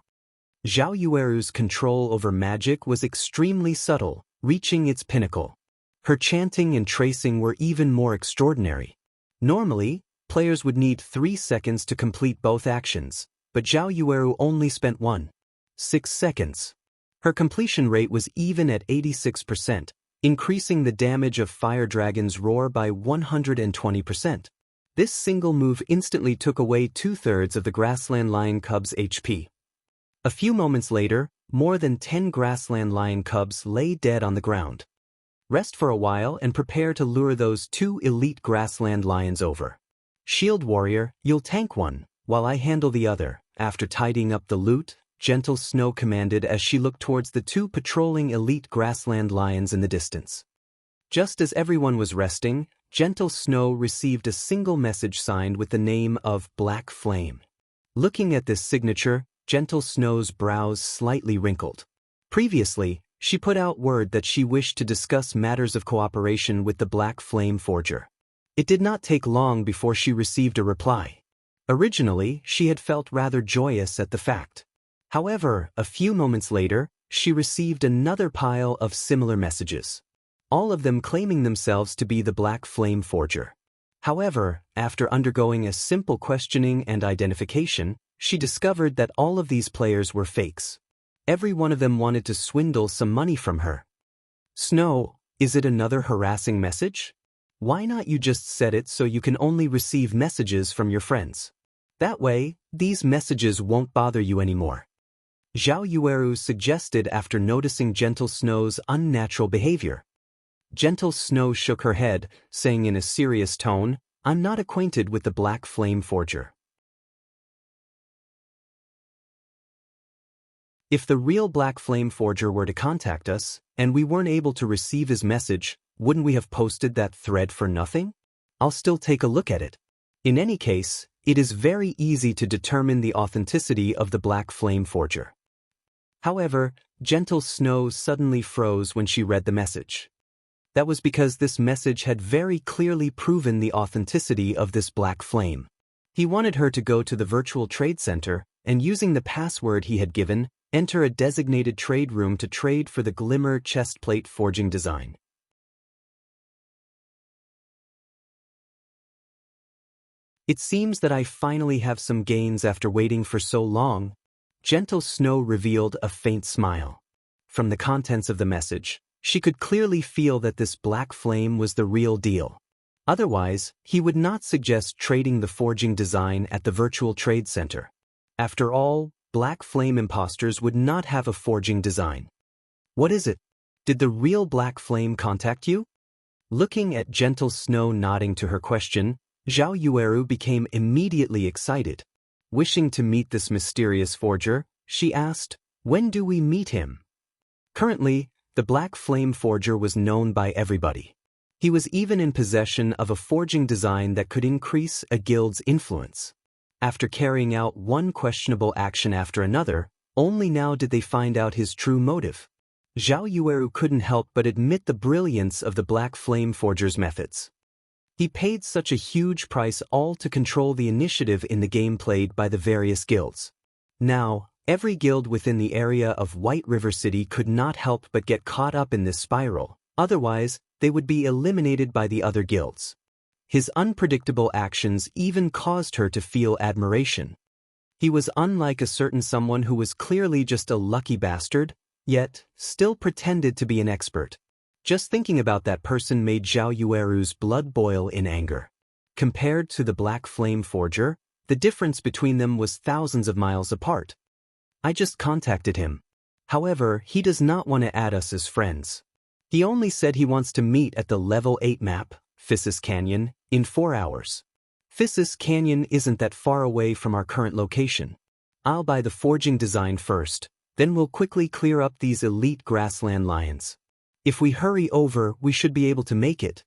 Zhao Yueru's control over magic was extremely subtle, reaching its pinnacle. Her chanting and tracing were even more extraordinary. Normally, players would need 3 seconds to complete both actions, but Zhao Yueru only spent 1.6 seconds. Her completion rate was even at 86%, increasing the damage of Fire Dragon's roar by 120%. This single move instantly took away 2/3 of the grassland lion cub's HP. A few moments later, more than 10 grassland lion cubs lay dead on the ground. Rest for a while and prepare to lure those 2 elite grassland lions over. Shield warrior, you'll tank one, while I handle the other. After tidying up the loot, Gentle Snow commanded as she looked towards the 2 patrolling elite grassland lions in the distance. Just as everyone was resting, Gentle Snow received a single message signed with the name of Black Flame. Looking at this signature, Gentle Snow's brows slightly wrinkled. Previously, she put out word that she wished to discuss matters of cooperation with the Black Flame Forger. It did not take long before she received a reply. Originally, she had felt rather joyous at the fact. However, a few moments later, she received another pile of similar messages, all of them claiming themselves to be the Black Flame Forger. However, after undergoing a simple questioning and identification, she discovered that all of these players were fakes. Every one of them wanted to swindle some money from her. Snow, is it another harassing message? Why not you just set it so you can only receive messages from your friends? That way, these messages won't bother you anymore. Zhao Yueru suggested after noticing Gentle Snow's unnatural behavior. Gentle Snow shook her head, saying in a serious tone, "I'm not acquainted with the Black Flame Forger." If the real Black Flame Forger were to contact us, and we weren't able to receive his message, wouldn't we have posted that thread for nothing? I'll still take a look at it. In any case, it is very easy to determine the authenticity of the Black Flame Forger. However, Gentle Snow suddenly froze when she read the message. That was because this message had very clearly proven the authenticity of this Black Flame. He wanted her to go to the virtual trade center and, using the password he had given, enter a designated trade room to trade for the Glimmer chestplate forging design. It seems that I finally have some gains after waiting for so long. Gentle Snow revealed a faint smile. From the contents of the message, she could clearly feel that this Black Flame was the real deal. Otherwise, he would not suggest trading the forging design at the virtual trade center. After all, Black Flame imposters would not have a forging design. What is it? Did the real Black Flame contact you? Looking at Gentle Snow nodding to her question, Zhao Yueru became immediately excited. Wishing to meet this mysterious forger, she asked, "When do we meet him?" Currently, the Black Flame Forger was known by everybody. He was even in possession of a forging design that could increase a guild's influence. After carrying out one questionable action after another, only now did they find out his true motive. Zhao Yueru couldn't help but admit the brilliance of the Black Flame Forger's methods. He paid such a huge price all to control the initiative in the game played by the various guilds. Now, every guild within the area of White River City could not help but get caught up in this spiral, otherwise, they would be eliminated by the other guilds. His unpredictable actions even caused her to feel admiration. He was unlike a certain someone who was clearly just a lucky bastard, yet still pretended to be an expert. Just thinking about that person made Zhao Yueru's blood boil in anger. Compared to the Black Flame Forger, the difference between them was thousands of miles apart. I just contacted him. However, he does not want to add us as friends. He only said he wants to meet at the level 8 map, Physis Canyon, in 4 hours. Physis Canyon isn't that far away from our current location. I'll buy the forging design first, then we'll quickly clear up these elite grassland lions. If we hurry over, we should be able to make it.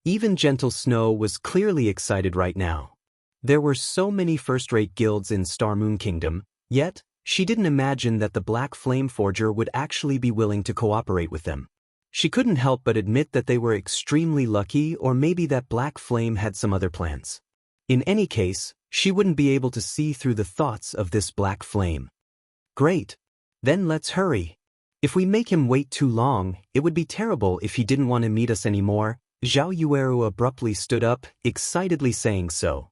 Even Gentle Snow was clearly excited right now. There were so many first-rate guilds in Star Moon Kingdom, yet she didn't imagine that the Black Flame Forger would actually be willing to cooperate with them. She couldn't help but admit that they were extremely lucky, or maybe that Black Flame had some other plans. In any case, she wouldn't be able to see through the thoughts of this Black Flame. Great. Then let's hurry. If we make him wait too long, it would be terrible if he didn't want to meet us anymore. Zhao Yueru abruptly stood up, excitedly saying so.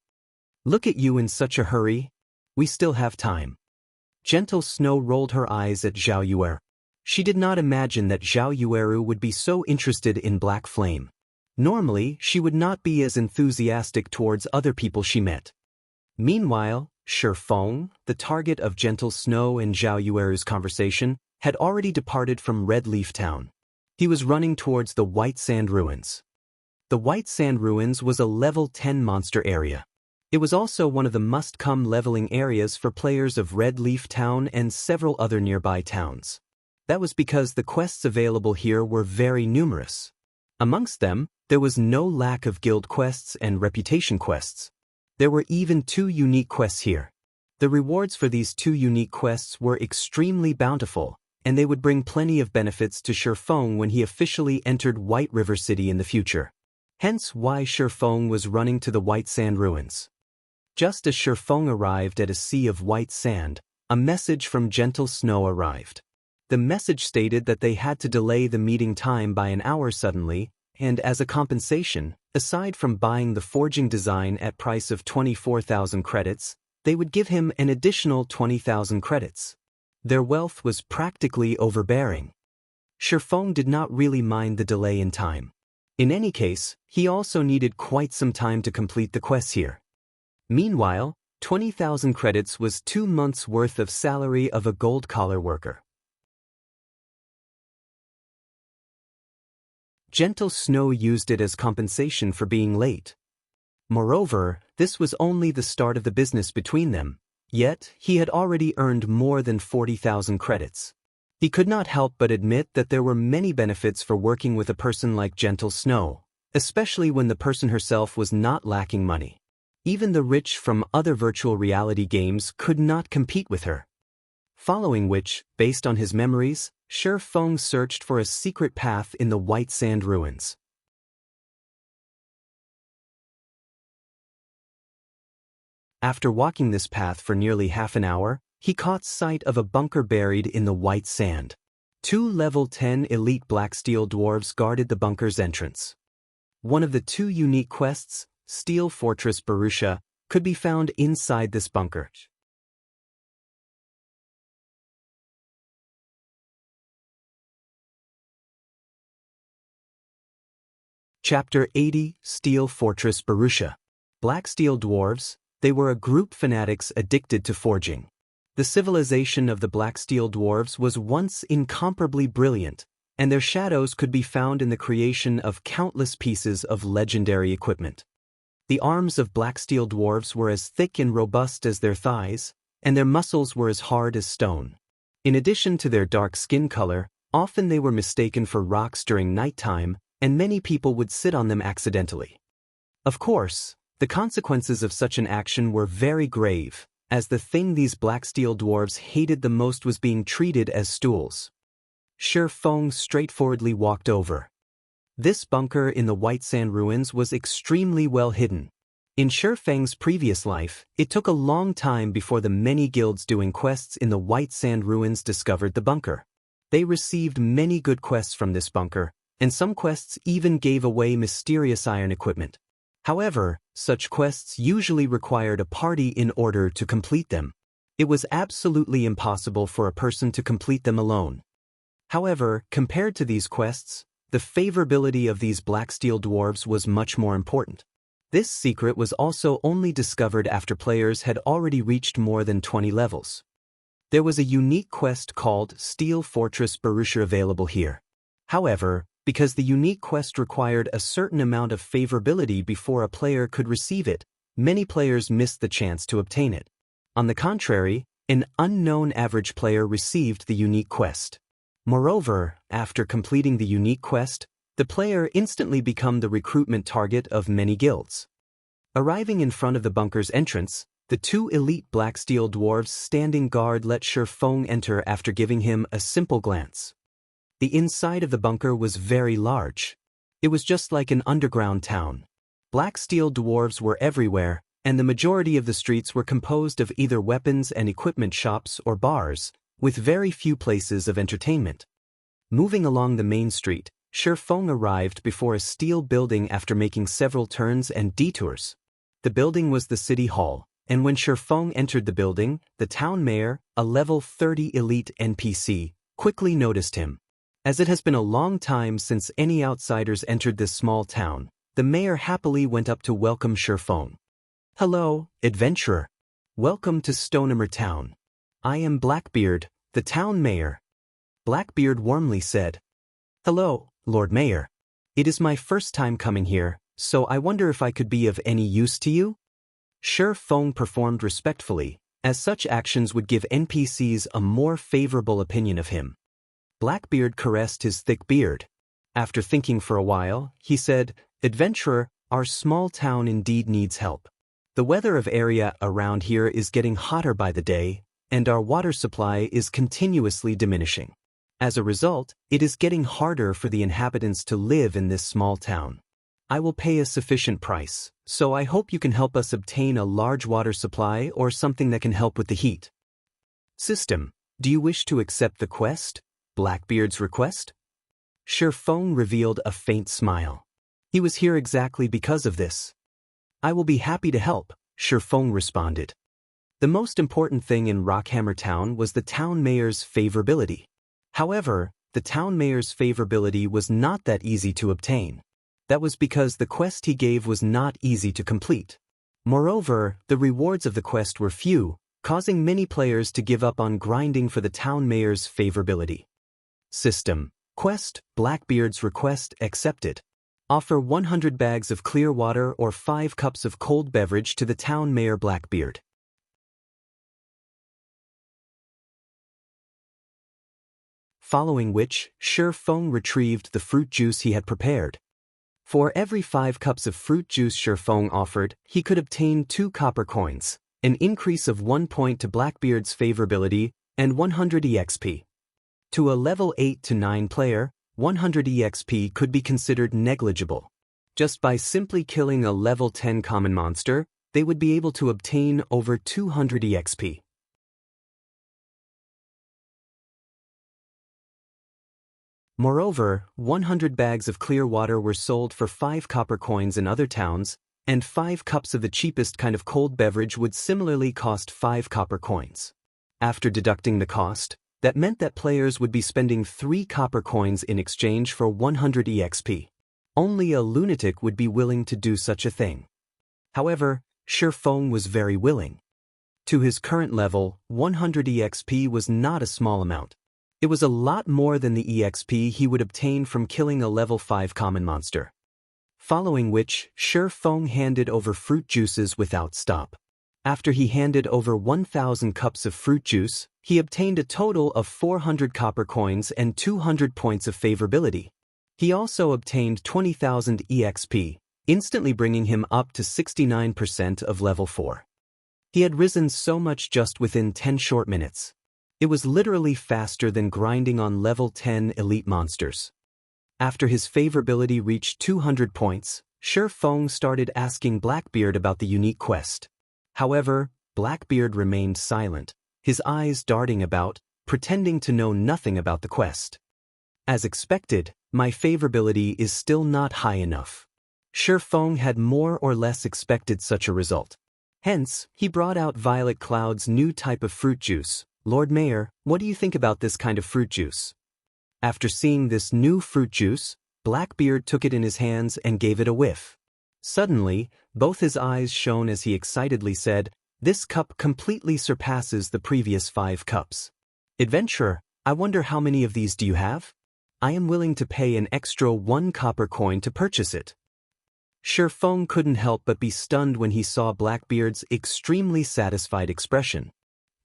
Look at you in such a hurry. We still have time. Gentle Snow rolled her eyes at Zhao Yueru. She did not imagine that Zhao Yueru would be so interested in Black Flame. Normally, she would not be as enthusiastic towards other people she met. Meanwhile, Shifeng, the target of Gentle Snow and Zhao Yueru's conversation, had already departed from Red Leaf Town. He was running towards the White Sand Ruins. The White Sand Ruins was a level 10 monster area. It was also one of the must-come leveling areas for players of Red Leaf Town and several other nearby towns. That was because the quests available here were very numerous. Amongst them, there was no lack of guild quests and reputation quests. There were even 2 unique quests here. The rewards for these 2 unique quests were extremely bountiful, and they would bring plenty of benefits to Shifeng when he officially entered White River City in the future. Hence why Shifeng was running to the White Sand Ruins. Just as Shifeng arrived at a sea of white sand, a message from Gentle Snow arrived. The message stated that they had to delay the meeting time by an hour suddenly, and as a compensation, aside from buying the forging design at price of 24,000 credits, they would give him an additional 20,000 credits. Their wealth was practically overbearing. Shifeng did not really mind the delay in time. In any case, he also needed quite some time to complete the quests here. Meanwhile, 20,000 credits was 2 months' worth of salary of a gold-collar worker. Gentle Snow used it as compensation for being late. Moreover, this was only the start of the business between them, yet he had already earned more than 40,000 credits. He could not help but admit that there were many benefits for working with a person like Gentle Snow, especially when the person herself was not lacking money. Even the rich from other virtual reality games could not compete with her. Following which, based on his memories, Shi Feng searched for a secret path in the White Sand ruins. After walking this path for nearly half an hour, he caught sight of a bunker buried in the white sand. 2 level 10 elite black steel dwarves guarded the bunker's entrance. One of the 2 unique quests, Steel Fortress Barusha, could be found inside this bunker. Chapter 80, Steel Fortress Barusha. Black Steel Dwarves, they were a group fanatics addicted to forging. The civilization of the Black Steel Dwarves was once incomparably brilliant, and their shadows could be found in the creation of countless pieces of legendary equipment. The arms of Black Steel Dwarves were as thick and robust as their thighs, and their muscles were as hard as stone. In addition to their dark skin color, often they were mistaken for rocks during nighttime, and many people would sit on them accidentally. Of course, the consequences of such an action were very grave, as the thing these Black Steel Dwarves hated the most was being treated as stools. Shi Feng straightforwardly walked over. This bunker in the White Sand ruins was extremely well hidden. In Shi Feng's previous life, it took a long time before the many guilds doing quests in the White Sand ruins discovered the bunker. They received many good quests from this bunker, and some quests even gave away mysterious iron equipment. However, such quests usually required a party in order to complete them. It was absolutely impossible for a person to complete them alone. However, compared to these quests, the favorability of these Black Steel Dwarves was much more important. This secret was also only discovered after players had already reached more than 20 levels. There was a unique quest called Steel Fortress Barusha available here. However, because the unique quest required a certain amount of favorability before a player could receive it, many players missed the chance to obtain it. On the contrary, an unknown average player received the unique quest. Moreover, after completing the unique quest, the player instantly became the recruitment target of many guilds. Arriving in front of the bunker's entrance, the 2 elite Black Steel Dwarves standing guard let Shi Feng enter after giving him a simple glance. The inside of the bunker was very large. It was just like an underground town. Black Steel Dwarves were everywhere, and the majority of the streets were composed of either weapons and equipment shops or bars, with very few places of entertainment. Moving along the main street, Shi Feng arrived before a steel building after making several turns and detours. The building was the city hall, and when Shi Feng entered the building, the town mayor, a level 30 elite NPC, quickly noticed him. As it has been a long time since any outsiders entered this small town, the mayor happily went up to welcome Shi Feng. "Hello, adventurer. Welcome to Stonehammer Town. I am Blackbeard, the town mayor." Blackbeard warmly said, "Hello, Lord Mayor. It is my first time coming here, so I wonder if I could be of any use to you?" Shi Feng performed respectfully, as such actions would give NPCs a more favorable opinion of him. Blackbeard caressed his thick beard. After thinking for a while, he said, "Adventurer, our small town indeed needs help. The weather of area around here is getting hotter by the day, and our water supply is continuously diminishing. As a result, it is getting harder for the inhabitants to live in this small town. I will pay a sufficient price, so I hope you can help us obtain a large water supply or something that can help with the heat." "System, do you wish to accept the quest? Blackbeard's request?" Shi Feng revealed a faint smile. He was here exactly because of this. "I will be happy to help," Shi Feng responded. The most important thing in Rockhammer Town was the town mayor's favorability. However, the town mayor's favorability was not that easy to obtain. That was because the quest he gave was not easy to complete. Moreover, the rewards of the quest were few, causing many players to give up on grinding for the town mayor's favorability. System. Quest, Blackbeard's request accepted. Offer 100 bags of clear water or 5 cups of cold beverage to the town mayor Blackbeard. Following which, Feng retrieved the fruit juice he had prepared. For every 5 cups of fruit juice Feng offered, he could obtain 2 copper coins, an increase of 1 point to Blackbeard's favorability, and 100 EXP. To a level 8 to 9 player, 100 EXP could be considered negligible. Just by simply killing a level 10 common monster, they would be able to obtain over 200 EXP. Moreover, 100 bags of clear water were sold for 5 copper coins in other towns, and 5 cups of the cheapest kind of cold beverage would similarly cost 5 copper coins. After deducting the cost, that meant that players would be spending 3 copper coins in exchange for 100 EXP. Only a lunatic would be willing to do such a thing. However, Feng was very willing. To his current level, 100 EXP was not a small amount. It was a lot more than the EXP he would obtain from killing a level 5 common monster. Following which, Feng handed over fruit juices without stop. After he handed over 1,000 cups of fruit juice, he obtained a total of 400 copper coins and 200 points of favorability. He also obtained 20,000 EXP, instantly bringing him up to 69% of level 4. He had risen so much just within 10 short minutes. It was literally faster than grinding on level 10 elite monsters. After his favorability reached 200 points, Feng started asking Blackbeard about the unique quest. However, Blackbeard remained silent, his eyes darting about, pretending to know nothing about the quest. As expected, my favorability is still not high enough. Feng had more or less expected such a result. Hence, he brought out Violet Cloud's new type of fruit juice. Lord Mayor, what do you think about this kind of fruit juice? After seeing this new fruit juice, Blackbeard took it in his hands and gave it a whiff. Suddenly, both his eyes shone as he excitedly said, "This cup completely surpasses the previous 5 cups. Adventurer, I wonder how many of these do you have? I am willing to pay an extra 1 copper coin to purchase it." Feng couldn't help but be stunned when he saw Blackbeard's extremely satisfied expression.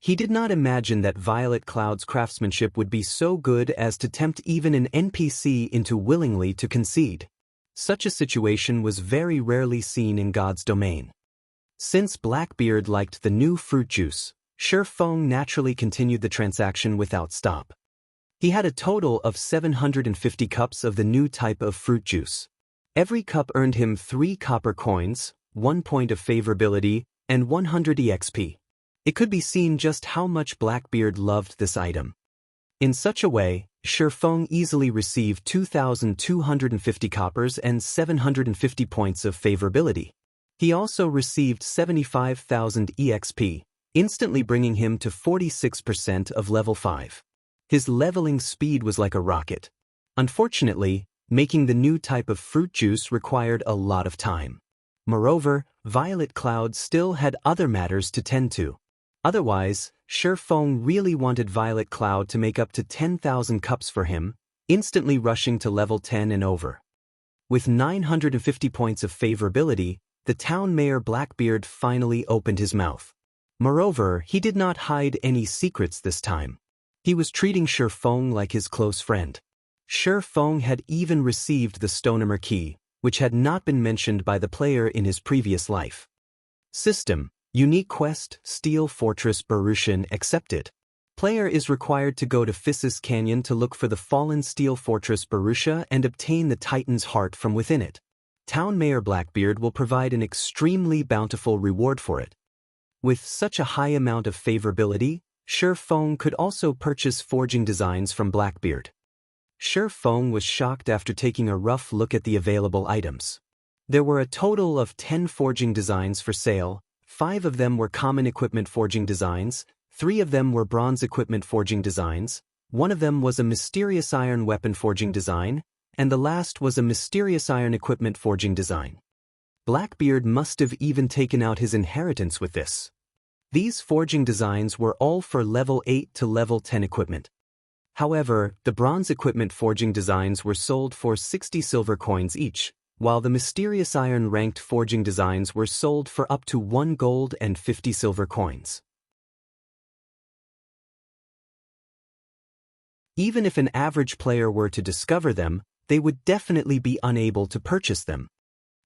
He did not imagine that Violet Cloud's craftsmanship would be so good as to tempt even an NPC into willingly to concede. Such a situation was very rarely seen in God's domain. Since Blackbeard liked the new fruit juice, Feng naturally continued the transaction without stop. He had a total of 750 cups of the new type of fruit juice. Every cup earned him 3 copper coins, 1 point of favorability, and 100 EXP. It could be seen just how much Blackbeard loved this item. In such a way, Feng easily received 2,250 coppers and 750 points of favorability. He also received 75,000 EXP, instantly bringing him to 46% of level 5. His leveling speed was like a rocket. Unfortunately, making the new type of fruit juice required a lot of time. Moreover, Violet Cloud still had other matters to tend to. Otherwise, Feng really wanted Violet Cloud to make up to 10,000 cups for him, instantly rushing to level 10 and over. With 950 points of favorability, the town mayor Blackbeard finally opened his mouth. Moreover, he did not hide any secrets this time. He was treating Feng like his close friend. Feng had even received the Stonehammer key, which had not been mentioned by the player in his previous life. System. Unique quest, Steel Fortress Baruchan accepted. Player is required to go to Physis Canyon to look for the fallen Steel Fortress Barusha and obtain the Titan's heart from within it. Town Mayor Blackbeard will provide an extremely bountiful reward for it. With such a high amount of favorability, Feng could also purchase forging designs from Blackbeard. Feng was shocked after taking a rough look at the available items. There were a total of 10 forging designs for sale. 5 of them were common equipment forging designs, 3 of them were bronze equipment forging designs, 1 of them was a mysterious iron weapon forging design, and the last was a mysterious iron equipment forging design. Blackbeard must have even taken out his inheritance with this. These forging designs were all for level 8 to level 10 equipment. However, the bronze equipment forging designs were sold for 60 silver coins each, while the mysterious iron-ranked forging designs were sold for up to 1 gold and 50 silver coins. Even if an average player were to discover them, they would definitely be unable to purchase them.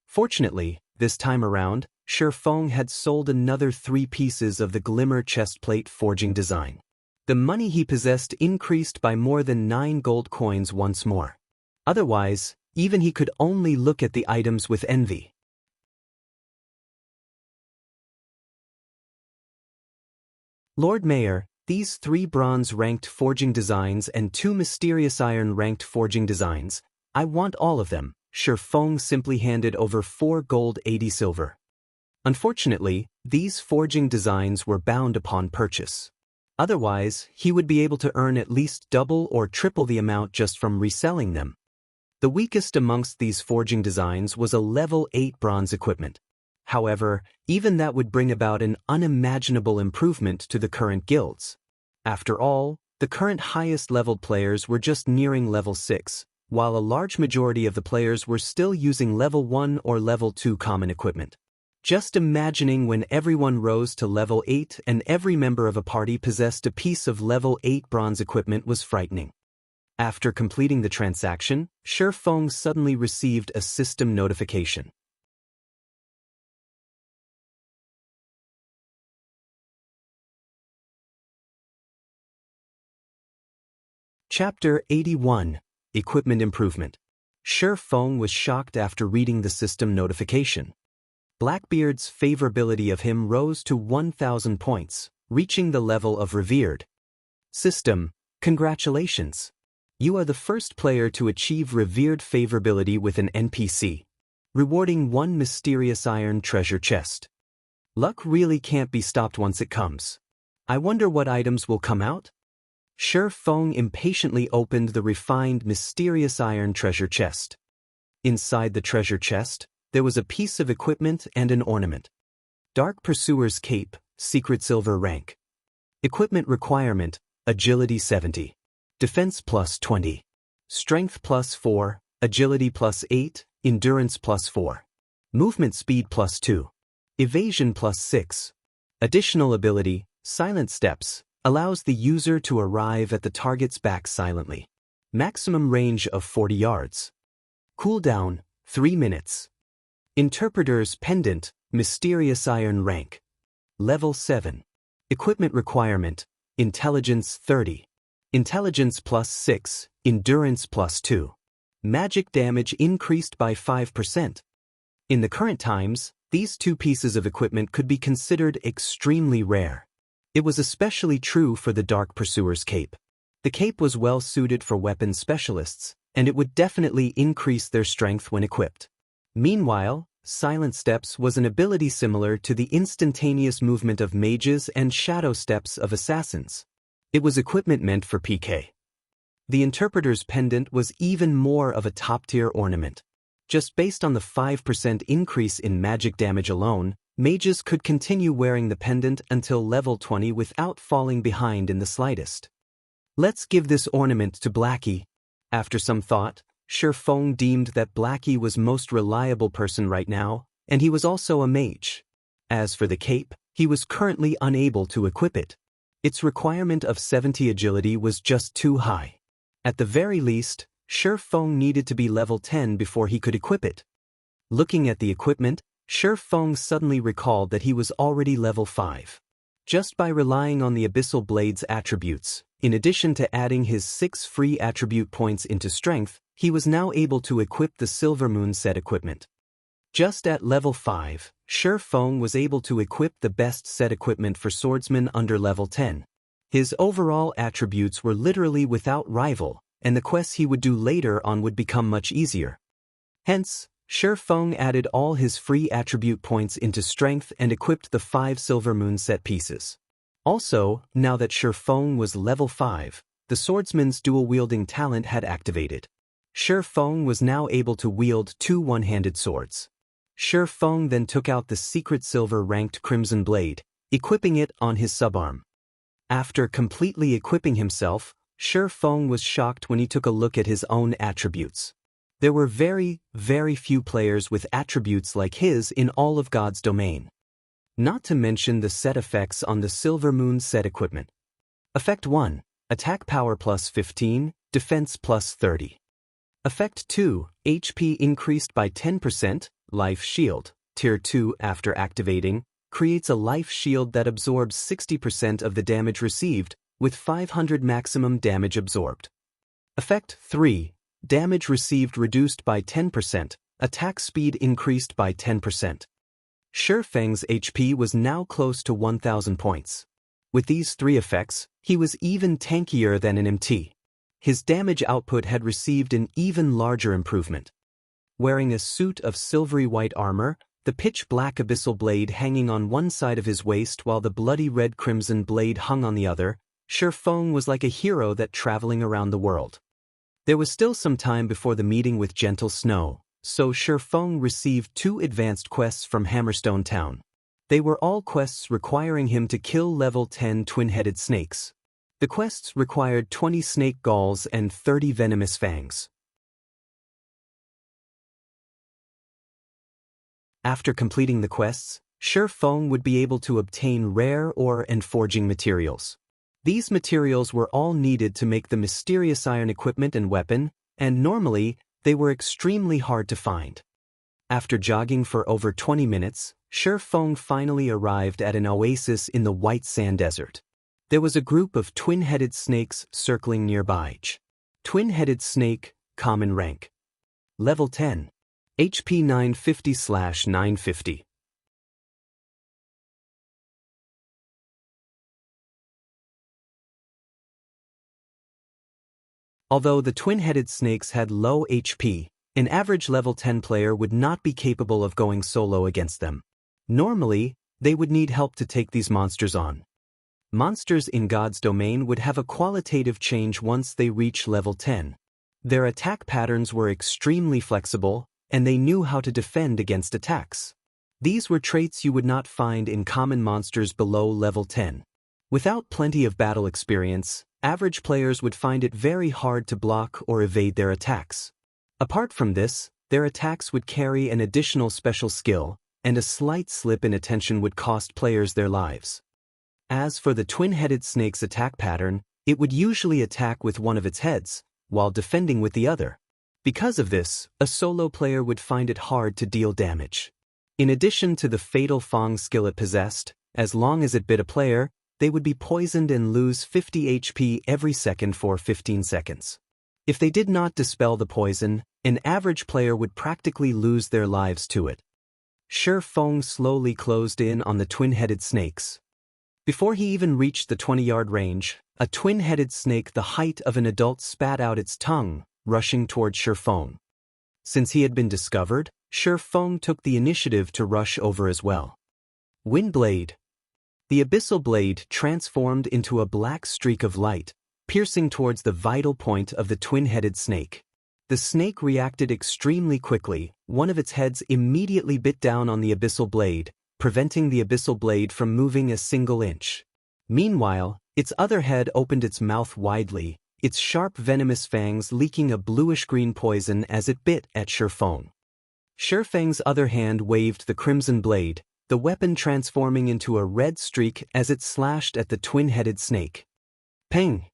Fortunately, this time around, Shi Feng had sold another 3 pieces of the glimmer chestplate forging design. The money he possessed increased by more than 9 gold coins once more. Otherwise, even he could only look at the items with envy. Lord Mayor, these 3 bronze-ranked forging designs and 2 mysterious iron-ranked forging designs, I want all of them. Shi Feng simply handed over 4 gold 80 silver. Unfortunately, these forging designs were bound upon purchase. Otherwise, he would be able to earn at least double or triple the amount just from reselling them. The weakest amongst these forging designs was a level 8 bronze equipment. However, even that would bring about an unimaginable improvement to the current guilds. After all, the current highest-leveled players were just nearing level 6, while a large majority of the players were still using level 1 or level 2 common equipment. Just imagining when everyone rose to level 8 and every member of a party possessed a piece of level 8 bronze equipment was frightening. After completing the transaction, Shi Feng suddenly received a system notification. Chapter 81, Equipment Improvement. Shi Feng was shocked after reading the system notification. Blackbeard's favorability of him rose to 1,000 points, reaching the level of revered. System, congratulations! You are the first player to achieve revered favorability with an NPC, rewarding 1 mysterious iron treasure chest. Luck really can't be stopped once it comes. I wonder what items will come out? Shi Feng impatiently opened the refined mysterious iron treasure chest. Inside the treasure chest, there was a piece of equipment and an ornament. Dark Pursuer's Cape, Secret Silver Rank. Equipment requirement, Agility 70. Defense plus 20. Strength plus 4, Agility plus 8, Endurance plus 4. Movement speed plus 2. Evasion plus 6. Additional ability, Silent Steps, allows the user to arrive at the target's back silently. Maximum range of 40 yards. Cooldown, 3 minutes. Interpreter's Pendant, Mysterious Iron Rank. Level 7. Equipment requirement, Intelligence 30. Intelligence plus 6, Endurance plus 2. Magic damage increased by 5%. In the current times, these 2 pieces of equipment could be considered extremely rare. It was especially true for the Dark Pursuer's Cape. The cape was well suited for weapon specialists, and it would definitely increase their strength when equipped. Meanwhile, Silent Steps was an ability similar to the instantaneous movement of mages and shadow steps of assassins. It was equipment meant for PK. The Interpreter's Pendant was even more of a top-tier ornament. Just based on the 5% increase in magic damage alone, mages could continue wearing the pendant until level 20 without falling behind in the slightest. Let's give this ornament to Blackie. After some thought, Shi Feng deemed that Blackie was most reliable person right now, and he was also a mage. As for the cape, he was currently unable to equip it. Its requirement of 70 agility was just too high. At the very least, Shi Feng needed to be level 10 before he could equip it. Looking at the equipment, Shi Feng suddenly recalled that he was already level 5. Just by relying on the Abyssal Blade's attributes, in addition to adding his 6 free attribute points into strength, he was now able to equip the Silver Moon set equipment. Just at level 5, Shi Feng was able to equip the best set equipment for swordsmen under level 10. His overall attributes were literally without rival, and the quests he would do later on would become much easier. Hence, Shi Feng added all his free attribute points into strength and equipped the 5 Silver Moon set pieces. Also, now that Shi Feng was level 5, the swordsman's dual-wielding talent had activated. Shi Feng was now able to wield 2 one-handed swords. Shi Feng then took out the secret silver-ranked crimson blade, equipping it on his subarm. After completely equipping himself, Shi Feng was shocked when he took a look at his own attributes. There were very, very few players with attributes like his in all of God's domain. Not to mention the set effects on the Silver Moon set equipment. Effect 1, Attack Power plus 15, Defense plus 30. Effect 2, HP increased by 10%, Life Shield, Tier 2 after activating, creates a life shield that absorbs 60% of the damage received, with 500 maximum damage absorbed. Effect 3, Damage received reduced by 10%, attack speed increased by 10%. Shi Feng's HP was now close to 1,000 points. With these three effects, he was even tankier than an MT. His damage output had received an even larger improvement. Wearing a suit of silvery white armor, the pitch-black abyssal blade hanging on one side of his waist while the bloody red-crimson blade hung on the other, Shi Feng was like a hero that traveling around the world. There was still some time before the meeting with Gentle Snow, so Shi Feng received 2 advanced quests from Hammerstone Town. They were all quests requiring him to kill level 10 twin-headed snakes. The quests required 20 snake galls and 30 venomous fangs. After completing the quests, Shi Feng would be able to obtain rare ore and forging materials. These materials were all needed to make the mysterious iron equipment and weapon, and normally, they were extremely hard to find. After jogging for over 20 minutes, Shi Feng finally arrived at an oasis in the White Sand Desert. There was a group of twin-headed snakes circling nearby. Twin-headed snake, common rank. Level 10. HP 950/950. Although the twin-headed snakes had low HP, an average level 10 player would not be capable of going solo against them. Normally, they would need help to take these monsters on. Monsters in God's domain would have a qualitative change once they reach level 10. Their attack patterns were extremely flexible, and they knew how to defend against attacks. These were traits you would not find in common monsters below level 10. Without plenty of battle experience, average players would find it very hard to block or evade their attacks. Apart from this, their attacks would carry an additional special skill, and a slight slip in attention would cost players their lives. As for the twin-headed snake's attack pattern, it would usually attack with one of its heads, while defending with the other. Because of this, a solo player would find it hard to deal damage. In addition to the fatal Fang skill it possessed, as long as it bit a player, they would be poisoned and lose 50 HP every second for 15 seconds. If they did not dispel the poison, an average player would practically lose their lives to it. Shi Feng slowly closed in on the twin-headed snakes. Before he even reached the 20-yard range, a twin-headed snake the height of an adult spat out its tongue, rushing toward Shi Feng. Since he had been discovered, Shi Feng took the initiative to rush over as well. Windblade. The abyssal blade transformed into a black streak of light, piercing towards the vital point of the twin-headed snake. The snake reacted extremely quickly. One of its heads immediately bit down on the abyssal blade, preventing the abyssal blade from moving a single inch. Meanwhile, its other head opened its mouth widely, its sharp venomous fangs leaking a bluish-green poison as it bit at Shi Feng. Shi Feng's other hand waved the crimson blade, the weapon transforming into a red streak as it slashed at the twin-headed snake. Peng!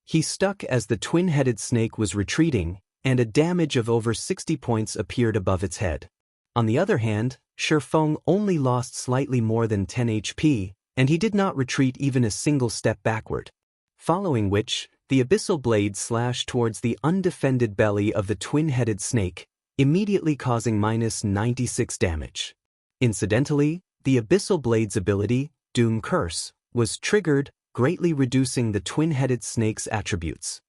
He stuck as the twin-headed snake was retreating, and a damage of over 60 points appeared above its head. On the other hand, Shi Feng only lost slightly more than 10 HP, and he did not retreat even a single step backward. Following which, the abyssal blade slashed towards the undefended belly of the twin-headed snake, immediately causing -96 damage. Incidentally, the abyssal blade's ability, Doom Curse, was triggered, greatly reducing the twin-headed snake's attributes.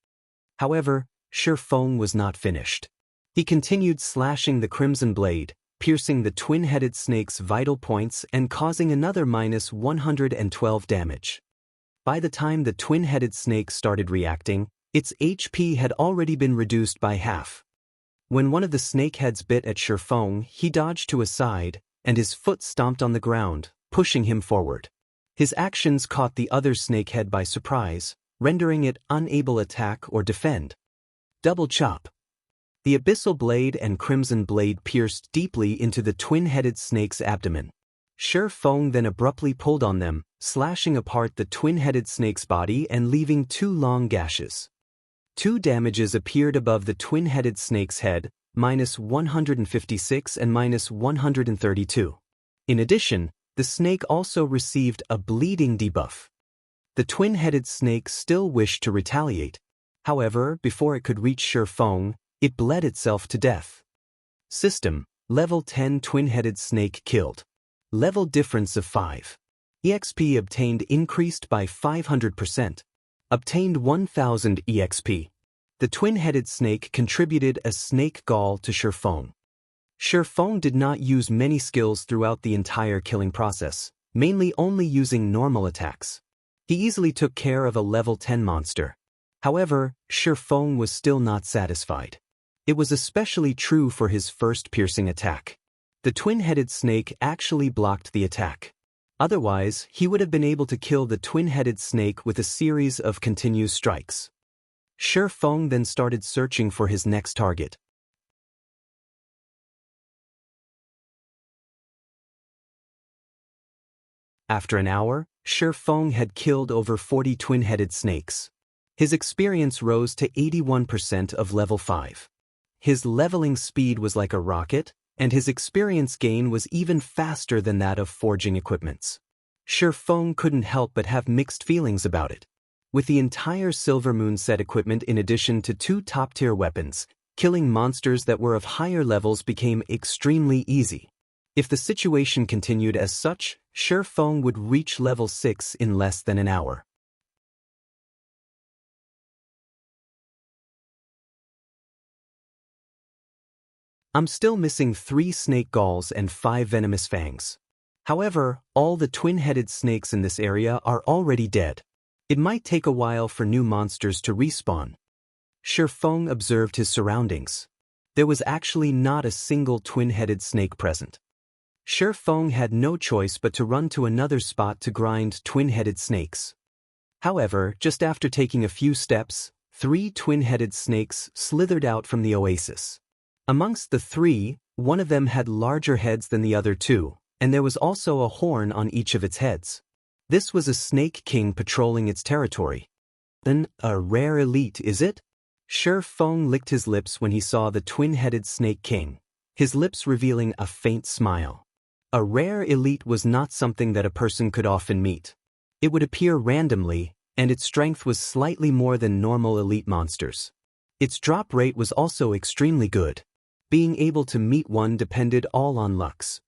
However, Shi Feng was not finished. He continued slashing the crimson blade, piercing the twin-headed snake's vital points and causing another -112 damage. By the time the twin-headed snake started reacting, its HP had already been reduced by half. When one of the snakeheads bit at Shifeng, he dodged to a side, and his foot stomped on the ground, pushing him forward. His actions caught the other snakehead by surprise, rendering it unable to attack or defend. Double chop. The abyssal blade and crimson blade pierced deeply into the twin-headed snake's abdomen. Shifeng then abruptly pulled on them, slashing apart the twin-headed snake's body and leaving 2 long gashes. 2 damages appeared above the twin-headed snake's head, -156 and -132. In addition, the snake also received a bleeding debuff. The twin-headed snake still wished to retaliate. However, before it could reach Shifeng, it bled itself to death. System: Level 10 twin-headed snake killed. Level difference of 5. EXP obtained increased by 500%. Obtained 1000 EXP. The twin-headed snake contributed a snake gall to Shifeng. Shifeng did not use many skills throughout the entire killing process, mainly only using normal attacks. He easily took care of a level 10 monster. However, Shifeng was still not satisfied. It was especially true for his first piercing attack. The twin-headed snake actually blocked the attack. Otherwise, he would have been able to kill the twin-headed snake with a series of continuous strikes. Shifeng then started searching for his next target. After an hour, Shifeng had killed over 40 twin-headed snakes. His experience rose to 81% of level 5. His leveling speed was like a rocket, and his experience gain was even faster than that of forging equipments. Shifeng couldn't help but have mixed feelings about it. With the entire Silver Moon set equipment in addition to 2 top-tier weapons, killing monsters that were of higher levels became extremely easy. If the situation continued as such, Shifeng would reach level 6 in less than an hour. I'm still missing 3 snake galls and 5 venomous fangs. However, all the twin-headed snakes in this area are already dead. It might take a while for new monsters to respawn. Shifeng observed his surroundings. There was actually not a single twin-headed snake present. Shifeng had no choice but to run to another spot to grind twin-headed snakes. However, just after taking a few steps, 3 twin-headed snakes slithered out from the oasis. Amongst the 3, one of them had larger heads than the other 2, and there was also a horn on each of its heads. This was a snake king patrolling its territory. Then, a rare elite, is it? Shifeng licked his lips when he saw the twin-headed snake king, his lips revealing a faint smile. A rare elite was not something that a person could often meet. It would appear randomly, and its strength was slightly more than normal elite monsters. Its drop rate was also extremely good. Being able to meet one depended all on lucks.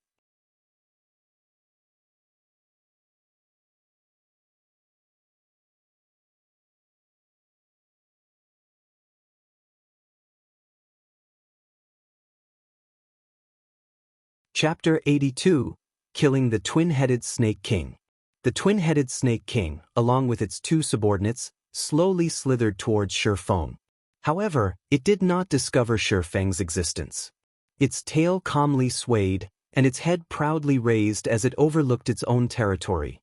Chapter 82: Killing the Twin-Headed Snake King. The Twin-Headed Snake King, along with its 2 subordinates, slowly slithered towards Shifeng. However, it did not discover Shifeng's existence. Its tail calmly swayed, and its head proudly raised as it overlooked its own territory.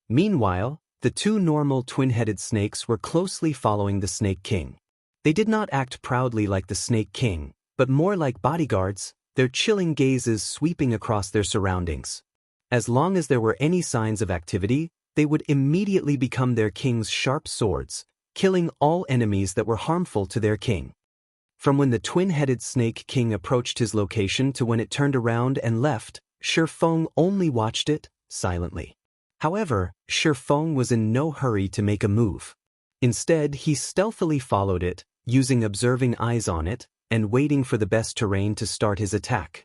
Meanwhile, the 2 normal twin-headed snakes were closely following the Snake King. They did not act proudly like the Snake King, but more like bodyguards, their chilling gazes sweeping across their surroundings. As long as there were any signs of activity, they would immediately become their king's sharp swords, killing all enemies that were harmful to their king. From when the twin-headed Snake King approached his location to when it turned around and left, Shifeng only watched it, silently. However, Shifeng was in no hurry to make a move. Instead, he stealthily followed it, using observing eyes on it, and waiting for the best terrain to start his attack.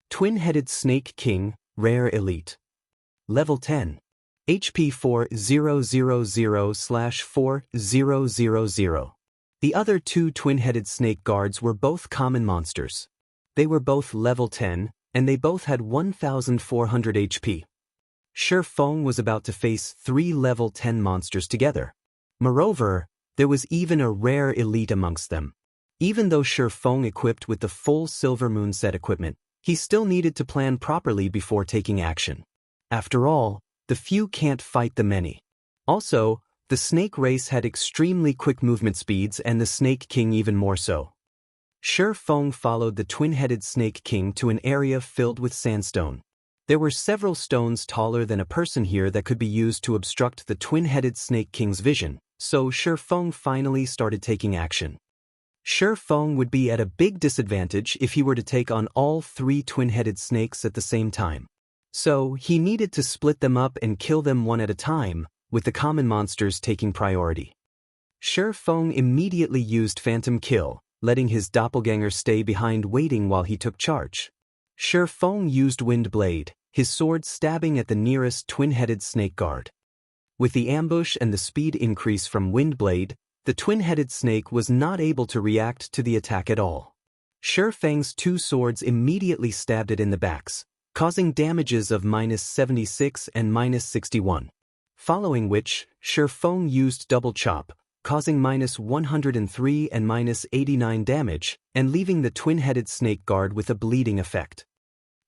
Twin-headed Snake King, Rare Elite. Level 10. HP 4000/4000. The other 2 twin-headed snake guards were both common monsters. They were both level 10, and they both had 1400 HP. Shifeng was about to face 3 level 10 monsters together. Moreover, there was even a rare elite amongst them. Even though Shi Feng equipped with the full Silver Moon set equipment, he still needed to plan properly before taking action. After all, the few can't fight the many. Also, the snake race had extremely quick movement speeds and the Snake King even more so. Shi Feng followed the twin-headed Snake King to an area filled with sandstone. There were several stones taller than a person here that could be used to obstruct the twin-headed Snake King's vision, so Shi Feng finally started taking action. Shi Feng would be at a big disadvantage if he were to take on all 3 twin-headed snakes at the same time. So, he needed to split them up and kill them one at a time, with the common monsters taking priority. Shi Feng immediately used Phantom Kill, letting his doppelganger stay behind waiting while he took charge. Shi Feng used Wind Blade, his sword stabbing at the nearest twin-headed snake guard. With the ambush and the speed increase from Wind Blade, the twin-headed snake was not able to react to the attack at all. Shi Feng's 2 swords immediately stabbed it in the backs, causing damages of -76 and -61. Following which, Shi Feng used Double Chop, causing -103 and -89 damage, and leaving the twin-headed snake guard with a bleeding effect.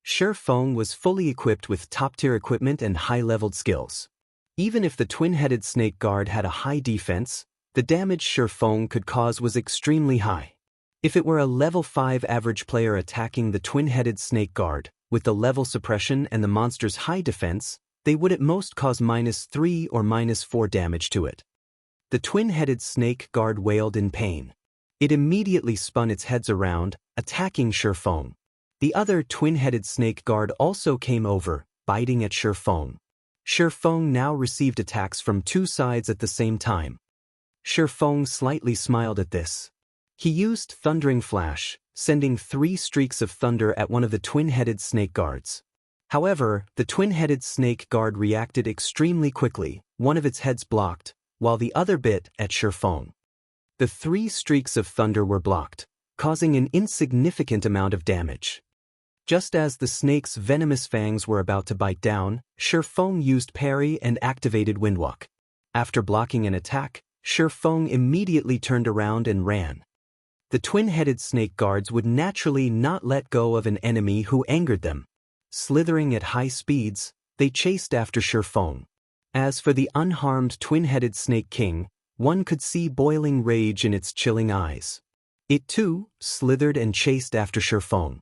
Shi Feng was fully equipped with top-tier equipment and high-leveled skills. Even if the twin-headed snake guard had a high defense, the damage Shi Feng could cause was extremely high. If it were a level 5 average player attacking the twin-headed snake guard, with the level suppression and the monster's high defense, they would at most cause -3 or -4 damage to it. The twin-headed snake guard wailed in pain. It immediately spun its heads around, attacking Shi Feng. The other twin-headed snake guard also came over, biting at Shi Feng. Shi Feng now received attacks from 2 sides at the same time. Shi Feng slightly smiled at this. He used Thundering Flash, sending 3 streaks of thunder at one of the twin-headed snake guards. However, the twin-headed snake guard reacted extremely quickly, one of its heads blocked, while the other bit at Shi Feng. The 3 streaks of thunder were blocked, causing an insignificant amount of damage. Just as the snake's venomous fangs were about to bite down, Shi Feng used parry and activated Windwalk. After blocking an attack, Shi Feng immediately turned around and ran. The twin-headed snake guards would naturally not let go of an enemy who angered them. Slithering at high speeds, they chased after Shi Feng. As for the unharmed twin-headed Snake King, one could see boiling rage in its chilling eyes. It too slithered and chased after Shi Feng.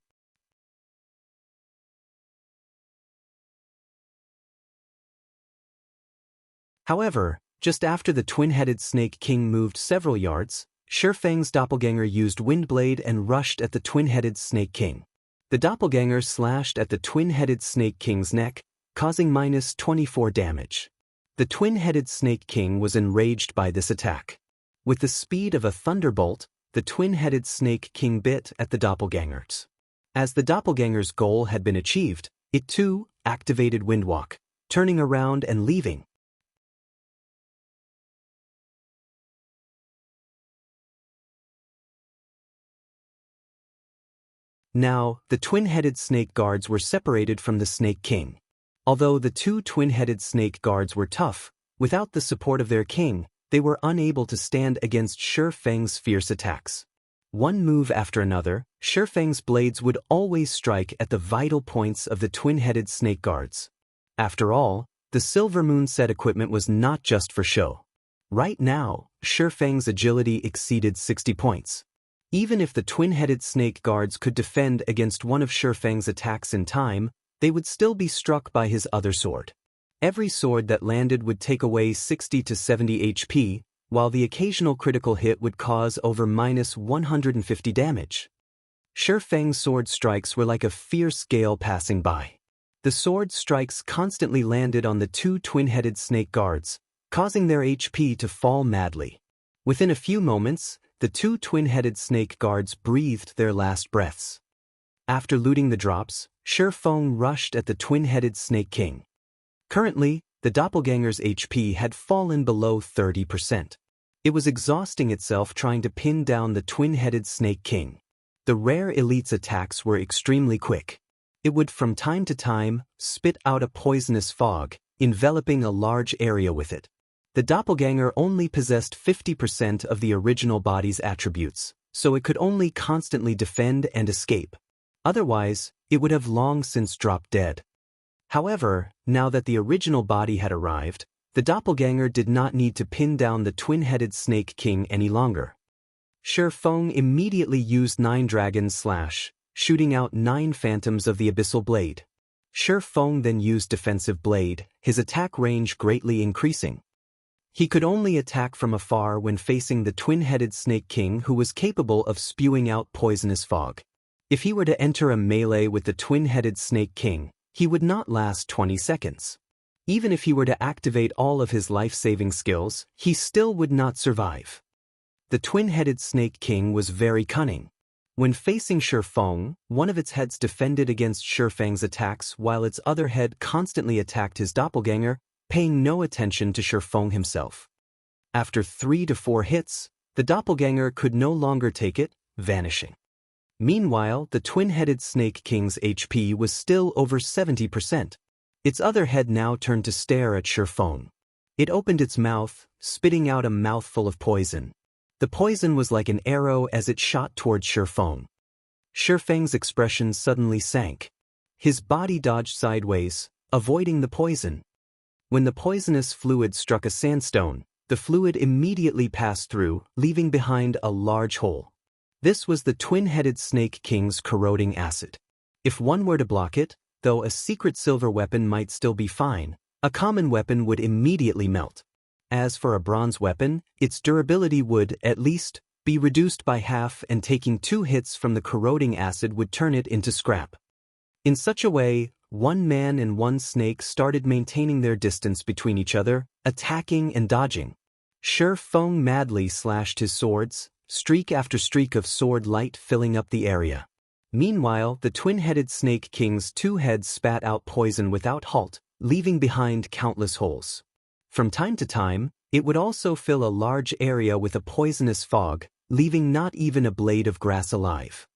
However, just after the twin-headed Snake King moved several yards, Shi Feng's doppelganger used Windblade and rushed at the twin-headed Snake King. The doppelganger slashed at the twin-headed Snake King's neck, causing -24 damage. The twin-headed Snake King was enraged by this attack. With the speed of a thunderbolt, the twin-headed Snake King bit at the doppelgangers. As the doppelganger's goal had been achieved, it too activated Windwalk, turning around and leaving. Now, the twin-headed snake guards were separated from the Snake King. Although the 2 twin-headed snake guards were tough, without the support of their king, they were unable to stand against Shi Feng's fierce attacks. One move after another, Shi Feng's blades would always strike at the vital points of the twin-headed snake guards. After all, the Silver Moon set equipment was not just for show. Right now, Shi Feng's agility exceeded 60 points. Even if the twin-headed snake guards could defend against one of Shi Feng's attacks in time, they would still be struck by his other sword. Every sword that landed would take away 60 to 70 HP, while the occasional critical hit would cause over -150 damage. Shi Feng's sword strikes were like a fierce gale passing by. The sword strikes constantly landed on the 2 twin-headed snake guards, causing their HP to fall madly. Within a few moments, the 2 twin-headed snake guards breathed their last breaths. After looting the drops, Shi Feng rushed at the twin-headed Snake King. Currently, the doppelganger's HP had fallen below 30%. It was exhausting itself trying to pin down the twin-headed Snake King. The rare elite's attacks were extremely quick. It would from time to time spit out a poisonous fog, enveloping a large area with it. The doppelganger only possessed 50% of the original body's attributes, so it could only constantly defend and escape. Otherwise, it would have long since dropped dead. However, now that the original body had arrived, the doppelganger did not need to pin down the twin-headed Snake King any longer. Shi Feng immediately used 9 Dragon Slash, shooting out 9 phantoms of the Abyssal Blade. Shi Feng then used Defensive Blade, his attack range greatly increasing. He could only attack from afar when facing the twin-headed Snake King, who was capable of spewing out poisonous fog. If he were to enter a melee with the twin-headed Snake King, he would not last 20 seconds. Even if he were to activate all of his life-saving skills, he still would not survive. The twin-headed Snake King was very cunning. When facing Shi Feng, one of its heads defended against Shi Feng's attacks while its other head constantly attacked his doppelganger, paying no attention to Shi Feng himself. After 3 to 4 hits, the doppelganger could no longer take it, vanishing. Meanwhile, the twin-headed Snake King's HP was still over 70%. Its other head now turned to stare at Shi Feng. It opened its mouth, spitting out a mouthful of poison. The poison was like an arrow as it shot towards Shi Feng. Shi Feng's expression suddenly sank. His body dodged sideways, avoiding the poison. When the poisonous fluid struck a sandstone, the fluid immediately passed through, leaving behind a large hole. This was the twin-headed Snake King's corroding acid. If one were to block it, though a secret silver weapon might still be fine, a common weapon would immediately melt. As for a bronze weapon, its durability would, at least, be reduced by half, and taking 2 hits from the corroding acid would turn it into scrap. In such a way, one man and one snake started maintaining their distance between each other, attacking and dodging. Shi Feng madly slashed his swords, streak after streak of sword light filling up the area. Meanwhile, the twin-headed Snake King's 2 heads spat out poison without halt, leaving behind countless holes. From time to time, it would also fill a large area with a poisonous fog, leaving not even a blade of grass alive.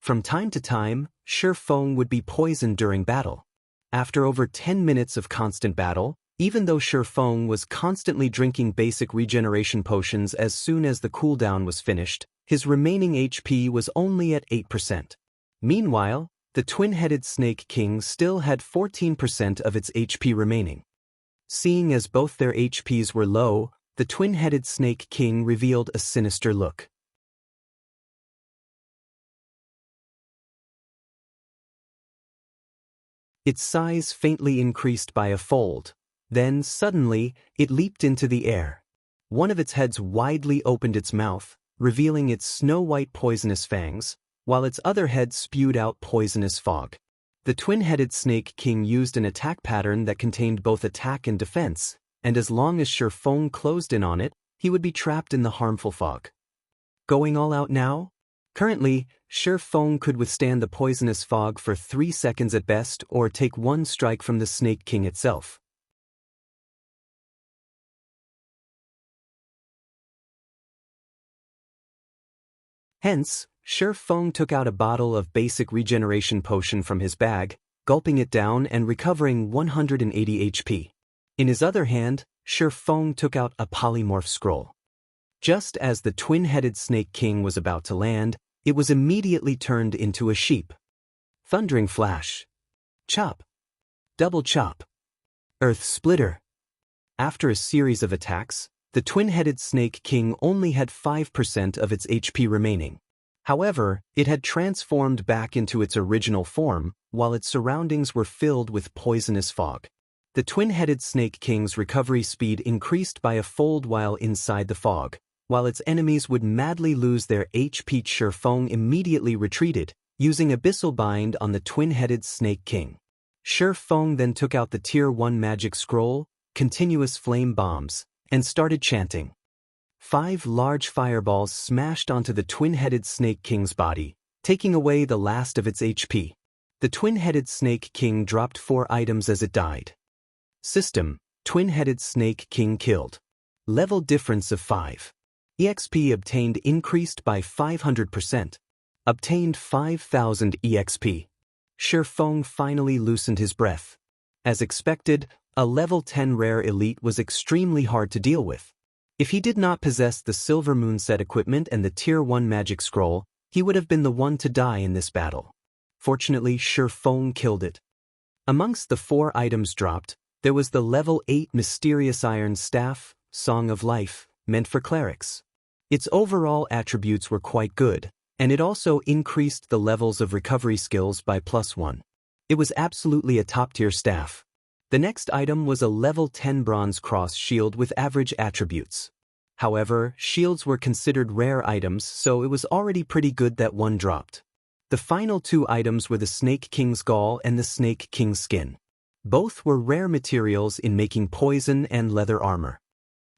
From time to time, Shi Feng would be poisoned during battle. After over 10 minutes of constant battle, even though Shi Feng was constantly drinking basic regeneration potions as soon as the cooldown was finished, his remaining HP was only at 8%. Meanwhile, the twin-headed Snake King still had 14% of its HP remaining. Seeing as both their HPs were low, the twin-headed Snake King revealed a sinister look. Its size faintly increased by a fold. Then, suddenly, it leaped into the air. One of its heads widely opened its mouth, revealing its snow-white poisonous fangs, while its other head spewed out poisonous fog. The twin-headed Snake King used an attack pattern that contained both attack and defense, and as long as Shi Feng closed in on it, he would be trapped in the harmful fog. Going all out now? Currently, Shi Feng could withstand the poisonous fog for 3 seconds at best or take 1 strike from the Snake King itself. Hence, Shi Feng took out a bottle of basic regeneration potion from his bag, gulping it down and recovering 180 HP. In his other hand, Shi Feng took out a polymorph scroll. Just as the twin-headed Snake King was about to land, it was immediately turned into a sheep. Thundering flash. Chop. Double chop. Earth splitter. After a series of attacks, the twin-headed Snake King only had 5% of its HP remaining. However, it had transformed back into its original form, while its surroundings were filled with poisonous fog. The twin-headed Snake King's recovery speed increased by a fold while inside the fog. While its enemies would madly lose their HP, Shi Feng immediately retreated, using Abyssal Bind on the twin-headed Snake King. Shi Feng then took out the Tier 1 magic scroll, Continuous Flame Bombs, and started chanting. 5 large fireballs smashed onto the twin-headed Snake King's body, taking away the last of its HP. The twin-headed Snake King dropped 4 items as it died. System: Twin-headed Snake King killed. Level difference of 5. EXP obtained increased by 500%. Obtained 5,000 EXP. Shi Feng finally loosened his breath. As expected, a level 10 rare elite was extremely hard to deal with. If he did not possess the Silver Moon set equipment and the Tier 1 magic scroll, he would have been the one to die in this battle. Fortunately, Shi Feng killed it. Amongst the 4 items dropped, there was the level 8 Mysterious Iron Staff, Song of Life, meant for clerics. Its overall attributes were quite good, and it also increased the levels of recovery skills by +1. It was absolutely a top-tier staff. The next item was a level 10 Bronze Cross Shield with average attributes. However, shields were considered rare items, so it was already pretty good that one dropped. The final 2 items were the Snake King's Gall and the Snake King's Skin. Both were rare materials in making poison and leather armor.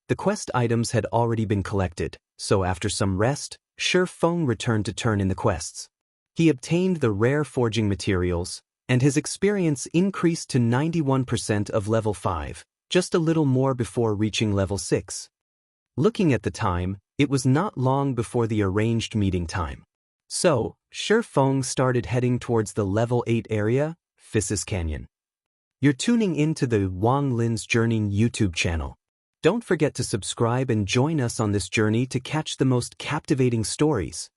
The quest items had already been collected, so after some rest, Shi Feng returned to turn in the quests. He obtained the rare forging materials, and his experience increased to 91% of level 5, just a little more before reaching level 6. Looking at the time, it was not long before the arranged meeting time. So, Shi Feng started heading towards the level 8 area, Physis Canyon. You're tuning into the Wang Lin's Journey YouTube channel. Don't forget to subscribe and join us on this journey to catch the most captivating stories.